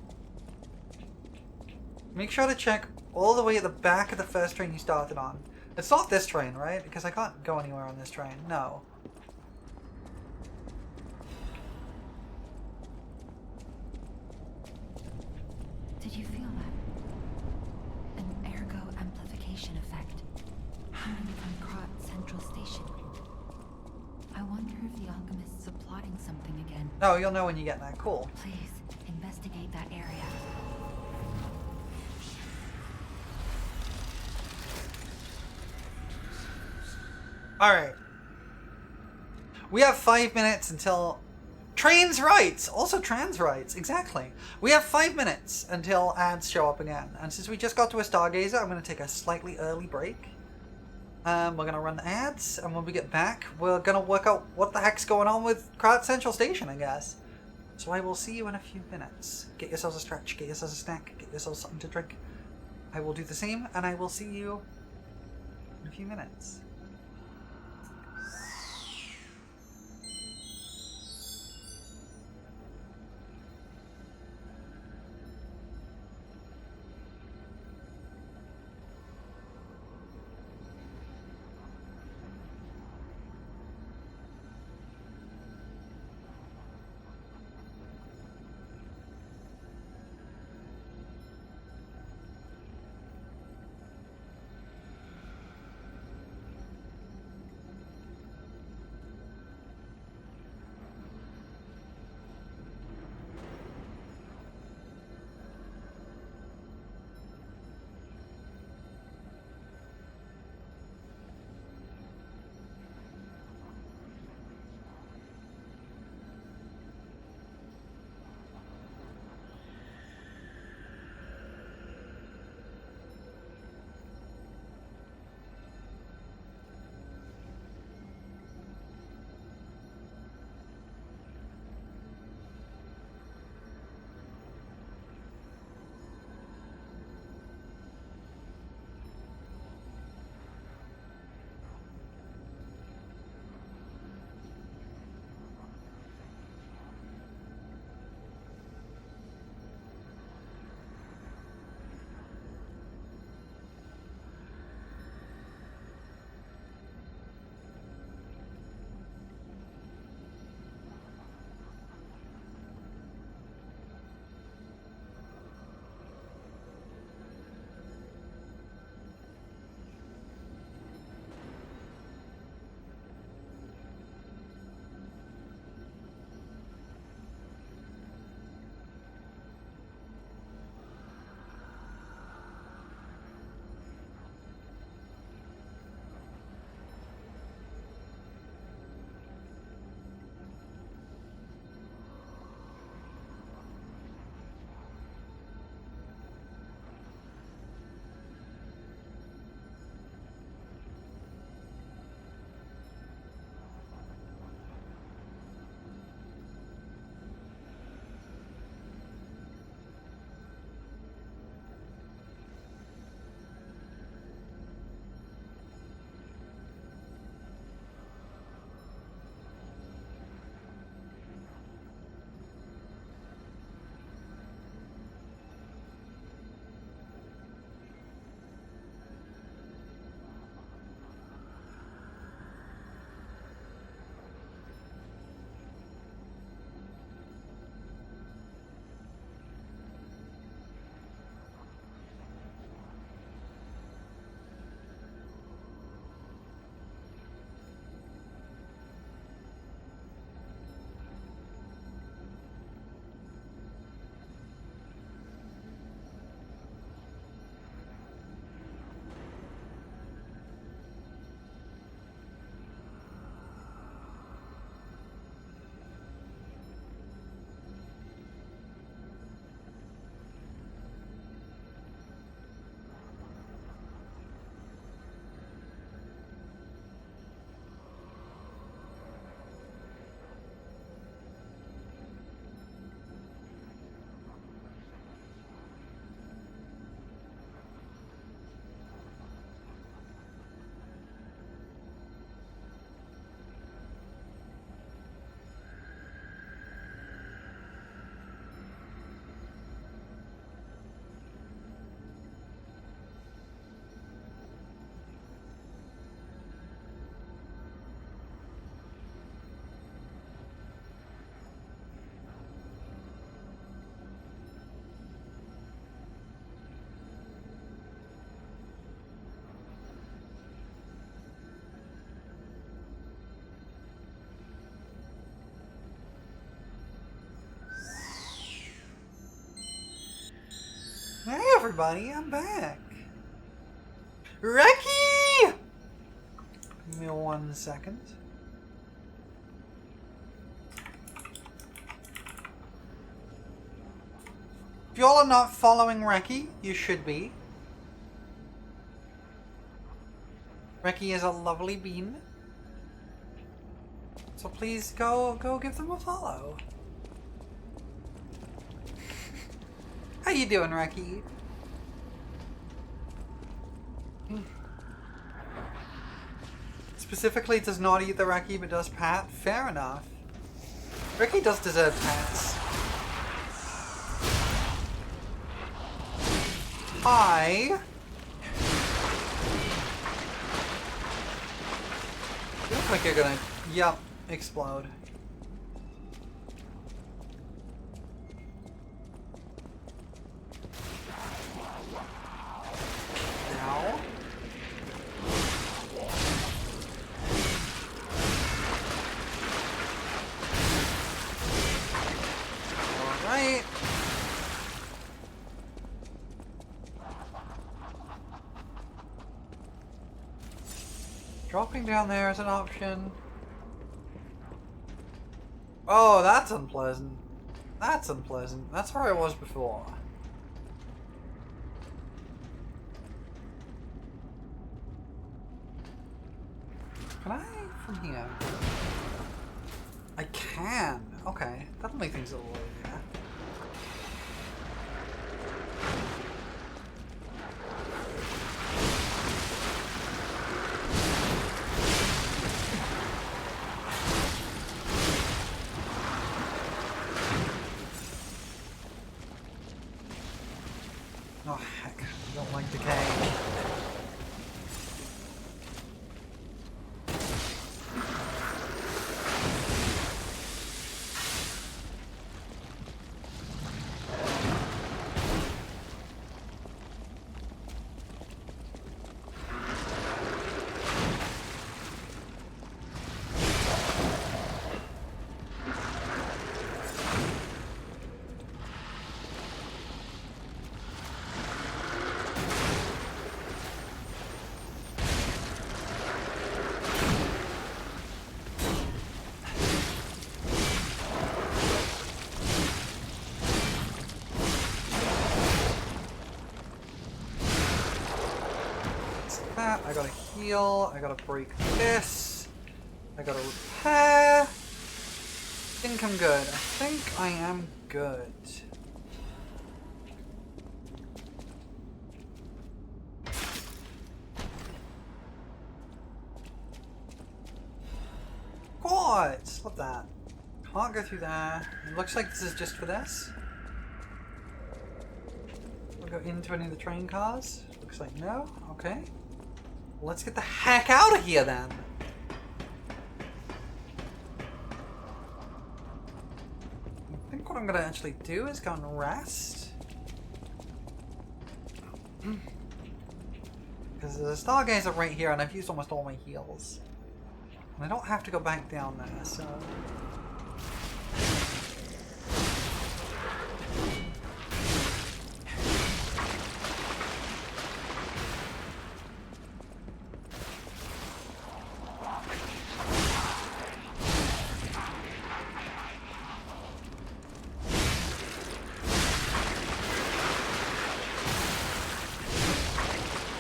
Make sure to check all the way at the back of the first train you started on. It's not this train, right? Because I can't go anywhere on this train. No. Did you feel that? An ergo amplification effect. Coming from Krot Central Station. I wonder if the alchemists are plotting something again. No, you'll know when you get there. Cool. Please, investigate that area. Alright. We have 5 minutes until... Trans rights! Also trans rights, exactly. We have 5 minutes until ads show up again. And since we just got to a Stargazer, I'm going to take a slightly early break. We're going to run ads, and when we get back, we're going to work out what the heck's going on with Krot Central Station, I guess. So I will see you in a few minutes. Get yourselves a stretch, get yourselves a snack, get yourselves something to drink. I will do the same, and I will see you in a few minutes. everybody, I'm back. Reki! Give me 1 second. If y'all are not following Reki, you should be. Reki is a lovely bean. So please go give them a follow. How you doing, Reki? Specifically does not eat the Reki but does pat? Fair enough. Reki does deserve pats. Hi. You look like you're gonna, yup, explode. Now. Alright. Dropping down there is an option. Oh, that's unpleasant. That's unpleasant. That's where I was before. Can I from here? I can. Okay, that'll make things a little easier. Oh heck, I don't like decay. I gotta heal, I gotta break this, I gotta repair. I think I'm good. I think I am good. God! Love that. Can't go through there. It looks like this is just for this. We'll go into any of the train cars. Looks like no. Okay. Let's get the heck out of here then. I think what I'm gonna actually do is go and rest. Because there's a stargazer right here and I've used almost all my heals. And I don't have to go back down there, so...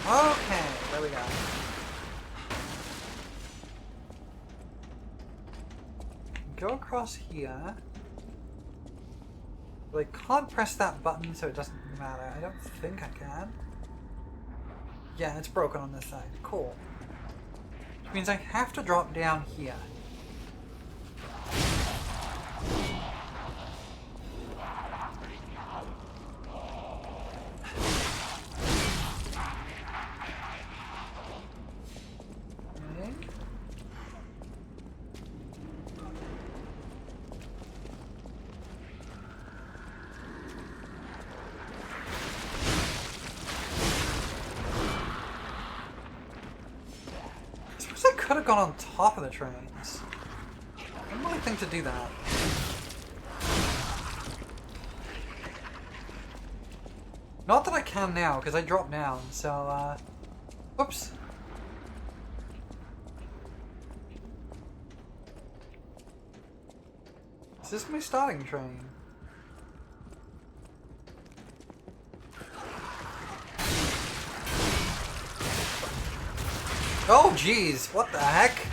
Okay, there we go. Go across here. But I can't press that button, so it doesn't matter. I don't think I can. Yeah, it's broken on this side. Cool. Which means I have to drop down here. I could have gone on top of the trains. I didn't really think to do that. Not that I can now, because I dropped down, so, whoops. Is this my starting train? Oh jeez, what the heck?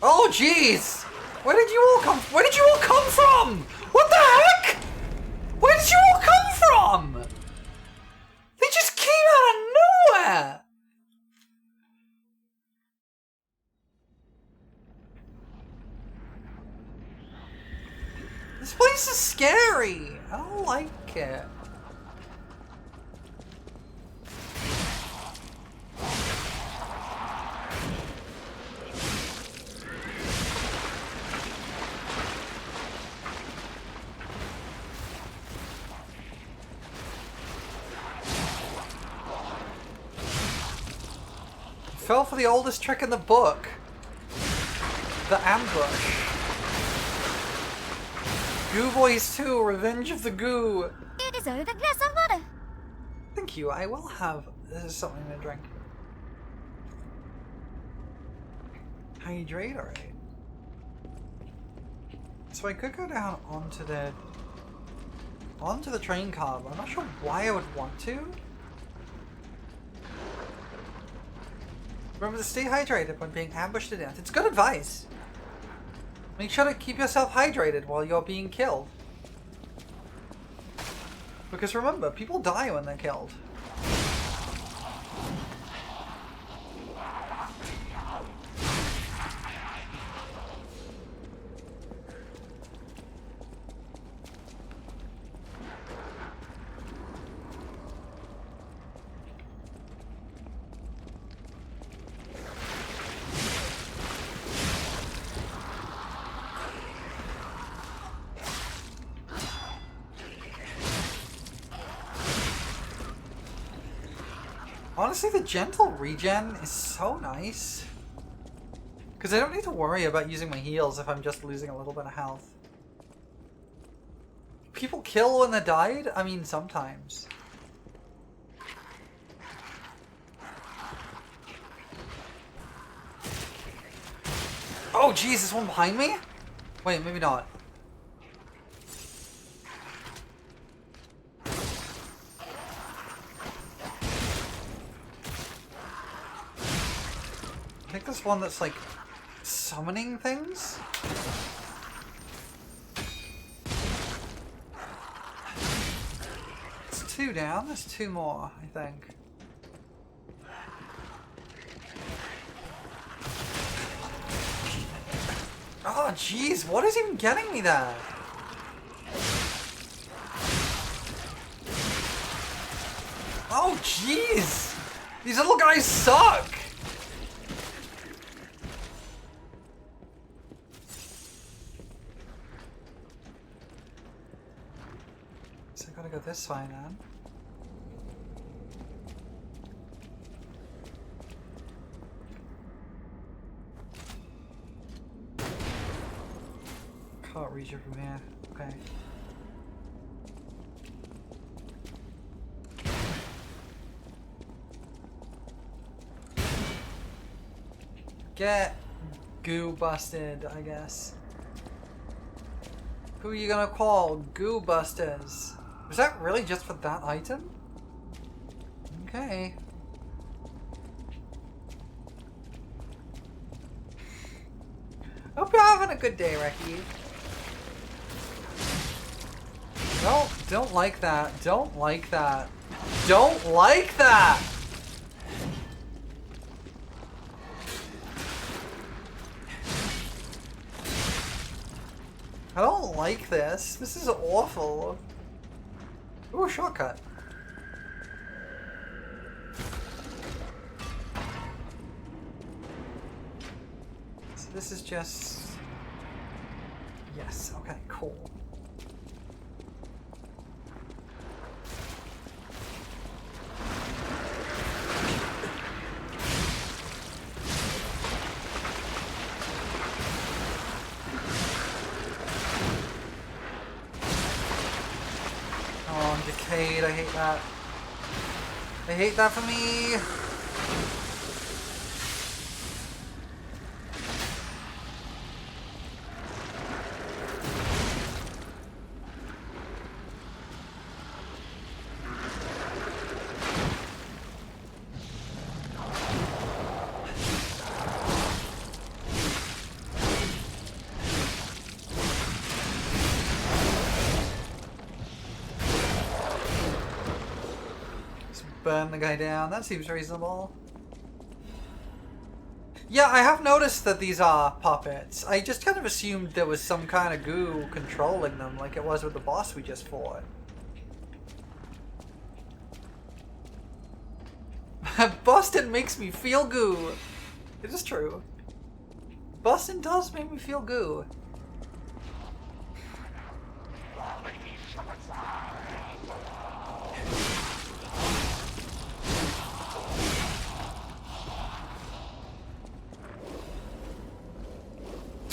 Oh jeez! Where did you all come from? What the heck? Where did you all come from? They just came out of nowhere! This place is scary. I don't like it. Fell for the oldest trick in the book. The ambush. Goo Boys 2, Revenge of the Goo. You deserve a glass of water. Thank you, I will have... This is something to drink. Hydrate, alright. So I could go down onto the train car, but I'm not sure why I would want to. Remember to stay hydrated when being ambushed to death. It's good advice. Make sure to keep yourself hydrated while you're being killed. Because remember, people die when they're killed. Honestly, the gentle regen is so nice. Because I don't need to worry about using my heals if I'm just losing a little bit of health. People kill when they died? I mean, sometimes. Oh, jeez, this one behind me? Wait, maybe not. I think there's one that's like summoning things. It's 2 down, there's 2 more, I think. Oh jeez, what is even getting me there? Oh jeez! These little guys suck! So I gotta go this way then. Can't reach it from here. Okay. Get goo busted, I guess. Who are you gonna call? Goo busters. Was that really just for that item? Okay. Hope you're having a good day, Reki. No, don't like that. Don't like that. Don't like that! I don't like this. This is awful. Ooh, a shortcut. So this is just... Yes, okay, cool. I hate that. I hate that for me. Burn the guy down. That seems reasonable. Yeah, I have noticed that these are puppets. I just kind of assumed there was some kind of goo controlling them, like it was with the boss we just fought. Boston makes me feel goo. It is true. Boston does make me feel goo.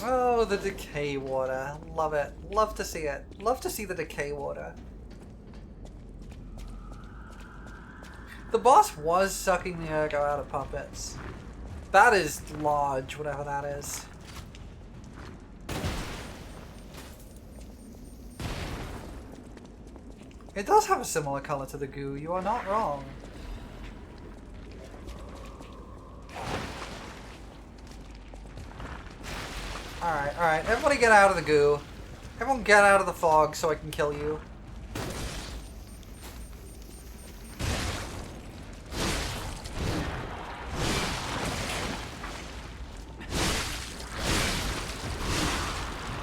Oh, the decay water. Love it. Love to see it. Love to see the decay water. The boss was sucking the ergo out of puppets. That is large, whatever that is. It does have a similar color to the goo, you are not wrong. Alright, everybody get out of the goo. Everyone get out of the fog so I can kill you.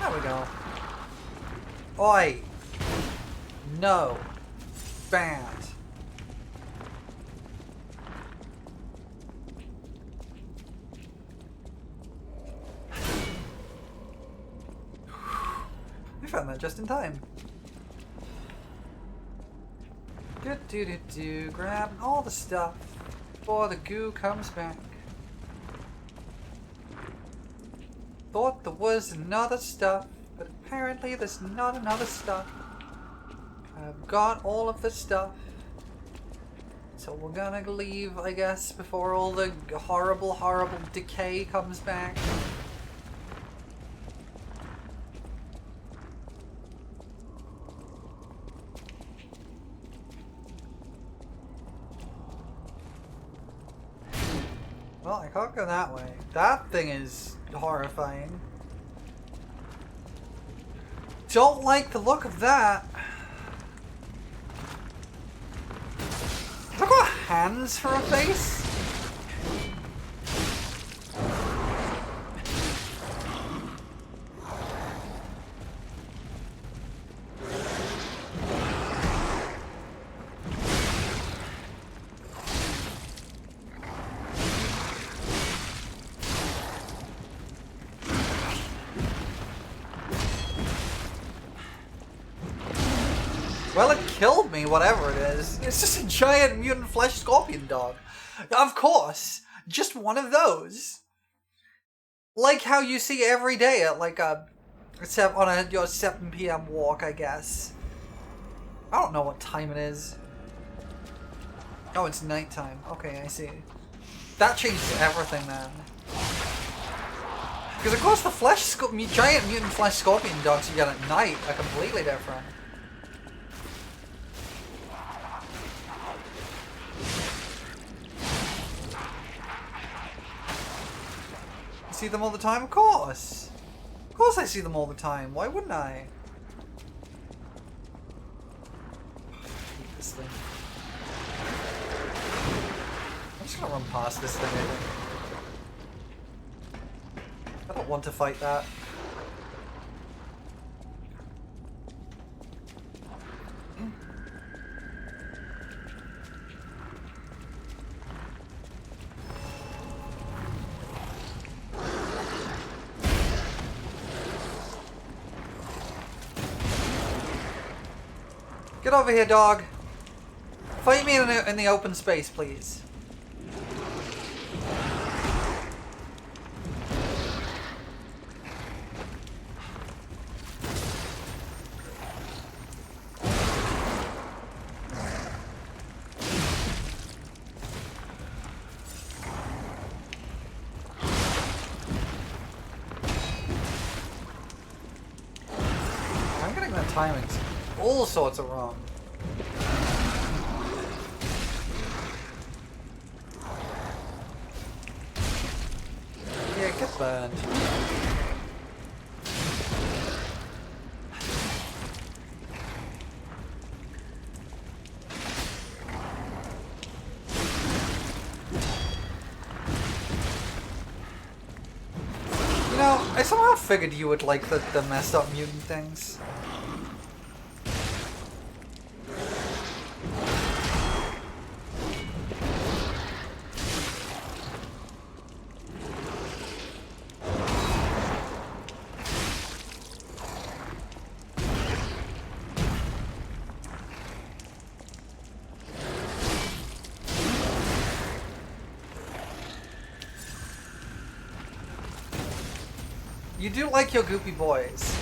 There we go. Oi! No. Bad. We found that just in time. Grab all the stuff before the goo comes back. Thought there was another stuff, but apparently there's not another stuff. I've got all of the stuff. So we're gonna leave, I guess, before all the horrible, horrible decay comes back. Well, I can't go that way. That thing is horrifying. Don't like the look of that. Has it got hands for a face? Well, it killed me, whatever it is. It's just a giant mutant flesh scorpion dog. Of course, just one of those. Like how you see every day at like your 7 p.m. walk, I guess. I don't know what time it is. Oh, it's nighttime. Okay, I see. That changes everything then. Because of course the giant mutant flesh scorpion dogs you get at night are completely different. See them all the time? Of course! Of course I see them all the time. Why wouldn't I? I hate this thing. I'm just gonna run past this thing, I think. I don't want to fight that. Get over here, dog. Fight me in the open space, please. timing's all sorts of wrong. Yeah, get burned. You know, I somehow figured you would like the messed up mutant things. You do like your goopy boys.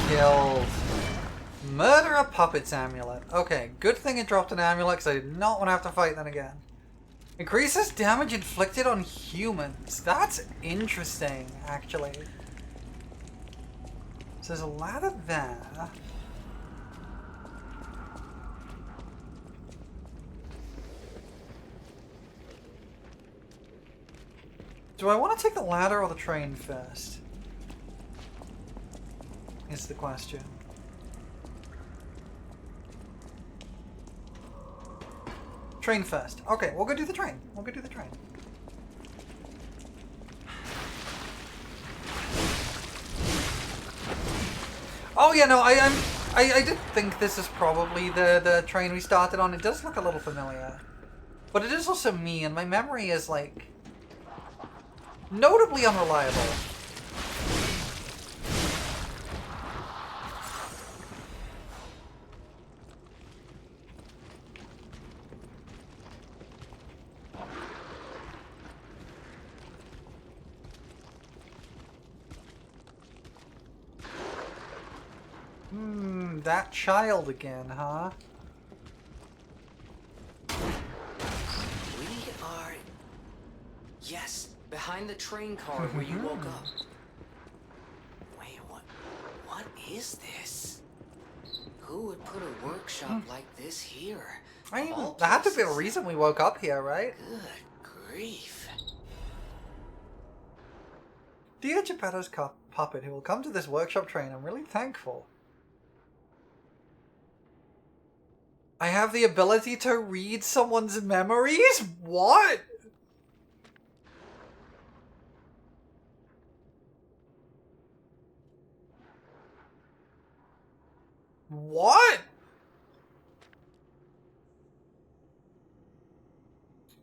Killed. Murder a puppet's amulet. Okay, good thing it dropped an amulet because I did not want to have to fight that again. Increases damage inflicted on humans. That's interesting, actually. So there's a ladder there. Do I want to take the ladder or the train first? Is the question. Train first. Okay, we'll go do the train. We'll go do the train. Oh yeah, no, I did think this is probably the train we started on. It does look a little familiar. But it is also me, and my memory is like notably unreliable. That child again, huh? We are... Yes, behind the train car where you woke up. Wait, what is this? Who would put a workshop like this here? I mean, there had to be a reason we woke up here, right? Good grief. Dear Geppetto's puppet who will come to this workshop train, I'm really thankful. I have the ability to read someone's memories? What? What?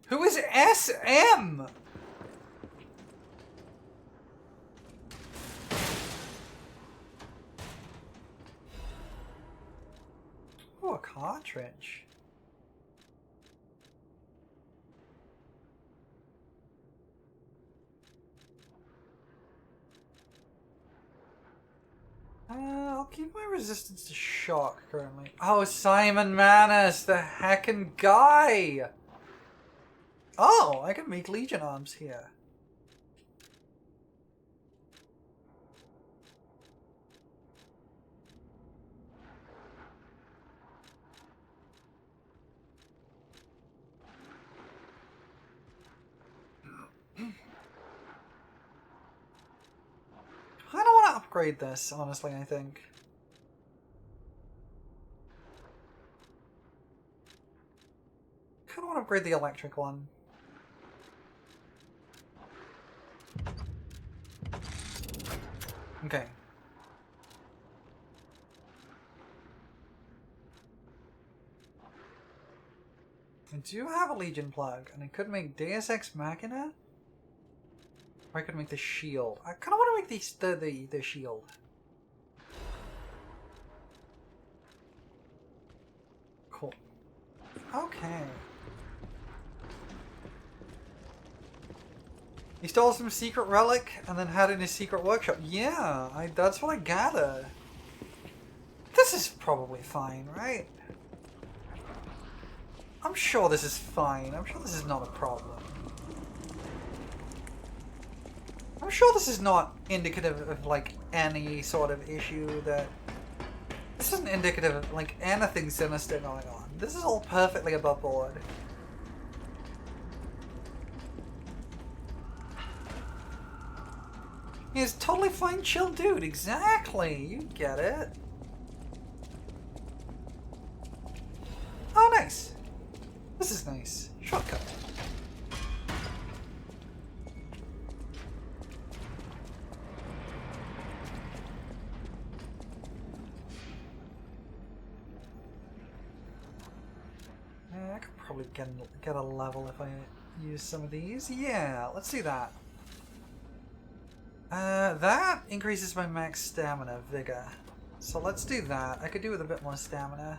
Who is SM? Oh, a cartridge. I'll keep my resistance to shock currently. Oh, Simon Manus, the heckin' guy! Oh, I can make Legion arms here. I don't want to upgrade this, honestly, I think. I kind of want to upgrade the electric one. Okay. I do have a Legion plug, and I could make Deus Ex Machina. Or I could make the shield. I kind of want to make the shield. Cool. Okay. He stole some secret relic and then had it in his secret workshop. Yeah, that's what I gather. This is probably fine, right? I'm sure this is fine. I'm sure this is not a problem. I'm sure this is not indicative of, like, any sort of issue that... This isn't indicative of, like, anything sinister going on. This is all perfectly above board. He's totally fine, chill dude. Exactly. You get it. Oh, nice. This is nice. Shortcut. I could probably get a level if I use some of these. Yeah, let's do that. That increases my max stamina, vigor. So let's do that. I could do with a bit more stamina.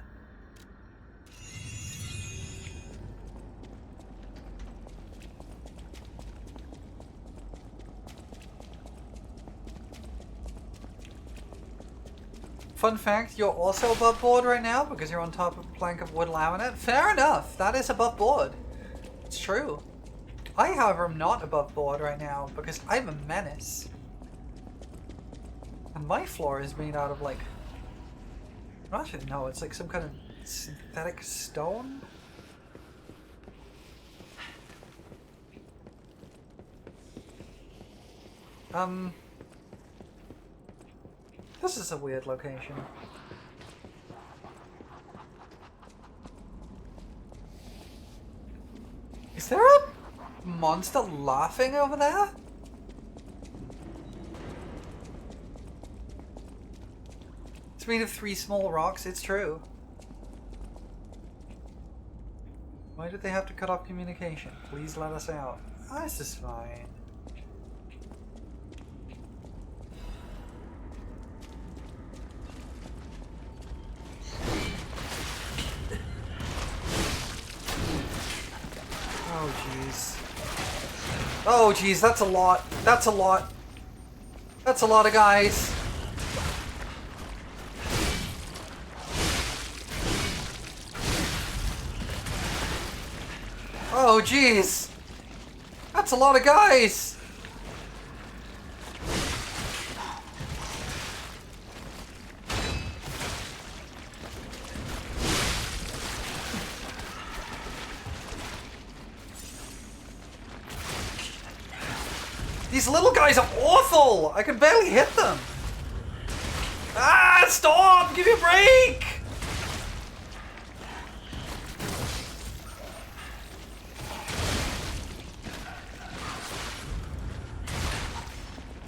Fun fact, you're also above board right now because you're on top of a plank of wood laminate. Fair enough, that is above board. It's true. I, however, am not above board right now because I'm a menace. And my floor is made out of, like... Actually, no, it's like some kind of synthetic stone? This is a weird location. Is there a monster laughing over there? It's made of 3 small rocks, it's true. Why did they have to cut off communication? Please let us out. Oh, this is fine. Oh jeez. Oh jeez, that's a lot. That's a lot. That's a lot of guys. Oh jeez. That's a lot of guys. These little guys are awful! I can barely hit them! Ah, stop! Give me a break!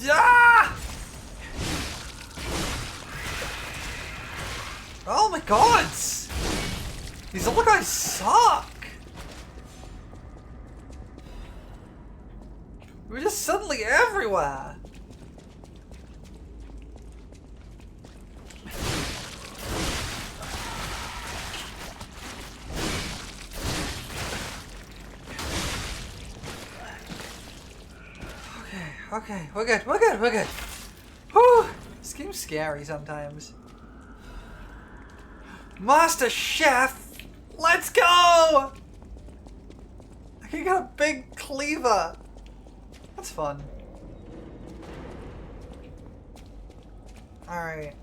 Ah! Oh my god! These little guys suck! We're just suddenly everywhere! Okay, we're good, we're good, we're good. Whew! This game's scary sometimes. Master Chef! Let's go! I can get a big cleaver. That's fun. Alright.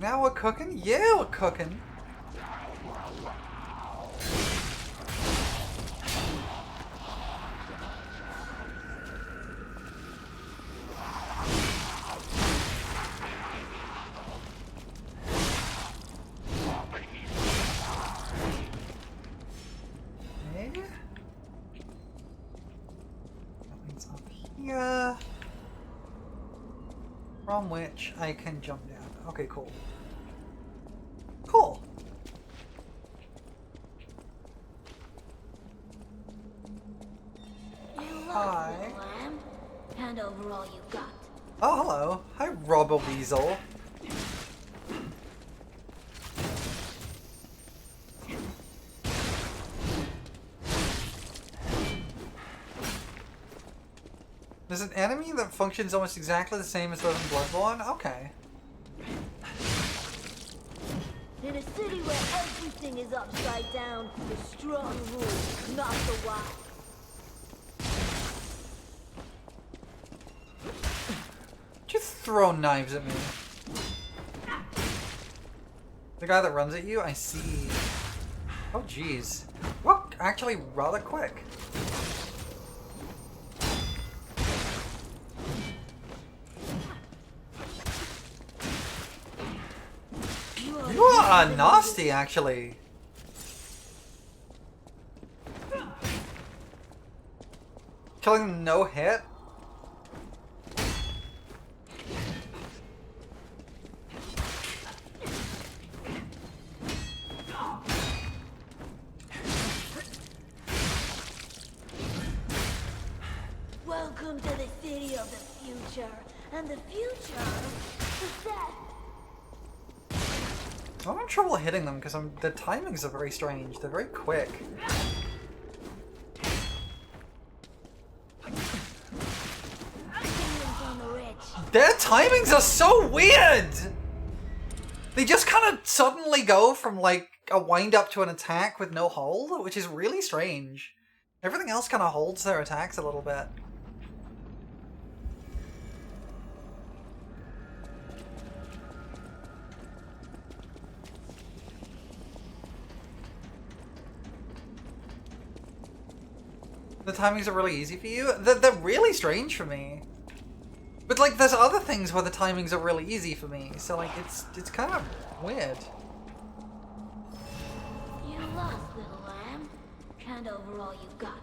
Now we're cooking? Yeah, we're cooking. from which I can jump down. Okay, cool. Cool. Hi. Hand over all you got. Oh, hello. Hi, Robo-Weasel. There's an enemy that functions almost exactly the same as those in Bloodborne? Okay. In a city where everything is upside down, the strong rule, not the wise. Don't you throw knives at me? The guy that runs at you? I see. Oh, jeez. Well, actually rather quick. You are nasty, actually. Killing them no hit? Welcome to the city of the future, and the future is death. I'm having trouble hitting them because the timings are very strange. They're very quick. Their timings are so weird! They just kind of suddenly go from like a wind up to an attack with no hold, which is really strange. Everything else kind of holds their attacks a little bit. The timings are really easy for you? They're really strange for me. But like, there's other things where the timings are really easy for me, so like, it's kind of weird. You lost, little lamb. Hand over all you got.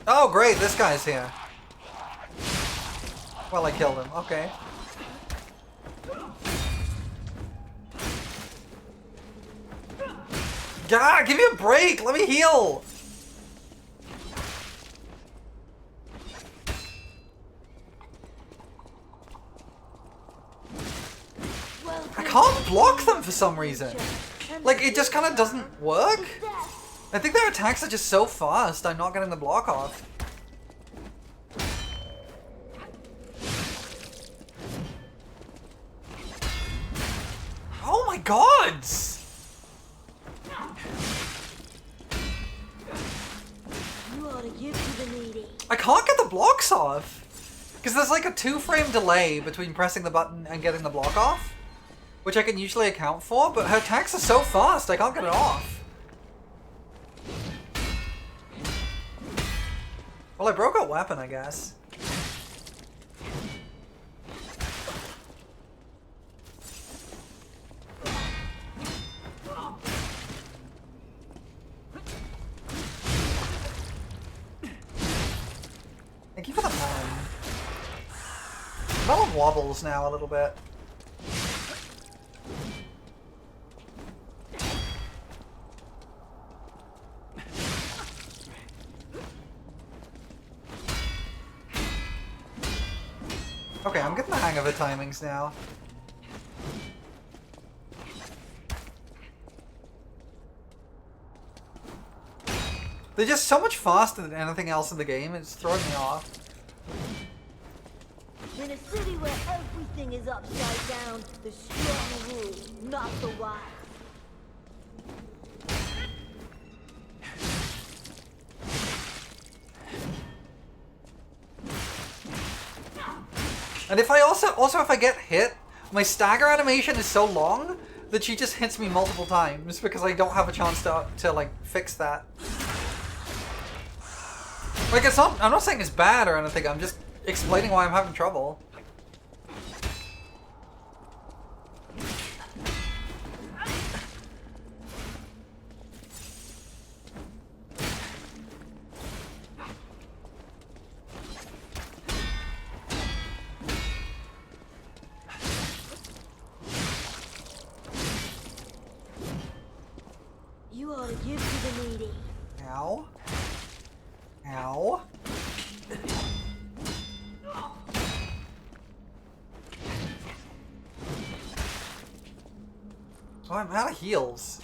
Oh great, this guy's here. Well, I killed him. Okay. God, give me a break! Let me heal! I can't block them for some reason. Like, it just kind of doesn't work. I think their attacks are just so fast, I'm not getting the block off. Oh my god! I can't get the blocks off! Because there's like a 2-frame delay between pressing the button and getting the block off, which I can usually account for, but her attacks are so fast I can't get it off. Well, I broke a weapon, I guess. Thank you for the melon. The melon wobbles now a little bit. Okay, I'm getting the hang of the timings now. They're just so much faster than anything else in the game, it's throwing me off. In a city where everything is upside down, the strong rule, not the wise. And if I also if I get hit, my stagger animation is so long that she just hits me multiple times because I don't have a chance to like fix that. Like, it's not, I'm not saying it's bad or anything, I'm just explaining why I'm having trouble. to give to the needy. Ow. Ow. Oh, I'm out of heals.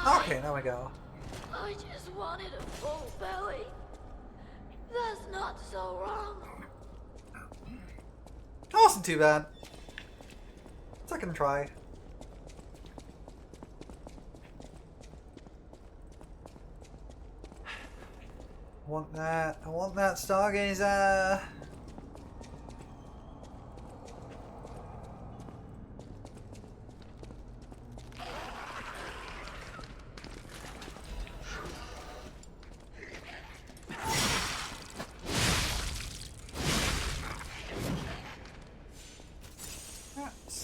Okay, there we go. I just wanted a full belly. That's not so wrong. That wasn't too bad. Second try. I want that. I want that Stargazer.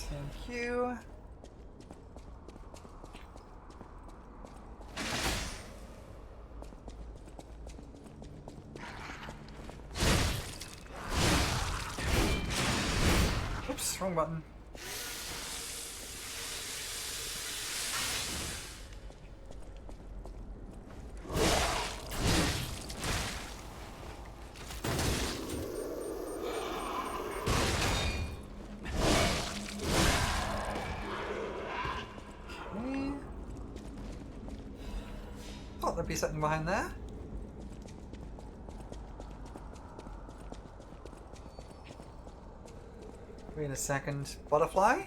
Thank you. Oops, wrong button. Thought there'd be something behind there. Wait a second. Butterfly?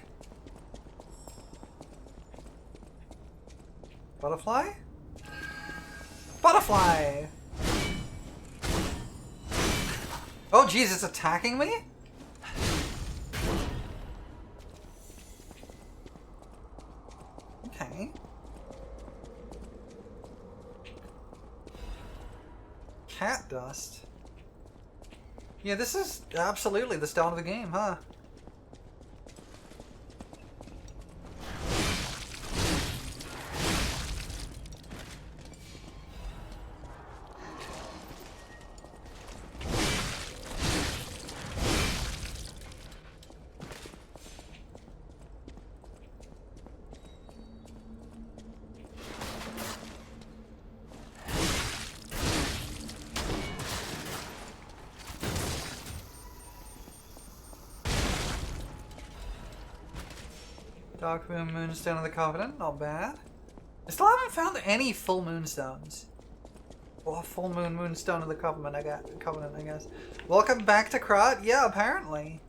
Butterfly? Butterfly! Oh jeez, it's attacking me? Okay. Cat dust? Yeah, this is absolutely the start of the game, huh? Dark Moon Moonstone of the Covenant, not bad. I still haven't found any full moonstones. Or full moon Moonstone of the Covenant, I guess. Welcome back to Crot? Yeah, apparently.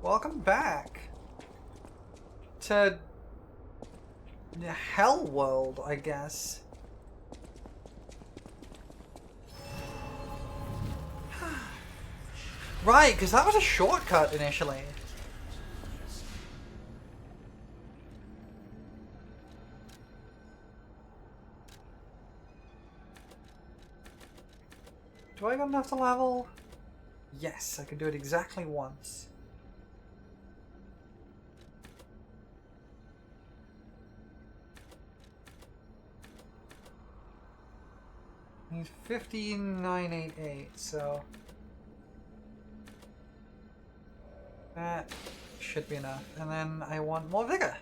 Welcome back. To Hell World, I guess. Right, because that was a shortcut initially. Do I got enough to level? Yes, I can do it exactly once. Need 15,988, so that should be enough. And then I want more vigor.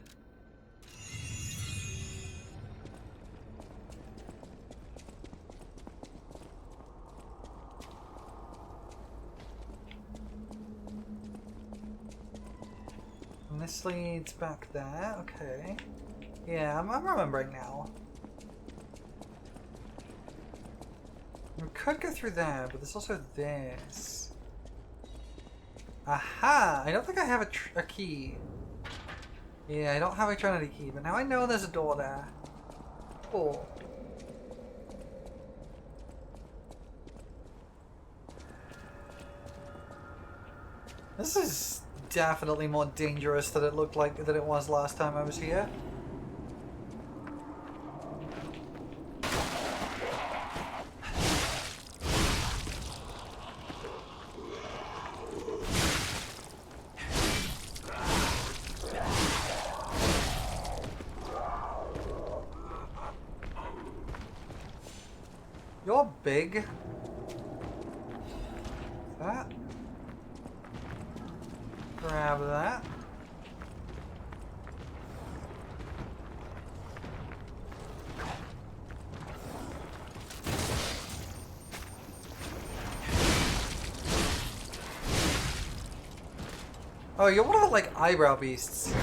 And this leads back there, okay. Yeah, I'm remembering now. We could go through there, but there's also this. Aha! I don't think I have a key. Yeah, I don't have a Trinity key, but now I know there's a door there. Cool. This is definitely more dangerous than it looked like than it was last time I was here. You're big. That. Grab that. Oh, you're one of the, like, eyebrow beasts.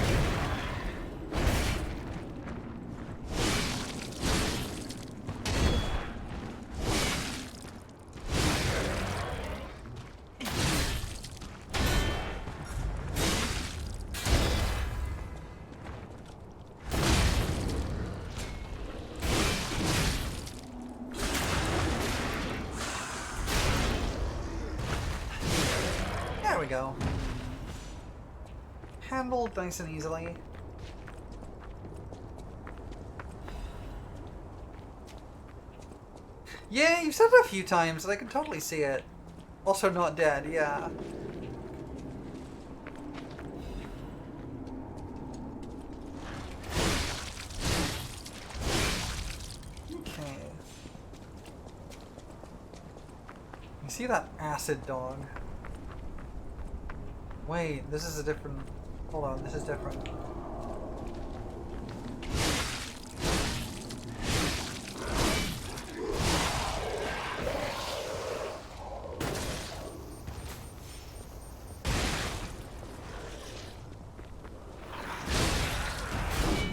There we go. Handled nice and easily. Yeah, you've said it a few times, and I can totally see it. Also not dead, yeah. Okay. You see that acid dog? Wait, this is a different... Hold on, this is different.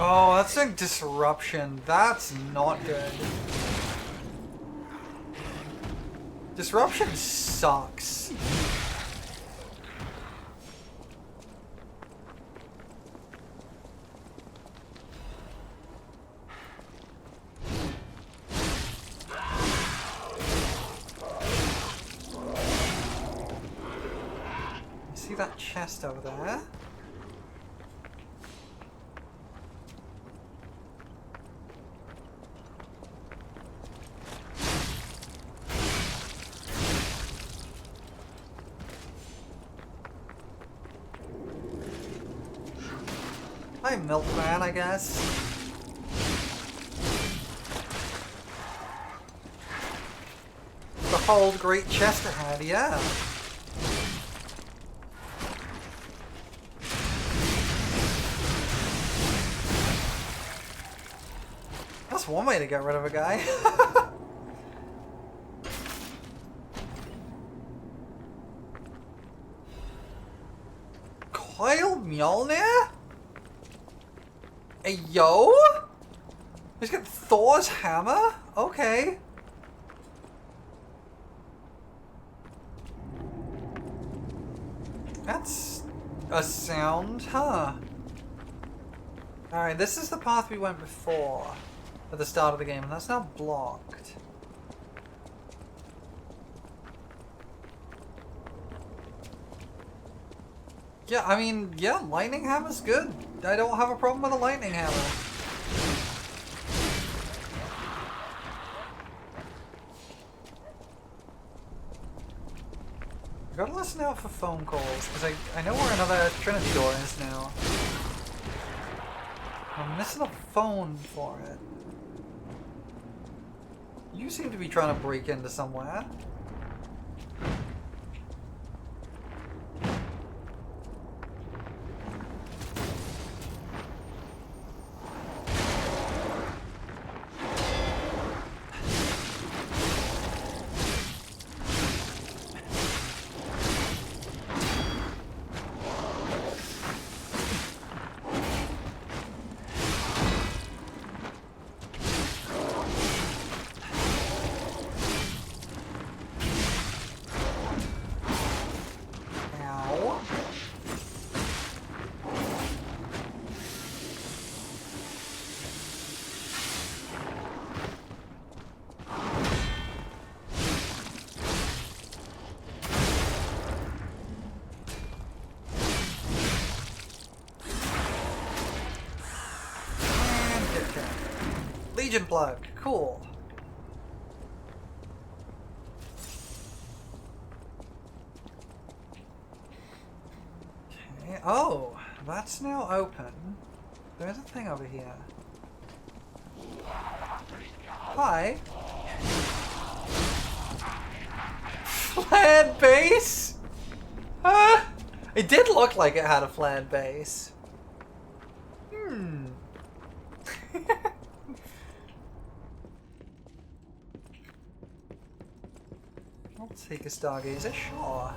Oh, that's a disruption. That's not good. Disruption sucks. See that chest over there? Hi, Milkman, I guess. The whole great chest ahead, yeah. That's one way to get rid of a guy. Kyle Mjolnir? Hey, yo? He's got Thor's hammer? Okay. That's a sound, huh? Alright, this is the path we went before at the start of the game, and that's now blocked. Yeah, I mean, yeah, lightning hammer's good. I don't have a problem with a lightning hammer. I gotta listen out for phone calls, because I know where another Trinity door is now. I'm missing a phone for it. You seem to be trying to break into somewhere. Legion plug, cool. Okay. Oh, that's now open. There's a thing over here. Hi. flared base? It did look like it had a flared base. I'll take a stargazer, sure.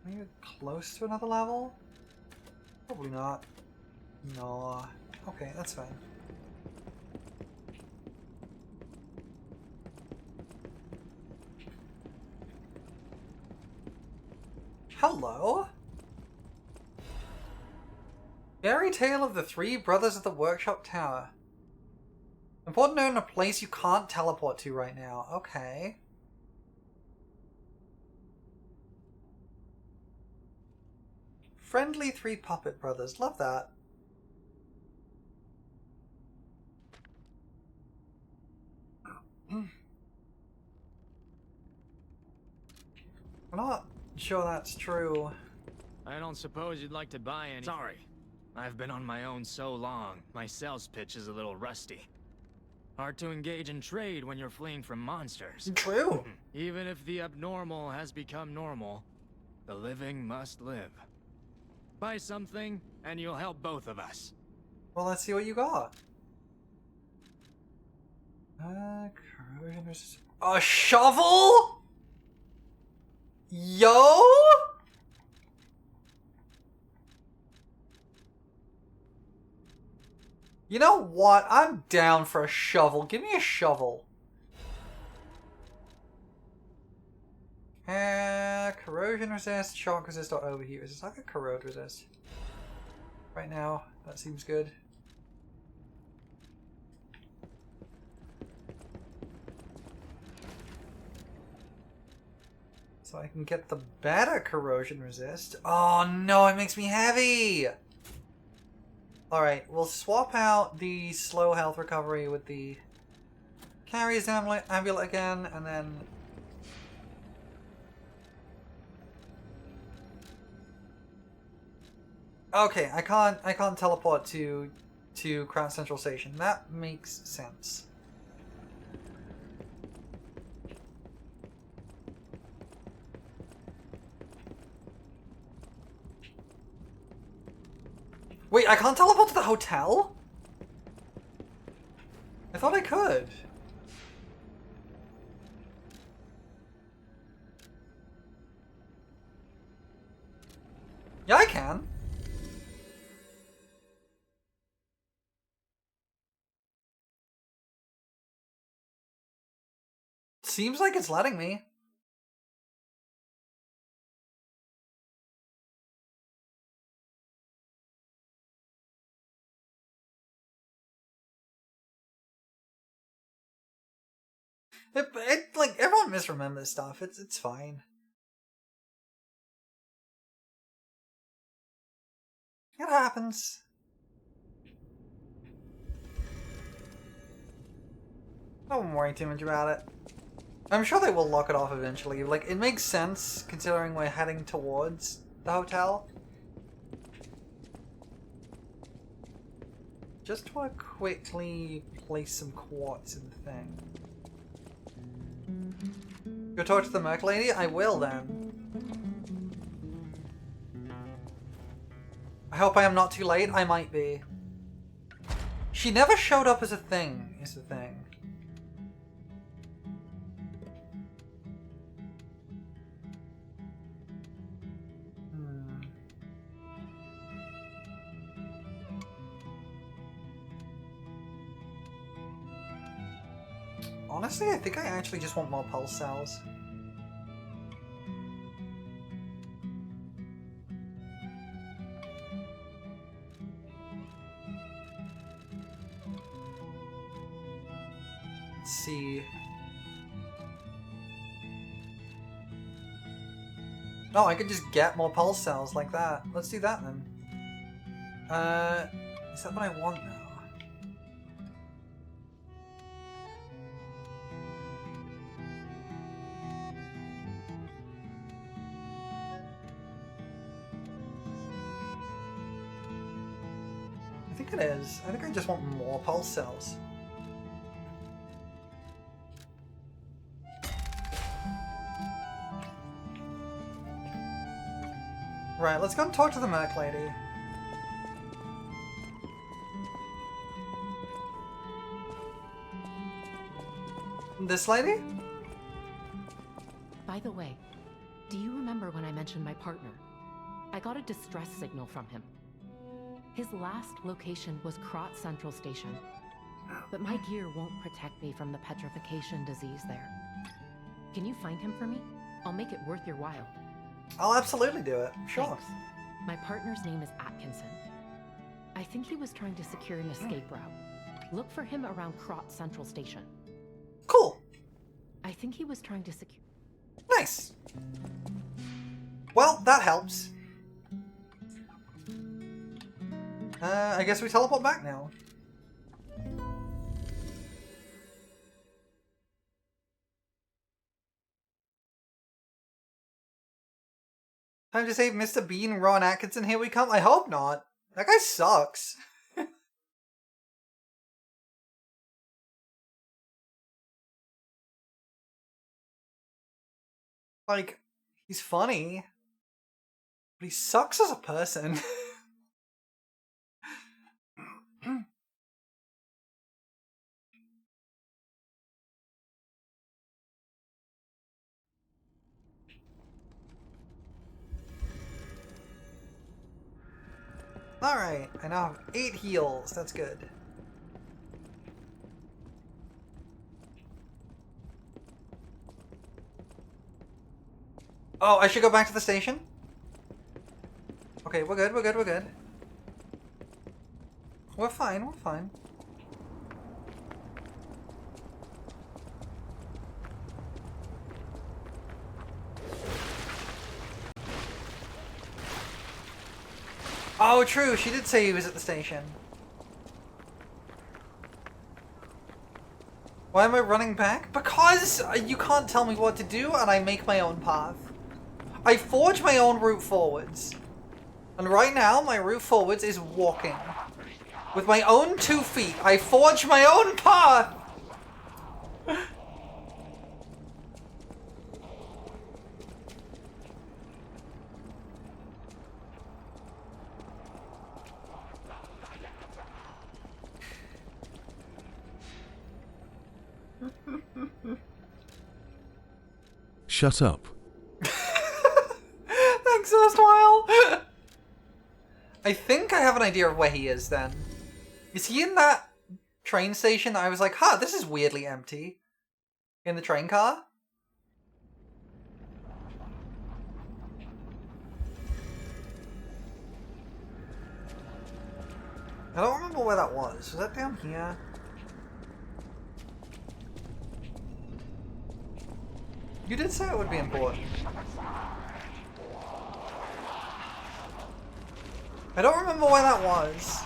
Are you close to another level? Probably not. No. Okay, that's fine. Hello? Fairy Tale of the Three Brothers of the Workshop Tower. Important to know in a place you can't teleport to right now. Okay. Friendly three puppet brothers. Love that. I'm not sure that's true. I don't suppose you'd like to buy any. Sorry. I've been on my own so long, my sales pitch is a little rusty. Hard to engage in trade when you're fleeing from monsters. True. Even if the abnormal has become normal, the living must live. Buy something, and you'll help both of us. Well, let's see what you got. Corrosion resistant. A shovel? Yo? You know what? I'm down for a shovel. Give me a shovel. Corrosion resist, shock resist, or overheat resist. I could corrode resist. Right now, that seems good. So I can get the better corrosion resist. Oh no, it makes me heavy! Alright, we'll swap out the slow health recovery with the carries amulet again, and then... Okay, I can't teleport to Crown Central Station. That makes sense. Wait, I can't teleport to the hotel? I thought I could. Yeah, I can. Seems like it's letting me. Like, everyone misremembers stuff. It's fine. It happens. Don't worry too much about it. I'm sure they will lock it off eventually. Like, it makes sense considering we're heading towards the hotel. Just want to quickly place some quartz in the thing. Go talk to the Merc Lady? I will then. I hope I am not too late. I might be. She never showed up as a thing, is the thing. Honestly, I think I actually just want more pulse cells. Let's see. Oh, I could just get more pulse cells like that. Let's do that then. Is that what I want now? think it is. I think I just want more pulse cells. Right, let's go and talk to the Merc lady. This lady? By the way, do you remember when I mentioned my partner? I got a distress signal from him. His last location was Krot Central Station, but my gear won't protect me from the petrification disease there. Can you find him for me? I'll make it worth your while. I'll absolutely do it. Sure. Thanks. My partner's name is Atkinson. I think he was trying to secure an escape route. Look for him around Krot Central Station. Cool. I think he was trying to secure... Nice. Well, that helps. I guess we teleport back now. Time to save Mr. Bean, Ron Atkinson. Here we come. I hope not. That guy sucks. Like, he's funny, but he sucks as a person. Alright, I now have 8 heals. That's good. Oh, I should go back to the station? Okay, we're good, we're good, we're good. We're fine, we're fine. Oh, true, she did say he was at the station. Why am I running back? Because you can't tell me what to do and I make my own path. I forge my own route forwards. And right now, my route forwards is walking. With my own 2 feet, I forge my own path! Shut up. Thanks, Erstwhile! I think I have an idea of where he is then. Is he in that train station that I was like, huh, this is weirdly empty? In the train car? I don't remember where that was. Was that down here? You did say it would be important. I don't remember where that was.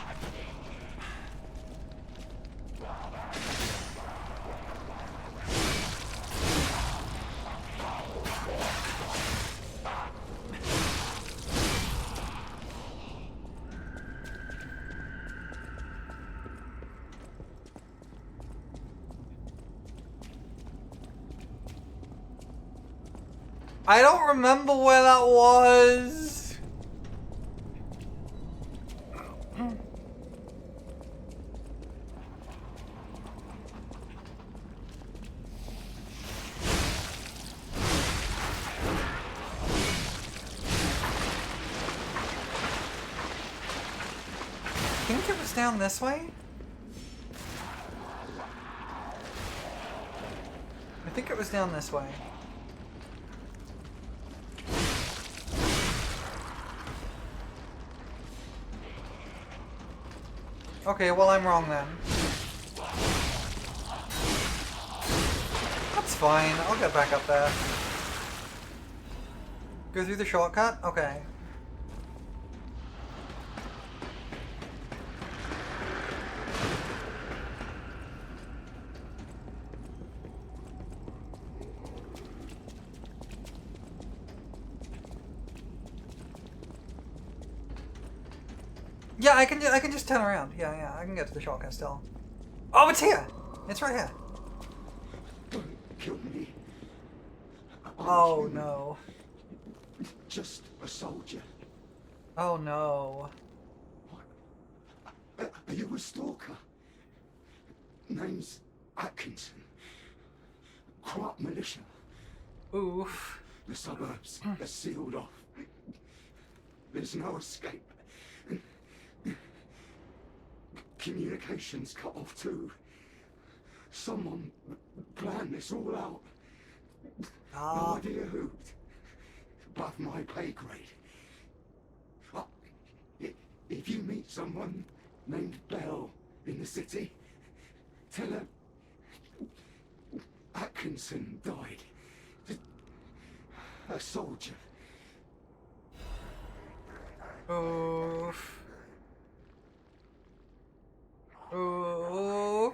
I don't remember where that was. I think it was down this way. I think it was down this way. Okay, well I'm wrong then. That's fine, I'll get back up there. Go through the shortcut? Okay. Yeah, I can just turn around. Yeah, I can get to the shotgun still. Oh, it's here! It's right here. Don't kill me. Oh no. Just a soldier. Oh no. Are you a stalker? Name's Atkinson. Crop militia. Oof. The suburbs are sealed off. There's no escape. Communications cut off too. Someone planned this all out. No idea who. Above my pay grade. If you meet someone named Bell in the city, tell her Atkinson died. A soldier. Oof. Oof.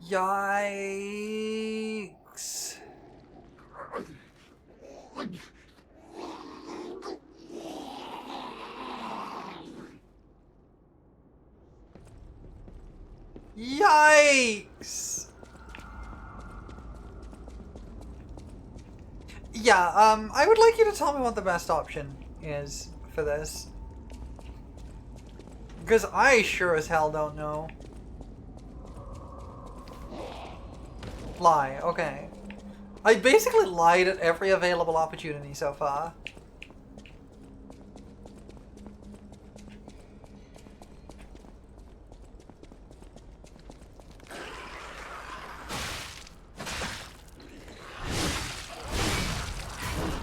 Yikes. Yikes. Yeah, I would like you to tell me what the best option is for this. Because I sure as hell don't know. Lie, okay. I basically lied at every available opportunity so far.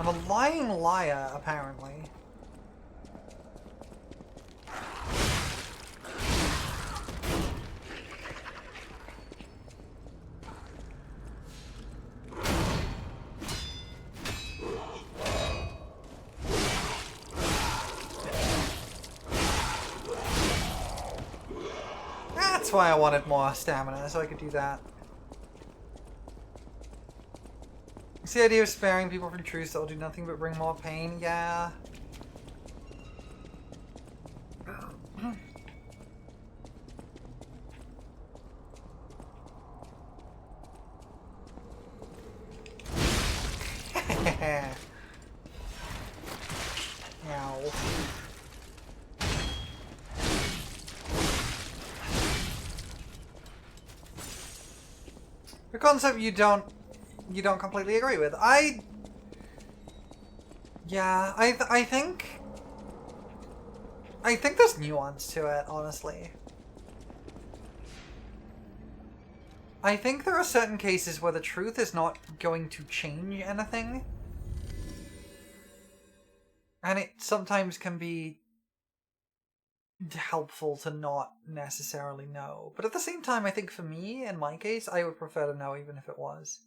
I'm a lying liar, apparently. That's why I wanted more stamina, so I could do that. It's the idea of sparing people from truths that will do nothing but bring more pain, yeah. Ow. The concept you don't completely agree with. I think there's nuance to it, honestly. I think there are certain cases where the truth is not going to change anything. And it sometimes can be helpful to not necessarily know. But at the same time, I think for me, in my case, I would prefer to know even if it was.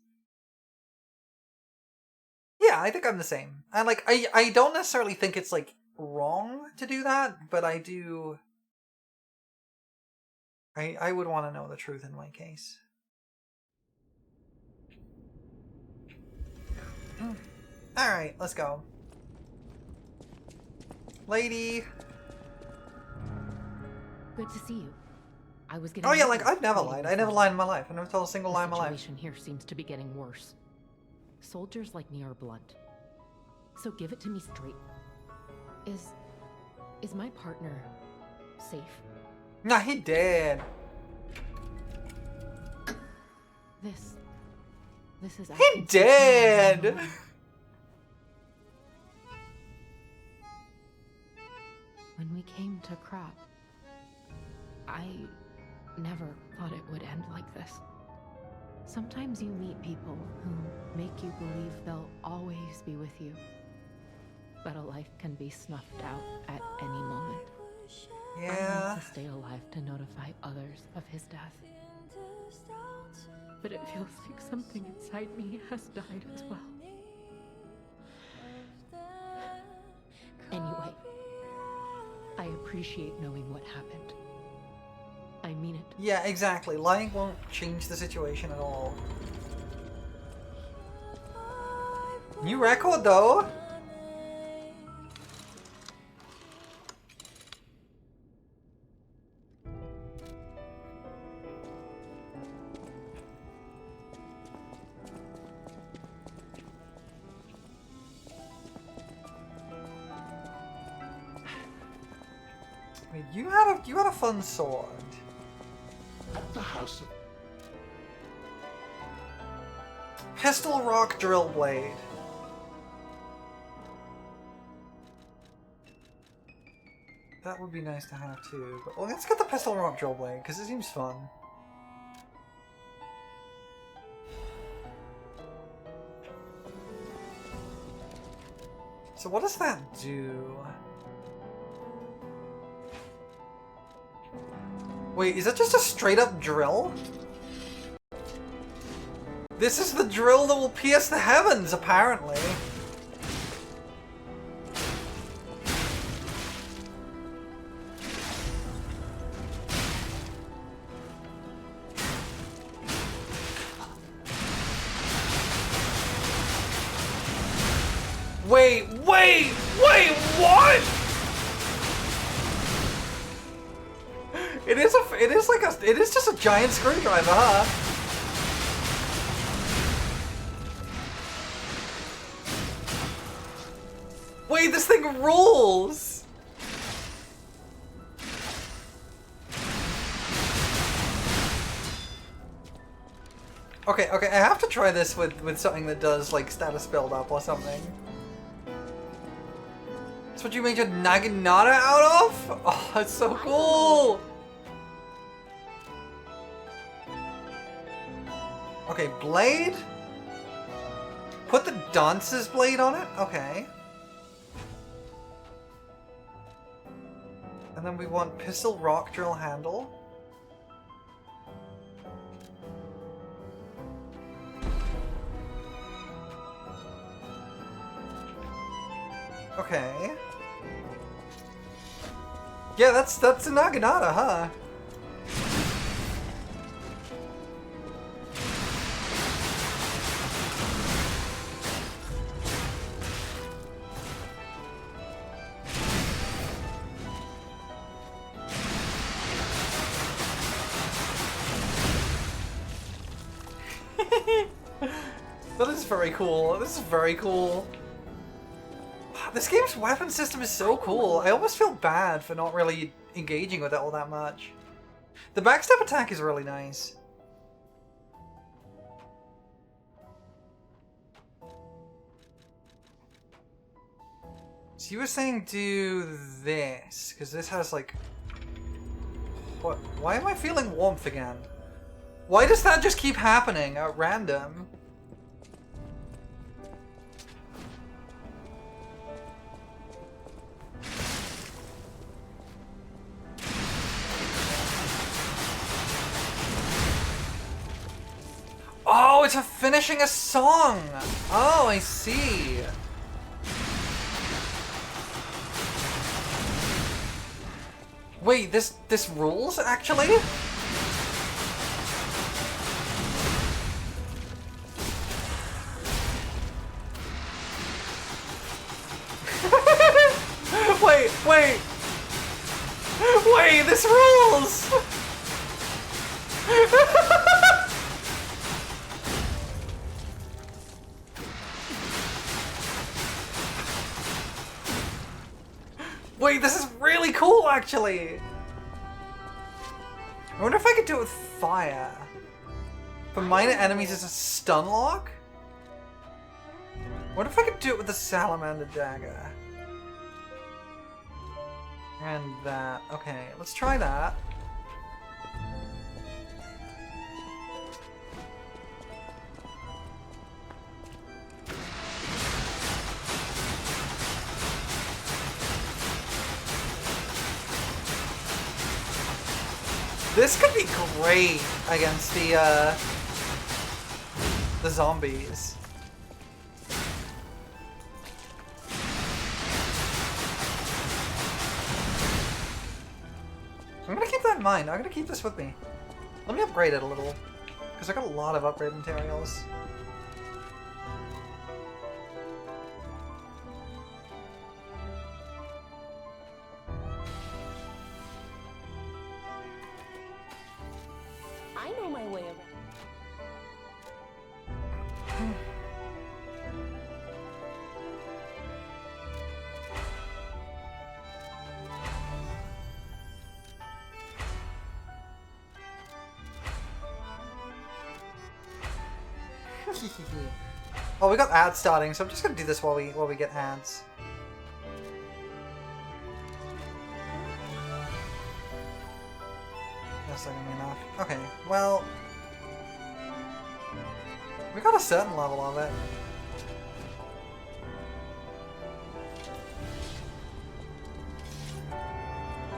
Yeah, I think I'm the same. And like, I don't necessarily think it's like wrong to do that, but I do. I would want to know the truth in my case. Alright, let's go. Lady. Good to see you. I was getting. Oh yeah, like I've never lied. I never lied in my life. I never told a single lie in my life. The situation here seems to be getting worse. Soldiers like me are blunt. So give it to me straight. Is my partner safe? Nah, he dead. This is he dead. When we came to Crop, I never thought it would end like this. Sometimes you meet people who make you believe they'll always be with you. But a life can be snuffed out at any moment. Yeah. I need to stay alive to notify others of his death. But it feels like something inside me has died as well. Anyway, I appreciate knowing what happened. I mean it. Yeah, exactly. Lying won't change the situation at all. New record though. Wait, you had a fun sword. At the house of Pistol rock drill blade. That would be nice to have too. But well, let's get the pistol rock drill blade because it seems fun. So what does that do? Wait, is that just a straight up drill? This is the drill that will pierce the heavens, apparently. Wait, what? It is just a giant screwdriver, huh? Wait, this thing rules! Okay, I have to try this with something that does, like, status build up or something. That's what you made your Naginata out of? Oh, that's so cool! Okay, blade? Put the dancer's blade on it? Okay. And then we want pistol rock drill handle. Okay. Yeah, that's a Naginata, huh? That is very cool. This is very cool. This game's weapon system is so cool. I almost feel bad for not really engaging with it all that much. The backstep attack is really nice. So you were saying do this, because this has like... What? Why am I feeling warmth again? Why does that just keep happening at random? Oh, it's for finishing a song! Oh, I see. Wait, this rules, actually? Wait, this rules! Wait, this is really cool, actually! I wonder if I could do it with fire. For minor enemies, it's a stun lock? What if I could do it with the salamander dagger? And that. Okay, let's try that. This could be great against the zombies. I'm gonna keep that in mind. I'm gonna keep this with me. Let me upgrade it a little, because I got a lot of upgrade materials. Oh, we got ads starting, so I'm just gonna do this while we get ads. That's not gonna be enough. Okay, well, we got a certain level of it.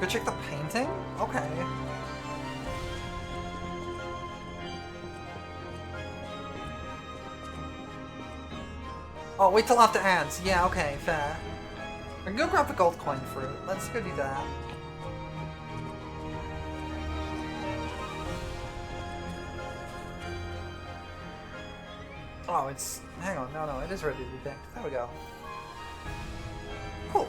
Go check the painting? Okay. Oh, wait till after ads. Yeah, okay, fair. I can go grab the gold coin fruit. Let's go do that. Oh, it's... Hang on, no, it is ready to be picked. There we go. Cool.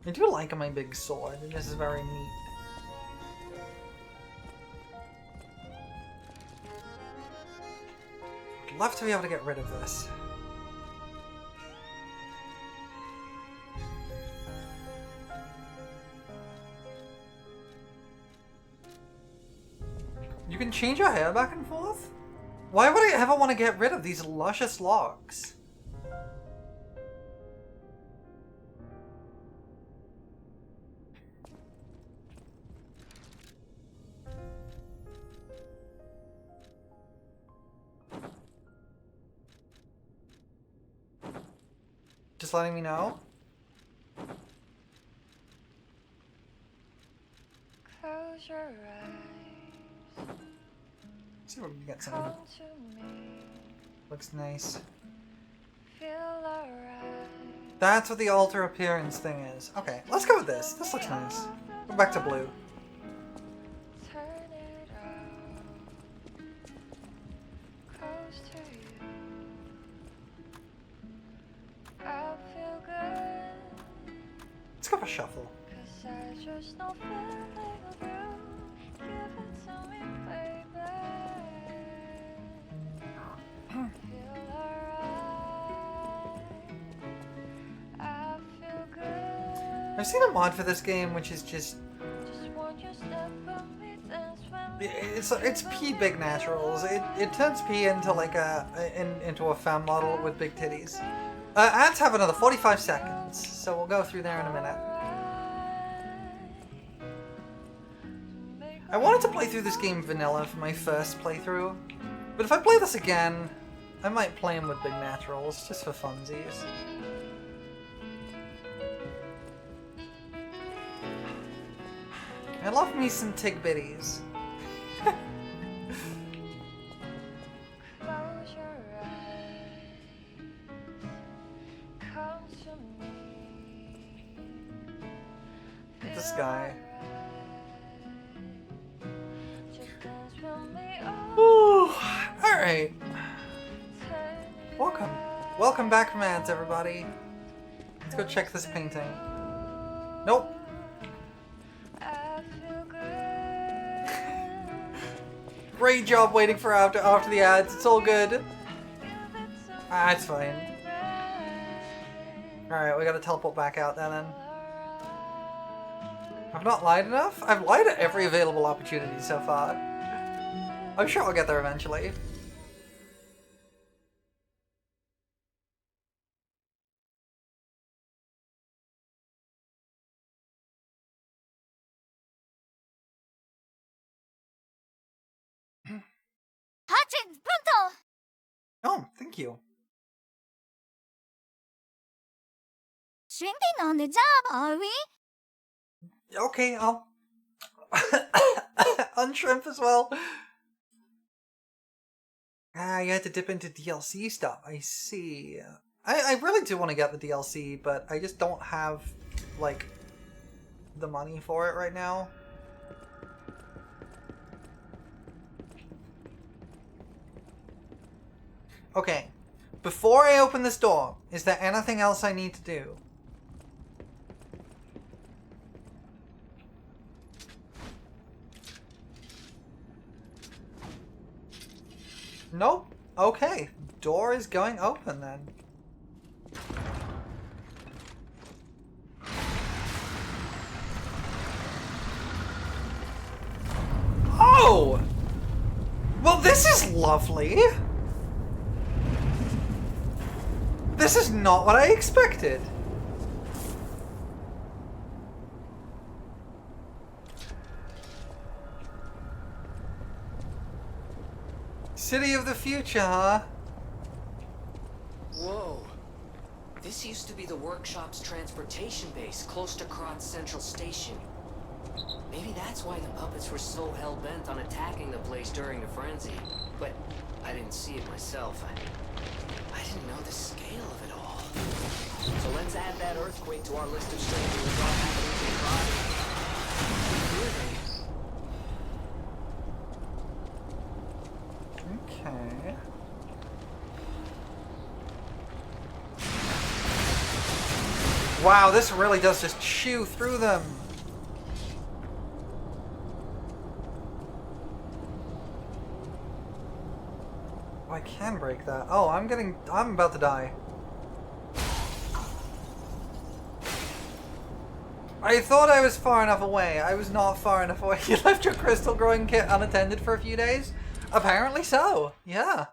I do like my big sword, and this is very neat. I'd love to be able to get rid of this. You can change your hair back and forth? Why would I ever want to get rid of these luscious locks? Just letting me know. Close your eyes. See if we can get something. Looks nice. Feel alright. That's what the alter appearance thing is. Okay, let's go with this. This looks nice. Go back to blue. Turn it out. Close to you. I feel good. Let's go for shuffle. 'Cause I just know feeling of you. Give it to me, baby. Feel alright. I feel good. I've seen a mod for this game which is just Want you step with me, dance with me. it's P big naturals. It turns P into like into a femme model with big titties. Ads have another 45 seconds, so we'll go through there in a minute. I wanted to play through this game vanilla for my first playthrough, but if I play this again, I might play him with big naturals, just for funsies. I love me some Tigbitties. Close your eyes. Come to me. This guy. Just dance with me. Ooh, alright. Welcome back from ads, everybody. Let's go check this painting. Nope. Great job waiting for after the ads. It's all good. Ah, it's fine. Alright, we gotta teleport back out there then. I've not lied enough? I've lied at every available opportunity so far. I'm sure I'll get there eventually. Hatching pronto! Oh, thank you. Shrimping on the job, are we? Okay, I'll unshrimp as well. Ah, you had to dip into DLC stuff. I see. I really do want to get the DLC, but I just don't have, like, the money for it right now. Okay, before I open this door, is there anything else I need to do? Nope. Okay. Door is going open then. Oh! Well, this is lovely. This is not what I expected. City of the future, huh? Whoa. This used to be the workshop's transportation base, close to Krotz Central Station. Maybe that's why the puppets were so hell-bent on attacking the place during the frenzy. But I didn't see it myself. I didn't know the scale of it all. So let's add that earthquake to our list of strange things all happening in Krotz. Okay. Wow, this really does just chew through them. Oh, I can break that. Oh, I'm about to die. I thought I was far enough away. I was not far enough away. You left your crystal growing kit unattended for a few days? Apparently so. Yeah.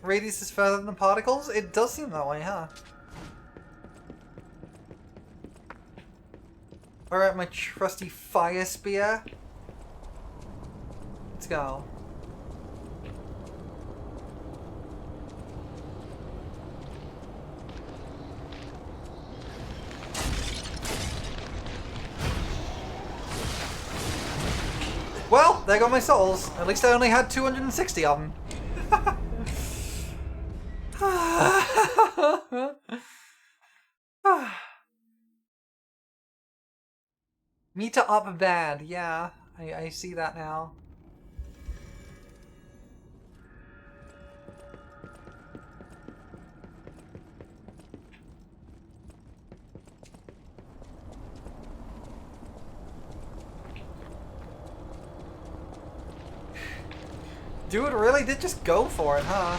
Radius is further than the particles? It does seem that way, huh? Alright, my trusty fire spear. Let's go. Well, there go my souls. At least I only had 260 of them. Meter up bad, yeah. I see that now. Dude really did just go for it, huh?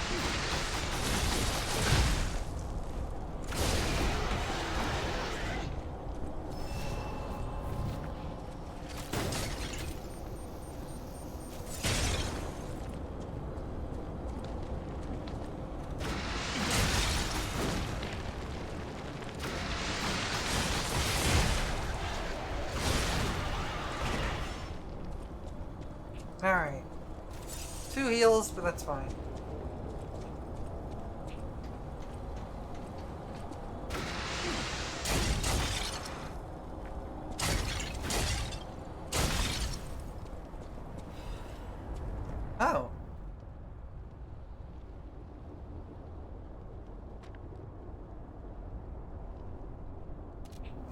Alright. 2 heals, but that's fine. Oh.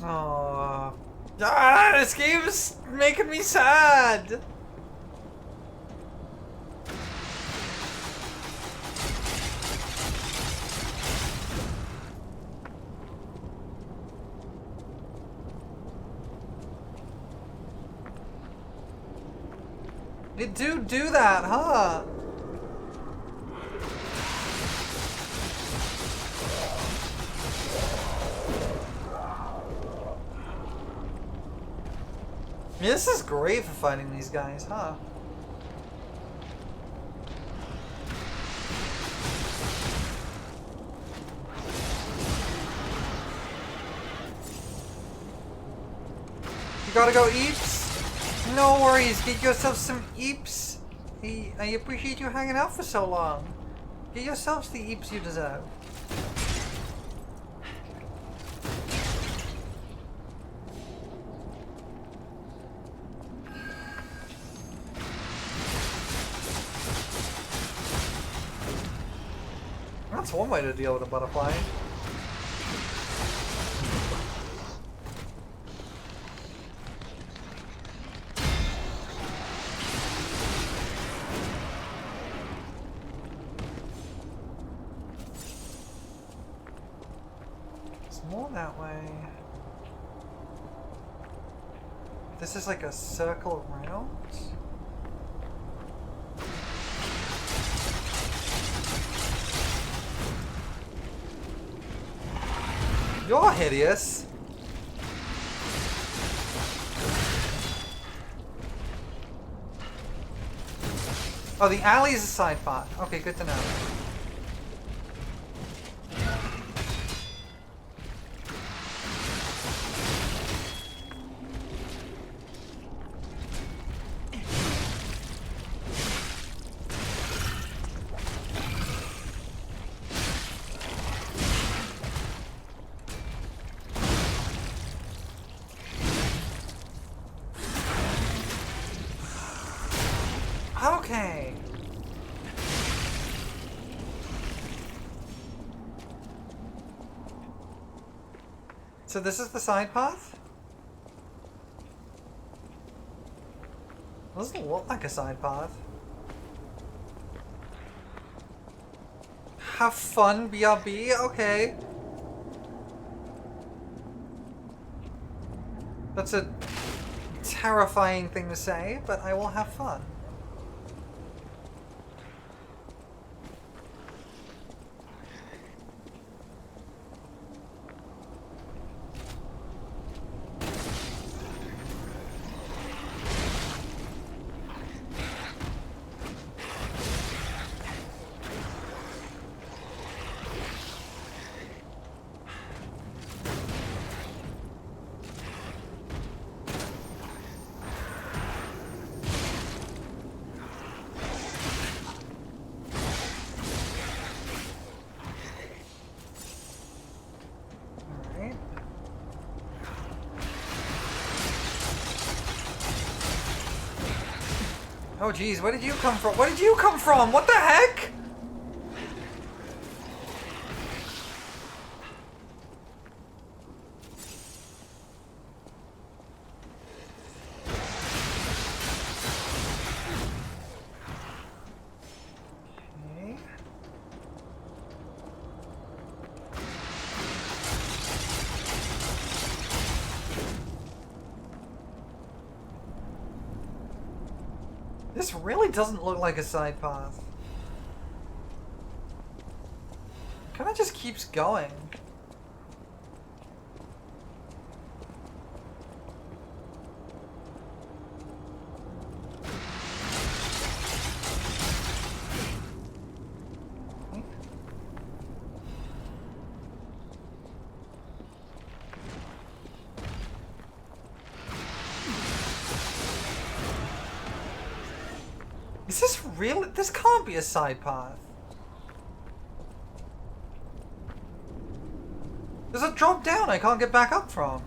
Oh. Ah, this game's making me sad. It do that, huh? Yeah, this is great for fighting these guys, huh? You gotta go eeps? No worries, get yourself some eeps. I appreciate you hanging out for so long. Get yourselves the eeps you deserve. That's one way to deal with a butterfly. It's more that way. This is like a circle around? You're hideous! Oh, the alley is a side path. Okay, good to know. Okay. So this is the side path? Doesn't look like a side path. Have fun, BRB? Okay. That's a terrifying thing to say, but I will have fun. Oh geez, where did you come from? Where did you come from? What the heck? Okay. This really doesn't look like a side path. Kinda just keeps going. Is this real? This can't be a side path. There's a drop down I can't get back up from.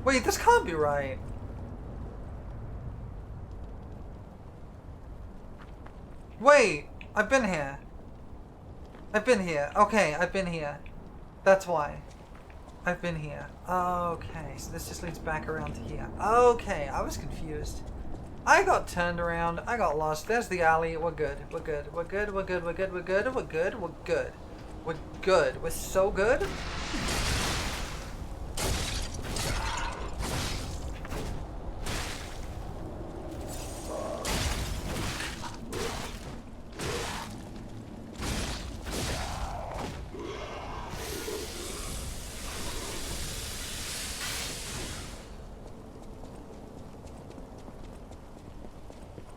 Wait, this can't be right. Wait, I've been here. I've been here. Okay, I've been here. That's why. I've been here. Okay, so this just leads back around to here. Okay, I was confused. I got turned around. I got lost. There's the alley. We're good. We're good. We're good. We're good. We're good. We're good. We're good. We're good. We're good. We're so good.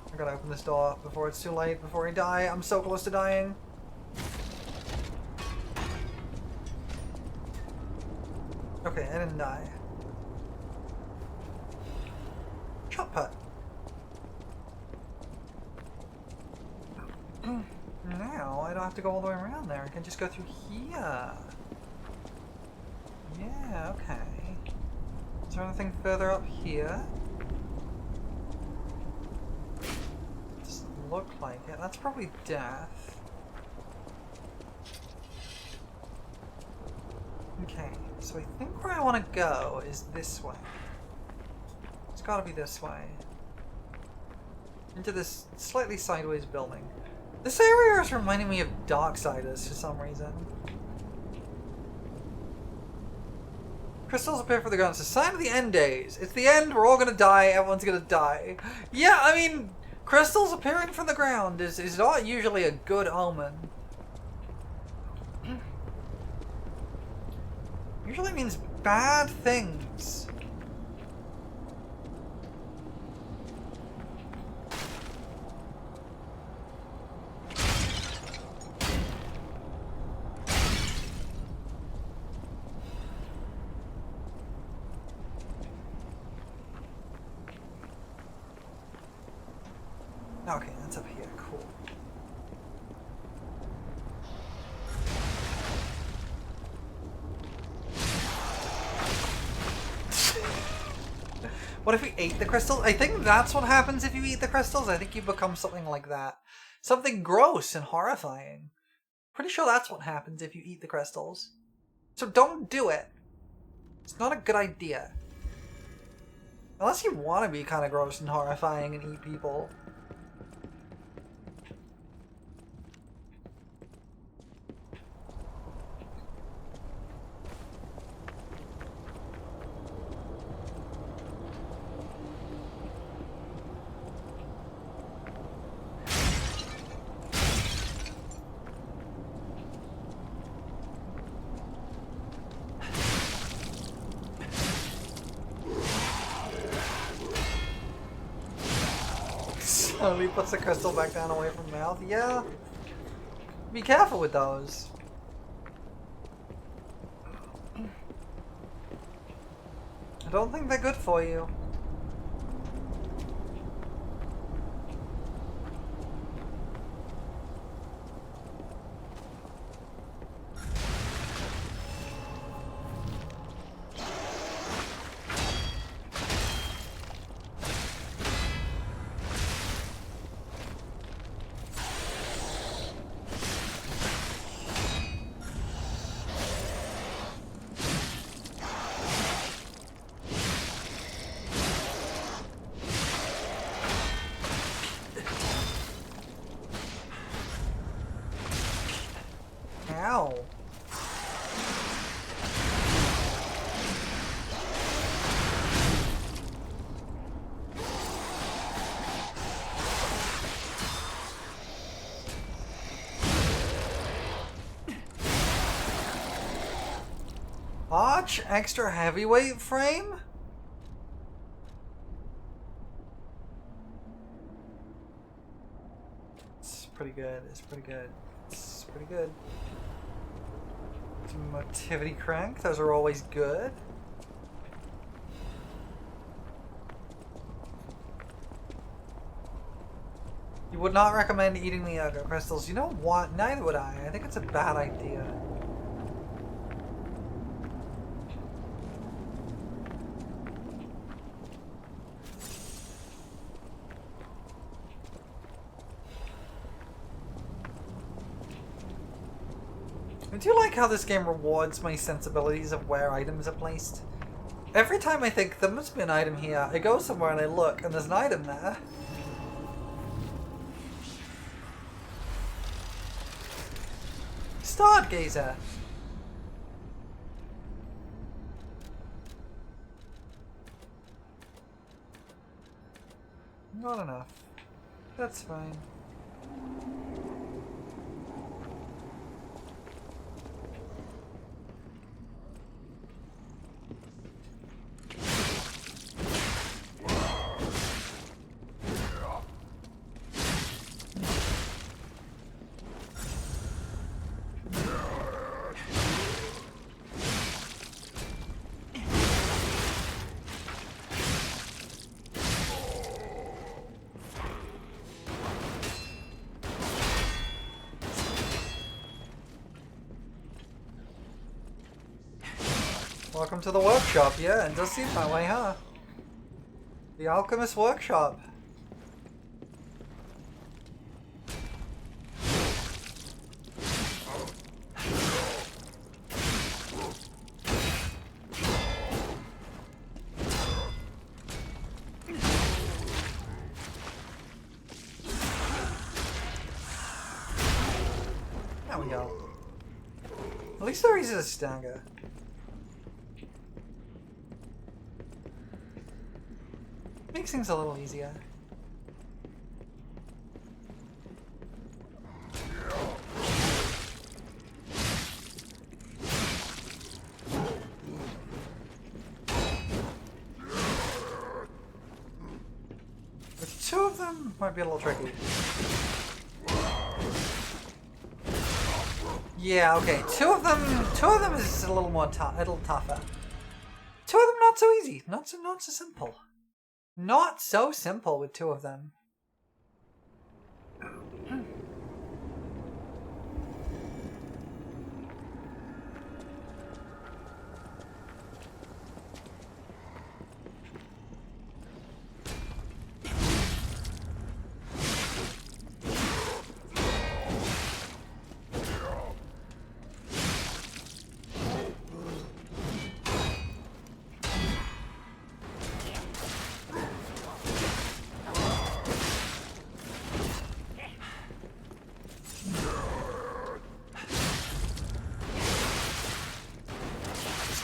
I gotta open this door before it's too late, before I die. I'm so close to dying. Okay, I didn't die. Shot put. Now I don't have to go all the way around there. I can just go through here. Yeah, okay. Is there anything further up here? Doesn't look like it. That's probably death. Okay, so I think where I want to go is this way. It's gotta be this way. Into this slightly sideways building. This area is reminding me of Darksiders for some reason. Crystals appear from the ground. It's a sign of the end days. It's the end. We're all gonna die. Everyone's gonna die. Yeah, I mean, crystals appearing from the ground is not usually a good omen. Usually means bad things. Okay, that's up here. Cool. What if we ate the crystals? I think that's what happens if you eat the crystals. I think you become something like that. Something gross and horrifying. Pretty sure that's what happens if you eat the crystals. So don't do it. It's not a good idea. Unless you want to be kind of gross and horrifying and eat people. Slowly puts the crystal back down away from the mouth. Yeah. Be careful with those. I don't think they're good for you. Ow. Large extra heavyweight frame? It's pretty good. It's pretty good. It's pretty good. Some motivity crank. Those are always good. You would not recommend eating the Ergo crystals. You know what? Neither would I. I think it's a bad idea. I do like how this game rewards my sensibilities of where items are placed. Every time I think there must be an item here, I go somewhere and I look and there's an item there. Stargazer! Not enough. That's fine. Welcome to the workshop, yeah, it does seem that way, huh? The Alchemist Workshop. There we go. At least there is a stagger. Makes things a little easier. With two of them, might be a little tricky. Yeah, okay. Two of them is a little more a little tougher. Two of them not so easy, not so simple. Not so simple with two of them.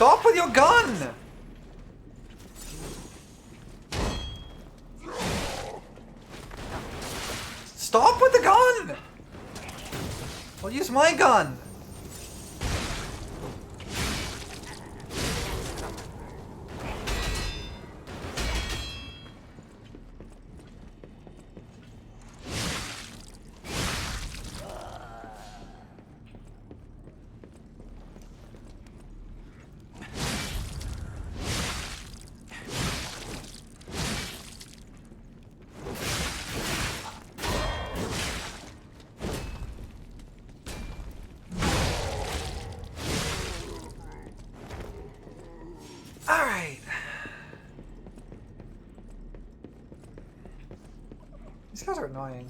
Stop with your gun! Stop with the gun! I'll use my gun! Alright. These guys are annoying.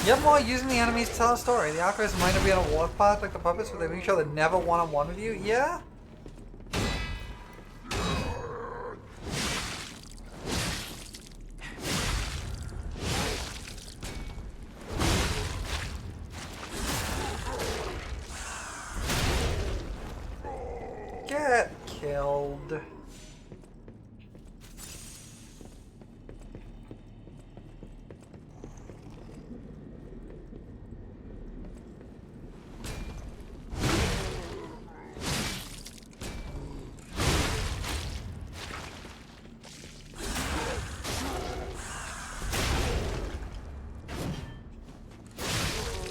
Yet more using the enemies to tell a story. The Alchemist might not be on a warpath like the puppets, but they make sure they're never one-on-one with you. Yeah? Get killed.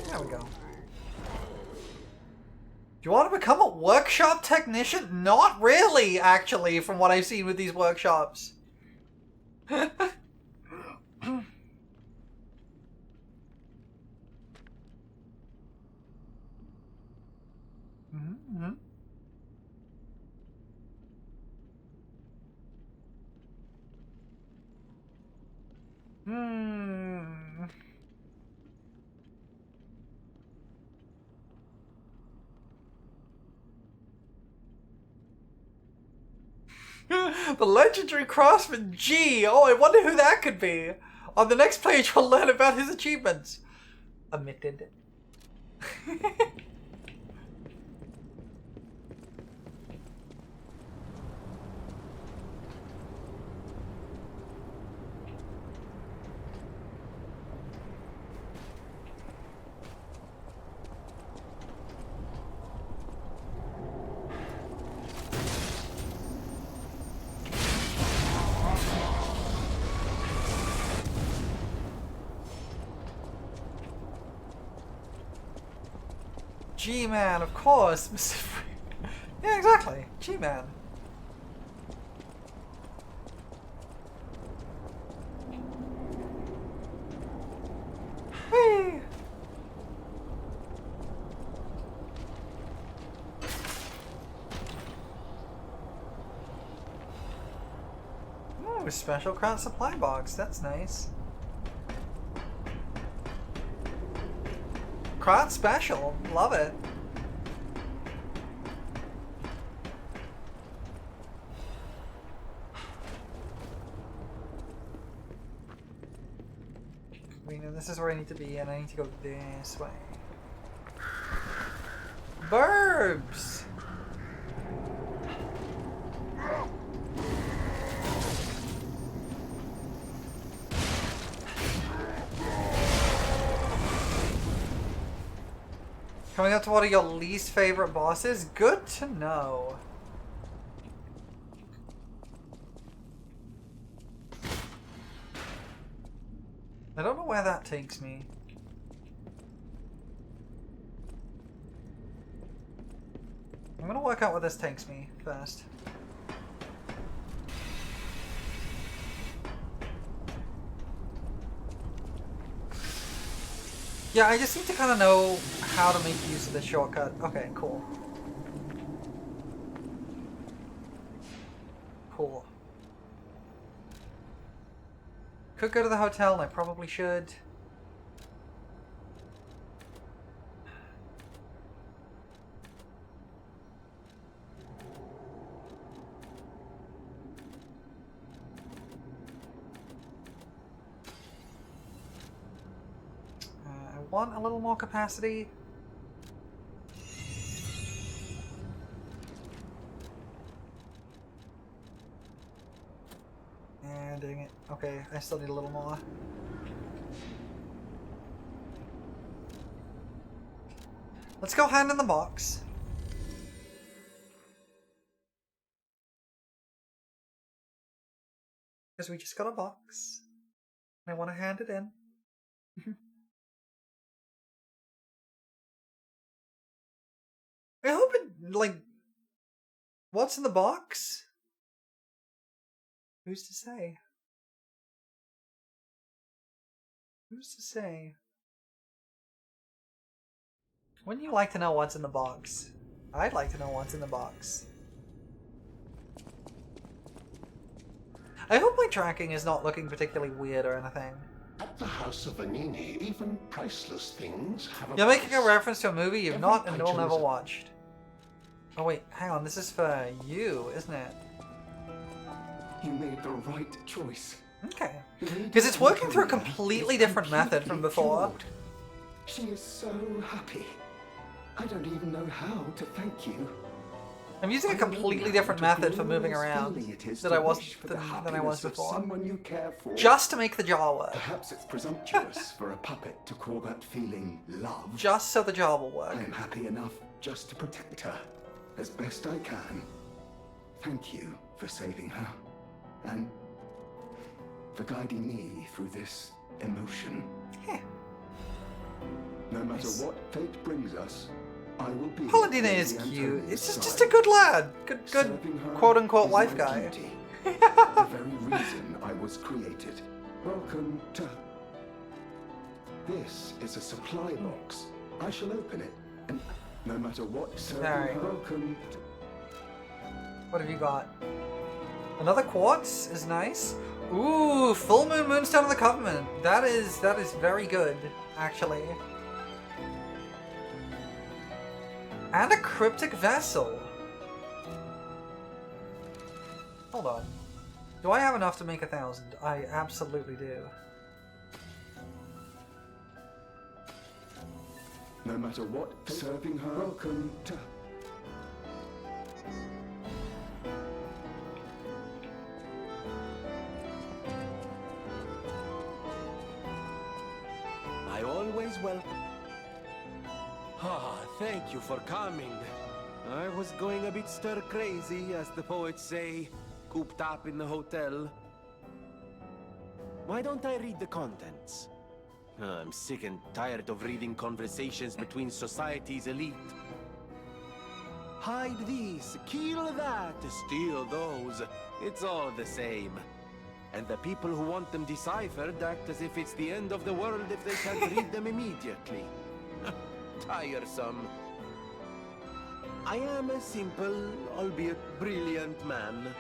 There we go. Do you want to become a workshop technician? Not really, actually, from what I've seen with these workshops. Mm-hmm. The legendary craftsman G. Oh, I wonder who that could be. On the next page, we'll learn about his achievements. Omitted. G-Man, of course. Yeah, exactly. G-Man. Whee! Ooh, special crown supply box. That's nice. Crowd special. Love it. mean, this is where I need to be, and I need to go this way. Burbs! Coming up to one of your least favorite bosses? Good to know. I don't know where that takes me. I'm gonna work out where this takes me first. Yeah, I just need to kind of know how to make use of this shortcut. Okay, cool. Cool. Could go to the hotel, and I probably should. I want a little more capacity. Dang it. Okay, I still need a little more. Let's go hand in the box. Because we just got a box. I want to hand it in. I hope it, like... What's in the box? Who's to say? Who's to say? Wouldn't you like to know what's in the box? I'd like to know what's in the box. I hope my tracking is not looking particularly weird or anything. At the House of Vanini, even priceless things have a You're making a price. reference to a movie you've not and will item never is- watched. Oh wait, hang on, this is for you, isn't it? You made the right choice. Okay. Because it's working through a completely different method from before. She is so happy. I don't even know how to thank you. I'm using a completely different method for moving around than I was before. Someone you care for. Just to make the jaw work. Perhaps it's presumptuous for a puppet to call that feeling love. Just so the jaw will work. I am happy enough just to protect her as best I can. Thank you for saving her and for guiding me through this emotion. Yeah. No matter what fate brings us, I will be. Paladina is cute. It's just a good lad. Good quote-unquote wife guy. The very reason I was created. Welcome to... This is a supply box. I shall open it, and no matter what, Alright. welcome to... What have you got? Another quartz is nice. Ooh, full moon moonstone of the covenant. That is very good, actually. And a cryptic vessel. Hold on. Do I have enough to make 1,000? I absolutely do. No matter what, serving her. Welcome to... I always welcome. Ah, thank you for coming. I was going a bit stir crazy, as the poets say, cooped up in the hotel. Why don't I read the contents? I'm sick and tired of reading conversations between society's elite. Hide these, kill that, steal those. It's all the same. And the people who want them deciphered act as if it's the end of the world if they can't read them immediately. Tiresome. I am a simple, albeit brilliant man.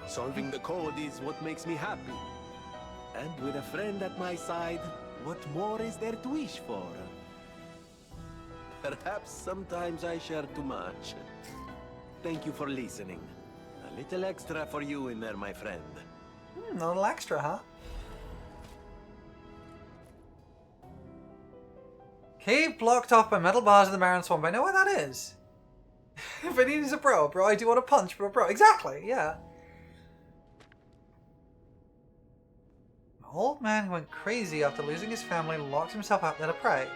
Solving the code is what makes me happy. And with a friend at my side, what more is there to wish for? Perhaps sometimes I share too much. Thank you for listening. A little extra for you in there, my friend. A little extra, huh? Cave blocked off by metal bars in the barren swamp. I know where that is. If I need is a bro, I do want to punch, but a bro. Exactly, yeah. An old man who went crazy after losing his family locked himself out there to pray.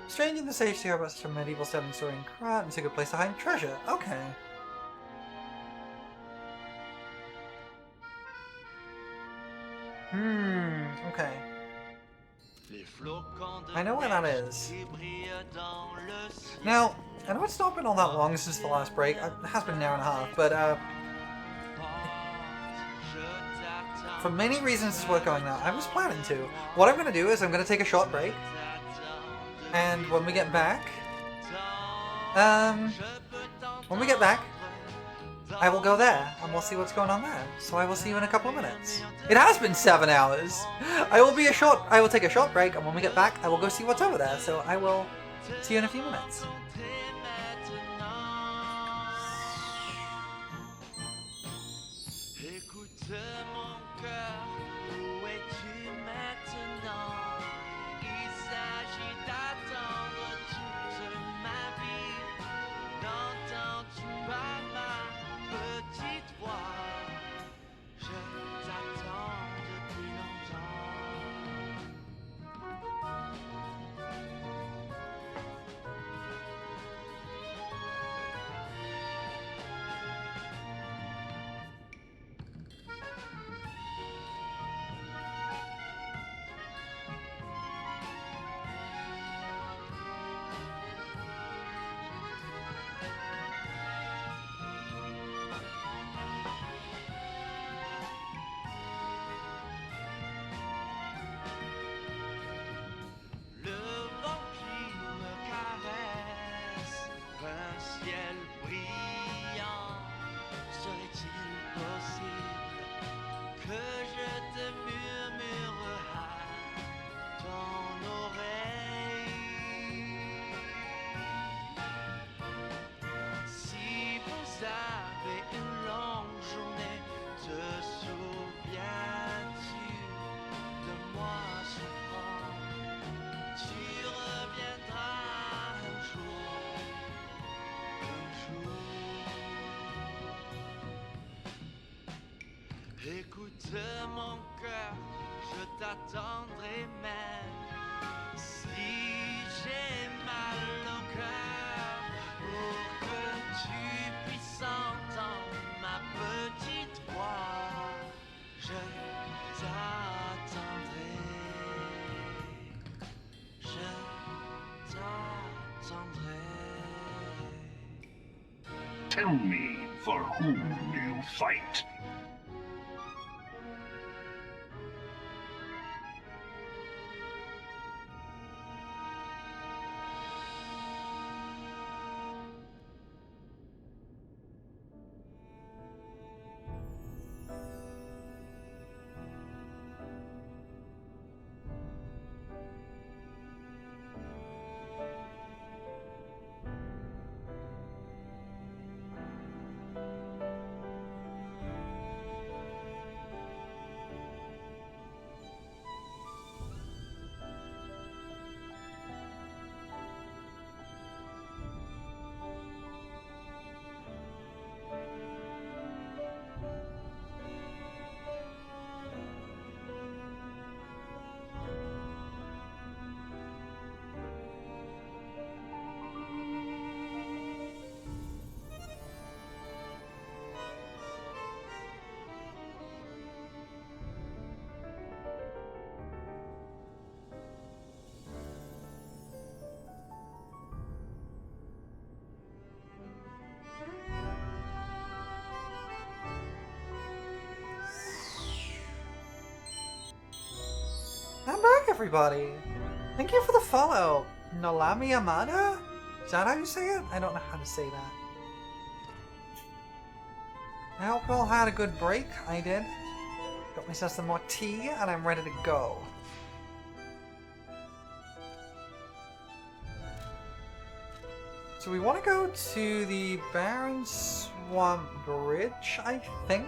Strange in the sage to hear about such a medieval sounding story in Krat, and it's a good place to hide treasure. Okay. Okay. I know where that is. Now, I know it's not been all that long since the last break. It has been an hour and a half, but for many reasons it's worth going now. I was planning to. What I'm going to do is I'm going to take a short break, and when we get back, I will go there, and we'll see what's going on there. So I will see you in a couple of minutes. It has been 7 hours! I will take a short break, and when we get back, I will go see what's over there. So I will see you in a few minutes. Écoute mon cœur, je t'attendrai même si j'ai mal au cœur pour que tu puisses entendre ma petite voix. Je t'attendrai, je t'attendrai. Tell me, for whom do you fight? I'm back, everybody! Thank you for the follow! Nolami Amada? Is that how you say it? I don't know how to say that. I hope you all had a good break. I did. Got myself some more tea, and I'm ready to go. So we want to go to the Barren Swamp Bridge, I think?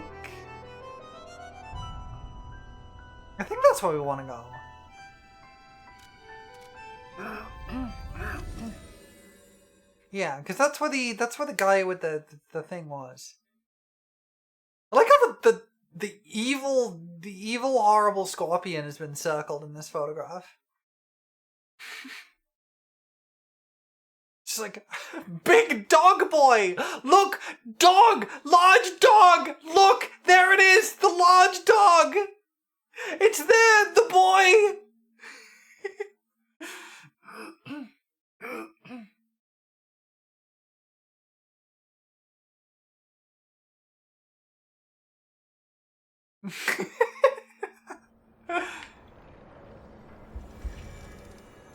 I think that's where we want to go. Yeah, because that's where the guy with the thing was. I like how the evil horrible scorpion has been circled in this photograph. It's like, big dog boy! Look! Dog! Large dog! Look! There it is! The large dog! It's there! The boy!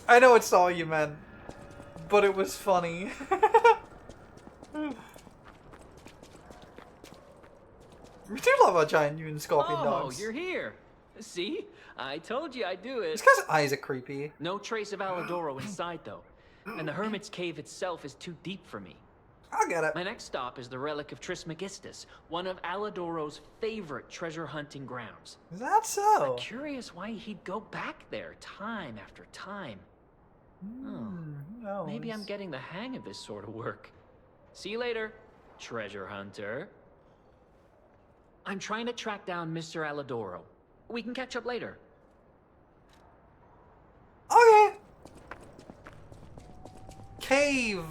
I know it's all you meant, but it was funny. We do love our giant mutant scorpion dogs. Oh, you're here. See? I told you I'd do it. This guy's eyes are creepy. No trace of Aladoro inside, though. And the Hermit's Cave itself is too deep for me. I'll get it. My next stop is the Relic of Trismegistus, one of Aladoro's favorite treasure hunting grounds. Is that so? I'm curious why he'd go back there time after time. Oh, maybe I'm getting the hang of this sort of work. See you later, treasure hunter. I'm trying to track down Mr. Aladoro. We can catch up later. Okay. Cave.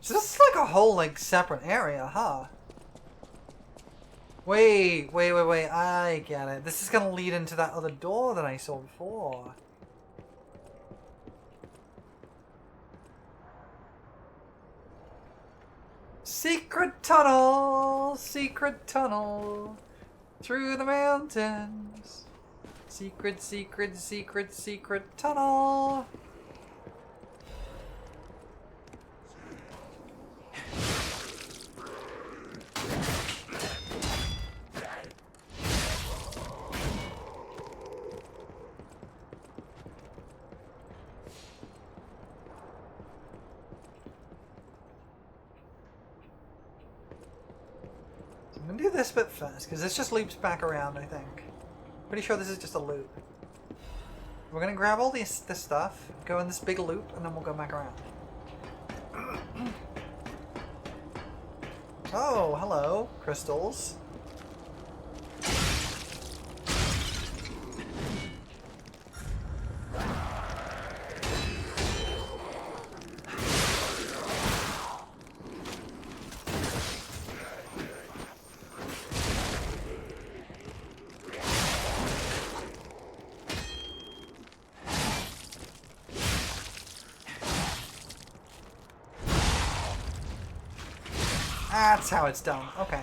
So this is like a whole like separate area, huh? Wait. I get it. This is gonna lead into that other door that I saw before. Secret tunnel, through the mountains. Secret tunnel. I'm gonna do this bit first, because this just loops back around, I think. Pretty sure this is just a loop. We're gonna grab all this stuff, go in this big loop, and then we'll go back around. Oh, hello, crystals. That's how it's done. Okay.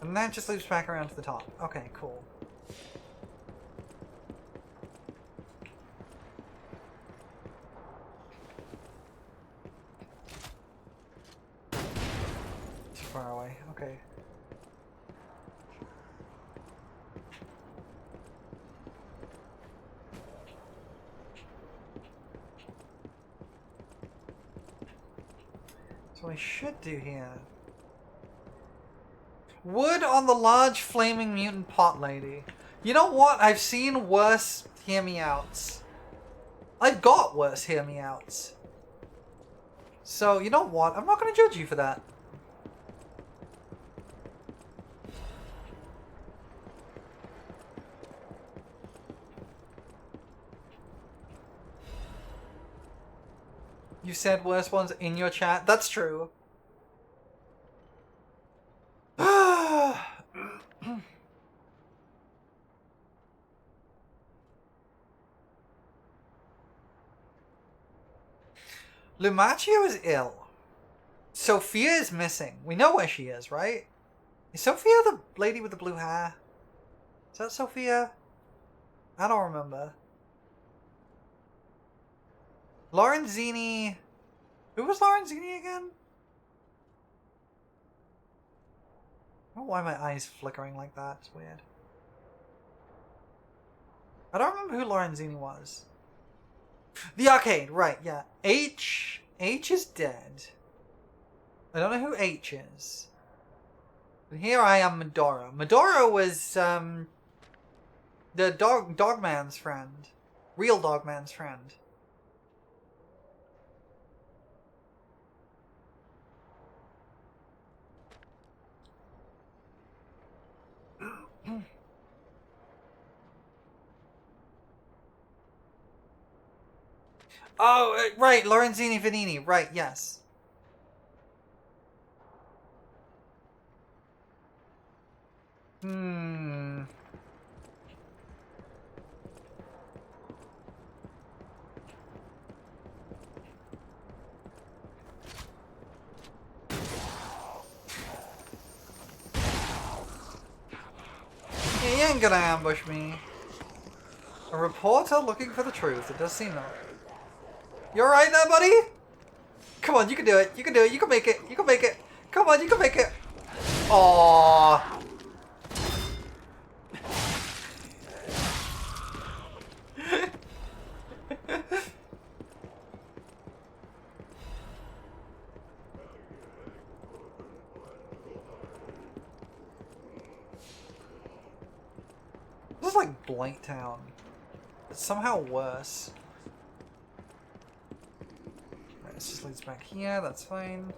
And that just loops back around to the top. Okay, cool. Too far away. Okay. So I should do here. Wood on the large flaming mutant pot lady. You know what? I've seen worse hear me outs. I've got worse hear me outs. So you know what? I'm not going to judge you for that. You said worse ones in your chat. That's true. Lumaccio is ill. Sophia is missing. We know where she is, right? Is Sophia the lady with the blue hair? Is that Sophia? I don't remember. Lorenzini. Who was Lorenzini again? I don't know why my eyes flickering like that. It's weird. I don't remember who Lorenzini was. The arcade, right, yeah. H is dead. I don't know who H is. And here I am, Medora. Medora was the Dogman's friend. Real Dogman's friend. Oh, right, Lorenzini Vanini. Right, yes. Hmm. He ain't gonna ambush me. A reporter looking for the truth. It does seem that way. You alright there, buddy? Come on, you can do it. You can do it. You can make it. You can make it. Come on, you can make it. Aww. This is like Blight Town. It's somehow worse. Right, this just leads back here, that's fine.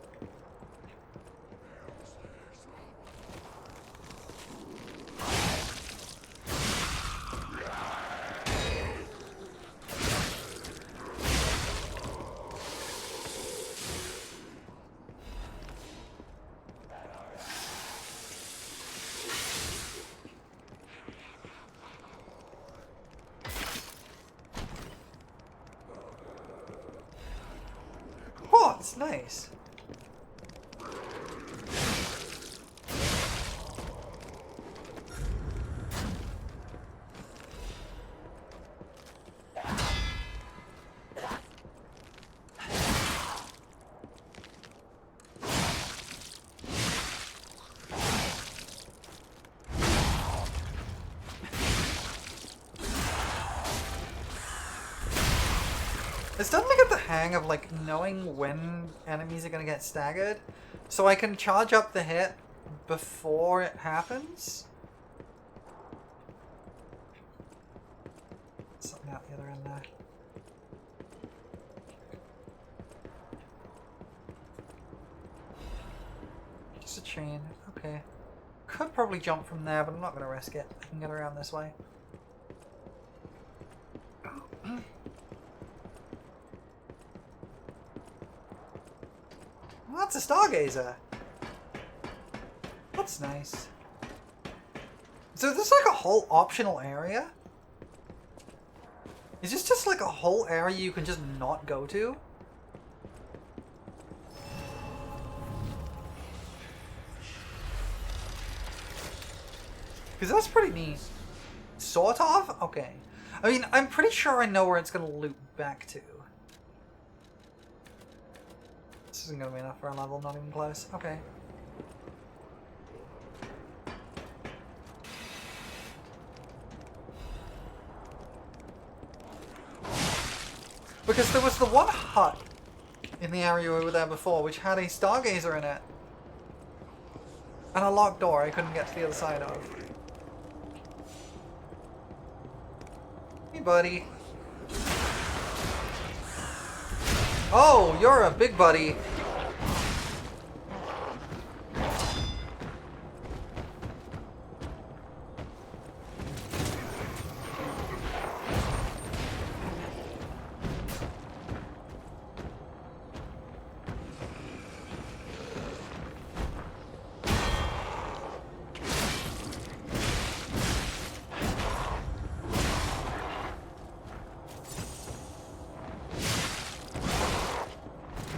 Oh, it's nice. I starting to get the hang of like knowing when enemies are gonna get staggered, so I can charge up the hit before it happens. Something out the other end there. Just a chain, okay. Could probably jump from there, but I'm not gonna risk it. I can get around this way. Well, that's a stargazer. That's nice. So this is like a whole optional area? Is this just like a whole area you can just not go to? Because that's pretty neat. Sort of? Okay. I mean, I'm pretty sure I know where it's going to loop back to. This isn't going to be enough for a level, not even close. Okay. Because there was the one hut in the area we were there before, which had a stargazer in it. And a locked door I couldn't get to the other side of. Hey, buddy. Oh, you're a big buddy.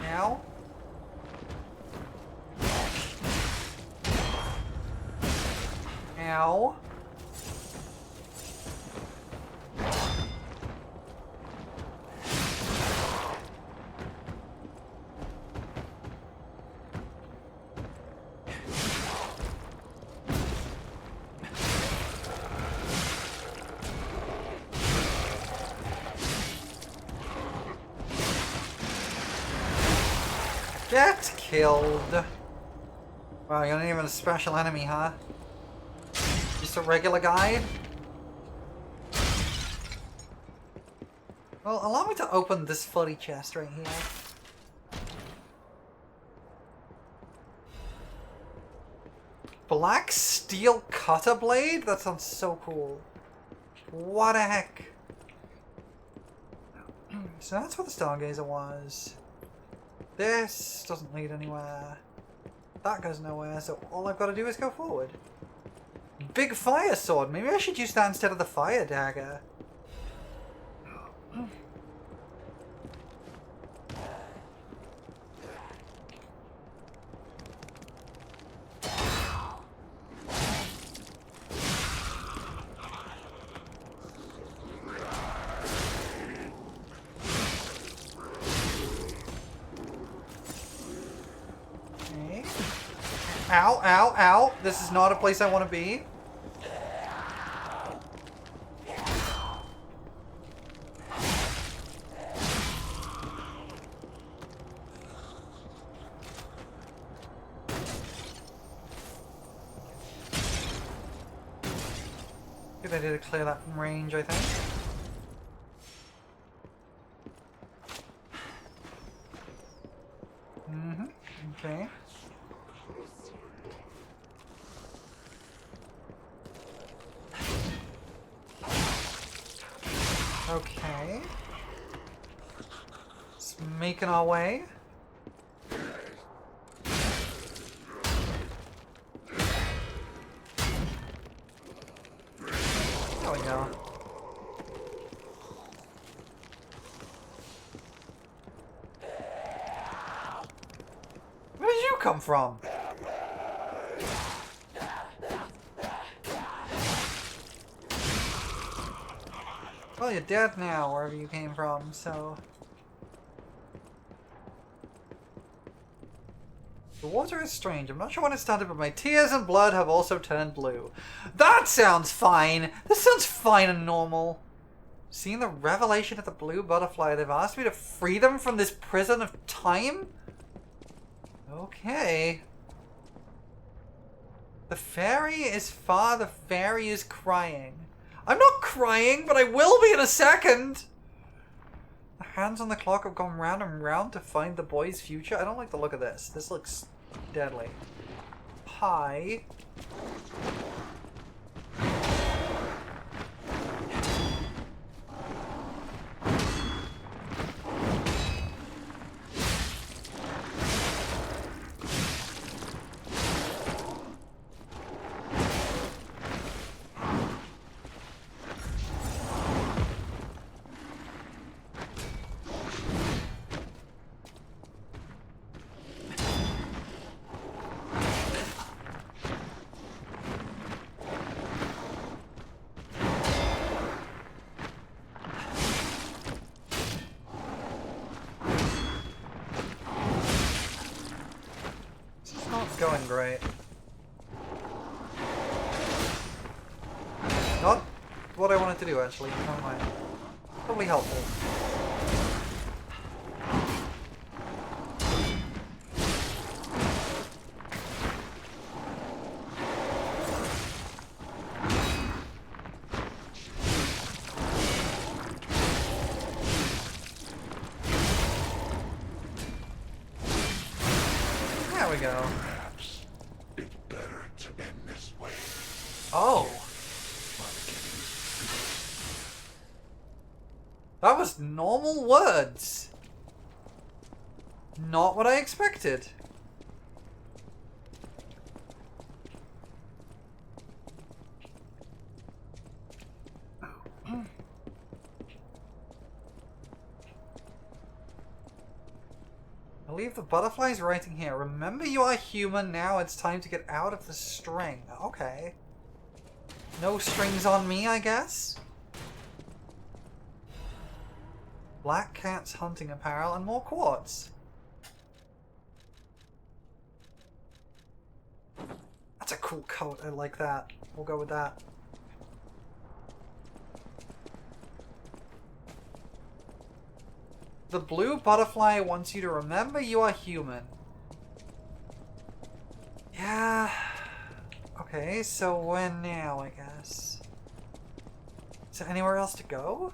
Now? Ow. Get killed. Wow, you're not even a special enemy, huh? Just a regular guy? Well, allow me to open this footy chest right here. Black steel cutter blade? That sounds so cool. What the heck? So that's what the Stargazer was. This doesn't lead anywhere. That goes nowhere, so all I've got to do is go forward. Big fire sword. Maybe I should use that instead of the fire dagger. Okay. Ow, ow, ow. This is not a place I want to be. Good idea to clear that from range, I think. Okay. Okay. Just making our way. There we go. Where did you come from? Well, you're dead now, wherever you came from, so... The water is strange. I'm not sure when it started, but my tears and blood have also turned blue. That sounds fine! This sounds fine and normal. Seeing the revelation of the blue butterfly, they've asked me to free them from this prison of time? Okay. The fairy is far, the fairy is crying. I'm not crying, but I will be in a second! The hands on the clock have gone round and round to find the boy's future. I don't like the look of this. This looks deadly. Hi. Going great. Not what I wanted to do, actually. Never mind. Probably helpful. There we go. Oh. That was normal words. Not what I expected. I leave the butterflies writing here. Remember you are human, now it's time to get out of the string. Okay. No strings on me, I guess? Black cat's hunting apparel and more quartz. That's a cool coat, I like that. We'll go with that. The blue butterfly wants you to remember you are human. Yeah, Okay, so when now, I guess? Is there anywhere else to go?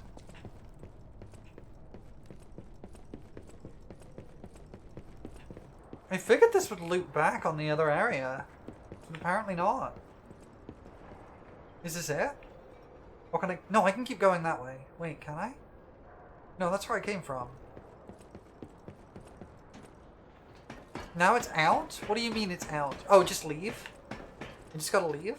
I figured this would loop back on the other area, but apparently not. Is this it? Or can I... No, I can keep going that way. Wait, can I? No, that's where I came from. Now it's out? What do you mean it's out? Oh, just leave? I just gotta leave?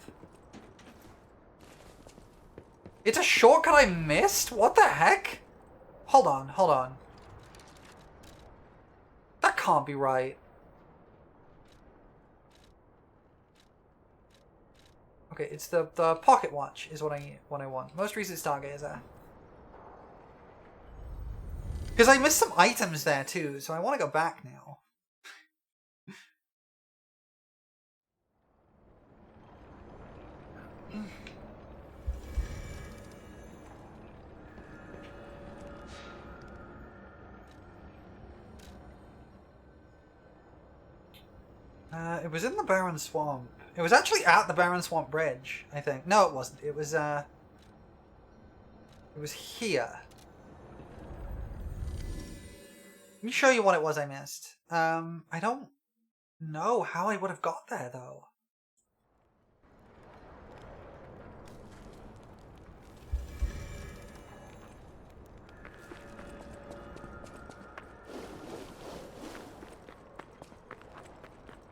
It's a shortcut I missed? What the heck? Hold on, hold on. That can't be right. Okay, it's the pocket watch is what I want. Most recent stargazer. Because I missed some items there too, so I want to go back now. It was in the Barren Swamp. It was actually at the Barren Swamp Bridge, I think. No, it wasn't. It was here. Let me show you what it was I missed. I don't know how I would have got there, though.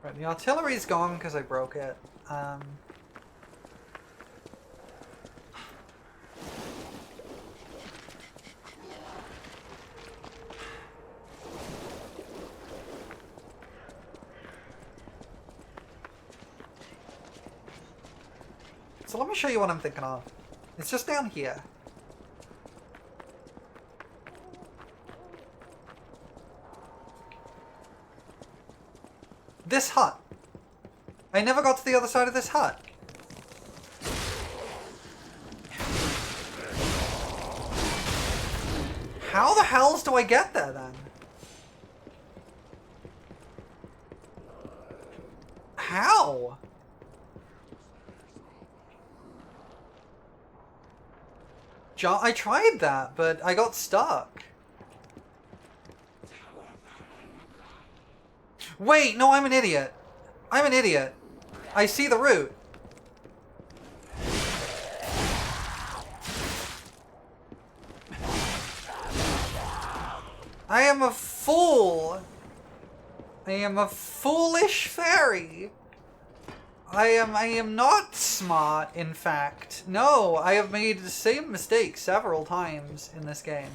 Right, the artillery's gone because I broke it. So let me show you what I'm thinking of. It's just down here. This hut. I never got to the other side of this hut. How the hells do I get there then? How? I tried that, but I got stuck. Wait, no, I'm an idiot. I'm an idiot. I see the route. I am a fool. I am a foolish fairy. I am not smart, in fact. No, I have made the same mistake several times in this game.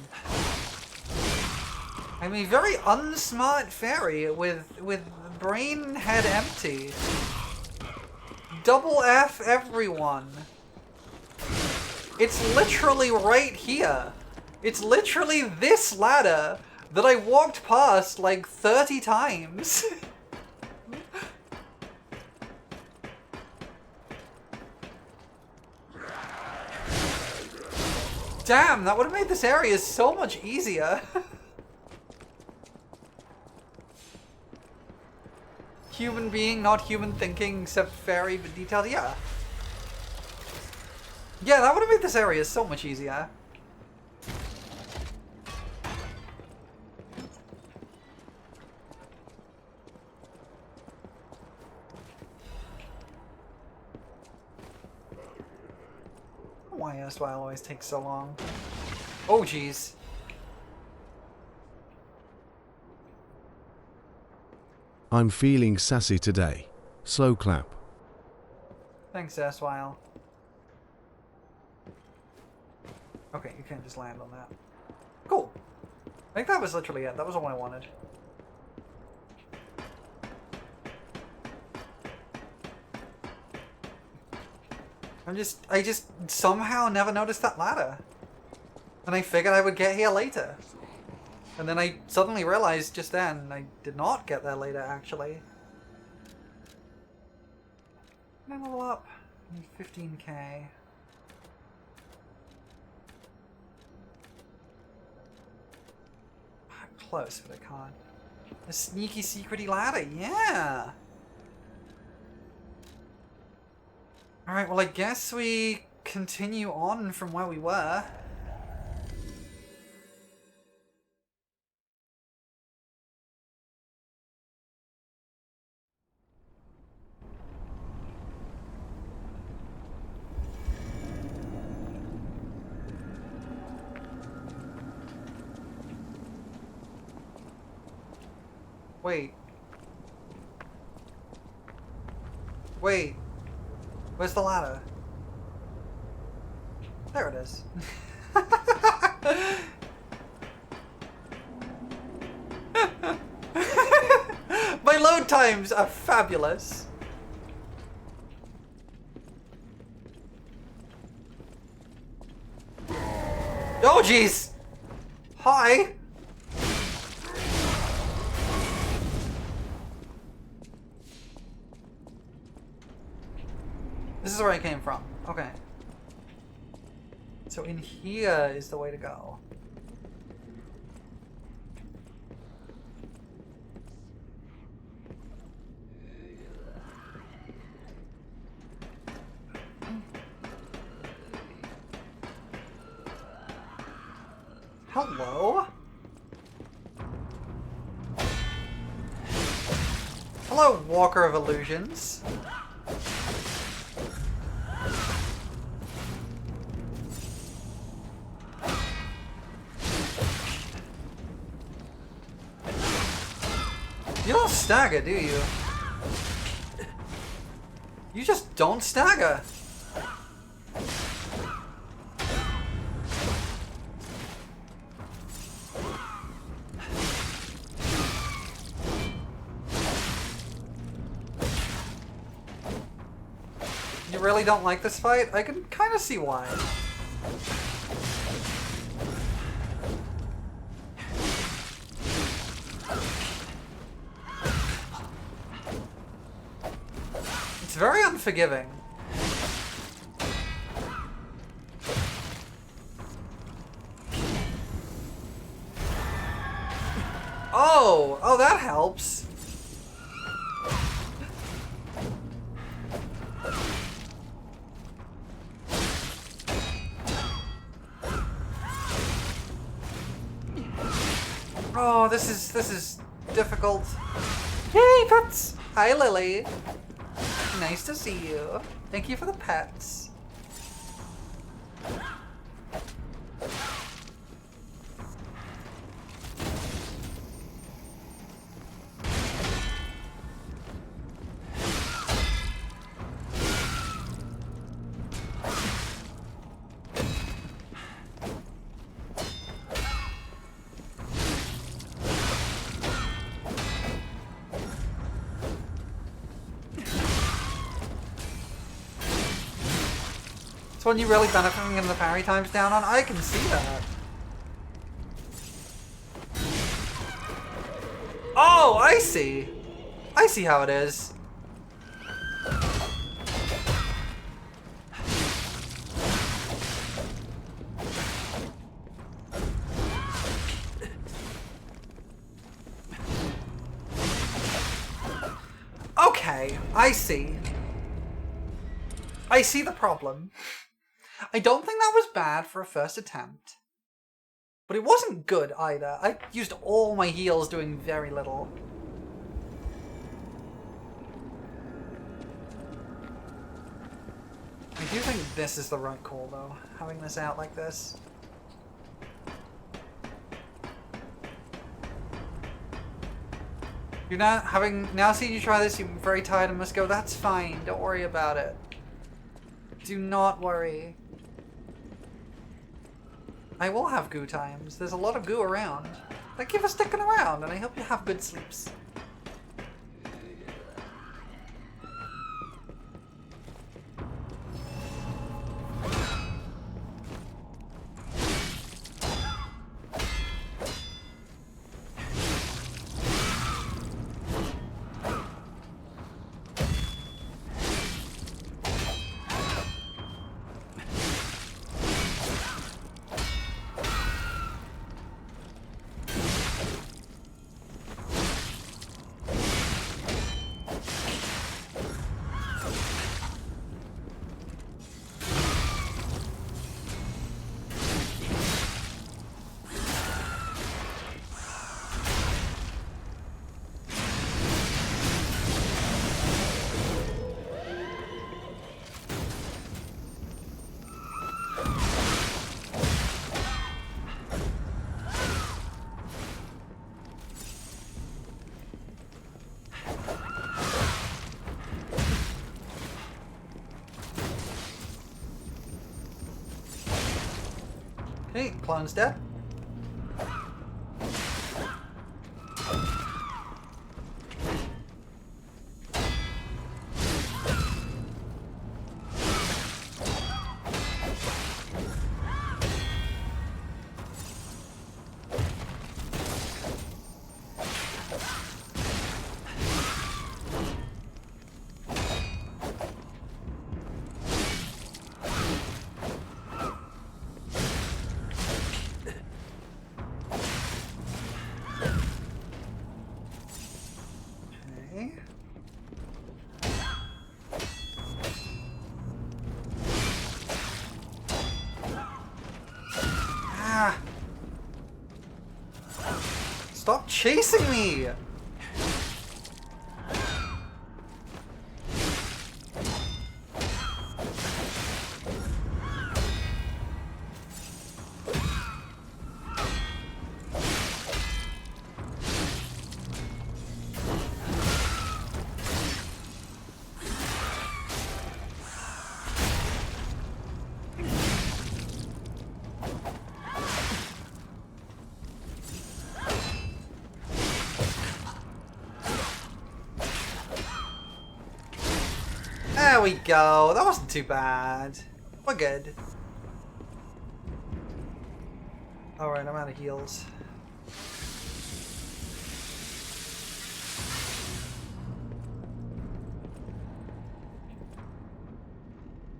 I'm a very unsmart fairy with brain head empty. Double F everyone. It's literally right here. It's literally this ladder that I walked past like 30 times. Damn, that would have made this area so much easier. Human being, not human thinking, except fairy but detailed. Yeah. Yeah, that would have made this area so much easier. Why erstwhile always takes so long? Oh, jeez. I'm feeling sassy today. Slow clap. Thanks, erstwhile. Okay, you can't just land on that. Cool. I think that was literally it. That was all I wanted. I just somehow never noticed that ladder. And I figured I would get here later. And then I suddenly realized just then I did not get there later, actually. Can I level up? I need 15k. I'm close, but I can't. A sneaky, secrety ladder, yeah! Alright, well I guess we continue on from where we were. Wait. Wait. Where's the ladder? There it is. My load times are fabulous. Oh jeez. Hi. This is where I came from. Okay. So in here is the way to go. Hello? Hello, Walker of Illusions. You don't stagger, do you? You just don't stagger. You really don't like this fight? I can kind of see why. It's very unforgiving. Oh, that helps. Oh, this is difficult. Yay, pets! Hi, Lily. Nice to see you. Thank you for the pets. It's one you really benefit from getting the parry times down on. I can see that. Oh, I see. I see how it is. Okay, I see. I see the problem. I don't think that was bad for a first attempt. But it wasn't good either. I used all my heals doing very little. I do think this is the right call though, having this out like this. You're not now seeing you try this, you're very tired and must go. That's fine, don't worry about it. Do not worry. I will have goo times. There's a lot of goo around. Thank you for sticking around, and I hope you have good sleeps. Okay, clone's dead. Okay. Ah! Stop chasing me! There we go. That wasn't too bad. We're good. Alright, I'm out of heals.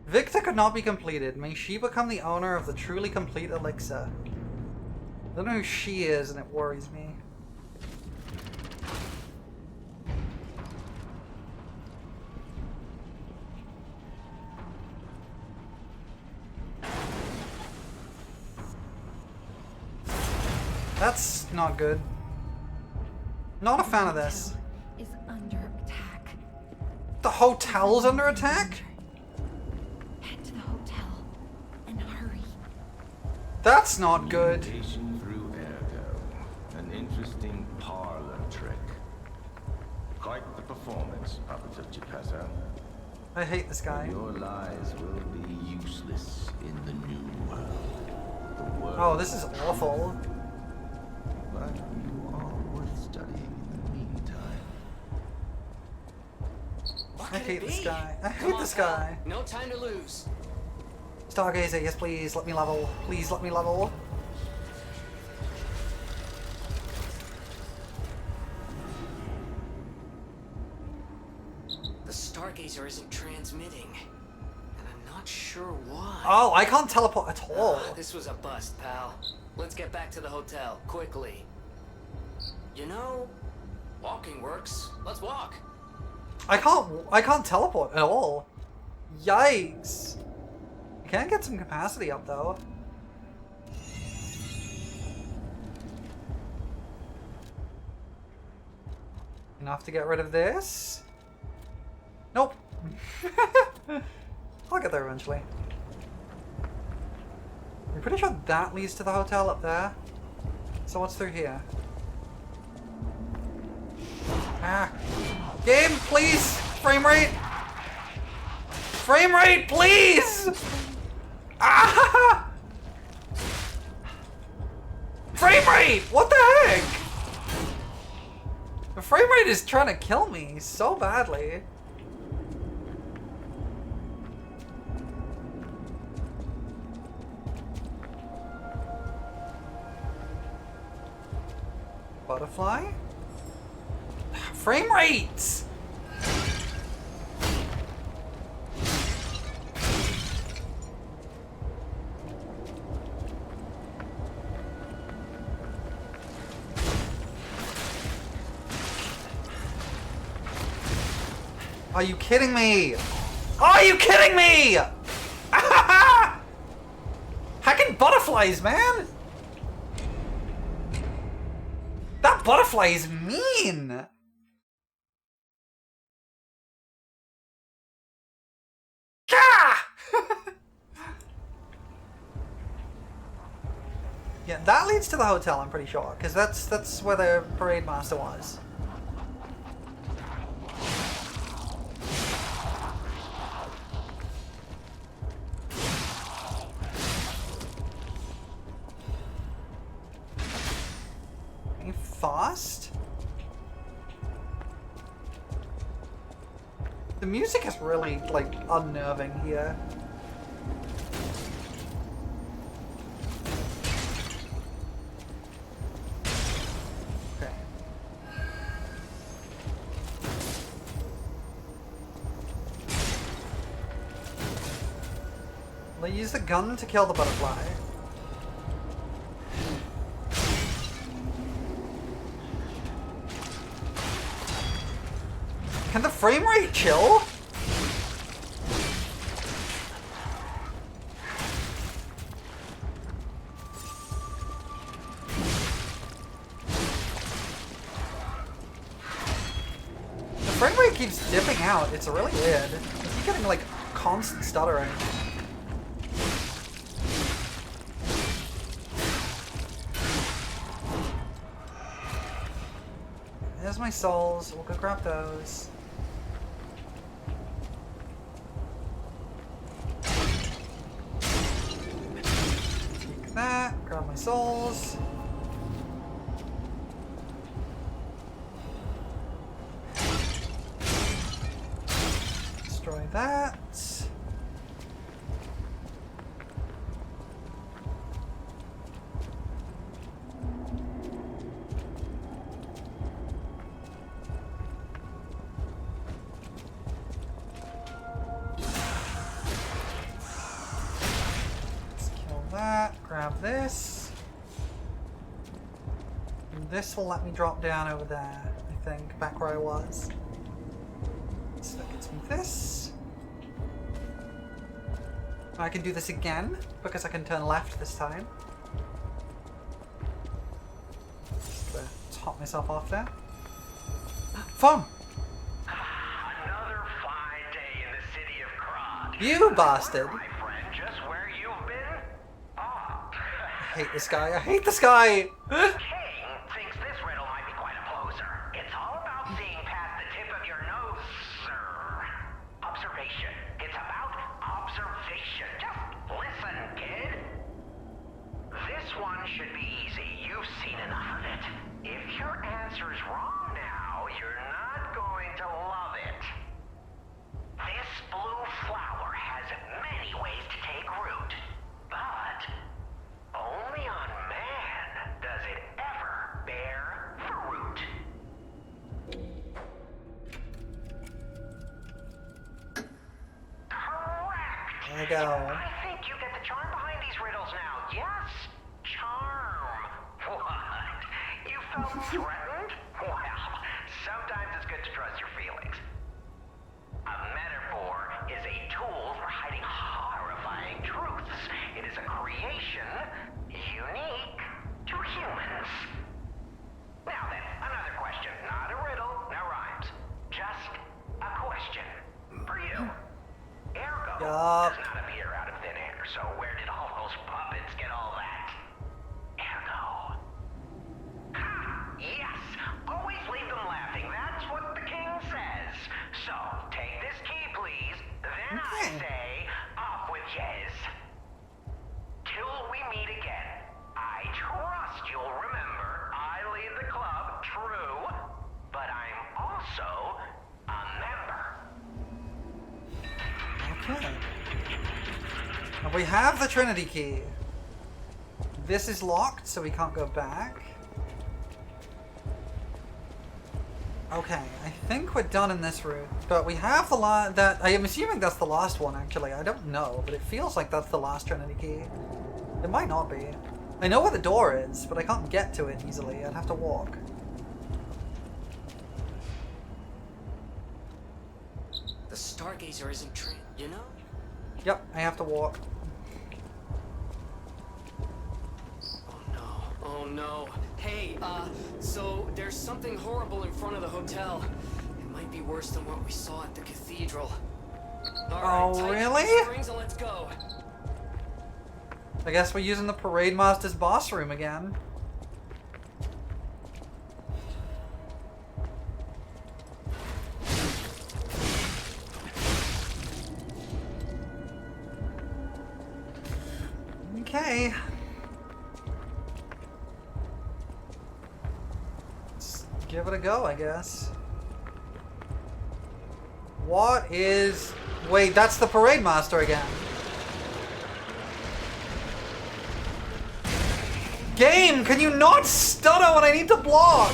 Victor could not be completed. May she become the owner of the truly complete elixir. I don't know who she is, and it worries me. That's not good. Not a fan of this. Is under attack. The hotel's under attack? Head to the hotel and hurry. That's not good. Communication through ergo. An interesting parlor trick. Quite the performance, Papa Geppetto. I hate this guy. Your lies will be useless in the new world. The world Oh, this is awful. but you are worth studying in the meantime. I hate this guy. I hate this guy. No time to lose. Stargazer, yes please, let me level. Please let me level. The Stargazer isn't transmitting, and I'm not sure why. Oh, I can't teleport at all. This was a bust, pal. Let's get back to the hotel, quickly. You know, walking works. Let's walk. I can't teleport at all. Yikes. I can get some capacity up though. Enough to get rid of this? Nope. I'll get there eventually. I'm pretty sure that leads to the hotel up there. So what's through here? Ah. Game, please! Frame rate! Frame rate, please! Ah! Frame rate! What the heck? The frame rate is trying to kill me so badly. Butterfly? Frame rates! Are you kidding me? Are you kidding me? Hacking butterflies, man! That butterfly is mean! Yeah, that leads to the hotel, I'm pretty sure, because that's where the parade master was. fast. The music is really, like, unnerving here. Okay. Will I use the gun to kill the butterfly? Can the frame rate chill? The frame rate keeps dipping out. It's really weird. I keep getting like constant stuttering. There's my souls. We'll go grab those. Take that. Grab my souls. Destroy that. Grab this. And this will let me drop down over there, I think, back where I was. So that gets me this. I can do this again, because I can turn left this time. Just gonna top myself off there. Phone! Another fine day in the city of Krog. You bastard! My friend, just where you've been? I hate this guy. I hate this guy! King thinks this riddle might be quite a poser. It's all about seeing past the tip of your nose, sir. Observation. It's about observation. Just listen, kid. This one should be easy. You've seen enough of it. If your answer's wrong now, you're not going to love it. This blue flower has many ways to take root, but only on man does it ever bear fruit. Correct. There we go. I think you get the charm behind these riddles now. Yes, charm. What? You felt threatened? Well, sometimes it's good to trust your feelings. A metaphor is a tool for hiding horrifying truths. It is a creation unique to humans. Now then, another question. Not a riddle, no rhymes. Just a question for you. Ergo does not appear out of thin air, so where did all those puppets get all that? Ergo. Ha! Yes! Always leave them laughing. That's what the king says. So, take this key, please. Then I say, off with yes. Till we meet again. I trust you'll remember I lead the club, true, but I'm also a member. Okay. And we have the Trinity key. This is locked, so we can't go back. Okay, I think we're done in this route, but we have the I am assuming that's the last one, actually. I don't know, but it feels like that's the last Trinity key. It might not be. I know where the door is, but I can't get to it easily. I'd have to walk. The Stargazer isn't trained, you know? Yep, I have to walk. Oh no. Hey, so there's something horrible in front of the hotel. It might be worse than what we saw at the cathedral. All right, really? tighten the strings and let's go. I guess we're using the Parade Master's boss room again. Okay. give it a go, I guess. What is... Wait, that's the parade master again. Game, can you not stutter when I need to block?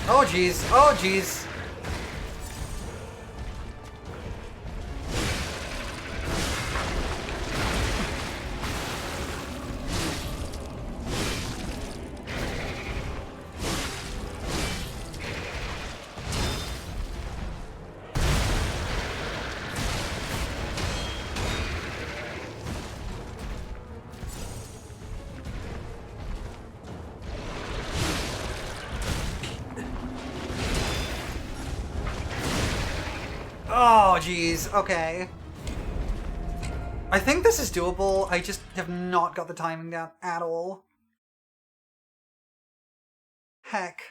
Oh jeez, oh jeez. Oh, jeez. Okay. I think this is doable. I just have not got the timing down at all. Heck.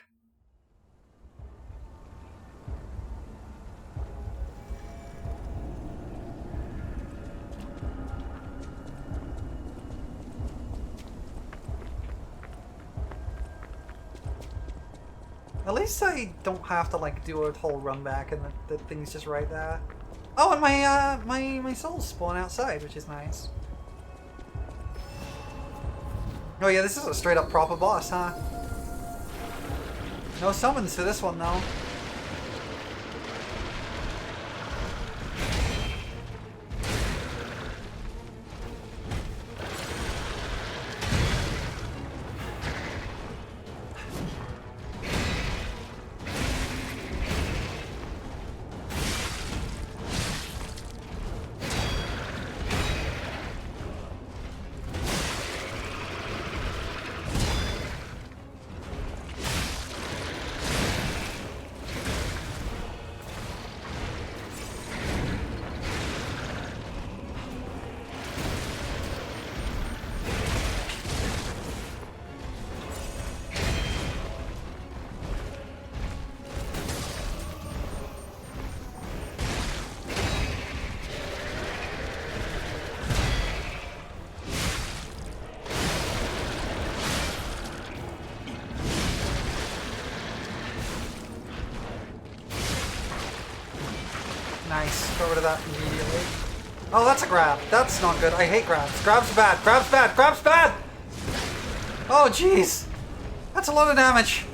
At least I don't have to like do a whole run back and the thing's just right there. Oh, and my souls spawn outside, which is nice. Oh yeah, this is a straight up proper boss, huh? No summons for this one though. Nice. Go rid of that immediately. Oh, that's a grab. That's not good. I hate grabs. Grabs bad. Grabs bad. Grabs bad! Oh, jeez. That's a lot of damage.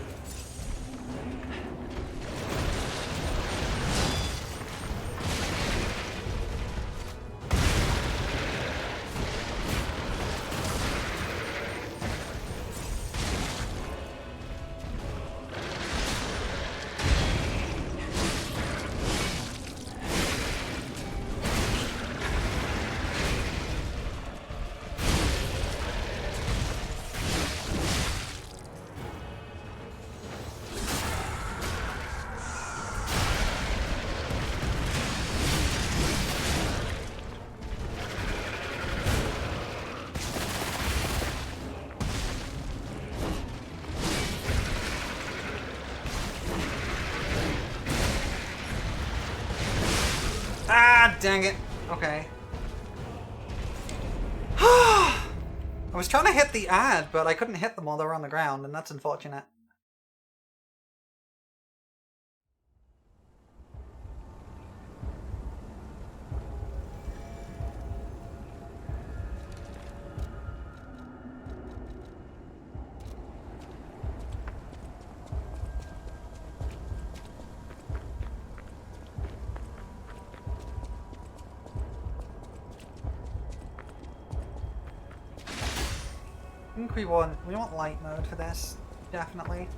Ah, dang it. Okay. I was trying to hit the ad, but I couldn't hit them while they were on the ground, and that's unfortunate. I think we want light mode for this, definitely.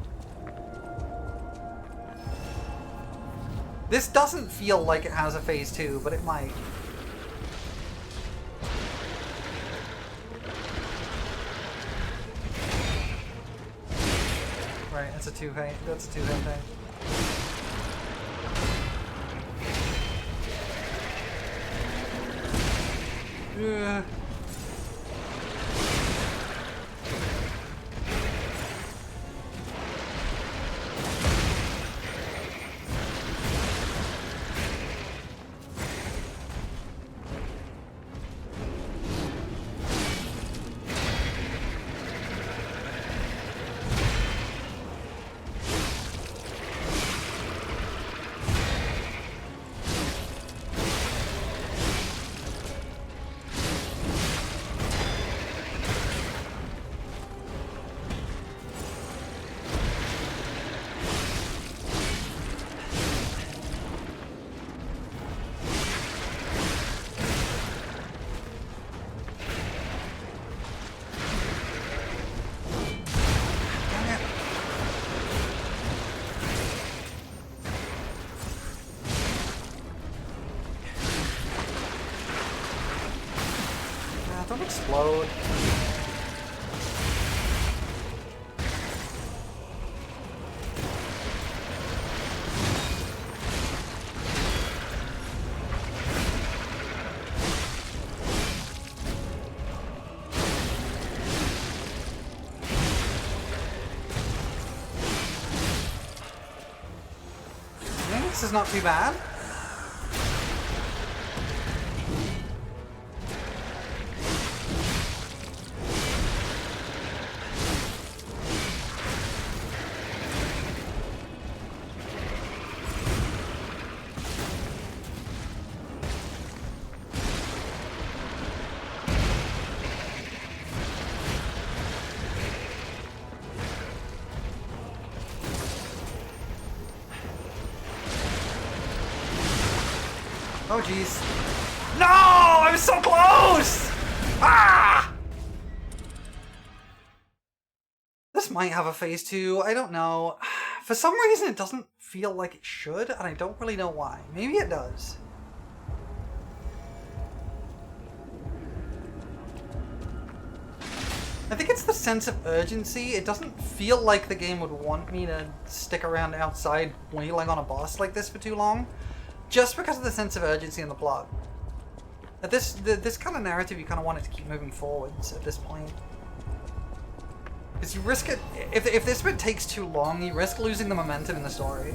This doesn't feel like it has a phase 2, but it might. Right, that's a two-hit thing. Ugh. Don't explode. I think this is not too bad. Oh jeez. No! I was so close! Ah! This might have a phase 2, I don't know. For some reason it doesn't feel like it should, and I don't really know why. Maybe it does. I think it's the sense of urgency. It doesn't feel like the game would want me to stick around outside wailing on a boss like this for too long. Just because of the sense of urgency in the plot. At this kind of narrative, you kind of want it to keep moving forwards at this point. Because you risk it... If this bit takes too long, you risk losing the momentum in the story.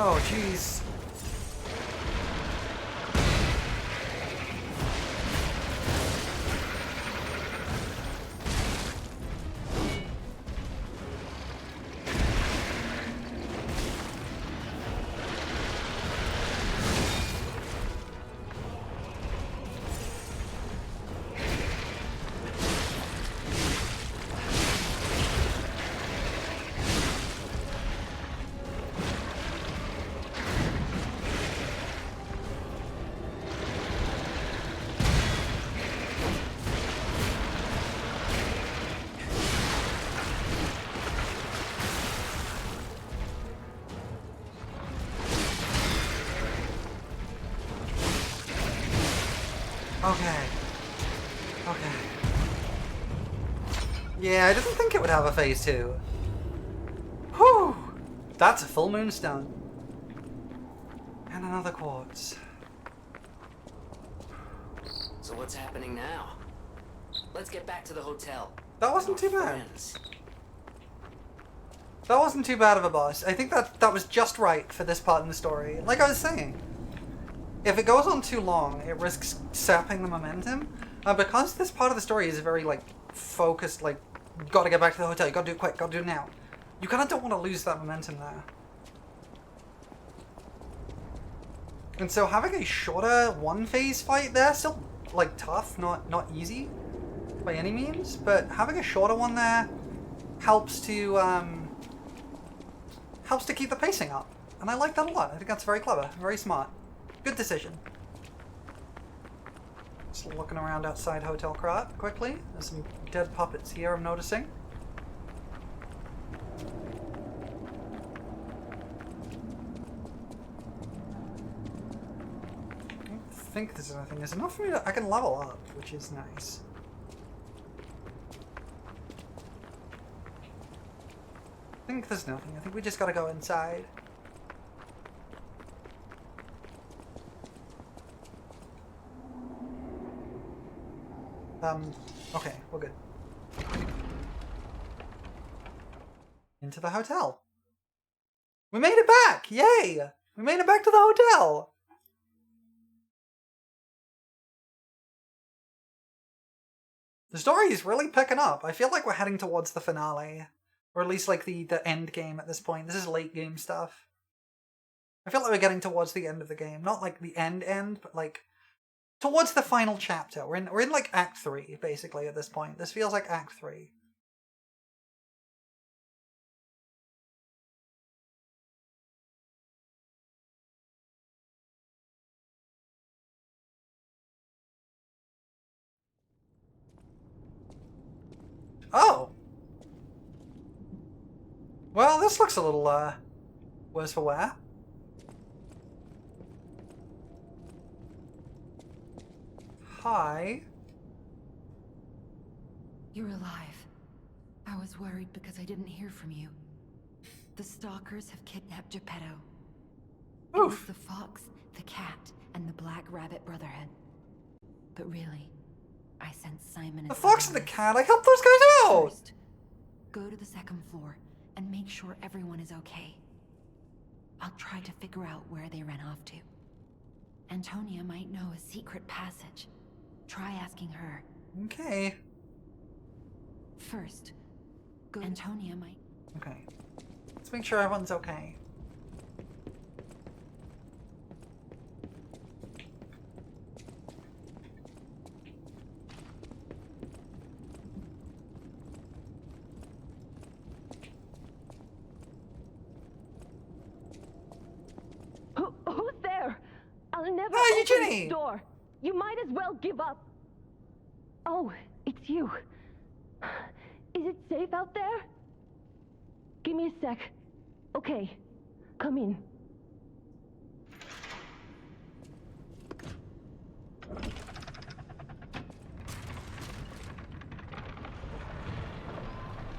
Oh, jeez. Okay. Okay. Yeah, I didn't think it would have a phase 2. Whew! That's a full moonstone. And another quartz. So what's happening now? Let's get back to the hotel. That wasn't too bad. Friends. That wasn't too bad of a boss. I think that was just right for this part in the story. Like I was saying, if it goes on too long, it risks sapping the momentum. Because this part of the story is very, like, focused, like, gotta get back to the hotel, you gotta do it quick, gotta do it now. You kind of don't want to lose that momentum there. And so having a shorter one-phase fight there, still, like, tough, not easy by any means, but having a shorter one there helps to keep the pacing up. And I like that a lot. I think that's very clever, very smart. Good decision. Just looking around outside Hotel Krat quickly. There's some dead puppets here I'm noticing. I don't think there's anything. There's enough for me I can level up, which is nice. I think there's nothing. I think we just gotta go inside. Okay, we're good. Into the hotel. We made it back! Yay! We made it back to the hotel! The story is really picking up. I feel like we're heading towards the finale. Or at least like the end game at this point. This is late game stuff. I feel like we're getting towards the end of the game. Not like the end, but like towards the final chapter. We're in like Act 3, basically, at this point. This feels like Act 3. Oh! Well, this looks a little, worse for wear. Hi. You're alive. I was worried because I didn't hear from you. The stalkers have kidnapped Geppetto. It was the fox, the cat, and the Black Rabbit Brotherhood. But really, I sent Simon and The fox and the cat, I helped those guys out! First, go to the second floor and make sure everyone is okay. I'll try to figure out where they ran off to. Antonia might know a secret passage. Try asking her. Okay. First, go. Antonia might. Okay. Let's make sure everyone's okay. Who's there? I'll never Hi, open Eugenie! this door. You might as well give up. Oh, it's you. Is it safe out there? Give me a sec. Okay, come in.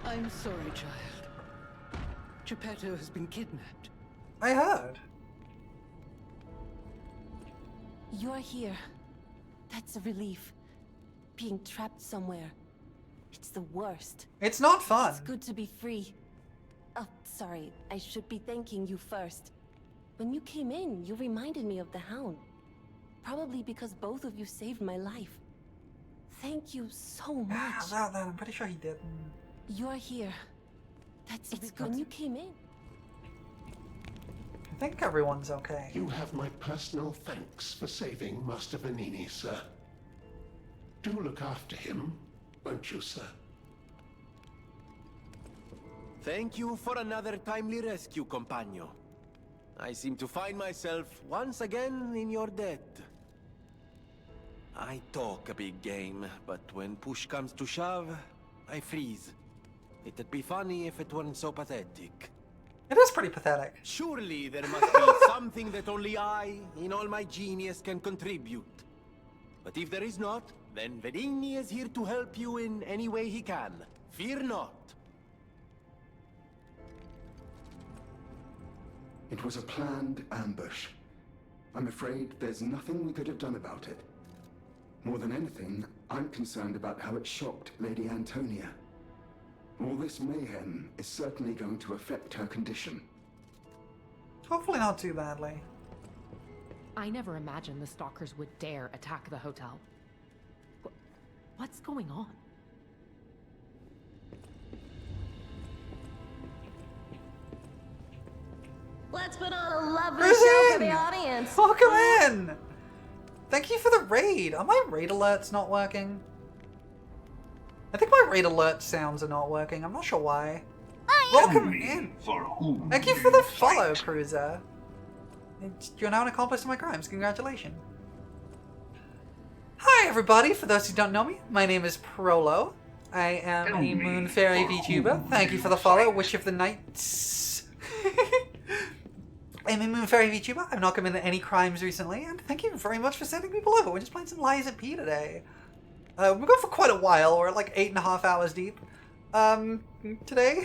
I'm sorry, child. Geppetto has been kidnapped. I heard. You're here. That's a relief. Being trapped somewhere. It's the worst. It's not fun. It's good to be free. Oh, sorry. I should be thanking you first. When you came in, you reminded me of the Hound. Probably because both of you saved my life. Thank you so much. Yeah, I'm pretty sure he did. You're here. That's when you came in. I think everyone's okay. You have my personal thanks for saving Master Vanini, sir. Do look after him, won't you, sir? Thank you for another timely rescue, compagno. I seem to find myself once again in your debt. I talk a big game, but when push comes to shove, I freeze. It'd be funny if it weren't so pathetic. It is pretty pathetic. Surely there must be something that only I, in all my genius, can contribute. But if there is not, then Vedini is here to help you in any way he can. Fear not. It was a planned ambush. I'm afraid there's nothing we could have done about it. More than anything, I'm concerned about how it shocked Lady Antonia. All this mayhem is certainly going to affect her condition. Hopefully not too badly. I never imagined the stalkers would dare attack the hotel. What's going on? Let's put on a lovely Who's show for in? the audience. Welcome in! Thank you for the raid. Are my raid alerts not working? I think my raid alert sounds are not working. I'm not sure why. Welcome in. Thank you for the follow, Cruiser. You're now an accomplice to my crimes. Congratulations. Hi, everybody. For those who don't know me, my name is Prolo. I am a Moon Fairy VTuber. Thank you for the follow. Witch of the Nights. I'm a Moon Fairy VTuber. I've not committed any crimes recently, and thank you very much for sending people over. We're just playing some Lies of P today. We're going for quite a while. We're like 8.5 hours deep today.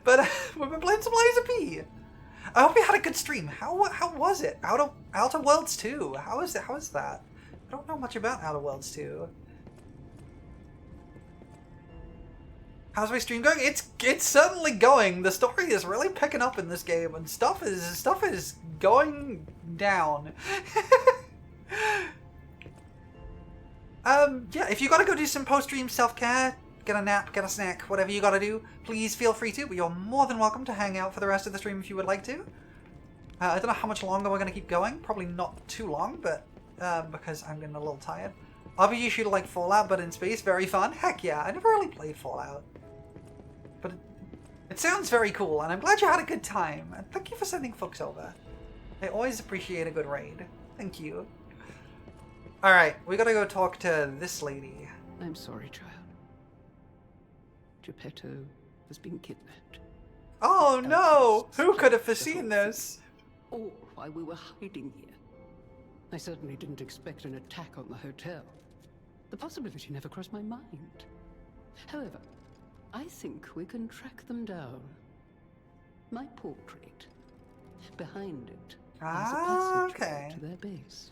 But we've been playing some Lies of P. I hope you had a good stream. How was it? Outer Worlds 2. How is that? I don't know much about Outer Worlds 2. How's my stream going? It's certainly going. The story is really picking up in this game, and stuff is going down. Yeah, if you gotta go do some post-stream self-care, get a nap, get a snack, whatever you gotta do, please feel free to, but you're more than welcome to hang out for the rest of the stream if you would like to. I don't know how much longer we're gonna keep going. Probably not too long, but because I'm getting a little tired. RPG shooter like Fallout, but in space, very fun. Heck yeah, I never really played Fallout. But it sounds very cool, and I'm glad you had a good time. And thank you for sending folks over. I always appreciate a good raid. Thank you. Alright, we gotta go talk to this lady. I'm sorry, child. Geppetto has been kidnapped. Oh no! Who could have foreseen this? All while we were hiding here. I certainly didn't expect an attack on the hotel. The possibility never crossed my mind. However, I think we can track them down. My portrait. Behind it lies a passageway to their base.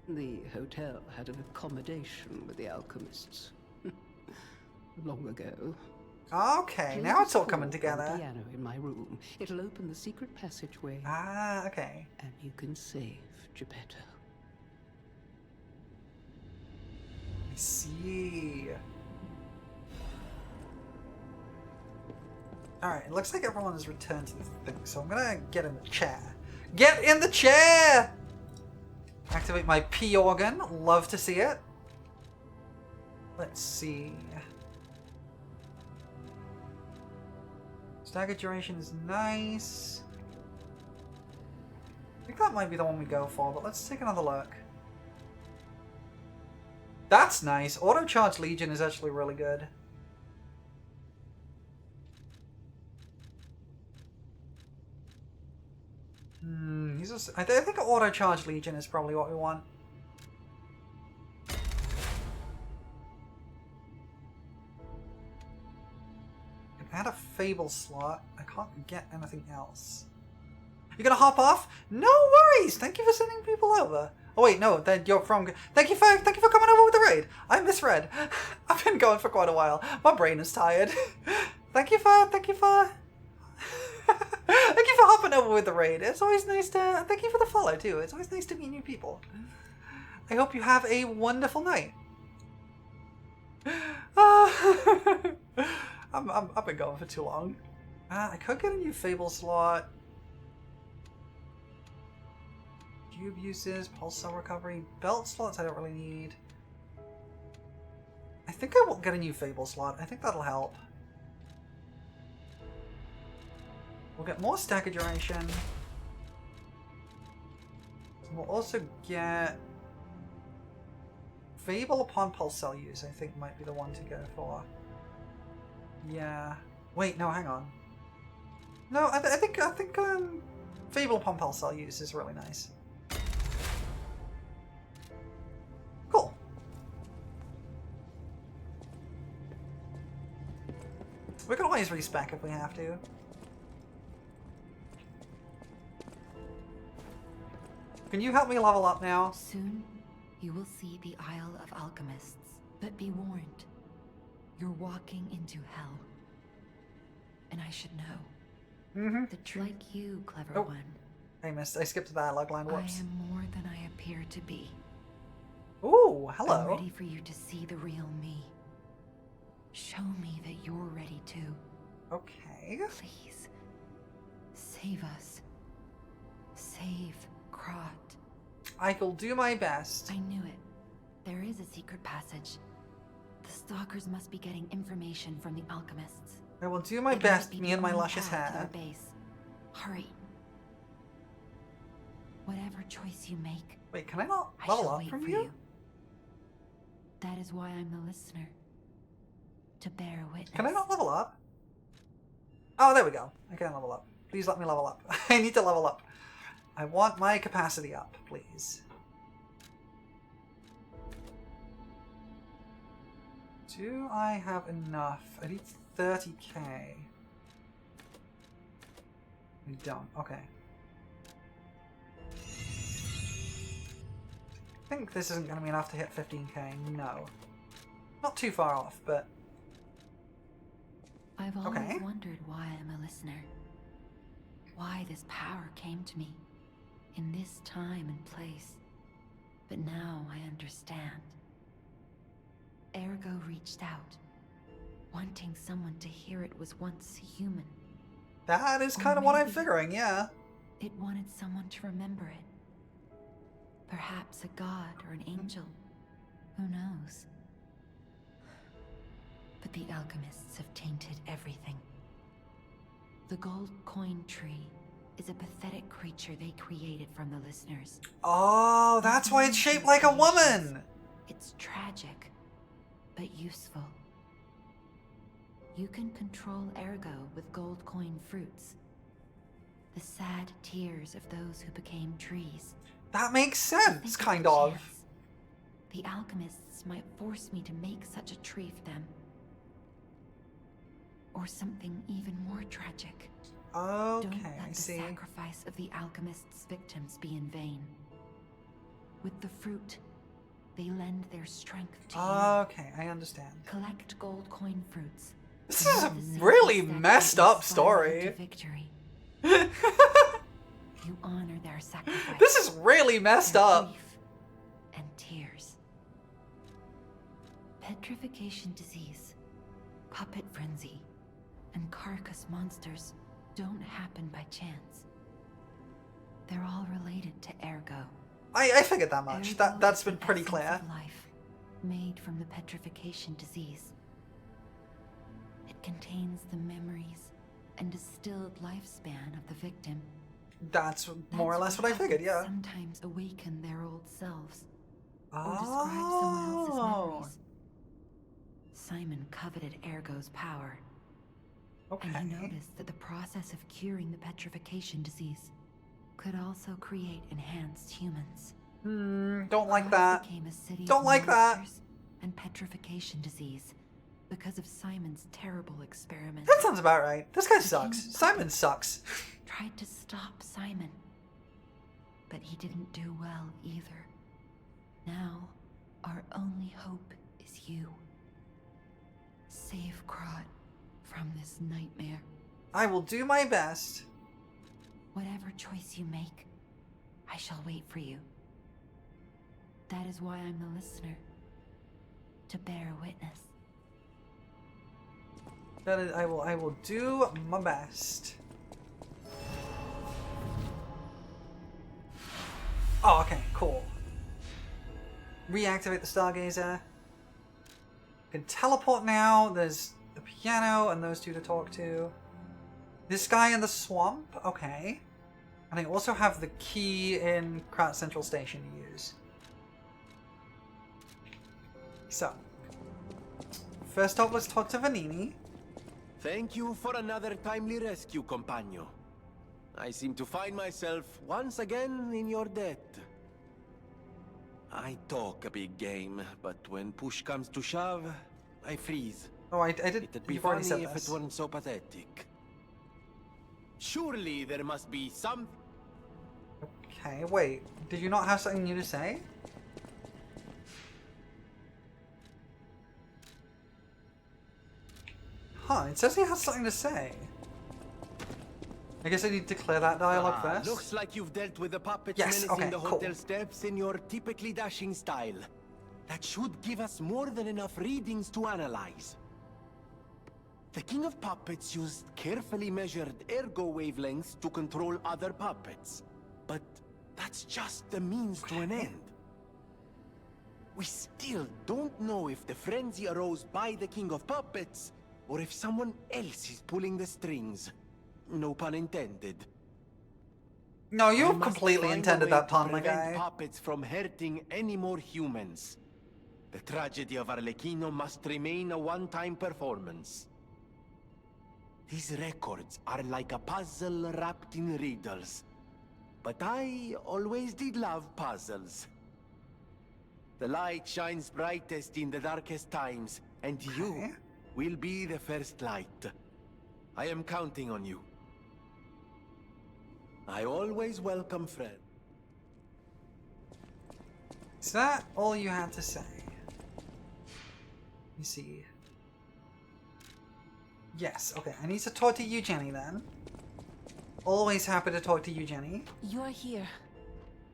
The hotel had an accommodation with the alchemists. Long ago. Okay, now it's all coming together. The piano in my room. It'll open the secret passageway. Okay. And you can save Geppetto. I see. Alright, it looks like everyone has returned to the thing, so I'm gonna get in the chair. Get in the chair! Activate my P organ. Love to see it. Let's see. Stagger duration is nice. I think that might be the one we go for, but let's take another look. That's nice. Auto Charge Legion is actually really good. I think Auto Charge Legion is probably what we want. Add a Fable slot. I can't get anything else. You gonna hop off? No worries. Thank you for sending people over. Oh wait, no, then you're from. Thank you for coming over with the raid. I misread. I've been going for quite a while. My brain is tired. Thank you for thank you for hopping over with the raid. It's always nice to. Thank you for the follow too. It's always nice to meet new people. I hope you have a wonderful night. I've been going for too long. I could get a new Fable slot. Cube uses, pulse cell recovery, belt slots I don't really need. I think I will get a new Fable slot. I think that'll help. We'll get more stagger duration. We'll also get Fable upon pulse cell use. I think might be the one to go for. Yeah. Wait, no, hang on. No, I think Fable upon pulse cell use is really nice. We can always respec if we have to. Can you help me level up now? Soon, you will see the Isle of Alchemists. But be warned, you're walking into hell. And I should know. Mm-hmm. Like you, clever one. I missed. I skipped the dialogue line. Whoops. I am more than I appear to be. Ooh, hello. I'm ready for you to see the real me. Show me that you're ready too. Okay. Please. Save us. Save Krot. I will do my best. I knew it. There is a secret passage. The stalkers must be getting information from the alchemists. I will do my best, me and my luscious hair. Base. Hurry. Whatever choice you make. Wait, can I not level up from you? That is why I'm the listener. To bear witness. Can I not level up? Oh, there we go. I can level up. Please let me level up. I need to level up. I want my capacity up, please. Do I have enough? I need 30k. We don't. Okay. I think this isn't going to be enough to hit 15k. No. Not too far off, but... I've always wondered why I'm a listener. Why this power came to me. In this time and place. But now I understand. Ergo reached out. Wanting someone to hear it was once human. That is kind of what I'm figuring, yeah. It wanted someone to remember it. Perhaps a god or an angel. Who knows? But the alchemists have tainted everything. The gold coin tree is a pathetic creature they created from the listeners. Oh, that's why it's shaped like a woman! It's tragic, but useful. You can control Ergo with gold coin fruits. The sad tears of those who became trees. That makes sense, kind of. The alchemists might force me to make such a tree for them. Or something even more tragic. Okay, Don't let I the see. sacrifice of the alchemists' victims be in vain. With the fruit, they lend their strength to you. Okay, I understand. Collect gold coin fruits. This is a really messed up story. Victory. You honor their sacrifice. This is really messed up. Grief and tears. Petrification disease, puppet frenzy, and carcass monsters don't happen by chance. They're all related to Ergo. I figured that much. Ergo That's is been the pretty essence clear. of life, made from the petrification disease. It contains the memories and distilled lifespan of the victim. That's more or less what I figured, yeah. Sometimes awaken their old selves. Or describe someone else's memories. Simon coveted Ergo's power. Okay. And he noticed that the process of curing the petrification disease could also create enhanced humans. Don't like that. Became a city Don't of like that. monsters and petrification disease because of Simon's terrible experiments. That sounds about right. This guy sucks. Simon sucks. Tried to stop Simon, but he didn't do well either. Now, our only hope is you. Save Krot from this nightmare. I will do my best. Whatever choice you make, I shall wait for you. That is why I'm the listener. To bear witness. That is, I will do my best. Oh, okay, cool. Reactivate the Stargazer. Can teleport now. There's the piano and those two to talk to. This guy in the swamp. Okay. And I also have the key in Krot Central Station to use. So. First up, let's talk to Vanini. Thank you for another timely rescue, compagno. I seem to find myself once again in your debt. I talk a big game, but when push comes to shove, I freeze. Oh, I did. It'd be You've already funny said if this. it weren't so pathetic. Surely there must be some... Okay, wait. Did you not have something new to say? Huh, it says he has something to say. I guess I need to clear that dialogue first. Looks like you've dealt with the puppets Yes, menacing okay, the cool. hotel steps in your typically dashing style. That should give us more than enough readings to analyze. The King of Puppets used carefully measured ergo wavelengths to control other puppets. But that's just the means to an end. We still don't know if the frenzy arose by the King of Puppets, or if someone else is pulling the strings. No pun intended. No, you We must completely find a intended way that to pun, my prevent guy. puppets from hurting any more humans. The tragedy of Arlecchino must remain a one-time performance. These records are like a puzzle wrapped in riddles. But I always did love puzzles. The light shines brightest in the darkest times, and you will be the first light. I am counting on you. I always welcome friends. Is that all you had to say? Let me see. Yes, okay. I need to talk to you, Jenny, then. Always happy to talk to you, Jenny. You're here.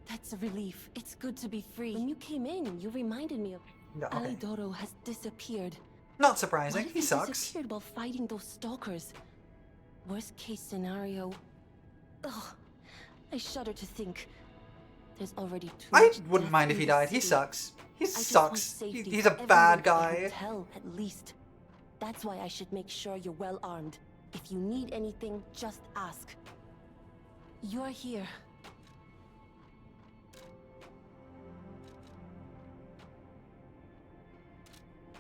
That's a relief. It's good to be free. When you came in, you reminded me of... Yeah, okay. Alidoro has disappeared. Not surprising. What if He sucks. disappeared while fighting those stalkers? Worst case scenario... Ugh. I shudder to think. There's already too I much wouldn't death mind in if he the died. He city. sucks. He I just want sucks. safety He's for a bad everyone at the guy. hotel, at least. That's why I should make sure you're well armed. If you need anything, just ask. You're here.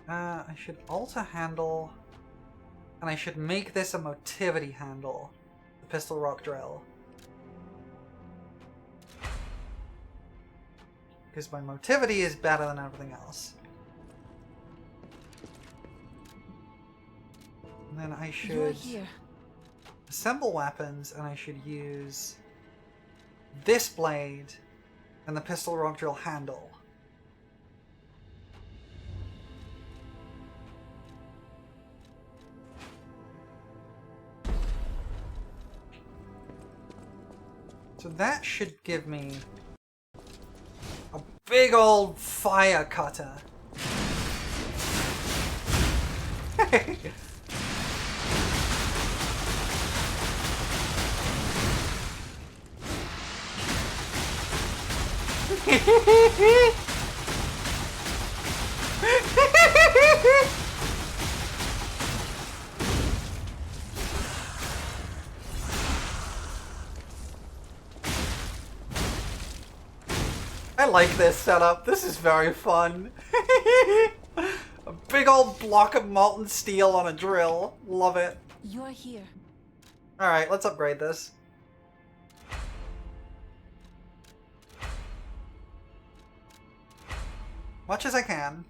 I should alter handle, and I should make this a motivity handle. The pistol rock drill. Because my motivity is better than everything else. And then I You're should here. assemble weapons, and I should use this blade and the pistol rock drill handle. So that should give me a big old fire cutter. I like this setup. This is very fun. A big old block of molten steel on a drill. Love it. You're here. Alright, let's upgrade this. Much as I can.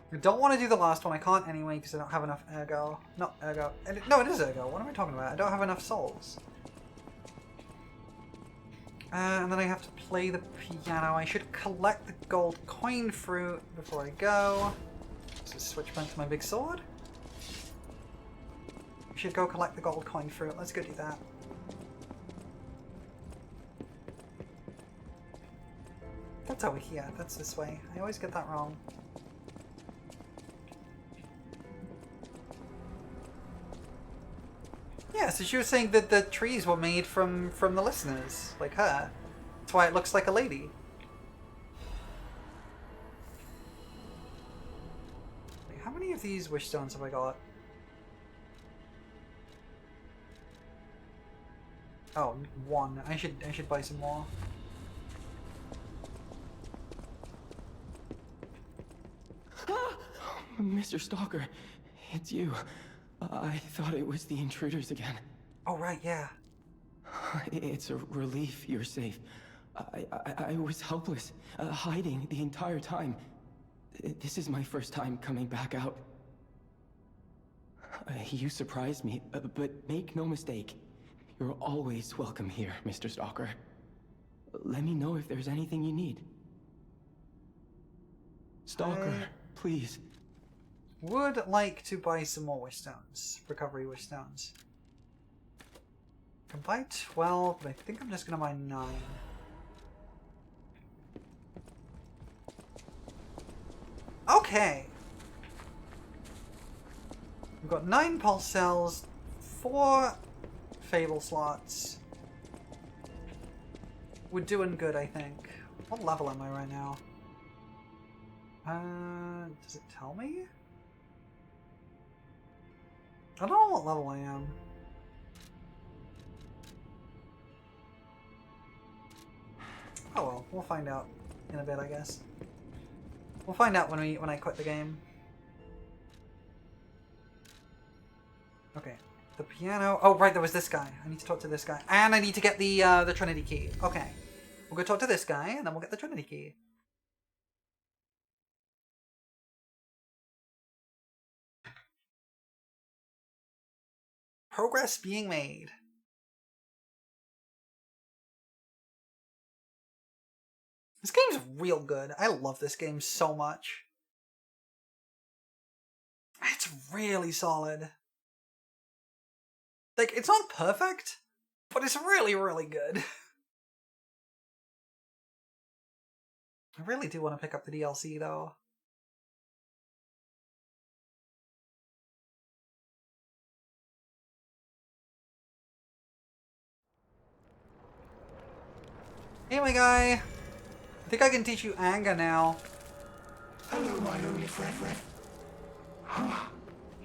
I don't want to do the last one. I can't anyway because I don't have enough ergo. Not ergo. No, it is ergo. What am I talking about? I don't have enough souls. And then I have to play the piano. I should collect the gold coin fruit before I go. So switch back to my big sword. I should go collect the gold coin fruit. Let's go do that. That's over here. That's this way. I always get that wrong. Yeah, so she was saying that the trees were made from the listeners, like her. That's why it looks like a lady. Wait, how many of these wish stones have I got? Oh, one. I should buy some more. Mr. Stalker, It's you. I thought it was the intruders again. Oh, right, yeah. It's a relief you're safe. I was helpless, hiding the entire time. This is my first time coming back out. You surprised me, but make no mistake. You're always welcome here, Mr. Stalker. Let me know if there's anything you need. Stalker, please. Would like to buy some more wish stones. Recovery wish stones. I can buy 12, but I think I'm just gonna buy 9. Okay. We've got 9 pulse cells, 4 fable slots. We're doing good, I think. What level am I right now? Does it tell me? I don't know what level I am. Oh well, we'll find out in a bit, I guess. We'll find out when I quit the game. Okay, the piano. Oh right, there was this guy. I need to talk to this guy, and I need to get the Trinity key. Okay, we'll go talk to this guy, and then we'll get the Trinity key. Progress being made. This game's real good. I love this game so much. It's really solid. Like, it's not perfect, but it's really, really good. I really do want to pick up the DLC, though. Hey, my guy. I think I can teach you anger now. Hello, my only friend.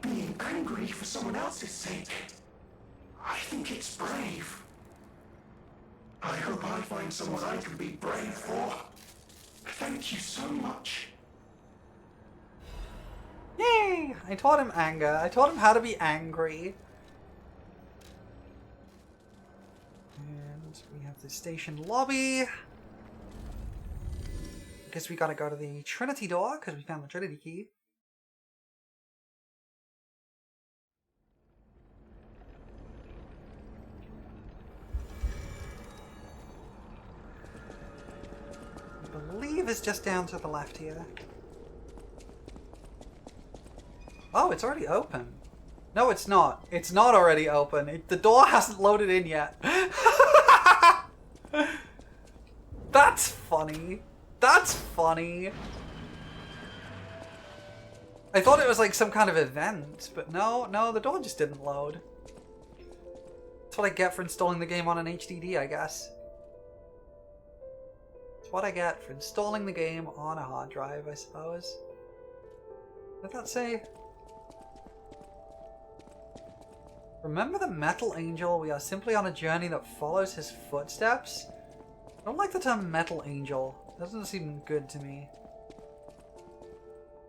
Being angry for someone else's sake. I think it's brave. I hope I find someone I can be brave for. Thank you so much. Yay! I taught him anger. I taught him how to be angry. And we have the station lobby. Guess we gotta go to the Trinity door because we found the Trinity key. I believe it's just down to the left here. Oh, it's already open. No, it's not. It's not already open. The door hasn't loaded in yet. That's funny. That's funny. I thought it was like some kind of event, but no, the door just didn't load. That's what I get for installing the game on an HDD, I guess. That's what I get for installing the game on a hard drive, I suppose. What did that say? Remember the Metal Angel? We are simply on a journey that follows his footsteps? I don't like the term Metal Angel. It doesn't seem good to me.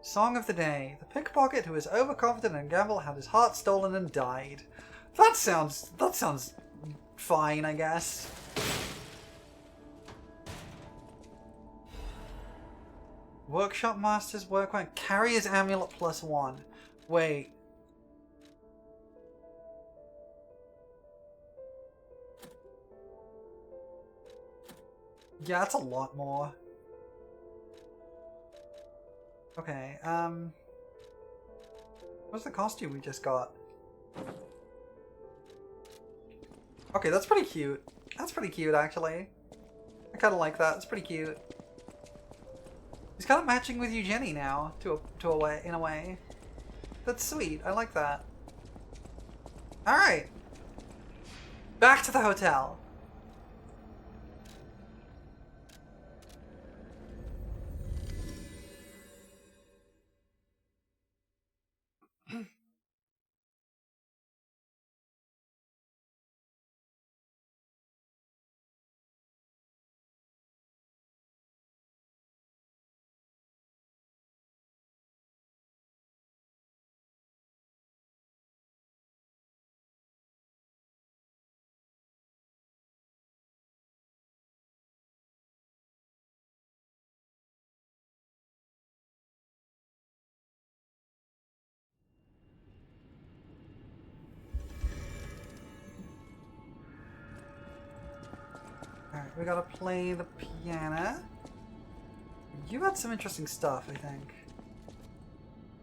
Song of the day. The pickpocket who was overconfident and gambled had his heart stolen and died. That sounds fine, I guess. Workshop Master's workman. Carry his amulet +1. Wait. Yeah, that's a lot more. Okay, what's the costume we just got? Okay, that's pretty cute. That's pretty cute, actually. I kind of like that. It's pretty cute. He's kind of matching with Eugenie now, in a way. That's sweet. I like that. All right. Back to the hotel. Alright, we gotta play the piano. You had some interesting stuff, I think.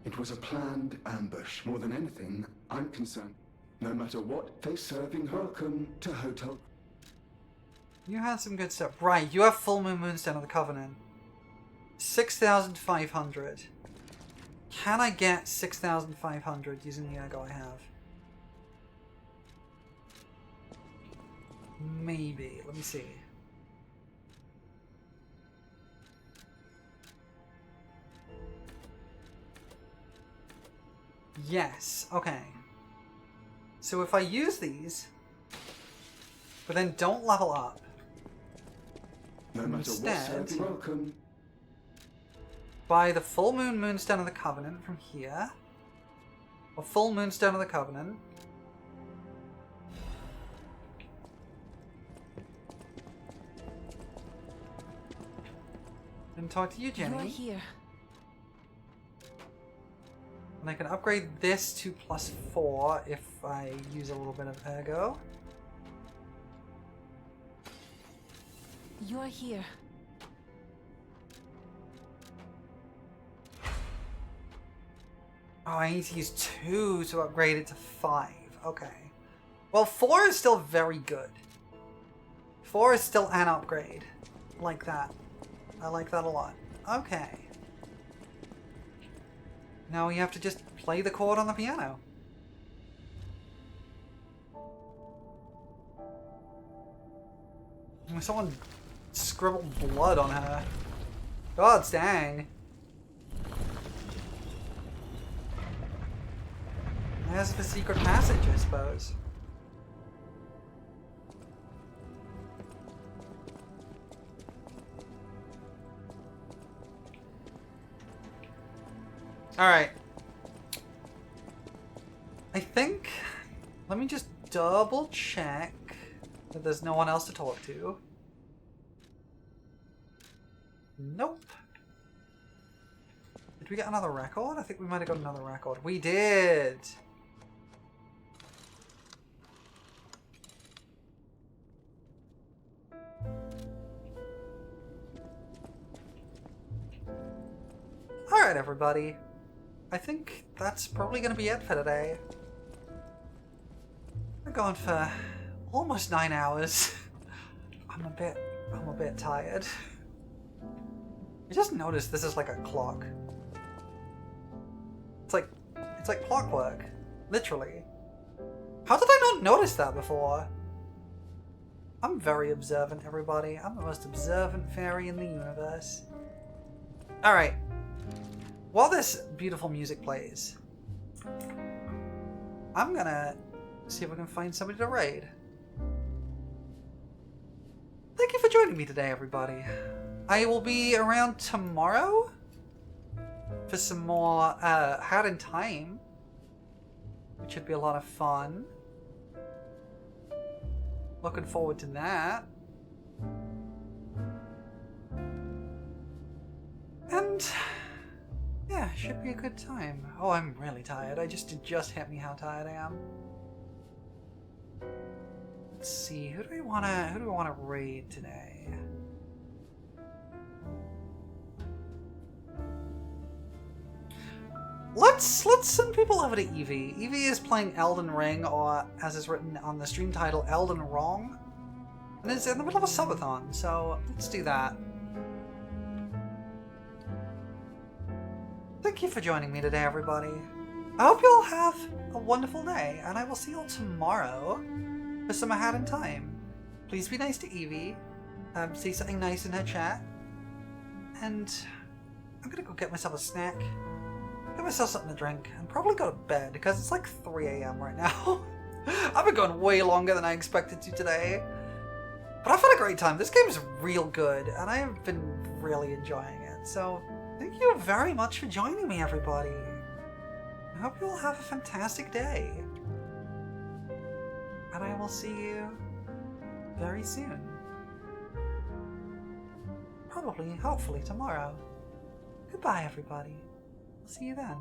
It was a planned ambush. More than anything, I'm concerned. No matter what, they serving welcome to Hotel. You had some good stuff. Right, you have Full Moon Moonstone of the Covenant. 6,500. Can I get 6,500 using the ergo I have? Maybe. Let me see. Yes. Okay. So if I use these, but then don't level up, No matter instead, what, serve welcome. buy the Full Moon Moonstone of the Covenant from here, or Full Moonstone of the Covenant. And talk to you, Jenny. You're here. And I can upgrade this to +4 if I use a little bit of ergo. You're here. Oh, I need to use 2 to upgrade it to 5. Okay. Well, 4 is still very good. 4 is still an upgrade. Like that. I like that a lot. Okay. Now we have to just play the chord on the piano. Someone scribbled blood on her. God dang. There's the secret passage, I suppose. Alright. I think... Let me just double check that there's no one else to talk to. Nope. Did we get another record? I think we might have got another record. We did! Alright, everybody. I think that's probably going to be it for today. We're going for almost 9 hours. I'm a bit tired. I just noticed this is like a clock. It's like clockwork. Literally. How did I not notice that before? I'm very observant, everybody. I'm the most observant fairy in the universe. Alright. While this beautiful music plays, I'm gonna see if we can find somebody to raid. Thank you for joining me today, everybody. I will be around tomorrow for some more Hat in Time, which should be a lot of fun. Looking forward to that. And yeah, should be a good time. Oh, I'm really tired. It just hit me how tired I am. Let's see, who do we wanna raid today? Let's send people over to Evie. Evie is playing Elden Ring, or as is written on the stream title, Elden Wrong. And it's in the middle of a subathon, so let's do that. Thank you for joining me today, everybody. I hope you all have a wonderful day, and I will see you all tomorrow for some Hat in Time. Please be nice to Evie. Say something nice in her chat. And I'm gonna go get myself a snack. Get myself something to drink, and probably go to bed, because it's like 3 AM right now. I've been going way longer than I expected to today. But I've had a great time. This game is real good, and I have been really enjoying it. So, thank you very much for joining me, everybody. I hope you all have a fantastic day. And I will see you very soon. Probably, hopefully, tomorrow. Goodbye, everybody. See you then.